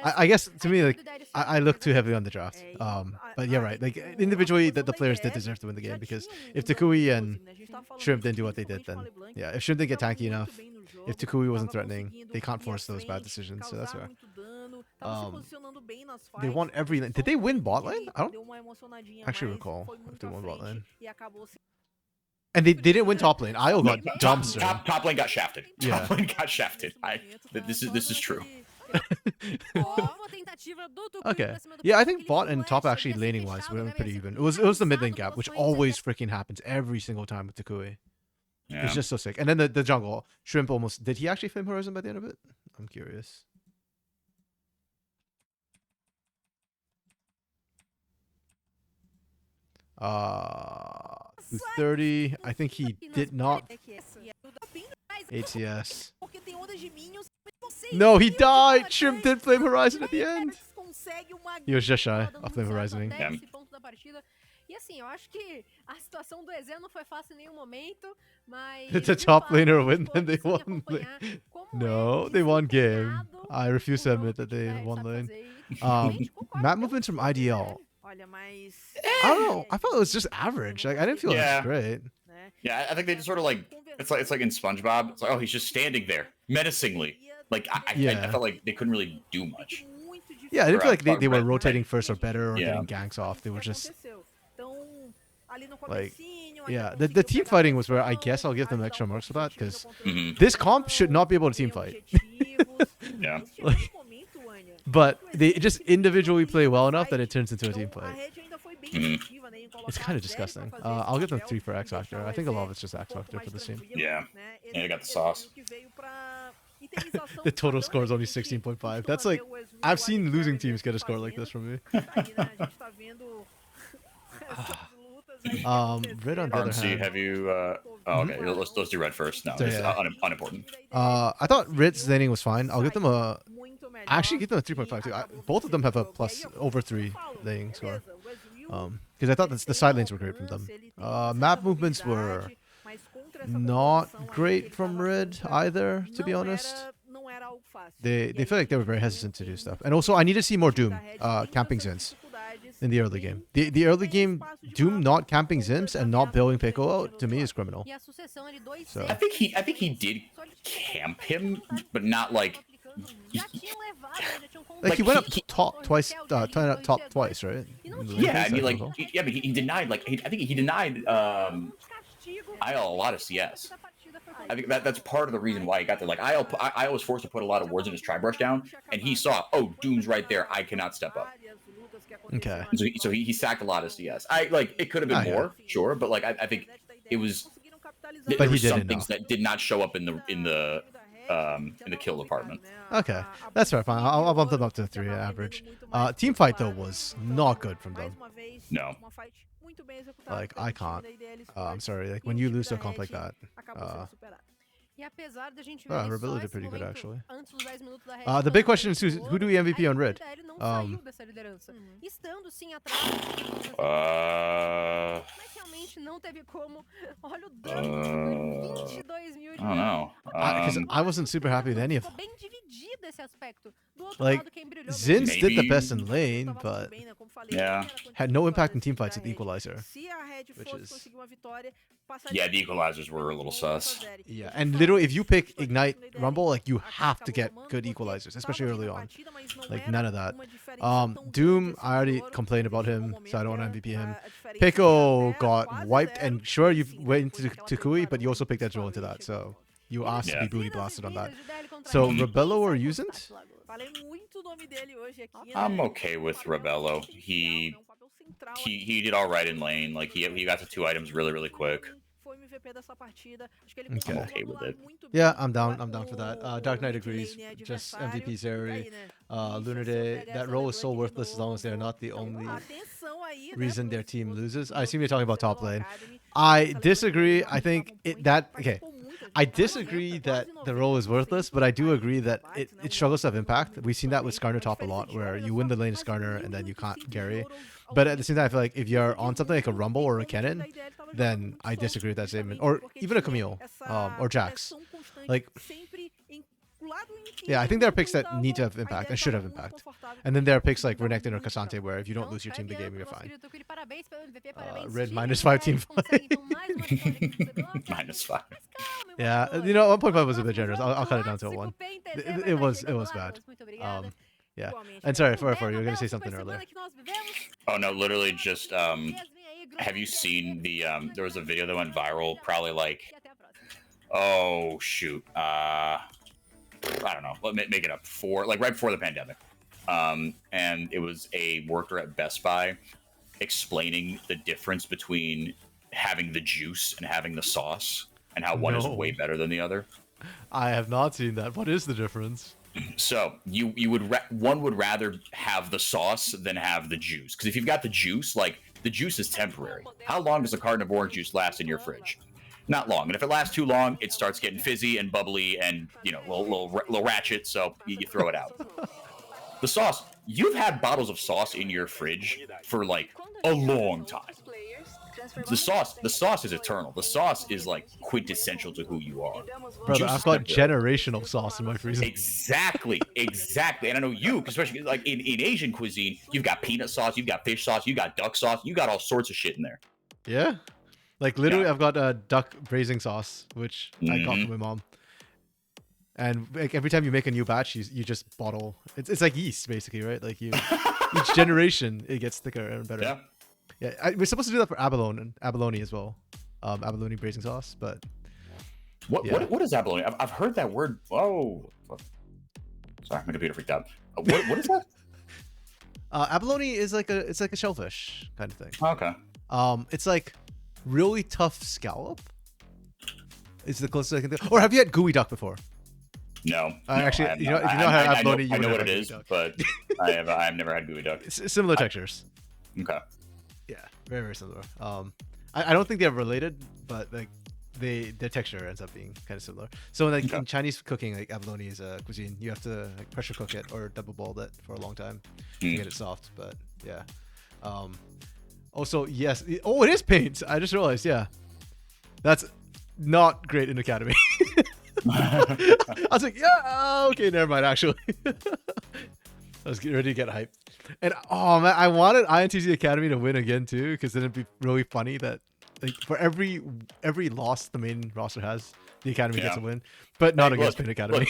I guess to me, like, I look too heavily on the draft. But you're right. Like individually, the players did deserve to win the game because if Takui and Shrimp didn't do what they did, then yeah, if Shrimp didn't get tanky enough, if Takui wasn't threatening, they can't force those bad decisions. So that's fair. They won every lane. Did they win bot lane? I don't actually recall if they won bot lane. And they didn't win top lane. IO got dumpster. Top lane got shafted. Yeah. Top lane got shafted. This is true. Okay. Yeah, I think bot and top actually laning wise were pretty even. It was the mid lane gap, which always freaking happens every single time with Takui. Yeah. It's just so sick. And then the jungle, Shrimp almost did he actually flame Horizon by the end of it? I'm curious. Uh 30. I think he did not ATS. No, he died! Shrimp did flame Horizon at the end. He was just shy of flame Horizoning. Yeah. E assim, eu acho que a situação do EZ não foi fácil em nenhum momento, mas Did the top laner win and they won? No, they won game. I refuse to admit that they won lane. Map movements from IDL. I don't know. I felt it was just average. Like I didn't feel that great. Yeah, I think they just sort of like it's like in SpongeBob. It's like, oh, he's just standing there menacingly. Like I felt like they couldn't really do much. Yeah, I didn't feel like they were rotating first or better or getting ganks off. They were just like, yeah, the team fighting was where I guess I'll give them extra marks for that because this comp should not be able to team fight. Yeah. Like, but they just individually play well enough that it turns into a team fight. It's kind of disgusting. I'll give them 3 for X Factor. I think a lot of it's just X Factor for this team. Yeah. And they got the sauce. The total score is only 16.5. That's like, I've seen losing teams get a score like this from me. Red on the other hand. Have you? Oh, okay. Let's do red first. No, So, it's yeah. unimportant. I thought Red's laning was fine. I'll give them a. I actually give them a 3.5 too. Both of them have a plus over 3 laning score. Because I thought the side lanes were great from them. Map movements were not great from Red either, to be honest. They feel like they were very hesitant to do stuff. And also, I need to see more Doom camping Zins in the early game. The early game, Doom not camping Zims and not building Pico out, to me, is criminal. So I think he did camp him, but not like. Like he went up top twice, top twice, right? Yeah, I mean, like, yeah, but he denied, like, I think he denied IL a lot of CS. I think that's part of the reason why he got there. Like, IL was forced to put a lot of wards in his tri-brush down, and he saw, oh, Doom's right there, I cannot step up. Okay. So he sacked a lot of CS. It could have been more, sure, but like, I think it was. There were some things that did not show up in the kill department. Okay, that's fair. Fine. I'll bump them up to 3 average. Team fight though was not good from them. No. Like I can't. I'm sorry. Like when you lose to a comp like that. Rebel did pretty good actually. The big question is who do we MVP on Red? I don't know. Because I wasn't super happy with any of them. Like, Zins did the best in lane, but had no impact in teamfights with the Equalizer. Which is... Yeah, the Equalizers were a little sus. Yeah, and literally, if you pick Ignite Rumble, like, you have to get good Equalizers, especially early on. Like, none of that. Doom, I already complained about him, so I don't want to MVP him. Pico got wiped, and sure, you went to Kui, but you also picked Edgewell into that, so you asked to be booty blasted on that. So, Rebello or Usant? I'm okay with Rebello. He did all right in lane. Like he got the 2 items really quick. Okay. I'm okay with it. Yeah, I'm down for that. Dark Knight agrees. Just MVP Zeri. Lunar Day. That role is so worthless as long as they're not the only reason their team loses. I assume you're talking about top lane. I disagree. I think okay. I disagree that the role is worthless, but I do agree that it struggles to have impact. We've seen that with Skarner top a lot, where you win the lane Skarner and then you can't carry. But at the same time, I feel like if you're on something like a Rumble or a Kennen, then I disagree with that statement. Or even a Camille, or Jax. Like, yeah, I think there are picks that need to have impact and should have impact. And then there are picks like Renekton or Cassante where if you don't lose your team the game, you're fine. Red -5 team fight. -5. Yeah, you know, 1.5 was a bit generous. I'll cut it down to a 1. It was bad. Yeah. And sorry, for you were gonna say something earlier. Oh no, literally just have you seen the there was a video that went viral probably like, oh shoot, I don't know, make it up, right before the pandemic, and it was a worker at Best Buy explaining the difference between having the juice and having the sauce, and how one is way better than the other. I have not seen that. What is the difference? So one would rather have the sauce than have the juice, because if you've got the juice, like, the juice is temporary. How long does a carton of orange juice last in your fridge? Not long. And if it lasts too long, it starts getting fizzy and bubbly and, you know, little ratchet, so you throw it out. The sauce, you've had bottles of sauce in your fridge for like a long time. The sauce is eternal. The sauce is like quintessential to who you are. Brother, I've got generational sauce in my freezer. Exactly. And I know you, especially like in Asian cuisine, you've got peanut sauce, you've got fish sauce, you got duck sauce, you got all sorts of shit in there. Yeah. Like, literally, I've got a duck braising sauce, which I got from my mom. And like every time you make a new batch, you just bottle. It's like yeast, basically, right? Like each generation, it gets thicker and better. Yeah. We're supposed to do that for abalone as well. Abalone braising sauce, but what is abalone? I've heard that word. Oh, sorry, my computer freaked out. What is that? Abalone is like a shellfish kind of thing. Okay. It's like really tough scallop. Is the closest I can think. Or have you had gooey duck before? No. Actually, if you know how abalone, you I know what it gooey is, duck. but I've never had gooey duck. Similar textures. Okay. Yeah, very, very similar. I don't think they're related, but like their texture ends up being kind of similar. So like in Chinese cooking, like abalone is a cuisine. You have to like pressure cook it or double boil it for a long time to get it soft. But yeah. Also, yes. It is paint. I just realized. Yeah, that's not great in Academy. I was like, yeah, okay, never mind. Actually, I was getting ready to get hyped. And oh man, I wanted INTZ Academy to win again too, because then it'd be really funny that like for every loss the main roster has, the Academy gets a win, but not against Pain Academy. Look,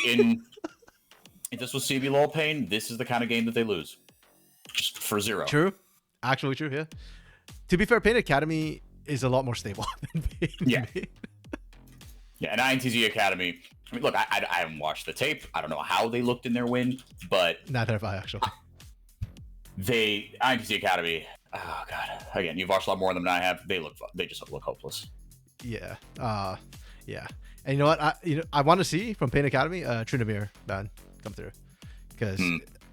if this was CBLOL Pain, this is the kind of game that they lose, just for 0. True, actually true. Yeah. To be fair, Pain Academy is a lot more stable than Pain. Yeah. Yeah, and INTZ Academy. I mean, look, I haven't watched the tape. I don't know how they looked in their win, but neither have I actually. INTZ Academy. Oh god! Again, you've watched a lot more of them than I have. They just look hopeless. Yeah. Yeah. And you know what? I want to see from Pain Academy, Trinamir ban come through, because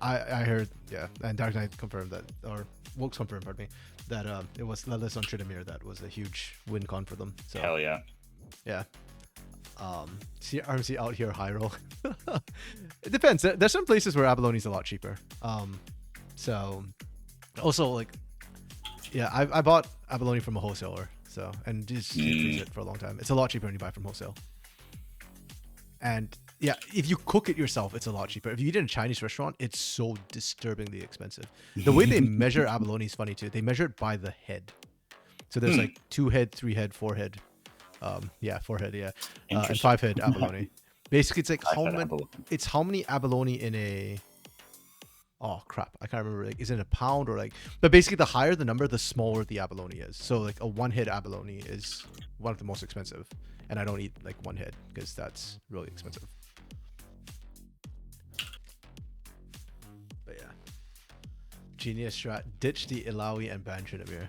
I heard, yeah, and Dark Knight confirmed that, or Wilkes confirmed, pardon me, that it was Lelis on Trinamir that was a huge win con for them. So hell yeah. Yeah. See RMC out here high roll. It depends. There's some places where abalone is a lot cheaper. So also like, yeah, I bought abalone from a wholesaler. So and just freeze it for a long time. It's a lot cheaper when you buy from wholesale. And yeah, if you cook it yourself, it's a lot cheaper. If you eat it in a Chinese restaurant, it's so disturbingly expensive. The way they measure abalone is funny too. They measure it by the head. So there's like 2 head, 3 head, 4 head. 4 head, yeah. And 5 head abalone. Basically, it's like how many abalone in a... Oh, crap. I can't remember. Like, is it a pound or like... But basically, the higher the number, the smaller the abalone is. So like a 1 head abalone is one of the most expensive. And I don't eat like 1 head because that's really expensive. But yeah. Genius strat. Ditch the Ilawi and ban Trinamir.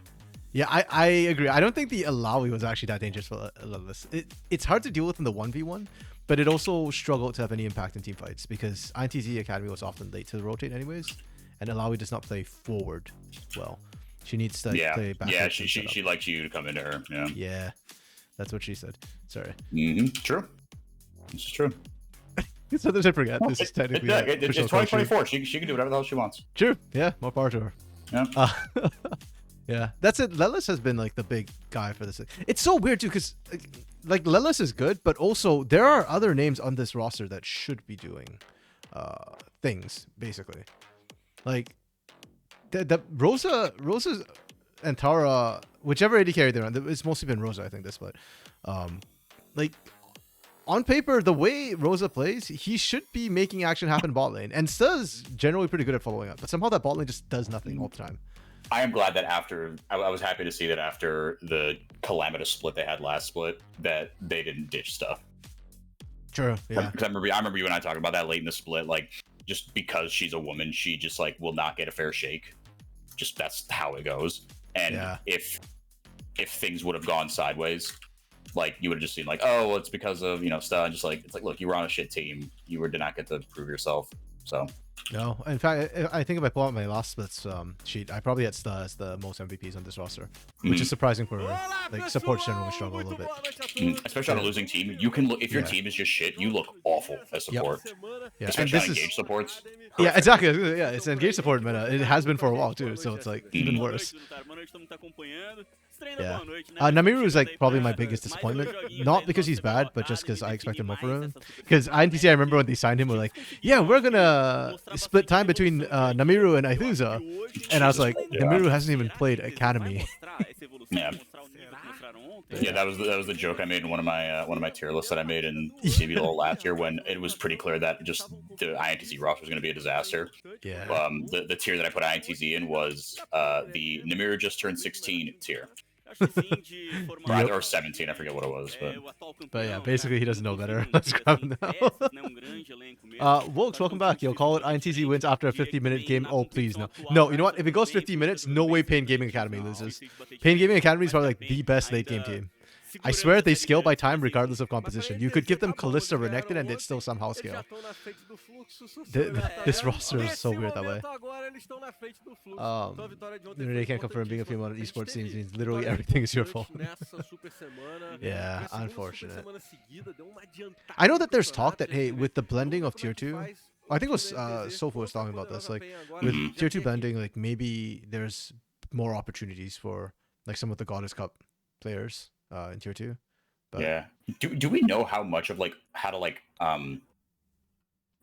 Yeah, I agree. I don't think the Ilawi was actually that dangerous for Lelis. It's hard to deal with in the 1v1, but it also struggled to have any impact in team fights because INTZ Academy was often late to rotate anyways, and Ilawi does not play forward well. She needs to play back. Yeah, she likes you to come into her. Yeah. Yeah, that's what she said. Sorry. True. This is true. Sometimes I forget. This is technically It's official Coach Stream. 2024. She can do whatever the hell she wants. True. Yeah, more power to her. Yeah. Yeah, that's it. Lelis has been like the big guy for this. It's so weird too, because like Lelis is good, but also there are other names on this roster that should be doing things basically. Like the Rosa's and Tara, whichever AD carry they're on, it's mostly been Rosa, I think, this split. Like on paper, the way Rosa plays, he should be making action happen bot lane, and Sta's generally pretty good at following up, but somehow that bot lane just does nothing all the time. I am glad that after I was happy to see that after the calamitous split they had last split that they didn't ditch stuff. True. Yeah. Because I remember you and I talking about that late in the split. Like, just because she's a woman, she just like will not get a fair shake. Just that's how it goes. And if things would have gone sideways, like you would have just seen like, oh, well, it's because of stuff. Just like it's like, look, you were on a shit team. You did not get to prove yourself. So. No, in fact, I think if I pull out my last splits sheet, I probably had Sta as the most MVPs on this roster, which is surprising for like supports generally struggle a little bit. Especially on a losing team, you can look if your team is just shit, you look awful as support. Yeah, especially on engaged supports. Yeah, exactly. Yeah, it's engaged support meta. It has been for a while too, so it's like even worse. Yeah. Namiru is like probably my biggest disappointment. Not because he's bad, but just because I expected more from him. Because INTC, I remember when they signed him, were like, yeah, we're gonna split time between Namiru and Aithuza. And I was like, Namiru hasn't even played Academy. Yeah, that was the joke I made in one of my tier lists that I made in CBLOL last year when it was pretty clear that just the INTZ roster was going to be a disaster. Yeah. The tier that I put INTZ in was the Namiru just turned 16 tier. Or 17, I forget what it was, but yeah, basically he doesn't know better. Let's grab him now. Wilkes, welcome back. You'll call it INTZ wins after a 50-minute game. Oh, please, no, you know what, if it goes 50 minutes, no way Pain Gaming Academy loses. Pain Gaming Academy is probably like the best late game team. I swear they scale by time regardless of composition. You could give them Kalista Renekton and they'd still somehow scale. This roster is so weird that way. They can't confirm being a female on esports teams means literally everything is your fault. Yeah, unfortunate. I know that there's talk that, hey, with the blending of tier 2, I think it was Sofa was talking about this, like with tier 2 blending, like maybe there's more opportunities for like some of the Goddess Cup players in tier 2. But yeah, do we know how much of like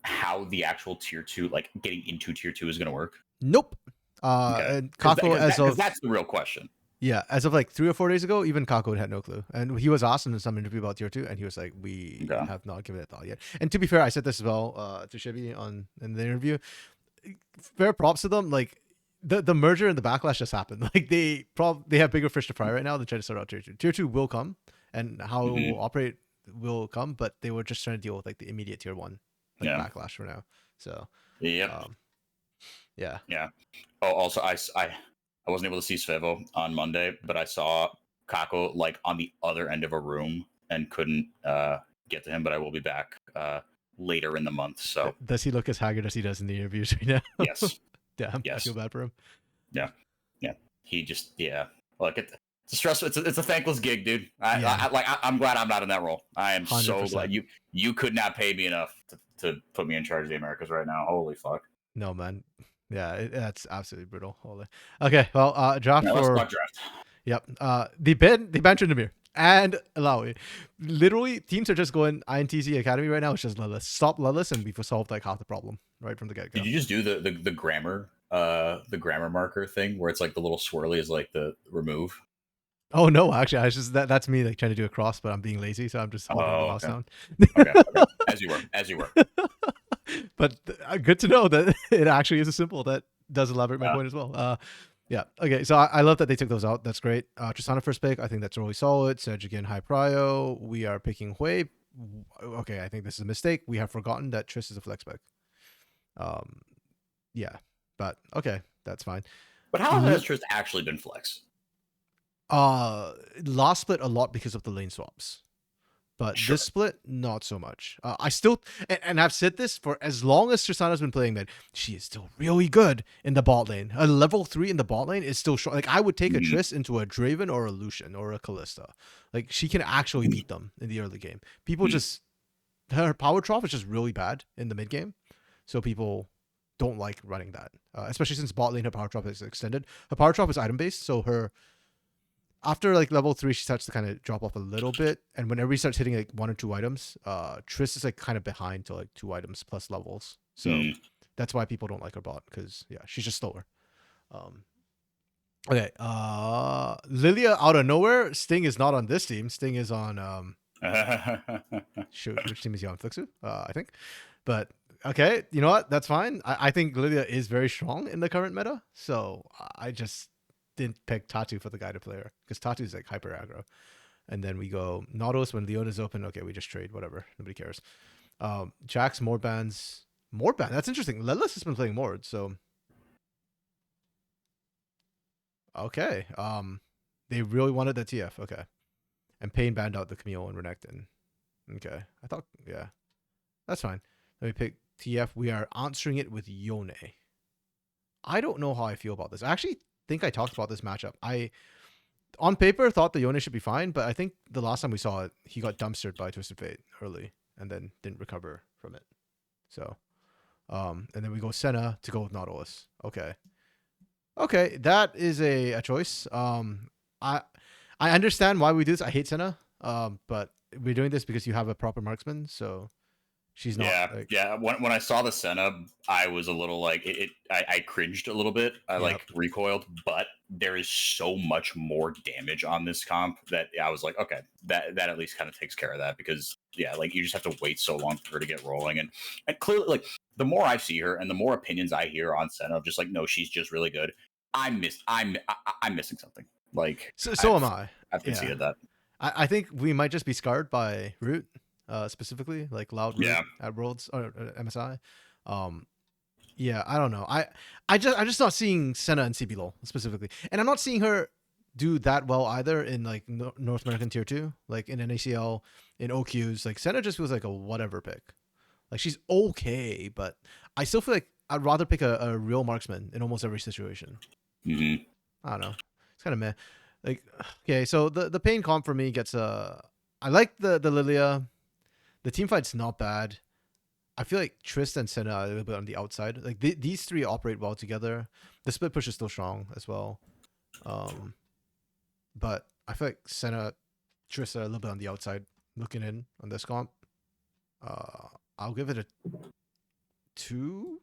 how the actual tier 2, like getting into tier 2 is going to work? Nope. Okay. And Kako, that's the real question. Yeah, as of like 3 or 4 days ago, even Kako had no clue. And he was asked in some interview about tier 2, and he was like, we have not given it a thought yet. And to be fair, I said this as well to Shibi in the interview. Fair props to them. Like, the merger and the backlash just happened. Like, they have bigger fish to fry right now than trying to sort out tier 2. Tier 2 will come, and how it will operate will come, but they were just trying to deal with like the immediate tier 1 backlash for now. So, yeah. Oh, also, I wasn't able to see Svevo on Monday, but I saw Kako like on the other end of a room and couldn't get to him. But I will be back later in the month. So does he look as haggard as he does in the interviews right now? Yes. Damn. Yes. I feel bad for him. Yeah. He just Look, it's a stressful. It's a thankless gig, dude. I'm glad I'm not in that role. I am 100%. So glad you could not pay me enough to put me in charge of the Americas right now. Holy fuck. No, man. Yeah, that's absolutely brutal. Holy. Okay, well, draft for... Let's not draft. Yep. The bench Namir and Alawi. Literally, teams are just going INTZ Academy right now. It's just Lelis. Stop Lelis, and we've solved like half the problem right from the get-go. Did you just do the grammar marker thing where it's like the little swirly is like the remove? Oh no, actually, I was just that's me like trying to do a cross, but I'm being lazy, so I'm just holding the mouse down. Okay. As you were. But good to know that it actually is a symbol that does elaborate my point as well. Yeah. Okay. So I love that they took those out. That's great. Tristana first pick. I think that's really solid. Sedge again, high prio. We are picking Hui. Okay. I think this is a mistake. We have forgotten that Triss is a flex pick. Yeah. But okay. That's fine. But how has Triss actually been flex? Last split a lot because of the lane swaps. But this split, not so much. I still, and I've said this for as long as Tristana's been playing mid, she is still really good in the bot lane. A level 3 in the bot lane is still strong. Like, I would take a Triss into a Draven or a Lucian or a Kalista. Like, she can actually beat them in the early game. People just her power trough is just really bad in the mid game, so people don't like running that, especially since bot lane her power drop is extended. Her power drop is item based, so her after like level 3 she starts to kind of drop off a little bit, and whenever he starts hitting like 1 or 2 items, Triss is like kind of behind to like 2 items plus levels, so that's why people don't like her bot, because yeah, she's just slower. Okay, Lilia out of nowhere. Sting is not on this team. Sting is on shoot, which team is he on? Flixu, I think. But okay, you know what? That's fine. I think Lilia is very strong in the current meta, so I just didn't pick Tatu for the guided player because Tatu's like hyper aggro. And then we go Nautilus when Leona's open. Okay, we just trade, whatever. Nobody cares. Jax, Mordbands. Mordband, that's interesting. Lelis has been playing Mord, so okay. They really wanted the TF, okay. And Pain banned out the Camille and Renekton. Okay. I thought, yeah. That's fine. Let me pick TF. We are answering it with Yone. I don't know how I feel about this. I actually think I talked about this matchup. I, on paper, thought the Yone should be fine, but I think the last time we saw it, he got dumpstered by Twisted Fate early and then didn't recover from it. So, and then we go Senna to go with Nautilus. Okay. Okay, that is a choice. I understand why we do this. I hate Senna, but we're doing this because you have a proper marksman, so she's not. Yeah, like, yeah. When I saw the Senna, I was a little like I cringed a little bit. I like recoiled, but there is so much more damage on this comp that I was like, okay, that at least kind of takes care of that, because yeah, like you just have to wait so long for her to get rolling, and clearly, like the more I see her and the more opinions I hear on Senna, of just like, no, she's just really good. I'm missing something. Like so am I. I've conceded that. I think we might just be scarred by Root, specifically like loud Root at Worlds or MSI. Yeah, I don't know. I'm just not seeing Senna and CBLOL specifically, and I'm not seeing her do that well either in like North American Tier 2, like in NACL, in OQs. Like Senna just feels like a whatever pick. Like she's okay, but I still feel like I'd rather pick a real marksman in almost every situation. I don't know. It's kind of meh. Like, okay, so the Pain comp for me gets I like the Lilia. The team fight's not bad. I feel like Trist and Senna are a little bit on the outside. Like these three operate well together. The split push is still strong as well. But I feel like Senna, Trist are a little bit on the outside looking in on this comp. I'll give it a 2,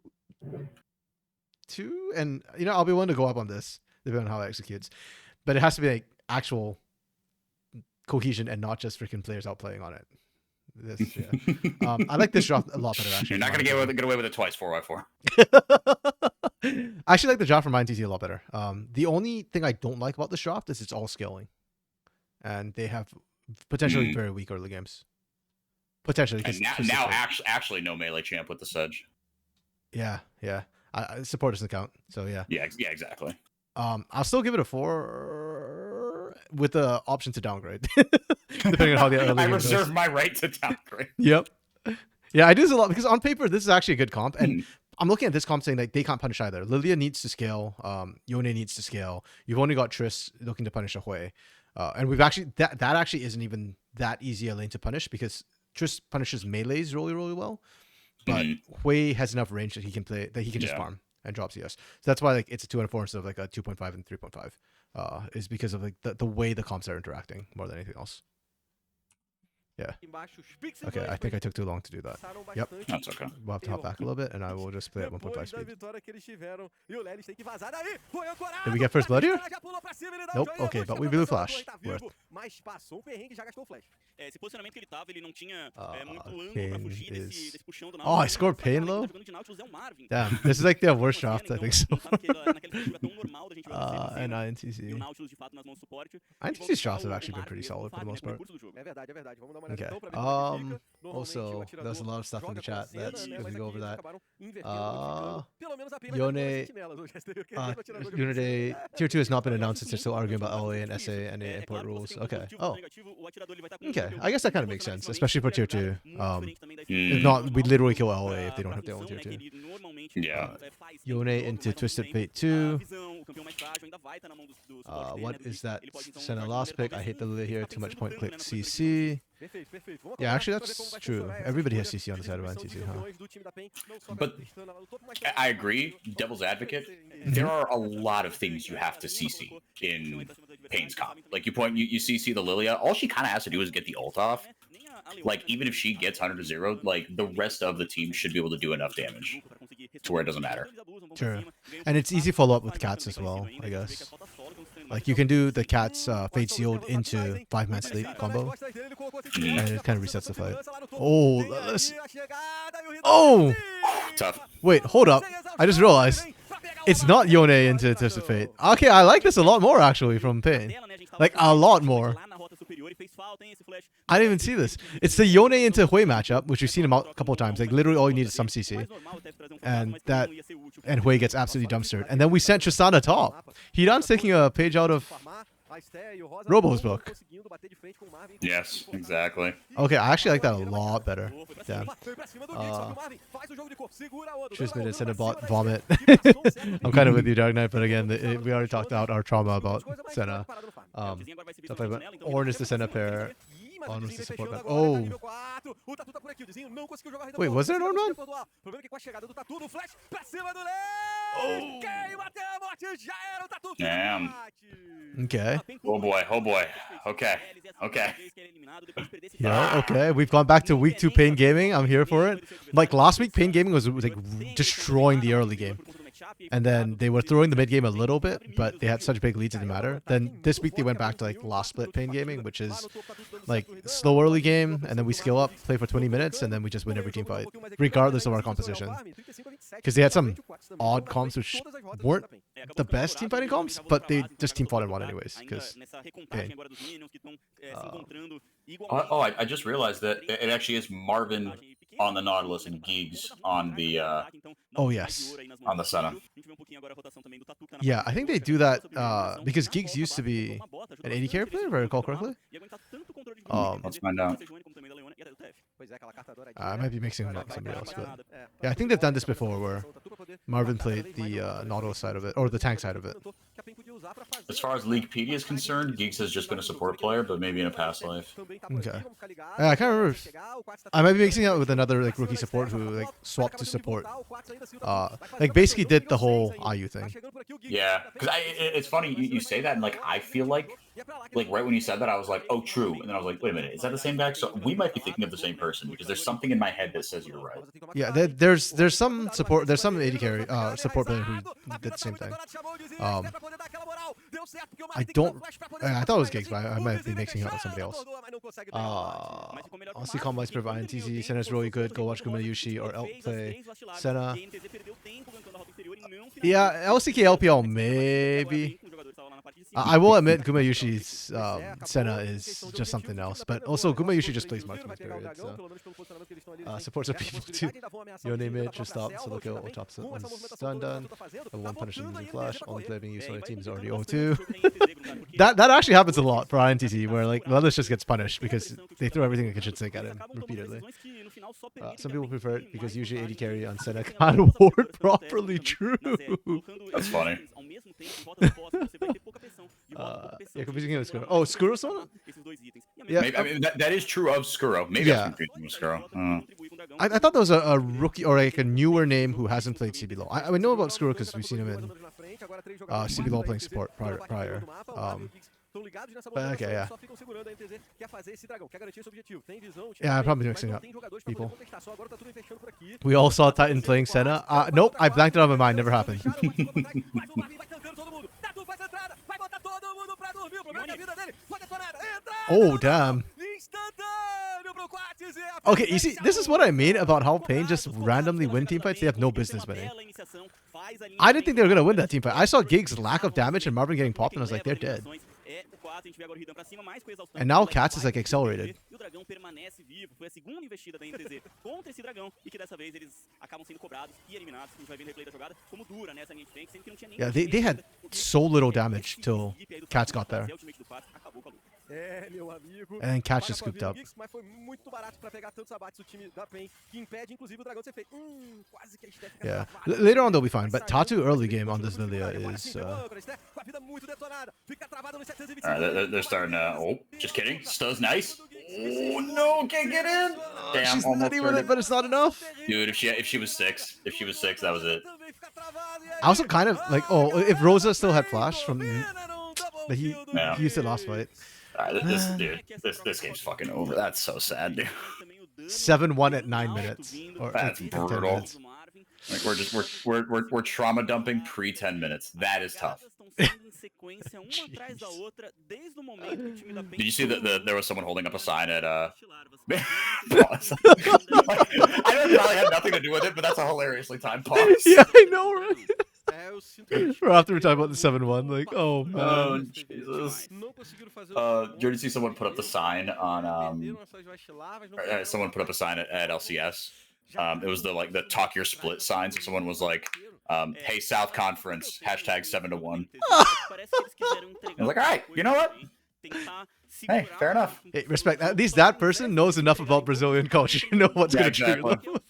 and you know, I'll be willing to go up on this depending on how it executes, but it has to be like actual cohesion and not just freaking players outplaying on it. This, yeah. I like this draft a lot better, actually. You're not gonna get away with it twice 4x4. I actually like the draft from INTZ a lot better. The only thing I don't like about this draft is it's all scaling, and they have potentially very weak early games. Potentially, and now actually no melee champ with the Sedge. Yeah. Support doesn't count, so yeah. Yeah, exactly. I'll still give it a 4 with the option to downgrade, depending on how the early I game reserve goes. my right to downgrade. Yep. Yeah, I do this a lot because on paper this is actually a good comp, and I'm looking at this comp saying like they can't punish either. Lilia needs to scale. Yone needs to scale. You've only got Triss looking to punish a Hui, and we've actually that actually isn't even that easy a lane to punish because Triss punishes melees really well, but Hui has enough range that he can play that he can just farm and drop CS. So that's why like it's a 2 and a 4 instead of like a 2.5 and 3.5. Is because of like the way the comps are interacting more than anything else. Yeah. Okay, I think I took too long to do that. Yep. That's okay. We'll have to hop back a little bit, and I will just play at 1.5 speed. Did we get first blood here? Nope. Okay, but we blew flash. Worth. Pain is... Oh, I scored Pain low? Damn, this is like the worst draft, I think so. And INTZ. INTZ's drafts have actually been pretty solid for the most part. Okay. Also, there's a lot of stuff in the chat that's if we go over that. Yone, Unity Tier 2 has not been announced since they're still arguing about LA and SA and the import rules. Okay. Oh. Okay. I guess that kind of makes sense, especially for Tier 2. If not, we'd literally kill LA if they don't have their own Tier 2. Yeah. Yone into Twisted Fate 2. What is that? Senna lost pick. I hate the Lily here. Too much point click CC. Yeah, actually that's true. Everybody has CC on the side of NCC, huh? But I agree, devil's advocate, there are a lot of things you have to CC in Pain's comp. Like you CC the Lilia, all she kind of has to do is get the ult off. Like, even if she gets 100 to 0, like, the rest of the team should be able to do enough damage to where it doesn't matter. Sure. And it's easy follow-up with cats as well, I guess. Like, you can do the cats Fate Sealed into 5-man sleep combo, and it kind of resets the fight. Oh, oh! Tough. Wait, hold up. I just realized it's not Yone into Twisted Fate. Okay, I like this a lot more, actually, from Pain. Like, a lot more. I didn't even see this. It's the Yone into Hui matchup, which we've seen him out a couple of times. Like, literally all you need is some CC. And Hui gets absolutely dumpstered. And then we sent Tristana top. Hidan's taking a page out of Robo's book. Yes, exactly. Okay, I actually like that a lot better. Damn. Tristan instead of bot vomit. I'm kind of with you, Dark Knight, but again, we already talked out our trauma about Senna. Ornn is the Senna pair. On was the support back. Oh. Wait, was there an Ornn man? Oh. Damn. Okay. Oh boy, oh boy. Okay, okay. Yeah, okay. We've gone back to week 2 Pain Gaming. I'm here for it. Like last week, Pain Gaming was like destroying the early game. And then they were throwing the mid game a little bit, but they had such big leads it didn't matter. Then this week they went back to like last split Pain Gaming, which is like slow early game, and then we skill up, play for 20 minutes, and then we just win every team fight, regardless of our composition. Because they had some odd comps which weren't the best team fighting comps, but they just team fought and won anyways. Because Pain. I just realized that it actually is Marvin on the Nautilus and Giggs on the oh yes, on the Senna. Yeah, I think they do that because Giggs used to be an 80 carry player, if I recall correctly. Let's find out. I might be mixing him up with somebody else, but yeah, I think they've done this before where Marvin played the Nautilus side of it, or the tank side of it. As far as Leaguepedia is concerned, Giggs has just been a support player, but maybe in a past life. Okay. I can't remember. I might be mixing it with another like rookie support who like swapped to support. Like basically did the whole IU thing. Yeah, because it's funny you say that, and like I feel like right when you said that, I was like, oh, true, and then I was like, wait a minute, is that the same guy? So we might be thinking of the same person because there's something in my head that says you're right. Yeah, there's some support, there's some 80 carry support player who did the same thing. I thought it was Giggs, but I might be mixing it up with somebody else. Honestly, combos for INTZ. Senna's really good. Go watch Guma Yushi or Elk play Senna. Yeah, LCK LPL maybe. I will admit Guma Yushi's Senna is just something else, but also Guma Yushi just plays marksman period. So supports are people too. Your name it, just stop, solo kill, or top set once done. And one punish using flash. Only play being used on your team is already 0-2. That actually happens a lot for INTZ, where like Leathers just gets punished because they throw everything in kitchen sink at him repeatedly. Some people prefer it because usually 80 carry on Senna can't ward properly. True. That's funny. Yeah, confusing him with Skuro. Oh, Skuro someone? Yeah, maybe, I mean that is true of Skuro. Maybe yeah. I'm confusing with Skuro. I thought there was a rookie or like a newer name who hasn't played CBLOL. I know about Skuro because we've seen him in CBLOL playing support prior. But okay, yeah. Yeah, I'm probably mixing up people. We all saw Titan playing Senna. Nope, I blanked it out of my mind. Never happened. Oh, damn. Okay, you see, this is what I mean about how Pain just randomly win team fights they have no business winning. I didn't think they were going to win that team fight. I saw Giggs' lack of damage and Marvin getting popped, and I was like, they're dead. And now Cats is like accelerated. Yeah, they had so little damage till Cats got there. É, meu amigo. And then Catch Paga is pra scooped ver o up. Giggs, mas foi muito barato pra pegar tantos abates do time da PEN, que impede, inclusive, o Dragão de ser feito. Quase que a Steph fica Yeah. travada. Later on they'll be fine, Vai but sair Tatu early mas game on this continua Lilia agora is sim, pegou a âncora, Steph com a vida muito detonada. Fica travada no 725. Alright, they're starting to. Oh, just kidding. Stow's nice. Oh no, can't get in. Damn, She's almost nutty with turned it, but it's not enough. Dude, if she was six, that was it. I also kind of like, oh, if Rosa still had flash from the he used it last fight. Alright, this game's fucking over. That's so sad, dude. 7-1 at 9 minutes. Or That's 10 brutal. minutes. Like we're trauma dumping pre 10 minutes. That is tough. Did you see that there was someone holding up a sign at pause. I know it probably had nothing to do with it, but that's a hilariously timed pause. Yeah, I know, right? Or after we talk about the 7-1, like, oh man. Oh Jesus. Did you see someone put up the sign on someone put up a sign at LCS? It was the talk your split sign. So someone was like, "Hey South Conference #7-1." I was like, all right, you know what? Hey, fair enough. Hey, respect. At least that person knows enough about Brazilian culture to know what's Yeah, gonna trigger exactly. them.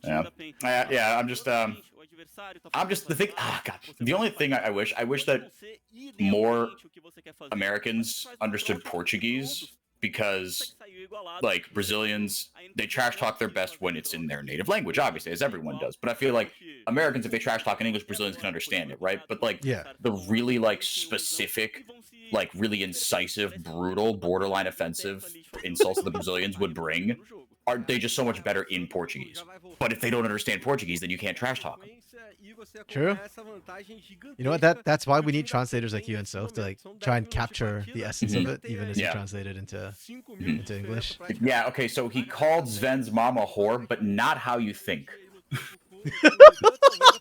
Yeah. I'm just the thing. God, the only thing I wish that more Americans understood Portuguese, because like Brazilians, they trash talk their best when it's in their native language, obviously, as everyone does. But I feel like Americans, if they trash talk in English, Brazilians can understand it, right? But like Yeah. the really like specific, like really incisive, brutal, borderline offensive insults that the Brazilians would bring, are they just so much better in Portuguese? But if they don't understand Portuguese, then you can't trash talk them. True. You know what? That's why we need translators like you and Soph to like try and capture the essence of it, even as you Yeah. translate it into English. Yeah, okay, so he called Sven's mom a whore, but not how you think.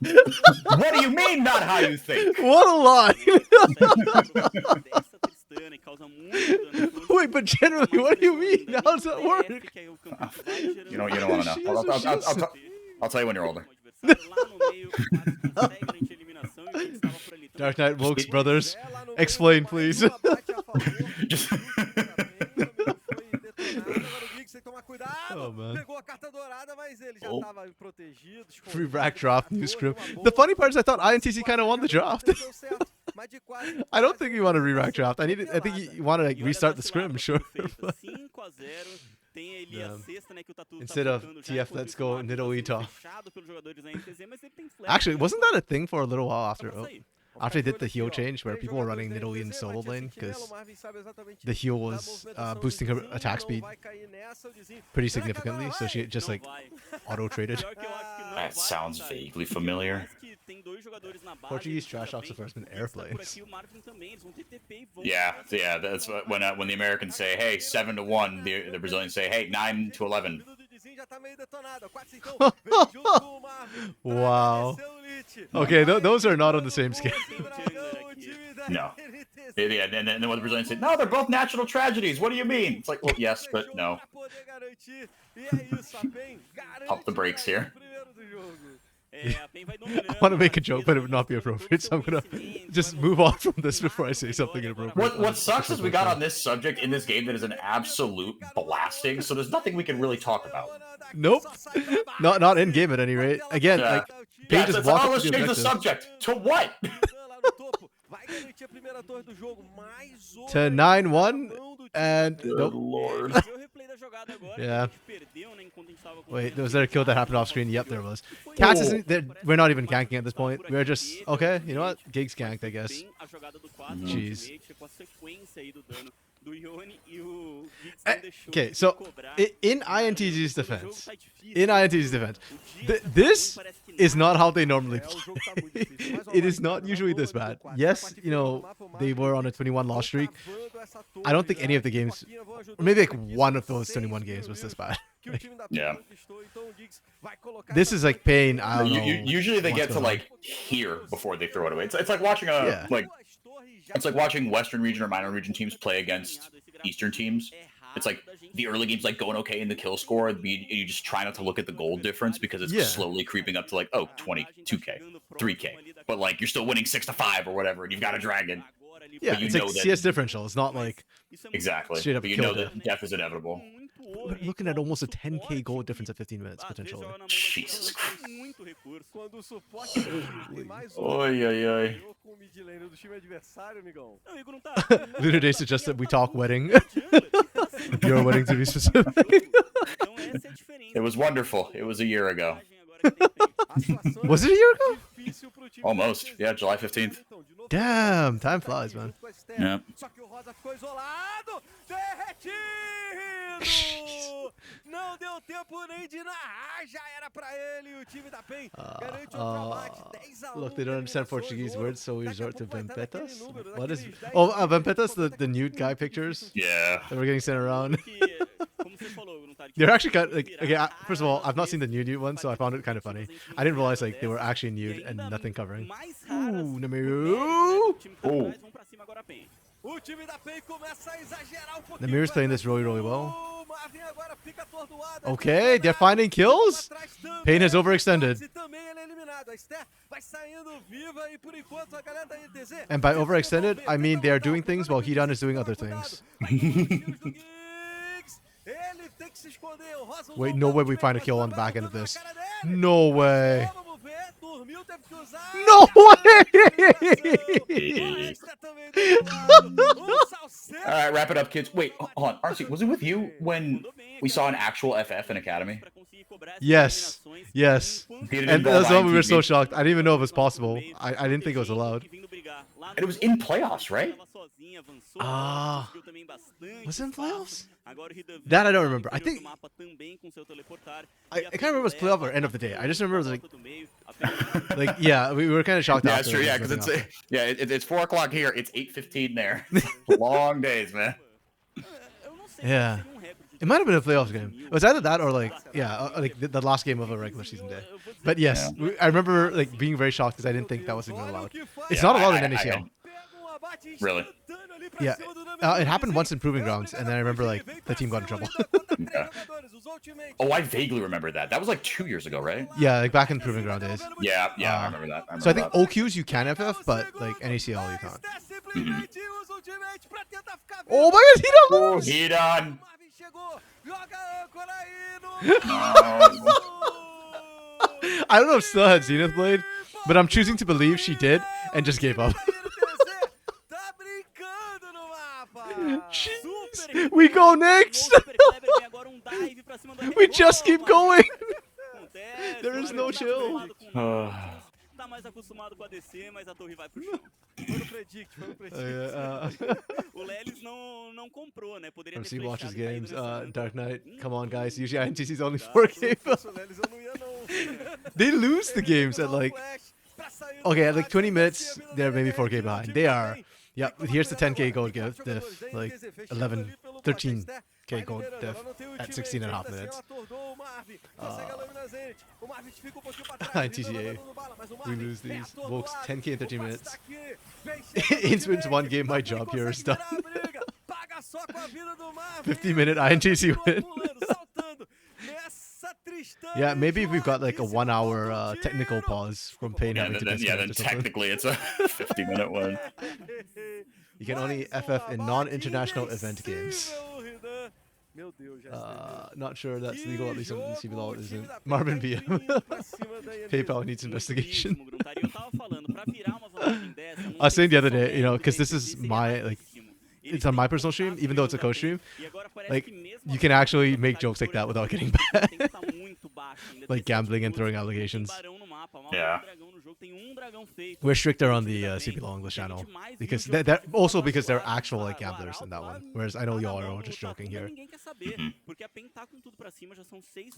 What do you mean, not how you think? What a lie! Wait, but generally, what do you mean? How does that work? You don't want to know. I'll tell you when you're older. Dark Knight Wilkes Brothers, explain, please. Just- Oh man. Pegou a carta dourada, mas ele já Oh. tava protegido. Free rack draft, new script. The funny part is I thought INTC kind of won the draft. I don't think you want to re-rack draft. I think you want to like restart the scrim, sure. Instead of TF, let's go Nido Ita. Actually, wasn't that a thing for a little while after they did the heal change where people were running Nido in solo lane because the heal was boosting her attack speed pretty significantly, so she just like auto traded. That sounds vaguely familiar. Portuguese trash talks the firstman airplanes. Yeah, that's when the Americans say, "Hey, 7-1," the Brazilians say, "Hey, 9-11." Wow. Okay, those are not on the same scale. No. Yeah, and then when the Brazilians say, "No, they're both natural tragedies." What do you mean? It's like, well, yes, but no. Pump the brakes here. I want to make a joke, but it would not be appropriate, so I'm gonna just move on from this before I say something inappropriate. What sucks is we got on this subject in this game that is an absolute blasting, so there's nothing we can really talk about. Nope. Not in game at any rate. Again, Yeah. like Yeah, Paige just let's walked up to the change the objective subject. To what? to 9-1 and Good nope. lord. Yeah. Wait, was there a kill that happened off screen? Yep, there was. Cats isn't. We're not even ganking at this point. We're just okay. You know what? Gigs ganked, I guess. Jeez. Okay, so in INTG's defense, this is not how they normally play. It is not usually this bad. Yes, you know, they were on a 21 loss streak. I don't think any of the games, or maybe like one of those 21 games was this bad. Yeah. This is like pain. I don't know. Usually they what's get to going like here before they throw it away. It's like watching it's like watching Western region or minor region teams play against Eastern teams. it's like the early game's like going okay in the kill score, and you just try not to look at the gold difference because it's Yeah. slowly creeping up to like 22k, 3k, but like you're still winning 6-5 or whatever, and you've got a dragon. Yeah, But you it's know like that- CS differential. It's not like Exactly. Straight up But you kill know that death is inevitable. we're looking at almost a 10k gold difference at 15 minutes potentially. Jesus Christ. Muito recurso. Quando o suporte tem mais um Oi, oi, oi. jogador com o mid laner do time adversário, amigão. Não, o Igor não tá. Lunar suggests that we talk wedding. Jungler. Your wedding to be specific. Então essa é a diferença. It was wonderful. It was a year ago. A situação Was it a year ago? difícil pro time Almost. francês. Yeah, July 15th. Então, de novo, Damn, time tá flies, aqui man. junto com a Esther. Yeah. Só que o Rosa ficou isolado, derretido! Não deu tempo nem de narrar, já era pra ele. O time da PEN garante outro abate, 10-1. Look, they don't understand Portuguese words, so we Daqui a resort to pouco vai estar naquele vampetas. número, What is? daqueles 10 Oh, números, vampetas, daqui a pouco the tá nude naquele guy número. pictures Yeah. that were getting sent around. Que, como você falou, não tá de They're actually kind of like, okay, first of all, I've not seen the nude one, so I found it kind of funny. I didn't realize like they were actually nude and nothing covering. mais raras Ooh, do Namiru. time que tá Ooh. atrás, vão pra cima agora a PEN. O time da PEN começa a exagerar pouquinho. Namir's com playing essa this really, really ação. well. O Marvin agora fica atordoado. Okay, they're finding kills. Pain has overextended. E também ele é eliminado. A Esther vai saindo viva e por enquanto a galera da ITZ. And by overextended, I mean they are doing things while Hidan is doing other things. Ele tem que se esconder. O Rosa Wait, usou no o way we dano find a de kill on the vai back end of dando na this. cara dele. No way. Vamos ver. Dormiu, teve que usar. No way! All right, wrap it up, kids. Wait, hold on. RC, was it with you when we saw an actual FF in Academy? Pra conseguir cobrar essas Yes. eliminações. Yes. Did it And involve that's why we were so IMTV? shocked. I didn't even know it was possible. I didn't think it was allowed. And it was in playoffs, right? Ah. Was it in playoffs? That I don't remember. I think I can't remember if it was playoff or end of the day. I just remember it was like yeah, we were kind of shocked. Yeah, after that's true. it Yeah, was because wrapping it's up. it's 4 o'clock here. It's 8:15 there. Long days, man. Yeah. It might have been a playoffs game. It was either that or like like the last game of a regular season day. But yes, I remember like being very shocked because I didn't think that was even allowed. It's Yeah, not allowed I- in I- NACL. Really? Yeah, it happened once in Proving Grounds, and then I remember like the team got in trouble. Okay. Oh, I vaguely remember that. That was like 2 years ago, right? Yeah, like back in Proving Ground days. Yeah, I remember that. So I think that. OQs you can FF, but like NACL you can't. Mm-hmm. Oh my God, he don't. Oh, he done. I don't know if still had Zenith Blade, but I'm choosing to believe she did and just gave up. Jeez, we go next. We just keep going. There is no chill. Tá mais acostumado com a DC, mas a torre vai pro chão. Foi no predict. O Lelis não comprou, né? Poderia ter MC watches flechado e games. caído nessa Dark rampa. Knight. Come on, guys. Usually INTC's only 4K. They lose the games at like okay, at like 20 minutes. They're maybe 4K behind. They are. Yeah, here's the 10K gold gift diff, like 11, 13K gold diff at 16 and a half minutes. TCA, we lose these. Volks, 10K in 13 minutes. Ains wins one game, my job here is done. 50-minute INTC win. Yeah, maybe we've got like a 1 hour technical pause from Pain Yeah, having to then disconnect or something. technically it's a 50-minute one. You can only FF in non-international event games. Not sure that's legal, at least in CBLOL it isn't. Marvin BM. PayPal needs investigation. I was saying the other day, you know, because this is my, like, it's on my personal stream, even though it's a co-stream, like, you can actually make jokes like that without getting banned. Like gambling and throwing allegations. Yeah. We're stricter on the CBLOL English channel because that also because they're actual like gamblers in that one. Whereas I know y'all are all just joking here.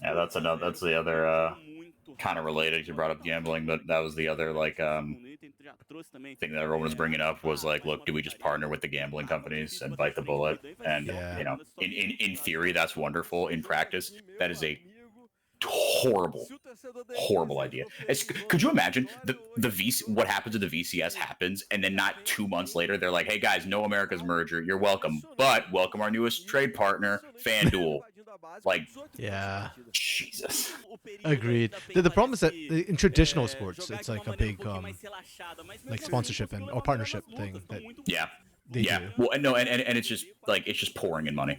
Yeah, that's the other kind of related. You brought up gambling, but that was the other like thing that everyone was bringing up was like, look, do we just partner with the gambling companies and bite the bullet? And Yeah. you know, in theory, that's wonderful. In practice, that is a horrible idea. Could you imagine the VC, what happens to the VCS happens, and then not 2 months later they're like, hey guys, no America's merger, you're welcome, but welcome our newest trade partner, FanDuel. Like, Yeah. Jesus. Agreed. The problem is that in traditional sports, it's like a big like sponsorship and or partnership thing that Yeah. they Yeah. do. Well, no, and it's just pouring in money.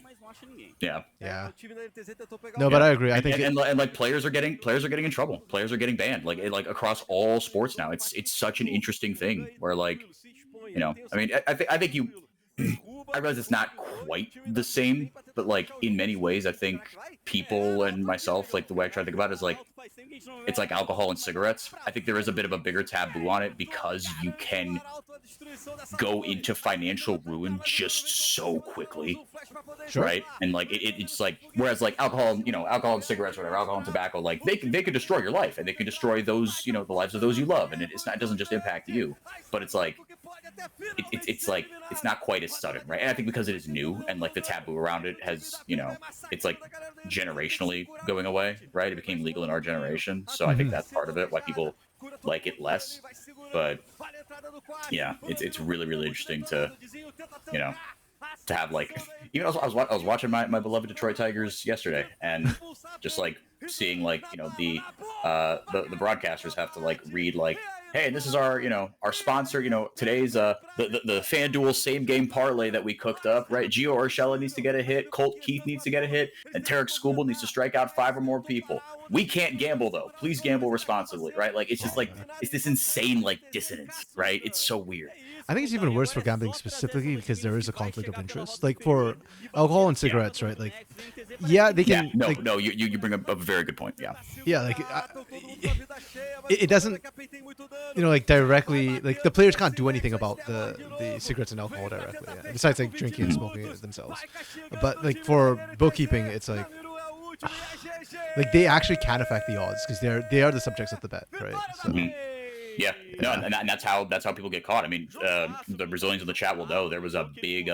Yeah. Yeah. No, but I agree. I think and like players are getting in trouble. Players are getting banned. Like across all sports now. It's such an interesting thing where like, you know, I mean, I think you. I realize it's not quite the same, but like in many ways, I think people and myself, like the way I try to think about it is like, it's like alcohol and cigarettes. I think there is a bit of a bigger taboo on it because you can go into financial ruin just so quickly, right? And like it's like, whereas like alcohol, you know, alcohol and cigarettes, whatever, alcohol and tobacco, like they can destroy your life and they can destroy those, you know, the lives of those you love, and it doesn't just impact you, but it's like. It's like it's not quite as sudden, right? And I think because it is new and like the taboo around it has, you know, it's like generationally going away, right? It became legal in our generation, so I think that's part of it why people like it less. But yeah, it's really interesting to, you know, to have like even I was watching my beloved Detroit Tigers yesterday and just like seeing like, you know, the broadcasters have to like read like, hey, this is our, you know, our sponsor, you know, today's the FanDuel same game parlay that we cooked up, right? Gio Urshela needs to get a hit, Colt Keith needs to get a hit, and Tarek Skubal needs to strike out 5 or more people. We can't gamble though. Please gamble responsibly, right? Like it's just like it's this insane like dissonance, right? It's so weird. I think it's even worse for gambling specifically because there is a conflict of interest. Like for alcohol and cigarettes, right? Like, yeah, they can. Yeah, like, no, you bring up a very good point. Yeah. Yeah, like it doesn't, you know, like directly. Like the players can't do anything about the cigarettes and alcohol directly. Yeah. Besides like drinking and smoking it themselves. But like for bookkeeping, it's like they actually can affect the odds because they are the subjects of the bet, right? So. Yeah, no, and that's how people get caught. I mean, the Brazilians in the chat will know there was a big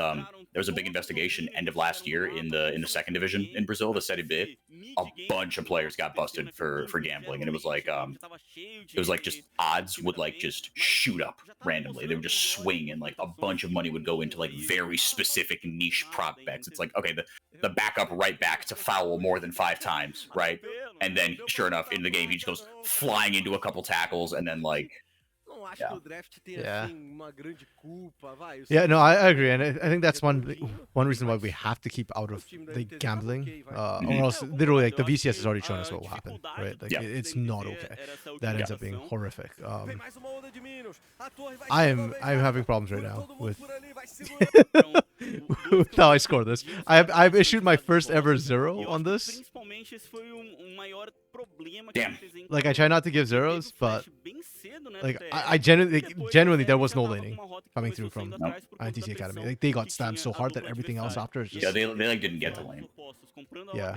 investigation end of last year in the second division in Brazil, the Série B. A bunch of players got busted for gambling, and it was like just odds would like just shoot up randomly. They would just swing, and like a bunch of money would go into like very specific niche prop bets. It's like, okay, the backup right back to foul more than 5 times, right? And then sure enough, in the game, he just goes flying into a couple tackles, and then like. Yeah, no, I agree, and I think that's one reason why we have to keep out of the gambling, or else literally like the VCS has already shown us what will happen, right? Like it's not okay. That ends up being horrific. I'm having problems right now with how I score this. I've issued my first ever 0 on this. Damn. Like I try not to give zeros, but like I genuinely there was no laning coming through from INTC Academy. Like they got stamped so hard that everything else after is just yeah, they like didn't get the lane. Yeah.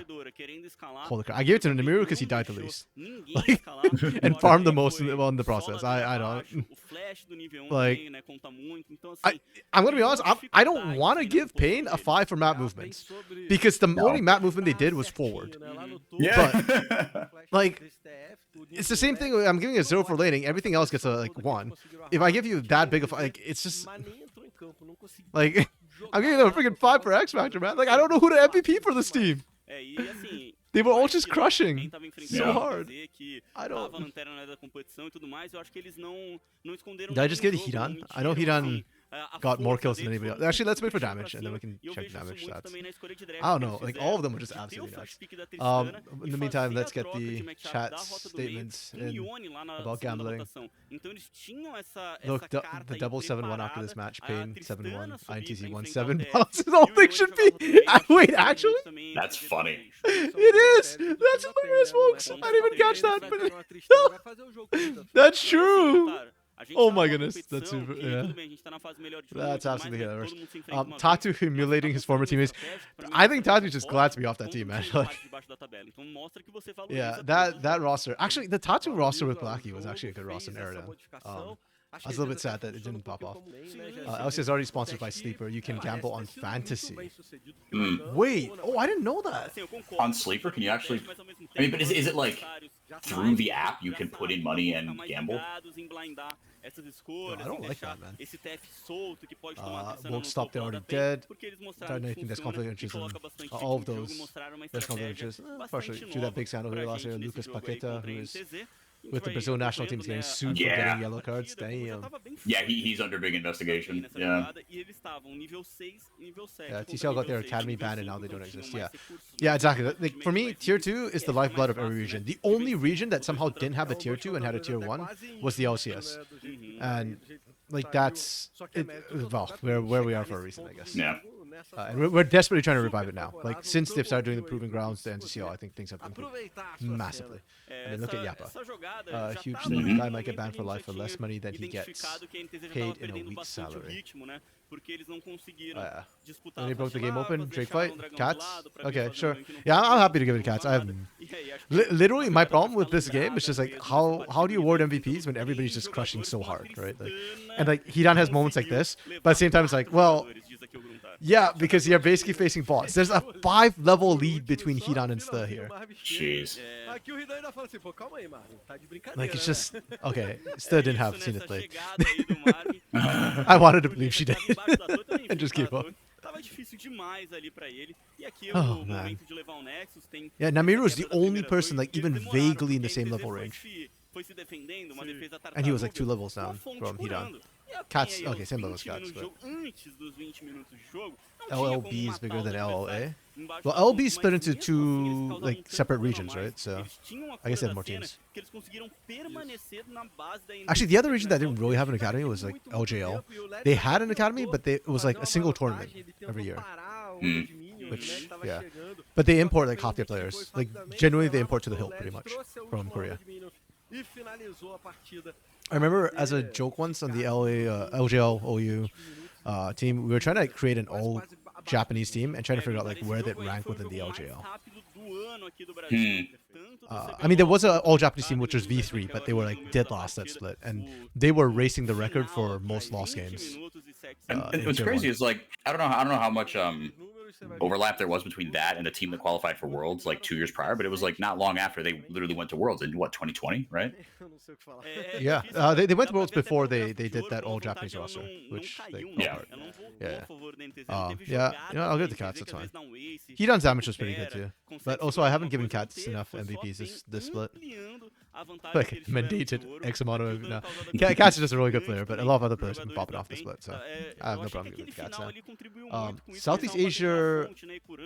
Holy crap! I gave it to Namiru because he died the least, like, and farmed the most on the process. I don't like. I'm gonna be honest. I don't want to give Pain a 5 for map movements because the only map movement they did was forward. Yeah. But like, it's the same thing. I'm giving a 0 for laning. Everything else gets a like 1. If I give you that big of like, it's just like I'm giving them a freaking 5 for X Factor, man. Like I don't know who to MVP for this team. They were all just crushing so hard. I don't. Did I just get a Hidan? I know Hidan got more kills than anybody else. Actually, let's wait for damage, and then we can check damage stats. I don't know. Like, all of them were just absolutely nuts. In the meantime, let's get the chat statements in about gambling. Look, the double 7-1 after this match. Pain 7-1. INTZ 1-7. Bounces all things should be. Wait, actually? That's funny. It is! That's hilarious, folks! I didn't even catch that, but that's true! Oh my goodness, that's super, yeah. That's absolutely hilarious. Tatu humiliating his former teammates. I think Tatu's just glad to be off that team, man. Like, yeah, that roster. Actually, the Tatu roster with Blackie was actually a good roster in Erida. I was a little bit sad that it didn't pop off. LC is already sponsored by Sleeper. You can gamble on fantasy. Wait, oh, I didn't know that. On Sleeper, can you actually? I mean, but is it like through the app you can put in money and gamble. I don't like that, man. Won't stop, they're already dead. Don't anything that's conflict of interest in all of those. There's conflict of interest. Partially to that big scandal here last year, Lucas Paqueta, who is with the Brazil national team, is getting sued for getting yellow cards. Damn. Yeah, he's under big investigation. Yeah. Yeah, TCL got their academy banned and now they don't exist. Yeah. Yeah, exactly. Like, for me, tier 2 is the lifeblood of every region. The only region that somehow didn't have a tier 2 and had a tier 1 was the LCS. And like that's well, where we are for a reason, I guess. Yeah. And we're desperately trying to revive it now. Like since they've started doing the proving grounds, the NCCL, I think things have improved massively. I mean, look at Yappa. Huge thing. The guy might get banned for life for less money than he gets paid in a week's salary. And he broke the game open. Drake fight. Cats. Okay, sure. Yeah, I'm happy to give it to Cats. I have literally my problem with this game is just like how do you award MVPs when everybody's just crushing so hard, right? Like, and like Hidan has moments like this, but at the same time it's like, well, yeah, because you're basically facing bots. There's a 5-level lead between Hidan and Stir here. Jeez. Like it's just okay. Stir didn't have seen it play. I wanted to believe she did, and just keep up. Oh man. Yeah, Namiru is the only person like even vaguely in the same level range. And he was like 2 levels down from Hidan. Cats, okay, same level as Cats, but LLB is bigger than LLA. Well, LLB is split into 2 like separate regions, right? So I guess they have more teams. Actually, the other region that didn't really have an academy was like LJL. They had an academy, but it was like a single tournament every year. Which, yeah. But they import like half their players. Like generally, they import to the hilt pretty much from Korea. I remember as a joke once on the LJL OU team, we were trying to create an all Japanese team and trying to figure out like where they'd rank within the LJL. I mean, there was an all Japanese team which was V3, but they were like dead last that split, and they were racing the record for most lost games. And what's crazy is like I don't know how much overlap there was between that and the team that qualified for Worlds like 2 years prior, but it was like not long after they literally went to Worlds in what 2020, right? Yeah, they went to Worlds before they did that all Japanese roster, which they yeah. Yeah, you know, I'll give it to Cats, that's fine. Hidan's damage was pretty good too, but also I haven't given Cats enough MVPs this split. Like mandated X amount of no. Cats is just a really good player, but a lot of other players can pop it off the split, so I have no problem giving it to Cats now. Southeast Asia,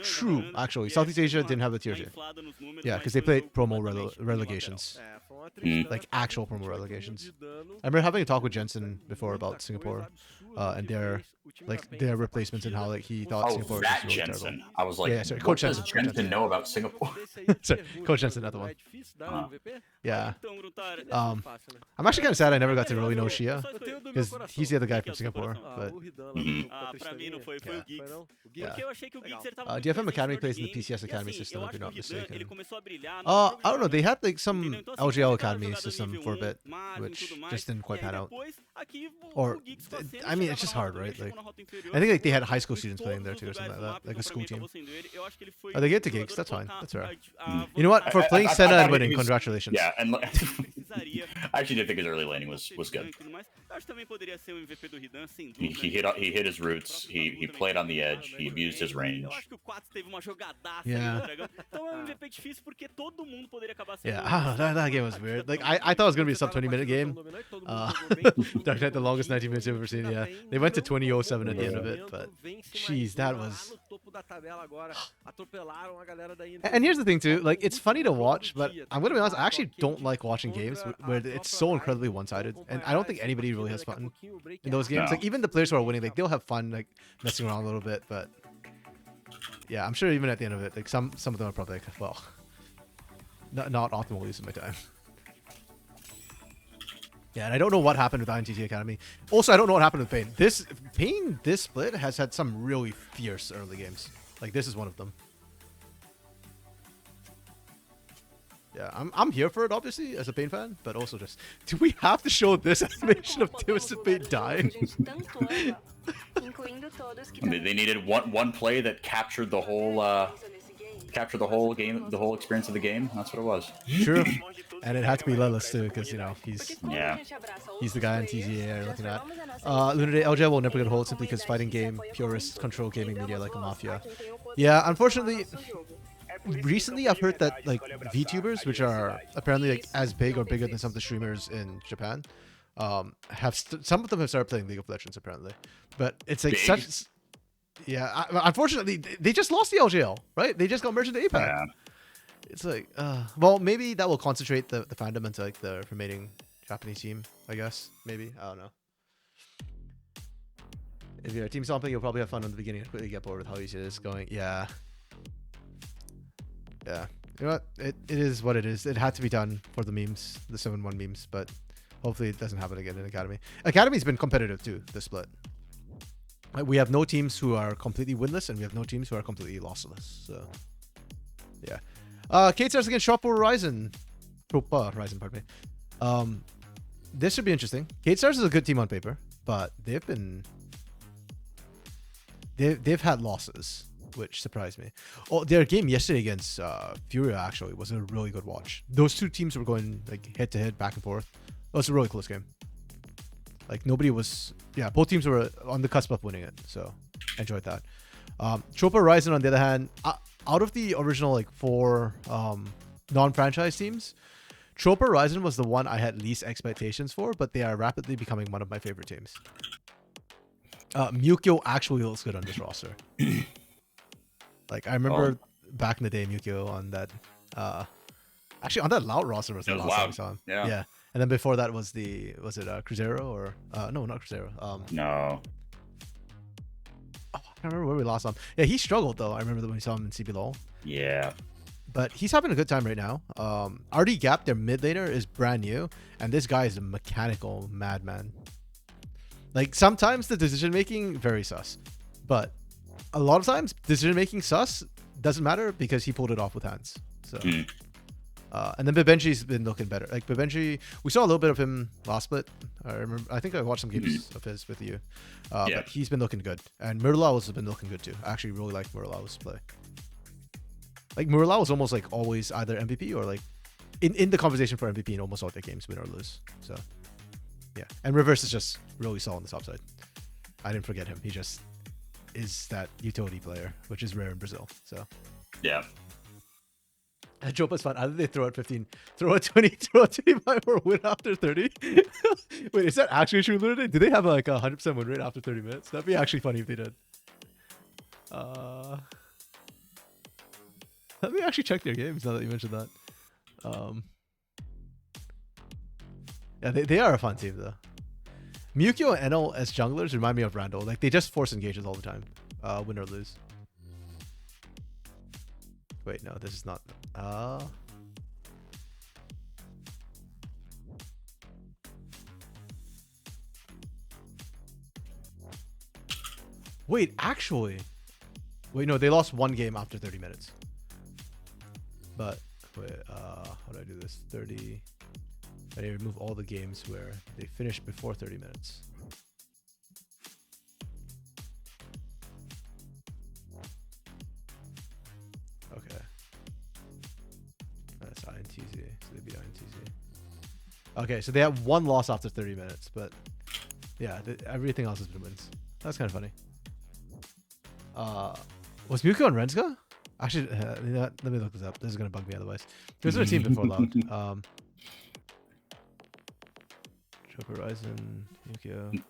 true, actually. Southeast Asia didn't have the tier 2. Yeah, because they played promo relegations. Like actual promo relegations. I remember having a talk with Jensen before about Singapore and their replacements and how like he thought Singapore was really Jensen. terrible. I was like, Yeah, sorry, what Coach does Jensen. Jensen know about Singapore? Sorry, Coach Jensen, not the one. Yeah. I'm actually kind of sad I never got to really know Shia, because he's the other guy from Singapore. But DFM Academy plays in the PCS Academy system, if you're not mistaken. I don't know. They had like some LGL Academy system for a bit, which just didn't quite pan out. Or, I mean, it's just hard, right? Like, I think like they had high school students playing there too, or something like that, like a school team. Oh, they get to gigs. That's fine. That's alright. You know what? For playing Senna and winning, congratulations. Yeah, and I actually did think his early laning was good. He hit his roots. He played on the edge. He abused his range. Yeah. Yeah, I don't know, that game was weird. Like I thought it was gonna be a sub 20-minute game. Dark Knight, the longest 90 minutes you've ever seen. Yeah, they went to 20:07 at the end of it, but jeez, that was. And here's the thing too, like it's funny to watch, but I'm gonna be honest, I actually don't like watching games where it's so incredibly one-sided, and I don't think anybody really has fun in those games. Like even the players who are winning, like they'll have fun like messing around a little bit, but yeah, I'm sure even at the end of it, like some of them are probably like, well, not optimal use of my time. Yeah, and I don't know what happened with INTT Academy. Also, I don't know what happened with Pain. This split has had some really fierce early games. Like this is one of them. Yeah, I'm here for it, obviously, as a Pain fan, but also just, do we have to show this animation of Twisted Fate dying? I mean, they needed one play that captured the whole capture the whole game, the whole experience of the game. That's what it was. True. And it had to be Lelis too, because you know he's Yeah. the guy on TGA you're looking at. Lunar LJ will never get hold simply because fighting game purists control gaming media like a mafia. Yeah, unfortunately, recently I've heard that like VTubers, which are apparently like as big or bigger than some of the streamers in Japan, some of them have started playing League of Legends apparently, but it's like Big? such. Yeah, unfortunately, they just lost the LGL, right? They just got merged into APAC. Yeah. It's like, well, maybe that will concentrate the fandom into like the remaining Japanese team, I guess. Maybe, I don't know. If you're a team something, you'll probably have fun in the beginning and quickly get bored with how easy it is going. Yeah. Yeah. You know what? It is what it is. It had to be done for the memes, the 7-1 memes, but hopefully it doesn't happen again in Academy. Academy's been competitive too, the split. We have no teams who are completely winless, and we have no teams who are completely lossless. So, yeah. Kate starts against Shopper Horizon. Horizon, pardon me. This should be interesting. Kate Stars is a good team on paper, but they've had losses, which surprised me. Oh, their game yesterday against Furia actually was a really good watch. Those two teams were going like head to head, back and forth. It was a really close game. Like nobody was, both teams were on the cusp of winning it, so enjoyed that. Tropa Horizon, on the other hand, out of the original like 4 non-franchise teams, Tropa Horizon was the one I had least expectations for, but they are rapidly becoming one of my favorite teams. Mukyo actually looks good on this roster. Like I remember back in the day, Mukyo on that, actually on that Loud roster was the last time we saw him. Yeah. And then before that was it Cruzeiro or no, not Cruzeiro. No. I can't remember where we lost him. Yeah, he struggled though. I remember when we saw him in CBLOL. Yeah. But he's having a good time right now. RD Gap, their mid laner, is brand new, and this guy is a mechanical madman. Like sometimes the decision making very sus, but a lot of times decision making sus doesn't matter because he pulled it off with hands. So. And then Bebenji's been looking better. Like Bebenji, we saw a little bit of him last split. I think I watched some games of his with you. But he's been looking good. And Murlau has been looking good too. I actually really like Murlau's play. Like Murlau was almost like always either MVP or like in the conversation for MVP in almost all their games, win or lose. So yeah. And Reverse is just really solid on the top side. I didn't forget him. He just is that utility player, which is rare in Brazil. So yeah. Jopa's fun. Either they throw at 15, throw at 20, throw at 25, or win after 30. Wait, is that actually true, Lunar? Do they have like a 100% win rate after 30 minutes? That'd be actually funny if they did. Let me actually check their games now that you mentioned that. Yeah, they are a fun team though. Mukyo and Enel as junglers remind me of Randall. Like they just force engages all the time, win or lose. Wait, no, this is not. Wait, actually. Wait, no, they lost one game after 30 minutes. But, wait, how do I do this? 30. I need to remove all the games where they finished before 30 minutes. Okay. That's INTZ. So they beat INTZ. Okay, so they have one loss after 30 minutes, but yeah, everything else has been wins. That's kind of funny. Was Mukyo on Renska? Actually, let me look this up. This is going to bug me otherwise. There's their team before Loud. Choke Horizon, Mukyo.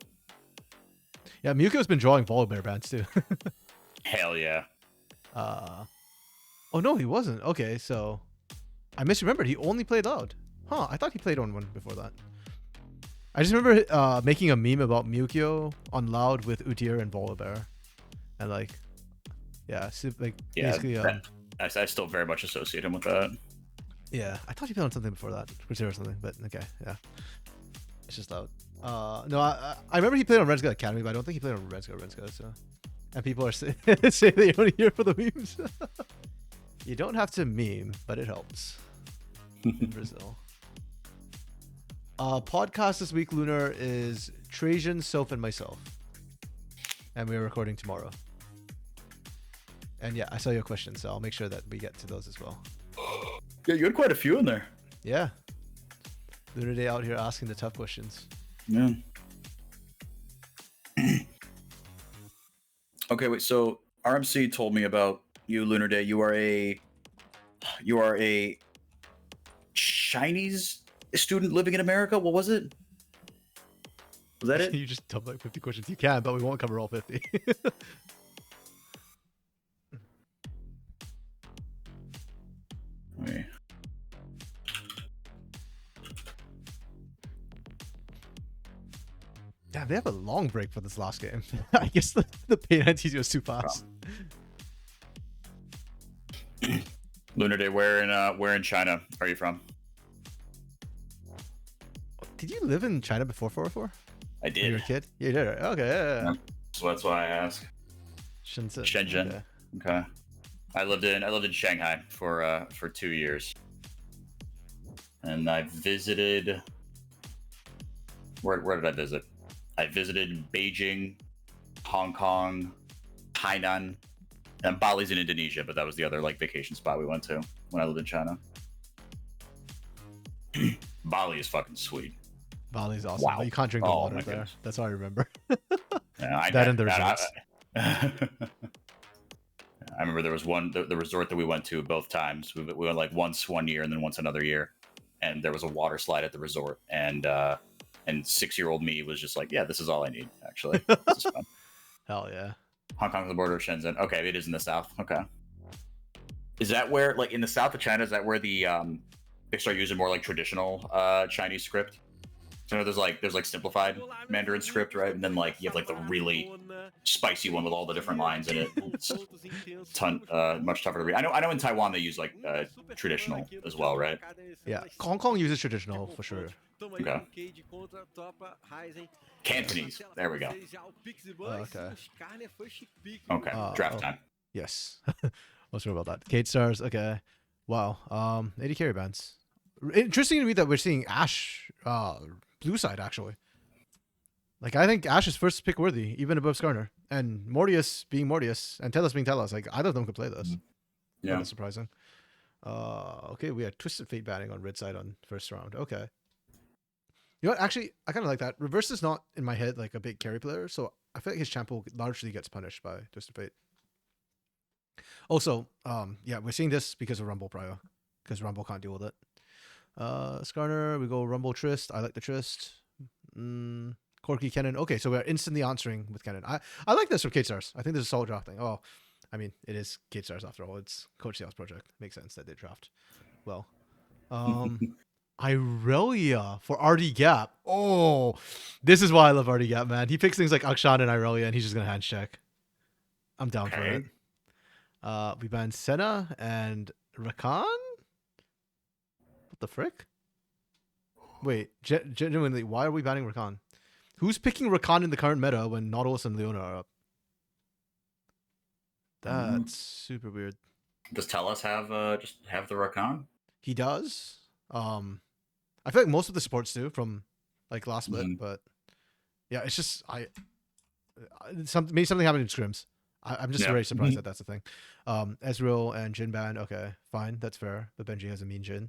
Yeah, Mukyo's been drawing Volibear bans too. Hell yeah. Oh no, he wasn't. Okay, so I misremembered. He only played Loud. Huh, I thought he played on one before that. I just remember making a meme about Mukyo on Loud with Udyr and Volibear. And like, yeah, basically. I still very much associate him with that. Yeah, I thought he played on something before that, Cruzeiro or something, but okay, yeah. It's just Loud. No, I remember he played on Renska Academy, but I don't think he played on Renska, so. And people are saying they're only here for the memes. You don't have to meme, but it helps. In Brazil. Podcast this week, Lunar, is Trajan, Soph, and myself. And we're recording tomorrow. And yeah, I saw your question, so I'll make sure that we get to those as well. Yeah, you had quite a few in there. Yeah. Lunar Day out here asking the tough questions. Yeah. Okay, wait. So RMC told me about you, Lunar Day. You are a Chinese student living in America. What was it? Was that it? You just dump like 50 questions. You can, but we won't cover all 50. Wait. Damn, they have a long break for this last game. I guess the pain anti was too fast. Lunar Day, where in China are you from? Did you live in China before 404? I When you were did. a kid? Yeah, you did. Right? Okay, yeah. So that's why I ask. Shenzhen. Shenzhen. Okay. Okay. I lived in Shanghai for 2 years, and I visited. Where did I visit? I visited Beijing, Hong Kong, Hainan, and Bali's in Indonesia, but that was the other like vacation spot we went to when I lived in China. Bali is fucking sweet. Bali's awesome. Wow. But you can't drink the Oh, water my there. goodness. That's all I remember. Yeah, That and the resorts. I remember there was the resort that we went to both times. We went like once one year and then once another year, and there was a water slide at the resort, and 6-year-old me was just like, yeah, this is all I need. Actually, this is fun. Hell yeah. Hong Kong's the border of Shenzhen. Okay, it is in the south. Okay, is that where, like, in the south of China, is that where the they start using more like traditional Chinese script? So there's like simplified Mandarin script, right? And then like you have like the really spicy one with all the different lines in it. It's much tougher to read. I know in Taiwan they use like traditional as well, right? Yeah. Hong Kong uses traditional for sure. Okay. Cantonese. There we go. Okay. Okay. Draft time. Yes. I was sure about that. Kate Stars. Okay. Wow. 80 carry bands. Interesting to me that we're seeing Ashe blue side actually. Like I think Ashe is first pick worthy, even above Skarner. And Mortius being Mortius and Tellus being Tellus. Like either of them could play this. Yeah. That's surprising. Okay, we had Twisted Fate banning on red side on first round. Okay. You know what? Actually, I kind of like that. Reverse is not in my head like a big carry player, so I feel like his champ largely gets punished by Twisted Fate. Also, yeah, we're seeing this because of Rumble Prio, because Rumble can't deal with it. Skarner, we go Rumble Trist. I like the Trist. Corky Kennen. Okay, so we're instantly answering with Kennen. I like this for Kate Stars. I think this is solid drafting. Oh, I mean, it is Kate Stars after all. It's Coach Seal's project. Makes sense that they draft well. Irelia for RD Gap. Oh, this is why I love RD Gap, man. He picks things like Akshan and Irelia, and he's just gonna hand check. I'm down for it. We banned Senna and Rakan. What the frick? Wait, genuinely, why are we banning Rakan? Who's picking Rakan in the current meta when Nautilus and Leona are up? That's super weird. Does Tellus just have the Rakan? He does. I feel like most of the supports do from like last split, but yeah, it's just maybe something happened in scrims. I'm just very surprised that that's the thing. Ezreal and Jhin ban. Okay, fine, that's fair. But Benji has a mean Jhin.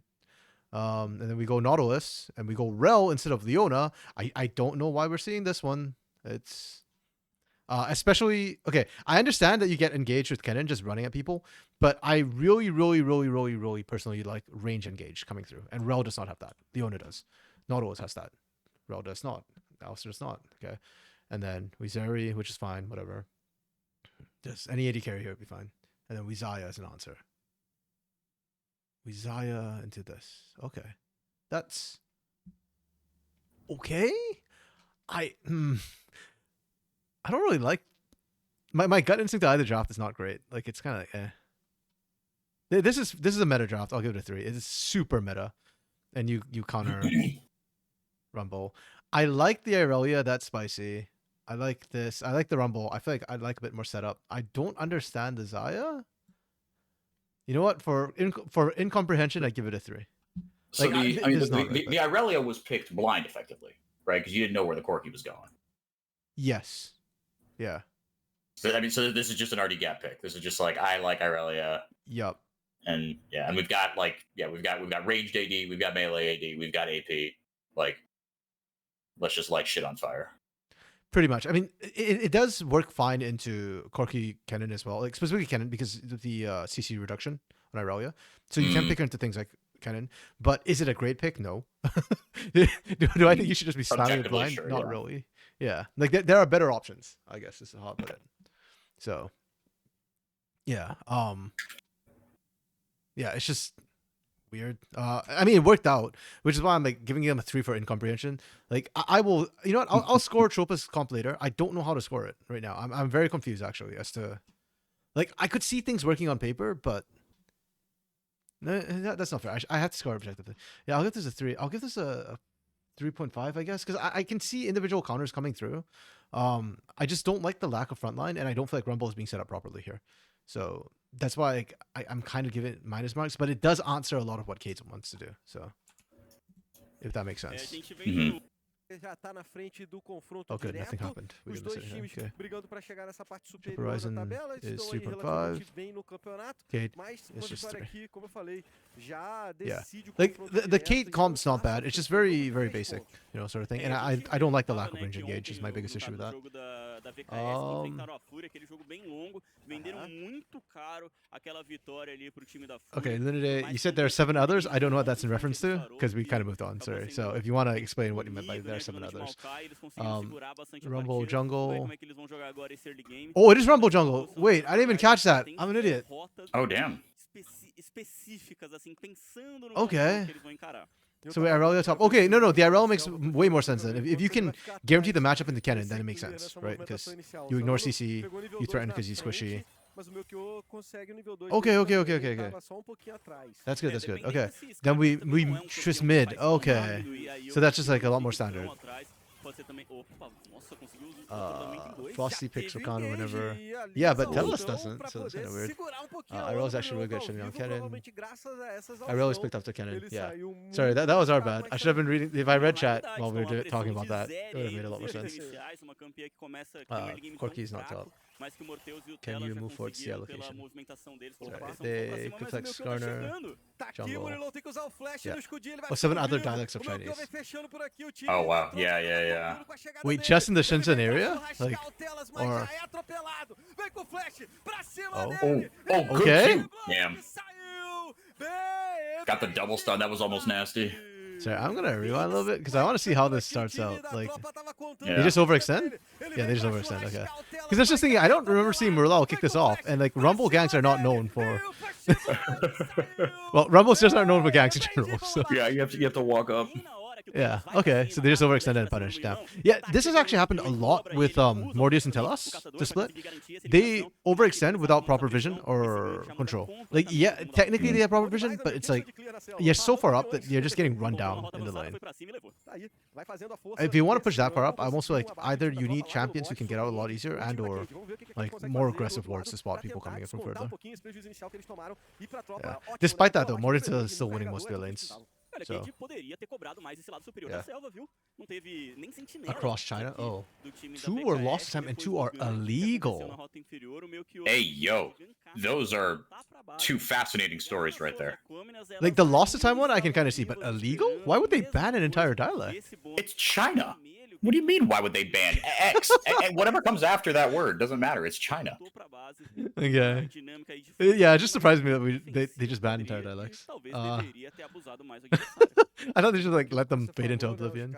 And then we go Nautilus and we go Rel instead of Leona. I don't know why we're seeing this one. It's especially okay. I understand that you get engaged with Kennen just running at people, but I really personally like range engage coming through, and Rel does not have that. Leona does. Nautilus has that. Rel does not. Alistair does not. Okay, and then we Zeri, which is fine. Whatever. Just any AD carry here would be fine. And then we Zaya as an answer. We Zaya into this. Okay, that's okay. I don't really like my gut instinct to either draft is not great. Like it's kind of like This is a meta draft. I'll give it a 3. It's super meta, and you counter Rumble. I like the Irelia. That's spicy. I like this. I like the Rumble. I feel like I'd like a bit more setup. I don't understand the Zaya. You know what? For incomprehension, I give it a 3. So Like, the Irelia was picked blind, effectively, right? Because you didn't know where the Corki was going. Yes. Yeah. So I mean, so this is just an already gap pick. This is just like I like Irelia, Yup. and yeah, and we've got we've got ranged AD, we've got melee AD, we've got AP. Like, let's just light shit on fire. Pretty much. I mean, it does work fine into Corki Kennen as well, like specifically Kennen because of the CC reduction on Irelia. So you can pick her into things like Kennen. But is it a great pick? No. do I think you should just be slamming it Objectively, blind? sure, Not yeah. really. Yeah. Like there are better options, I guess is how I put it. So yeah. Yeah, it's just weird. I mean, it worked out, which is why I'm like giving him a 3 for incomprehension. Like, I will, you know what? I'll score Tropa's comp later. I don't know how to score it right now. I'm very confused actually as to, like, I could see things working on paper, but no, that's not fair. I have to score objectively. Yeah, I'll give this a 3. I'll give this a 3.5, I guess, because I can see individual counters coming through. I just don't like the lack of frontline, and I don't feel like Rumble is being set up properly here. So that's why like, I'm kind of giving it minus marks, but it does answer a lot of what Kate wants to do. So if that makes sense. Já tá na frente do confronto Oh, good. Nothing direto. happened. We Os didn't dois sit here. times Okay. brigando para chegar nessa parte Super superior da Horizon tabela. is Estão aí 3.5. relativamente bem no campeonato. Kate Mas uma is just vitória 3. aqui, como eu falei, já Yeah. decide o Like confronto the direto Kate e comp's não not bad. passa It's just pelo very jogo de 3 basic, pontos. you know, sort of thing. And I don't like the lack of range engage. Is my biggest issue with that. Da VKS, enfrentaram a Fúria, aquele jogo bem longo, venderam muito caro aquela vitória ali pro time da Fúria. Okay, Linode, you said there are 7 others. I don't know what that's in reference to because we kind of moved on. Sorry. So if you want to explain what you meant by there are 7 others. Rumble Jungle. Oh, it is Rumble Jungle. Wait, I didn't even catch that. I'm an idiot. Oh damn. Específicas assim, pensando no Okay. que eles vão encarar. So wait, Irelia top. Okay, no, the Irelia makes way more sense then. If you can guarantee the matchup in the cannon, then it makes sense, right? Because you ignore CC, you threaten because he's squishy. Mas o meu Kyo consegue o nível 2. Okay. Tava só pouquinho atrás. That's good. Okay, then we just mid. Okay, so that's just like a lot more standard. Frosty picks Rakana whenever. Yeah, but Tellus doesn't, so that's kind of weird. Irelia's actually really good at shutting down Kennen. Irelia's picked up the Kennen, yeah. Sorry, that was our bad. I should have been reading. If I read chat while we were talking about that, it would have made a lot more sense. Corki's not top. Can you move forward to the allocation? Sorry, they could flex Skarner, Jungle. Yeah. Oh, 7 other dialects of Chinese. Oh wow. Yeah. Wait, just in the Shenzhen area? Like, or... Oh, good Okay. cue. Damn. Got the double stun. That was almost nasty. Sorry, I'm gonna rewind a little bit because I want to see how this starts out. Like, Yeah. they just overextend? Yeah, they just overextend. Okay. Because that's just thinking, I don't remember seeing Merlal kick this off, and like Rumble ganks are not known for. Well, Rumbles just aren't known for ganks in general. So Yeah, you have to walk up. yeah. Okay. So they just overextended and punished. Damn. Yeah, this has actually happened a lot with Mordius and Telos to split. They overextend without proper vision or control. Like, yeah, technically they have proper vision, but it's like you're so far up that you're just getting run down in the lane. If you want to push that far up, I'm also like either you need champions who can get out a lot easier and or like more aggressive wards to spot people coming in from further. Yeah. Despite that though, Mordius is still winning most of their lanes. Olha, So. Cade poderia ter cobrado mais esse lado superior Yeah. da selva, viu? Não teve nem sentinela Across China? aqui Oh. do time da 2 were VKS, lost this time and depois 2 do are gank que aconteceu na illegal. rota inferior, o meu que Hey, yo, gankaço those are tá pra base. 2 fascinating stories right there. Like the lost to time one, I can kind of see, but illegal? Why would they ban an entire dialect? It's China. What do you mean? Why would they ban X? And whatever comes after that word doesn't matter. It's China. Okay. Yeah, it just surprised me that they just banned entire dialects. I thought they should like let them fade into oblivion.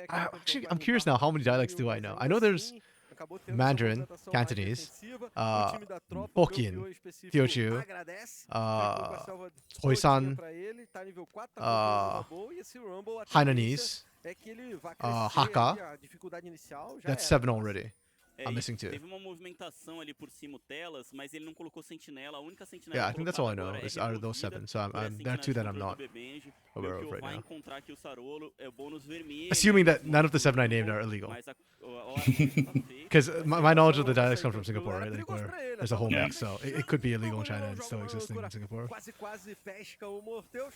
I'm curious now. How many dialects do I know? I know there's Mandarin, Cantonese, Hokkien, Teochew, Khoisan, Hainanese, Hakka. That's 7 already. I'm missing 2. Teve uma movimentação ali por cima o Telas, mas ele não colocou sentinela. A única sentinela Yeah, I think that's all I know colocada is agora out of those 7. So there are 2 that I'm not aware of right now. encontrar aqui o Sarolo, é o bônus vermelho. Assuming that none of the 7 I named are illegal. Mas a hora que tá feita. Because my knowledge of the dialects come from Singapore, right? Like where there's a whole Yeah. mix, so it could be illegal in China and still existing in Singapore. Quase pesca o Morteus.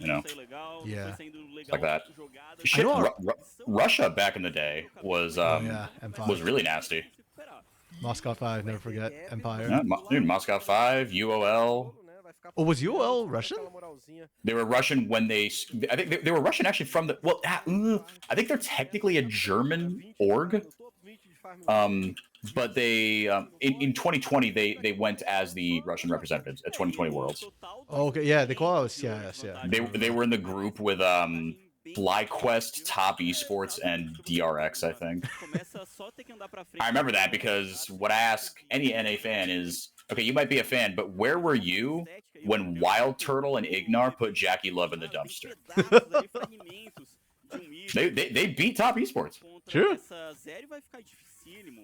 you know. Saiu legal, Yeah. foi saindo like that. Shit, know- Russia back in the day was yeah, Empire. was really nasty. Moscow 5, never forget. Empire. Yeah, dude, Moscow 5, UOL. Oh, was UOL Russian? They were Russian when I think they were Russian actually from the. Well, I think they're technically a German org. But they in 2020 they went as the Russian representatives at 2020 Worlds. Oh, okay, yeah, the quals. Yeah. They were in the group with FlyQuest, Top Esports, and DRX, I think. I remember that because what I ask any NA fan is, okay, you might be a fan, but where were you when Wild Turtle and Ignar put Jackie Love in the dumpster? They beat Top Esports. True.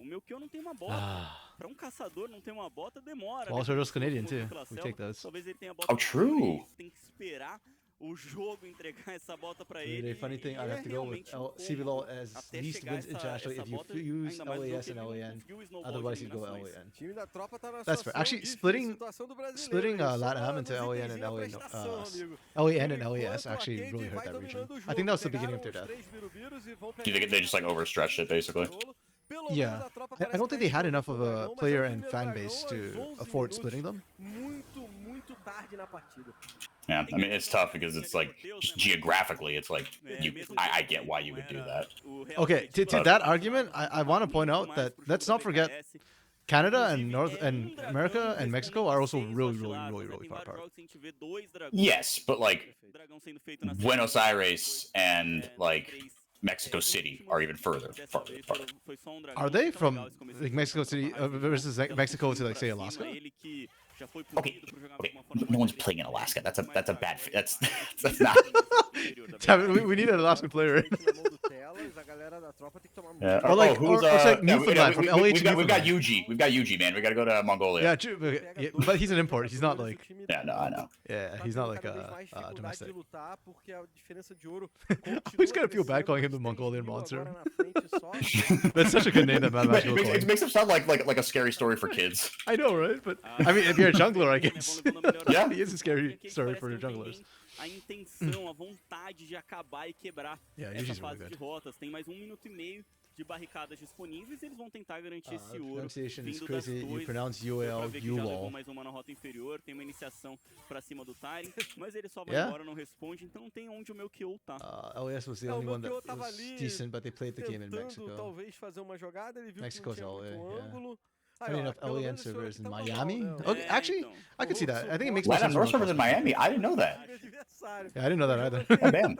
O meu Kyo não tem uma bota. Pra caçador não ter uma bota demora. Wild Turtle's Canadian too. We take those. Talvez ele tenha bota. Oh, true. Tem que esperar o jogo entregar essa bota pra ele. The funny thing, I'd have to go with CBLOL as least wins internationally if you use LAS and LAN. Otherwise, you go LAN. That's fair. Actually, splitting LATAM into LAN and LAN and LAS actually really hurt that region. I think that was the beginning of their death. Do you think they just like overstretched it basically? Yeah, I don't think they had enough of a player and fan base to afford splitting them. Yeah, I mean it's tough because it's like just geographically, it's like I get why you would do that. Okay, to that argument, I want to point out that let's not forget Canada and North and America and Mexico are also really far apart. Yes, but like Buenos Aires and like Mexico City are even farther apart. Are they from like Mexico City versus Mexico to like say Alaska? Okay, no one's playing in Alaska. That's a bad. That's not. Damn it, we need an Alaskan player. Yeah. Or like, who's like Newfoundland from LA to Newfoundland. We've got Yuji. We've got Yuji, man. We got to go to Mongolia. Yeah, true. But he's an import. He's not like. Yeah, no, I know. Yeah, he's not like a domestic. I always gotta feel bad calling him the Mongolian monster. That's such a good name that Mad Max will call him. It makes him sound like a scary story for kids. I know, right? But I mean, if you're a jungler, I guess. Yeah, he is a scary story for junglers. A intenção, a vontade de acabar e quebrar essa fase de rotas. Tem mais 1 minuto e meio de barricadas disponíveis e eles vão tentar garantir esse ouro vindo das torres. UOL. Mais uma na rota inferior, tem uma iniciação pra cima do Tyrion, mas ele só vai embora, não responde, então não tem onde o meu Kyo tá. LAS was the only one that was decent, but they played the game in Mexico. Talvez fazer uma jogada, ele viu Mexico's LA, ângulo. I mean, if LAN servers in Miami? Okay, actually, I could see that. I think it makes more sense. LAN servers in Miami? I didn't know that. Yeah, I didn't know that either. Oh, damn.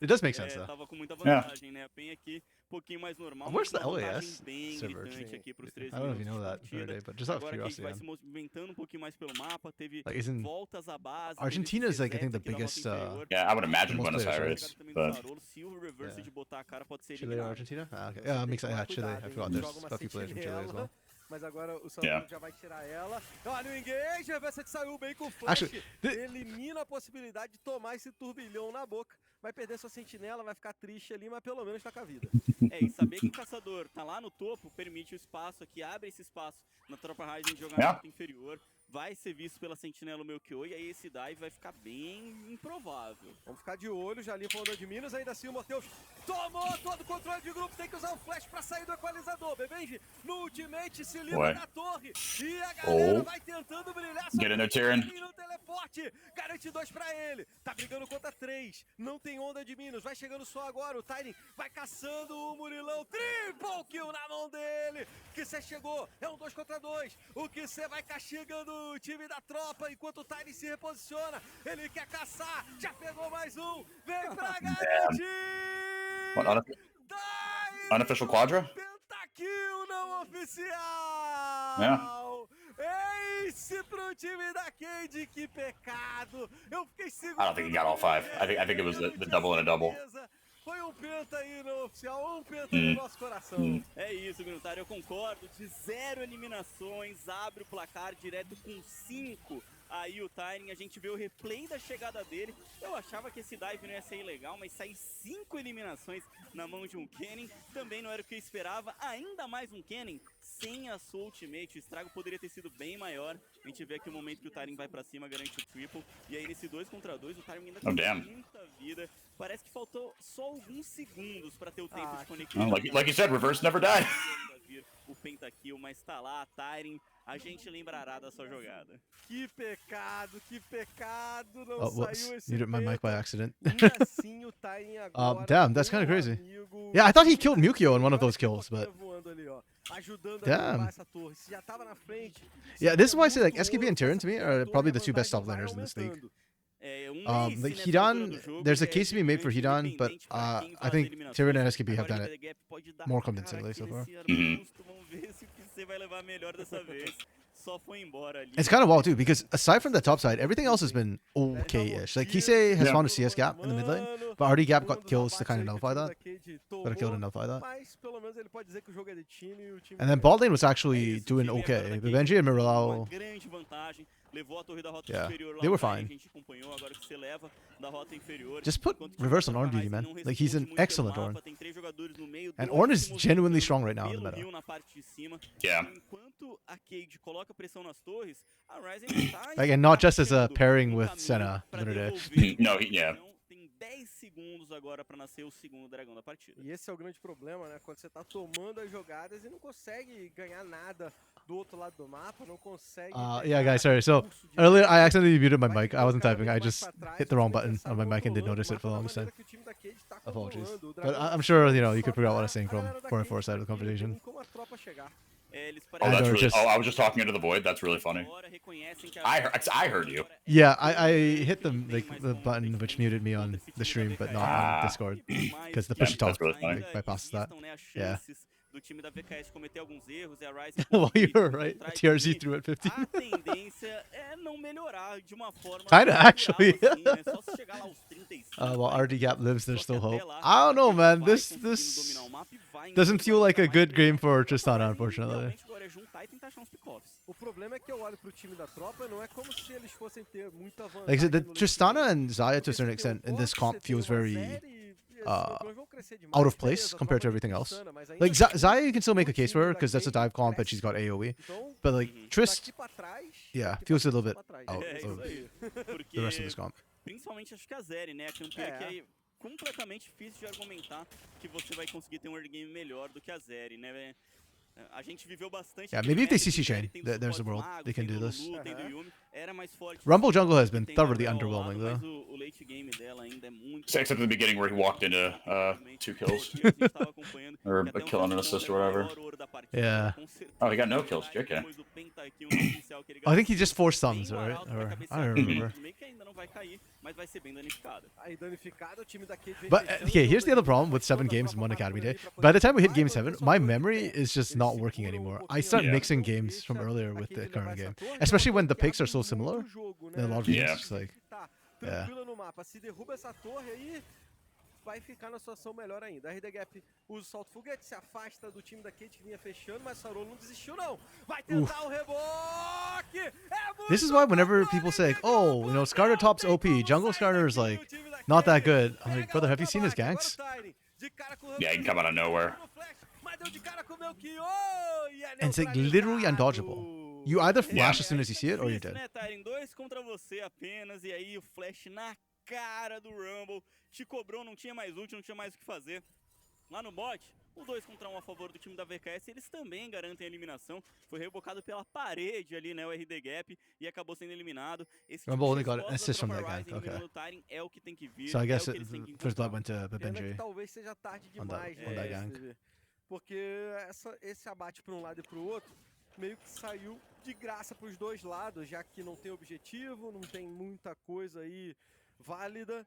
It does make sense, though. Tava com muita vantagem, né? Bem aqui, pouquinho mais normal. Where's the LAS bem server? gritante aqui pros 13 I don't know if you know that already, but just out of Agora que a gente curiosity, vai se man. movimentando pouquinho mais pelo mapa, teve Like, isn't voltas à base. Argentina is like I think the biggest. Yeah, I would imagine most Buenos players, Aires, right? but Se o reverse de botar a cara pode ser Chile or Argentina? Ah, okay. Yeah, makes sense. Yeah, Chile. I forgot there's a few players from Chile as well. Mas agora o Sandro já vai tirar ela. Olha o engage, a Versa saiu bem com o flash. Actually, elimina a possibilidade de tomar esse turbilhão na boca. Vai perder sua sentinela, vai ficar triste ali, mas pelo menos tá com a vida. E saber que o caçador tá lá no topo permite o espaço aqui, abre esse espaço na tropa Ryzen de jogar na rota inferior. Vai ser visto pela sentinela o meu Kyo, e aí esse dive vai ficar bem improvável. Vamos ficar de olho, já limpa o onda de Minas, ainda assim o Morteus tomou todo o controle de grupo, tem que usar o flash pra sair do equalizador. Bebenji no ultimate se livra da torre, e a galera vai tentando brilhar. Get in there, Tyrion. No teleporte, garante 2 pra ele, tá brigando contra 3, não tem onda de Minas, vai chegando só agora, o Tiny vai caçando o Murilão, triple kill na mão dele, que cê chegou, é um 2 contra 2, o que cê vai castigando o time da tropa, enquanto o Tiny se reposiciona, ele quer caçar, já pegou mais um, vem pra garantir! Unofficial Quadra? Pentakill não oficial! Ace pro time da Cade, que pecado! Eu fiquei seguro. I don't think he got all 5. I think it was the double and a double. Foi um penta aí no oficial, um penta no nosso coração. É isso, Minutário, eu concordo. De 0 eliminações, abre o placar direto com 5. Aí o Tyrion, a gente vê o replay da chegada dele. Eu achava que esse dive não ia ser ilegal, mas sair 5 eliminações na mão de um Kennen também não era o que eu esperava. Ainda mais um Kennen sem a sua ultimate. O estrago poderia ter sido bem maior. A gente vê aqui o momento que o Tyrion vai pra cima, garante o triple. E aí nesse 2 contra 2, o Tyrion ainda tem muita vida. Parece que faltou só alguns segundos pra ter o tempo de conectar. Oh, like you said, reverse never died. O pentakill, mas tá lá, Tyrion, a gente lembrará da sua jogada. Que pecado, não Oh, whoops. saiu esse Muted my mic by penta. accident. E assim o Tyrion agora, Damn, that's com kinda o crazy. amigo, Yeah, I thought he time killed da Mukio in one of Kid, those kills, olha a but voando ali, ó, ajudando a Damn. derrubar essa torre. Se já tava na frente, yeah, seria this is why I say like muito SKB and ouro pra Tyrion essa to me pequena are torre, probably a the two best top vantagem vai laners in this league. aumentando. Like Hidan, there's a case to be made for Hidan, but I think Tyrion and SKB have done it more convincingly so far. Vamos ver se o QC vai levar melhor dessa vez. Só foi embora ali. It's kind of wild too, because aside from the top side, everything else has been okay-ish. Like Kisei has found a CS gap in the mid lane, but RD gap got kills to kind of nullify that. Got a kill to nullify that. Mas pelo menos ele pode dizer que o jogo é de time e o time And then bot lane was actually doing okay. But Benji and Miralao, Grande vantagem. Levou a torre da rota Yeah, superior lá they were no meio, fine. a gente acompanhou, agora que você leva da rota inferior. just put Enquanto que reverse on o Ornn Ryzen duty, man. não Like he's an responde muito excellent pelo Ornn. mapa, tem 3 jogadores no meio, And 2 Ornn se is genuinely movimentando strong right now in the pelo meta. rio na parte de cima. Yeah. Enquanto a Cade coloca pressão nas torres, a Ryzen tá Like, and not just as a achando pairing um with caminho Senna pra the other day. devolver. No, yeah. Então, tem 10 segundos agora pra nascer o segundo dragão da partida. E esse é o grande problema, né? Quando você tá tomando as jogadas e não consegue ganhar nada do outro lado do mapa, não consegue. Yeah, guys, sorry. So earlier I accidentally muted my mic. I wasn't typing. I just hit the wrong button on my mic and didn't notice it for the longest time. Apologies. But I'm sure you know you could figure out what I was saying from 4 and 4 side of the conversation. Oh, that's know, really. just- Oh, I was just talking into the void. That's really funny. I heard you. Yeah, I hit the button which muted me on the stream, but not on Discord because the push to talk that's really funny. bypasses that. Yeah. Do time da VKS cometer alguns erros e a Ryzen Well, you conseguir were right. contrair TRZ threw at 15. A tendência é não melhorar de uma forma Kinda, natural, actually. assim, né? Só se chegar lá aos 35. While RD gap lives, there's Só que still até hope. lá, I don't know, ele man. vai This conseguindo dominar o mapa e vai doesn't feel like a mais good game for pressão. Tristana, A Ryzen unfortunately. realmente agora é juntar e tentar achar uns pick-offs. O problema é que eu olho pro time da tropa, não é como se eles fossem ter muita vantagem. Like the no late Tristana game. and Zaya to Porque a certain você tem extent in this bot, comp você tem feels uma very série e esses campeões vão crescer demais, out of beleza, place a compared to tropa everything do else. Tristana, mas ainda Like assim, Zaya, you can still make a o case time for her da because that's a Cade dive comp and cresce. she's got AoE. Então, But like Trist, daqui pra trás, yeah, daqui feels a pra little bit trás. out É isso of aí. Porque the rest of this comp. principalmente acho que a Zeri, né? A campeã É. que é completamente difícil de argumentar que você vai conseguir ter um early game melhor do que a Zeri, né? A gente viveu bastante. Yeah, aquele maybe if they meta CC que chain, tem do there's a suporte world mago, they can tem do do this. Lulu, tem do Yumi, era mais forte. Rumble Jungle has been Tem thoroughly Gabriel ao underwhelming lado, though. mas o late game dela ainda é muito. Except at the beginning where he walked into 2 kills. A gente tava acompanhando Or que até a kill and an assist or whatever. maior ouro da partida, Yeah. com certeza. Oh, he got no kills. JK. Depois do pentakill no inicial que ele I think he garantiu, just forced bem thumbs, no right? arauto pra Or I cabecear don't pro remember. meio, meio que ainda não vai cair, mas vai ser bem danificado. Aí danificado, o time da Cade vem But fechando, okay, here's the other toda problem with a 7 tropa games in one passa Academy por day. ali pra By poder the time we hit vai, game quando 7, o my pessoal memory for is just eles not working seguram anymore. I pouquinho start Yeah. mixing então games from deixa earlier a with the Cade current levar game, essa torre, especially é uma when the torre que picks are so abre similar. muito jogo, né? In a lot of Yeah. games, like Tá Yeah. tranquila no mapa, se derruba essa torre aí, vai ficar na situação melhor ainda. A RD Gap usa o salto foguete, se afasta do time da Cade que vinha fechando, mas Sarolo não desistiu não. Vai tentar o reboque! É muito this is why whenever bom, people RD say, like, Gap, oh, you know, Skarner top's não OP, tem como Jungle sair Skarner's daqui like do time da not that Cade. good. I'm like, Pega brother, a have you seen his outra ganks? vaga, agora o Tyrion, de cara com o Yeah, he can come out of nowhere. Mas deu de cara com o meu Kyo, e é And it's like literally neutralizado. undodgeable. You either flash as soon as you see it or you're Difícil, dead. né, Tyrion? 2 contra você apenas, e aí o flash na cara do Rumble. Te cobrou, não tinha mais ult, não tinha mais o que fazer. Lá no bot, o 2 contra 1 a favor do time da VKS, eles também garantem a eliminação. Foi rebocado pela parede ali, né, o RD Gap, e acabou sendo eliminado. Esse Rumble only de got an resposta assist da from that tropa gank, Ryzen okay. eliminando o Tyrion é o que tem que vir, So I guess é o que eles têm que first blood encontrar. went to Pena que Benji. talvez seja tarde On that- demais, on that né, gank. STV? Porque esse abate para um lado e para o outro meio que saiu de graça para os dois lados, já que não tem objetivo, não tem muita coisa aí válida.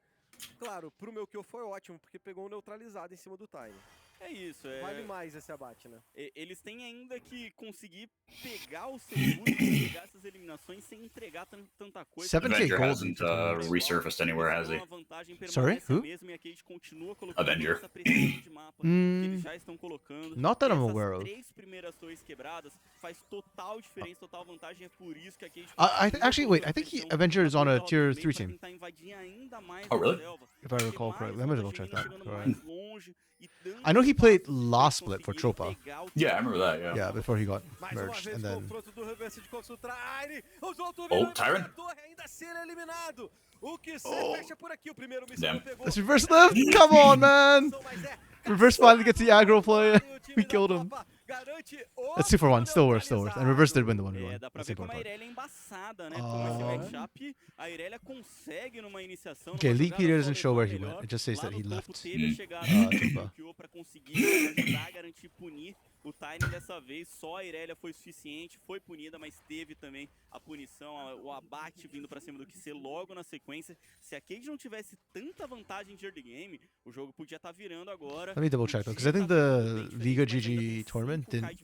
Claro, pro meu kill foi ótimo, porque pegou um neutralizado em cima do Tyrion. É isso, Vale mais esse abate, né? Eles têm ainda que conseguir pegar o seu loot, pegar essas eliminações sem entregar tanta coisa. 7K Avenger gold. hasn't resurfaced anywhere, has he? A vantagem Sorry, permanece a who? mesma, e a Cade continua colocando Avenger. essa pressão de mapa que eles já estão colocando. Not that I'm Essas aware of. 3 primeiras torres quebradas faz total diferença, total vantagem, é por isso que a Cade Actually, wait, I think Avenger is on a tier 3 team. tentar invadir ainda mais Oh, a really? selva. If I recall correctly. Let me double check that. Alright. longe e dando I know he played espaço pra last eles split for conseguirem Tropa. pegar o Yeah, I time. remember that. Yeah. Yeah, before he got Mais uma merged, vez and o then confronto do reverse de Costream. Usou o Oh, turbilhão Tyron? a torre ainda ser eliminado. O que se Oh. fecha por aqui. O primeiro míssil Damn. não pegou. let's reverse left. Come on, man. Mas é Reverse finally gets the aggro play. e o time We da killed him. tropa garante o That's 2-for-1. Still worse, still worse. And reverse did win the É, 1v1. dá pra That's ver the como a important part. Irelia é embaçada, né? Com esse Oh. matchup, a Irelia consegue numa iniciação. Okay, numa League jogada Peter só doesn't show levar where he melhor. went. It just says Lá that no he topo left. teve a chegada Tropa. do Kyo pra conseguir ajudar, garantir, punir o Tiny dessa vez. Só a Irelia foi suficiente, foi punida, mas teve também a punição, o abate vindo pra cima do QC logo na sequência. Se a Cade não tivesse tanta vantagem de early game, o jogo podia estar virando agora. Let me double check though, because I think the Liga GG tournament didn't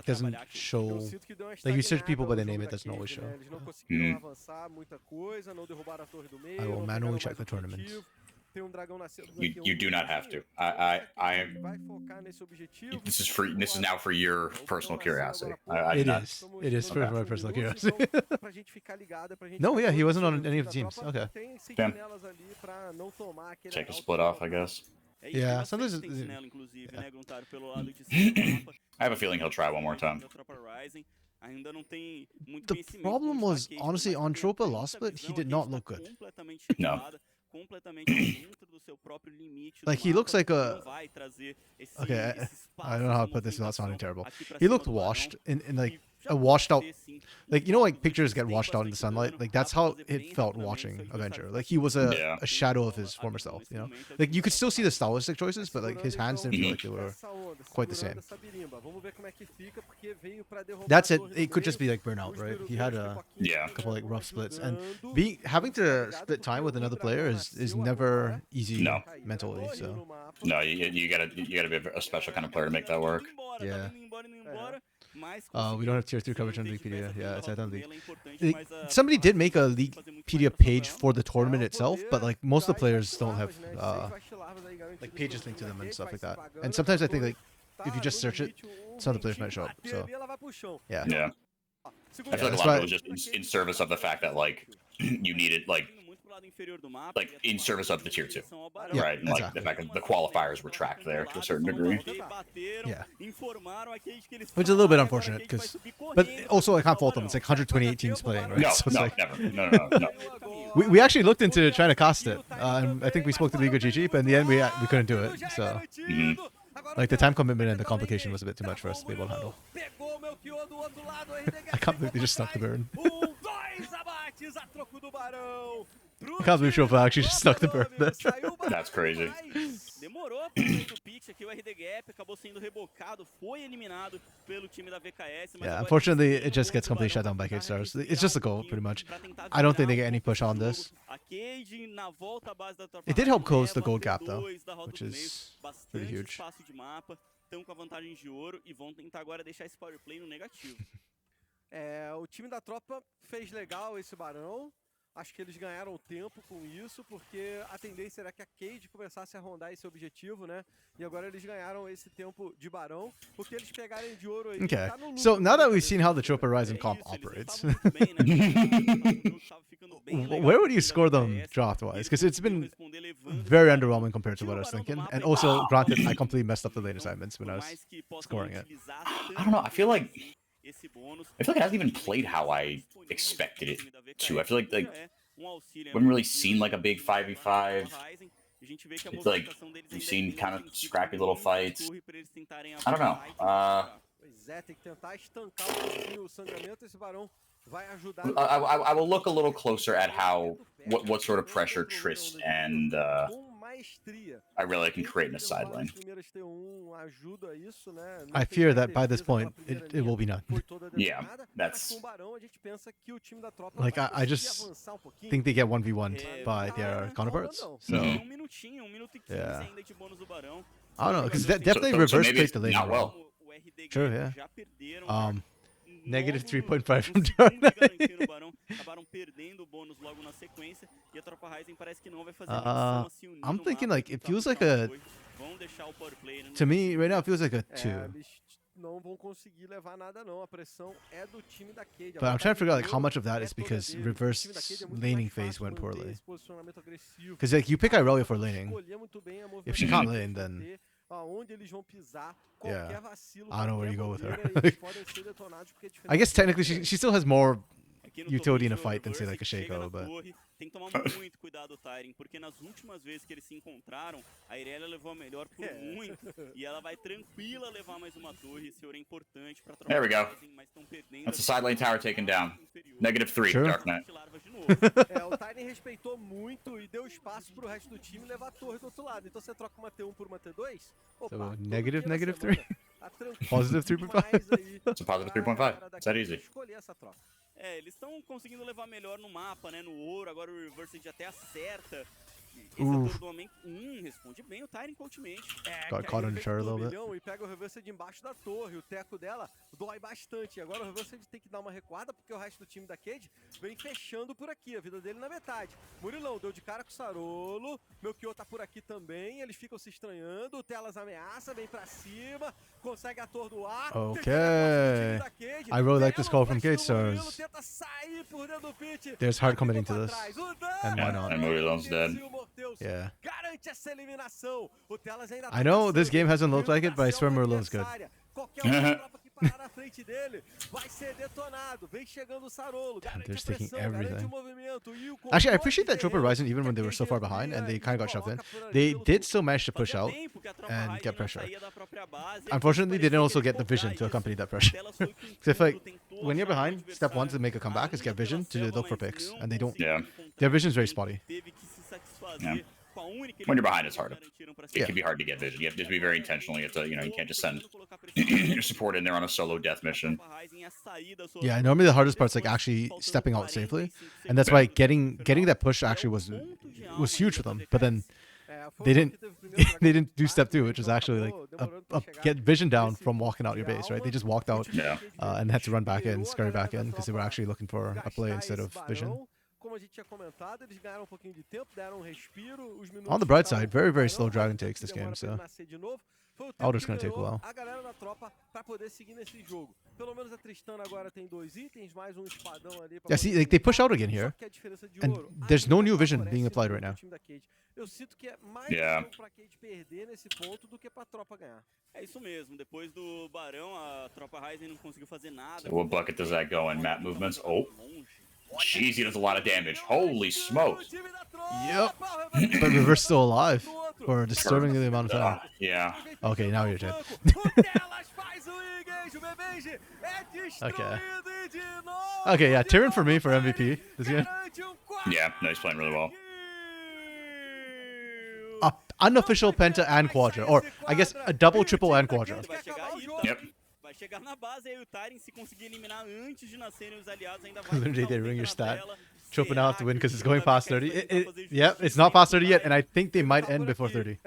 doesn't show. Eu sinto que deu uma Like you search people by estagnada the no name, jogo it doesn't da always Cade, show. né? Eles não conseguiram avançar muita coisa, não derrubaram a torre do meio. I will não manually pegaram check the mais tournament. objetivo. Tem dragão nascendo You daqui a you do not have to. I vai focar nesse objetivo. This is free. This is now for your personal curiosity. I It do not. is. It is for my personal curiosity. Pra gente ficar ligada, pra gente No, ficar yeah, he de olho wasn't on no any time of the da teams. tropa. Okay. Tem sentinelas ali pra não tomar aquele Check the assalto split da off, I guess. É, Yeah, e sometimes bastante it- sentinela, inclusive, né, Gruntar, pelo lado de cima do mapa. I have a feeling he'll try one more time. Da tropa Rising. Ainda não tem muito The conhecimento problem onde tá was, a Cade, honestly, por mais on que tenha Tropa tanta last split, he visão, did a not Cade look tá good. completamente No. recuada, completamente dentro do seu próprio limite. Like, do he looks mapa, like a- não vai trazer esse, Okay, esse I espaço, don't know how essa to put this without sounding movimentação terrible. aqui pra He cima looked do Barão, washed in like que já a pode washed out. ter, sim, Like, you know, like dos pictures get tem washed out in the bastante sunlight. dano, Like dá that's pra how fazer it bem felt rapidamente, watching seu Avenger. adversário Like he was a, Yeah. a shadow of his former self. You know, like you could still see the stylistic choices, but like his hands didn't feel like they were. quite the same. That's it. It could just be like burnout, right? He had a Yeah. couple like rough splits, and having to split time with another player is never easy No. mentally. So No, you gotta be a special kind of player to make that work. Yeah. We we don't have tier 3 coverage on Wikipedia. Yeah, it's on League. Like, Somebody did make a Leaguepedia page for the tournament itself, but like most of the players don't have like pages linked to them and stuff like that. And sometimes I think like if you just search it, some of the players might show up. So yeah. Yeah. I feel like a that's lot why- of it was just in service of the fact that like you needed like in service of the tier 2. Yeah, Right, and like exactly. the fact that the qualifiers were tracked there to a certain degree. Yeah. Which is a little bit unfortunate because, but also I can't fault them. It's like 128 teams playing, right? No, So it's no, like, never. No. we actually looked into trying to cast it, and I think we spoke to Liga GG, but in the end we couldn't do it. So Mhm. like the time commitment and the complication was a bit too much for us to be able to handle. I can't believe they just snuck the burn. I can't believe Shofa actually just snuck the burn. That's crazy. Demorou pra sair do pitch aqui, o RD Gap acabou sendo rebocado, foi eliminado pelo time da VKS. Mas Yeah, agora unfortunately eles it just gets têm completely shut down by K-Stars. It's just a goal, pretty much. I don't think they get any push on this. A Cade na volta à base da tropa It did help close the leva gold gap, though, T2 da rota which do is meio, pretty bastante huge. espaço de mapa, estão com a vantagem de ouro e vão tentar agora deixar esse power play no negativo. O time da tropa fez legal esse barão. Acho que eles ganharam tempo com isso, porque a tendência era que a Cade começasse a rondar esse objetivo, né? E agora eles ganharam esse tempo de barão, porque eles pegarem de ouro aí. Okay, tá no lucro, so now that né? we've seen how the Tropa Rising É comp isso, eles operates, não estavam muito bem, né? O jogo tava ficando bem legal where would you da score them VKS, draft-wise? e Because eles it's been conseguiram responder levando very esse underwhelming compared to Tira what I o was barão do thinking. mapa And e also, vai granted, I pra completely messed up the lane Então, assignments when I por was mais que possam scoring it. utilizar I don't know, I feel like esse bônus, I feel like it hasn't even played how I expected it to. I feel like auxílio, we haven't really seen like a big 5v5. a gente vê que a It's like movimentação deles we've ainda seen é kind of bem scrappy little fights. torre pra eles tentarem I don't know. avançar e Pois é, tem que tentar estancar um pouquinho o sangramento. Esse barão vai ajudar. I will look a little closer at how what sort of pressure Triss and Com maestria. Irelia can create in a sideline. As primeiras T1 ajuda isso, né? I fear that by this point, it will be none. Foi toda Yeah, detonada, that's- mas com o barão a gente pensa que o time da tropa Like, vai I conseguir just avançar um pouquinho. think they get 1v1 É, by their counterparts. não. So, Mhm. I um minutinho, 1 minuto e 15 Yeah. ainda de bônus do Barão. don't know, because So- definitely so reverse maybe played it's the lane not well. well. O RD True, Game yeah. já perderam Negative novos 3.5 from segundos Jordan. garantindo o Barão, acabaram perdendo o bônus logo na sequência e a tropa Ryzen parece que não vai fazer menção a se unir I'm no thinking, mapa, like, it tentar feels like puxar a- um dois. Vão deixar o power play no To me, right now, it feels like a É, 2. eles não vão conseguir levar nada não. A pressão é do time da Cade. But I'm trying to figure out like how much of that is because reverse laning phase went poorly. Because like you pick Irelia for laning. If she can't lane, then yeah, I don't know where you go with her. I guess technically she still has more Aqui no utility in a top fight than say Reverse, like a chega na Shaco, but torre, tem que tomar muito cuidado o Tyrion, porque nas últimas vezes que eles se encontraram, a Irelia levou a melhor por muito, e ela vai tranquila levar mais uma torre, esse ouro é importante pra There we go. mas estão perdendo. That's the side lane tower taken down. -3, Sure. Dark Knight. O Tyrion respeitou muito e deu espaço pro resto do time levar a torre do outro lado. Então você troca uma T1 por uma T2. Opa, so todo negative dia na -3. semana, tá tranquilo Positive 3.5. demais aí It's a positive 3.5. pra It's that easy. escolher essa troca. É, eles estão conseguindo levar melhor no mapa, né, no ouro, agora o Reverse até acerta. Esse atordoamento, responde bem o Tyrion coachmente. Got caught on the turret a little bit. E pega o Reverse de embaixo da torre, o teco dela dói bastante. Agora o Reverse tem que dar uma recuada porque o resto do time da Cade vem fechando por aqui, a vida dele na metade. Murilão deu de cara com o Sarolo, meu Kyo tá por aqui também, eles ficam se estranhando, o Telas ameaça, vem pra cima, consegue atordoar. Okay. I really like this call from Cade Stars. There's hard committing to this. And why not? And Murilon's dead. Yeah. Garante essa eliminação. O Telas ainda I know this game hasn't looked like it, but I swear Merlin's good. Qualquer outra tropa que parar na frente dele vai ser detonado. Vem chegando o Sarolo. Damn, Garante they're a taking pressão, garante o everything. movimento. E o Actually, I controle appreciate that Tropa guerreiro Ryzen, even when they were so far behind and they kind of got shoved in, they did still manage to push out and get pressure. Unfortunately, they didn't also get the vision to accompany that pressure. Because I feel like when you're behind, step one to make a comeback is get vision to look for picks, and they don't. Yeah. Their vision's very spotty. Yeah. When you're behind, it's hard. It can be hard to get vision. You have to be very intentional. You have to, you can't just send your support in there on a solo death mission. Yeah, normally the hardest part's like actually stepping out safely, and that's why getting that push actually was huge for them. But then they didn't do step two, which was actually like get vision down from walking out your base, right? They just walked out and had to run back in, scurry back in, because they were actually looking for a play instead of vision. Como a gente tinha comentado, eles ganharam pouquinho de tempo, deram respiro, os minutos. On the bright side, very slow dragon takes this game, so Alder's gonna take a while. A galera da tropa para poder seguir nesse jogo. Pelo menos a Tristana agora tem 2 itens, mais um espadão ali. Yeah, see, like they push out again here, and there's no new vision being applied right now. Eu sinto que é mais pra Cade perder nesse ponto do que pra tropa ganhar. É isso mesmo, depois do Barão, a tropa Ryzen não conseguiu fazer nada. So what bucket does that go in? Map movements? Oh. Jeez, he does a lot of damage. Holy smokes. Yep. But Reverse still alive for disturbing the amount of time. Yeah. Okay, now you're dead. Okay. Okay, yeah, Tyrion for me for MVP this game. Yeah, no, he's playing really well. Unofficial penta and quadra, or I guess a double, triple, and quadra. Yep. Vai chegar na base aí o Tyrion, se conseguir eliminar antes de nascerem os aliados, ainda vai. Literally, they ring your stat. Tropa now have to win because it's going past 30. Yep, it's not past 30 yet, and I think they might end before 30.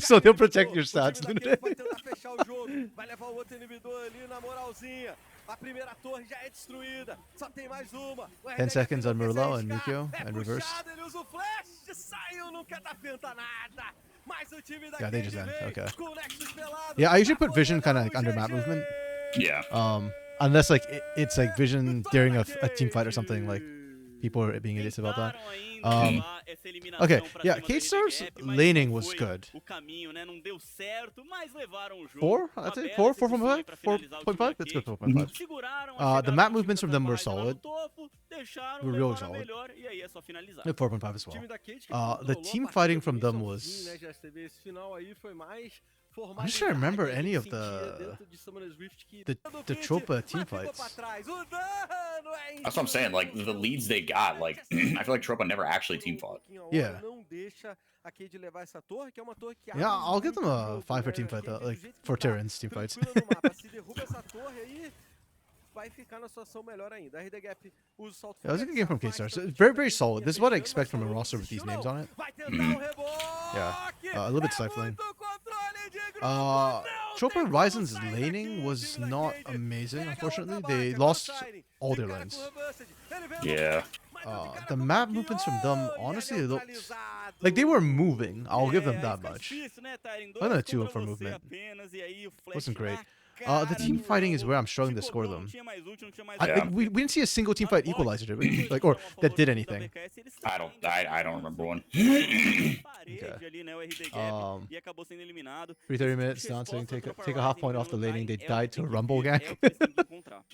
So they'll protect your stats. Vai levar o outro inibidor ali na moralzinha. A primeira torre já é destruída. Só tem mais uma. 10 seconds on Murlow and Mikio and reverse. Ele usa o flash, saiu, não quer dar penta nada. Yeah, they just end. Okay. Yeah, I usually put vision kind of like under map movement. Yeah. Unless like it's like vision during a team fight or something, like people are being idiots about that. Okay, yeah, Cade Stars laning was good. 4? I'd say 4 from 5? 4.5? That's good, 4.5. The map movements from them were solid. Were really solid. 4.5 as well. The team fighting from them was... I'm just trying to remember any of the Tropa team fights. That's what I'm saying, like, the leads they got, like, I feel like Tropa never actually team fought. Yeah. Yeah, I'll give them a 5 for team fight, though, like, for Tyrion's team fights. Vai ficar na situação melhor ainda. A RD Gap usa o salto. Yeah, it was a good game from Cade Stars. Very solid. This is what I expect from a roster with these names on it. Yeah, a little bit stifling. Tropa Ryzen's laning was not amazing, unfortunately. They lost all their lanes. Yeah. The map movements from them, honestly, looked Like, they were moving. I'll give them aí that fica much. difícil, né, Tyrion? I'm gonna Dois 2 contra for você movement. apenas, e aí o flash Wasn't great. na The cara team do fighting is Rumble. where I'm struggling to Se score cobrou, não them. tinha mais ult, não tinha mais Like, nada. we didn't see a single team Lá no fight bot, equalizer, did we? dois Like, or estavam a that favor did da anything. BKS, eles I don't remember one. parede Okay. ali, né, o RD Gap, Um, e acabou sendo eliminado. 30 Esse tipo minutes de down, so you resposta can da tropa take a half Ryzen point off the pelo laning. They Tyrion é o died que to a tem que rumble ver, gank. é o que eles têm que encontrar.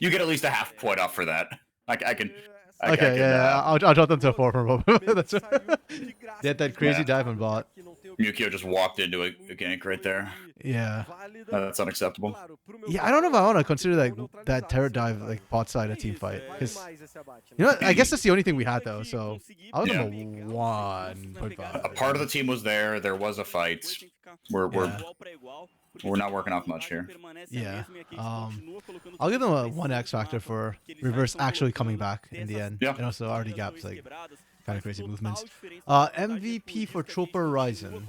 You get at least a half point off for that. I can. I Okay, can, yeah, I'll drop them to a 4 for a moment. That's Meio que right. saiu de graça They had that pros crazy dois dive on lados, bot. já que não tem Mukio just walked into a gank right there. Yeah. válida. That's unacceptable. Claro, pro meu Yeah, I don't know if I want to consider vão like neutralizar that turret esse dive jogo. like bot side a team Isso, fight. é. Vale Because mais esse abate, you né? know, I guess that's the only thing we had though. Aqui, So conseguir I was Yeah. on a 1.5. A part of the team was there. There was a fight. We're Yeah. we're not working off much here. Yeah. I'll give them a 1 X factor for reverse actually coming back in the end. Yeah. And also already gaps like kind of crazy movements. MVP for Chopper Ryzen.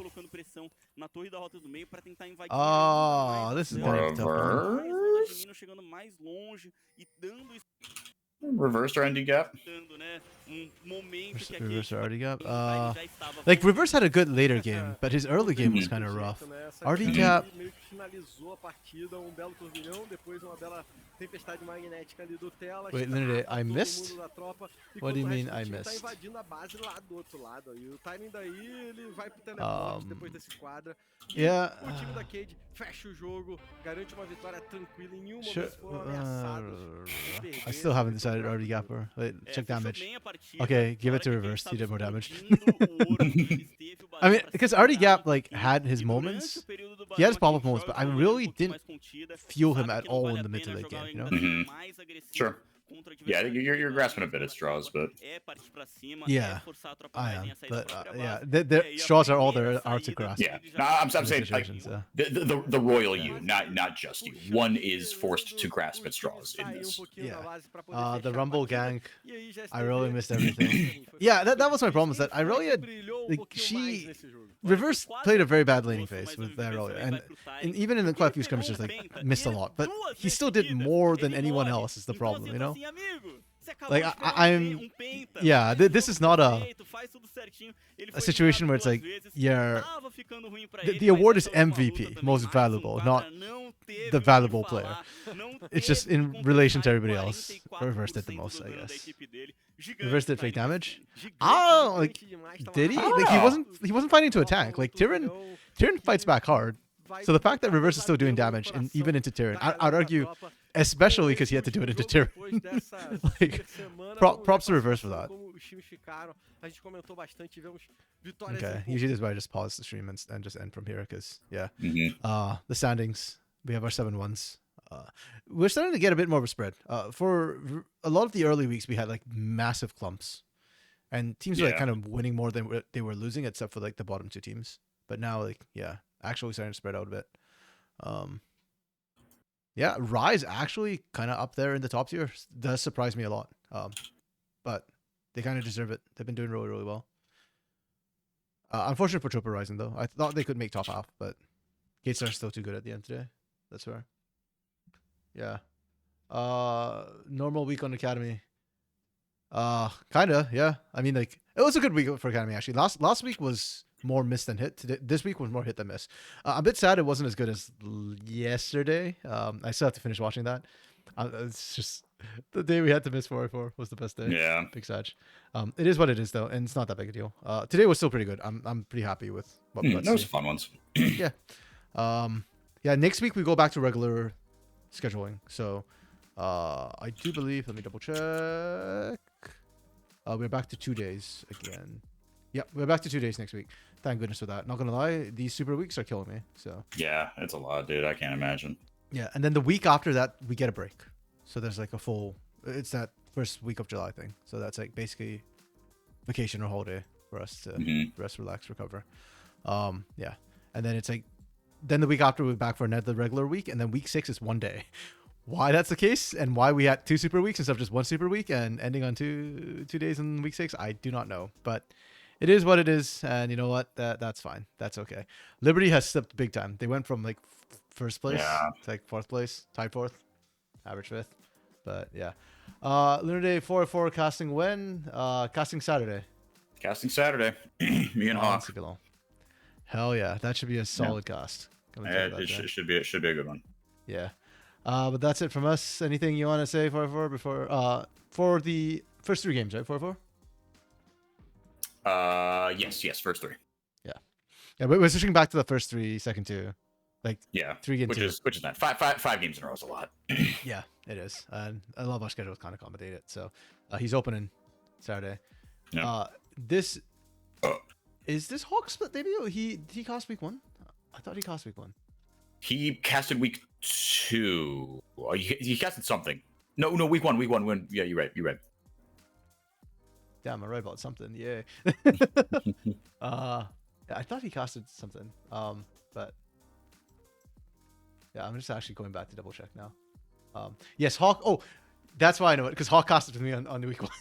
Oh, this is gonna be tough. Reversed our ND gap. Reverse already gap. Like Reverse had a good later game, but his early game was kind of rough. RD cap. Meio que finalizou a partida, belo turbilhão, depois uma bela tempestade magnética ali do Tela. Wait, literally, I todo missed? mundo da tropa, e What do you quando o mean resto do I time missed? Tá invadindo a base lá do outro lado. E o timing daí, ele vai pro teleporte depois desse quadra. E Yeah. o time da Cade fecha o jogo, garante uma vitória tranquila, em nenhum Sure. momento foram ameaçados de perder. I still haven't decided RD gapper. Wait, check damage. Okay, give it to Reverse. He did more damage. I mean, because RD Gap like had his moments. He had his pop-up moments, but I really didn't feel him at all in the mid to late game. You know? Sure. Yeah, you're grasping a bit at straws, but Yeah, I am. But yeah, the straws are all there are to grasp. yeah. No, I'm saying like, Situations, yeah. the royal you, not just you. One is forced to grasp at straws in this. Yeah. The Rumble gank. I really missed everything. Yeah, that was my problem. Is that I really had like Reverse played a very bad laning phase with that earlier, and even in the quite a few skirmishes like missed a lot. But he still did more than anyone else. Is the problem, you know? Like I'm, yeah. This is not a situation where it's like, yeah, the award is MVP, most valuable, not the valuable player. It's just in relation to everybody else. Reverse did the most, I guess. Reverse did fake damage. Oh, like did he? Like he wasn't fighting to attack. Like Tyrion fights back hard. So the fact that Reverse is still doing damage, and even into Tyrion, I'd argue, especially because he had to do it into Tyrion. Like, props to Reverse for that. Okay, usually this is why I just pause the stream and just end from here, because yeah, the standings, we have our 7-1s. We're starting to get a bit more of a spread. For a lot of the early weeks, we had like massive clumps, and teams were like kind of winning more than they were losing, except for like the bottom 2 teams. But now, like, yeah, actually starting to spread out a bit. Yeah, Rise actually kind of up there in the top tier. Does surprise me a lot. But they kind of deserve it. They've been doing really, really well. Unfortunate for Troop Horizon, though. I thought they could make top half, but Gates are still too good at the end today. That's fair. Yeah. Normal week on Academy. Kinda, yeah. I mean, like, it was a good week for Academy, actually. Last week was more miss than hit. This week was more hit than miss. I'm a bit sad it wasn't as good as yesterday. I still have to finish watching that. It's just the day we had to miss 4-4 was the best day. Yeah. Big Sag. It is what it is, though, and it's not that big a deal. Today was still pretty good. I'm pretty happy with what we got. Those fun ones. Yeah. Yeah, next week we go back to regular scheduling. So I do believe, let me double check. We're back to 2 days again. Yeah, we're back to 2 days next week. Thank goodness for that. Not gonna lie, these super weeks are killing me. So yeah, it's a lot, dude. I can't imagine. yeah, and then the week after that we get a break. So there's like a full, it's that first week of July thing. So that's like basically vacation or holiday for us to rest, relax, recover. Yeah, and then it's like, then the week after we're back for another regular week, and then week 6 is 1 day. Why that's the case, and why we had 2 super weeks instead of just 1 super week and ending on two days in week 6, I do not know. But it is what it is, and you know what? That's fine. That's okay. Liberty has slipped big time. They went from like first place to like 4th place, tied 4th, average 5th. But yeah, Lunar Day 4-4 casting when? Casting Saturday. Casting Saturday. Me and on Hawk. CBLOL. Hell yeah, that should be a solid cast. Coming through that It day. should be a good one. Yeah. But that's it from us. Anything you want to say before for the first 3 games, right? 4-4? Yes, first 3. Yeah, but we're switching back to the first 3, second 2. Like Yeah. 3 games. Which is not five games in a row is a lot. Yeah, it is. And I love our schedule kind of accommodate it. So he's opening Saturday. Yeah. This is this Hawk split debut? He cost week 1? I thought he cost week 1. He casted week 2. He casted something. No, week 1. When yeah, you're right. Damn, I'm right about something. Yeah. Yeah, I thought he costed something. But yeah, I'm just actually going back to double check now. Yes, Hawk. Oh, that's why I know it, because Hawk costed with me on the week 1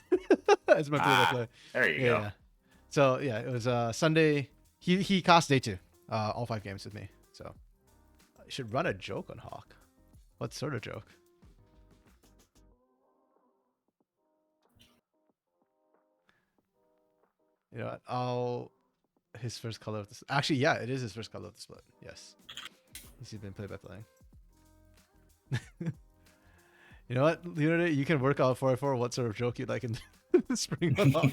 as my play. There you go. Yeah. So yeah, it was Sunday. He cost day 2, all 5 games with me. So I should run a joke on Hawk. What sort of joke? You know what? His first color of this. Actually, yeah, it is his first color of the split. Yes, he's been played by playing. You know what, Leonardo? You can work out 4-4 what sort of joke you'd like in spring one off.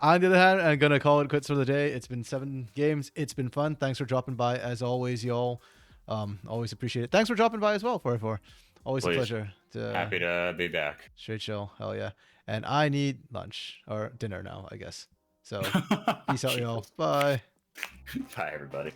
On the other hand, I'm gonna call it quits for the day. It's been 7 games. It's been fun. Thanks for dropping by as always, y'all. Always appreciate it. Thanks for dropping by as well, 4-4. Always Please. a pleasure. Happy to be back. Straight chill. Hell yeah. And I need lunch or dinner now, I guess. So peace out, y'all. Bye. Bye, everybody.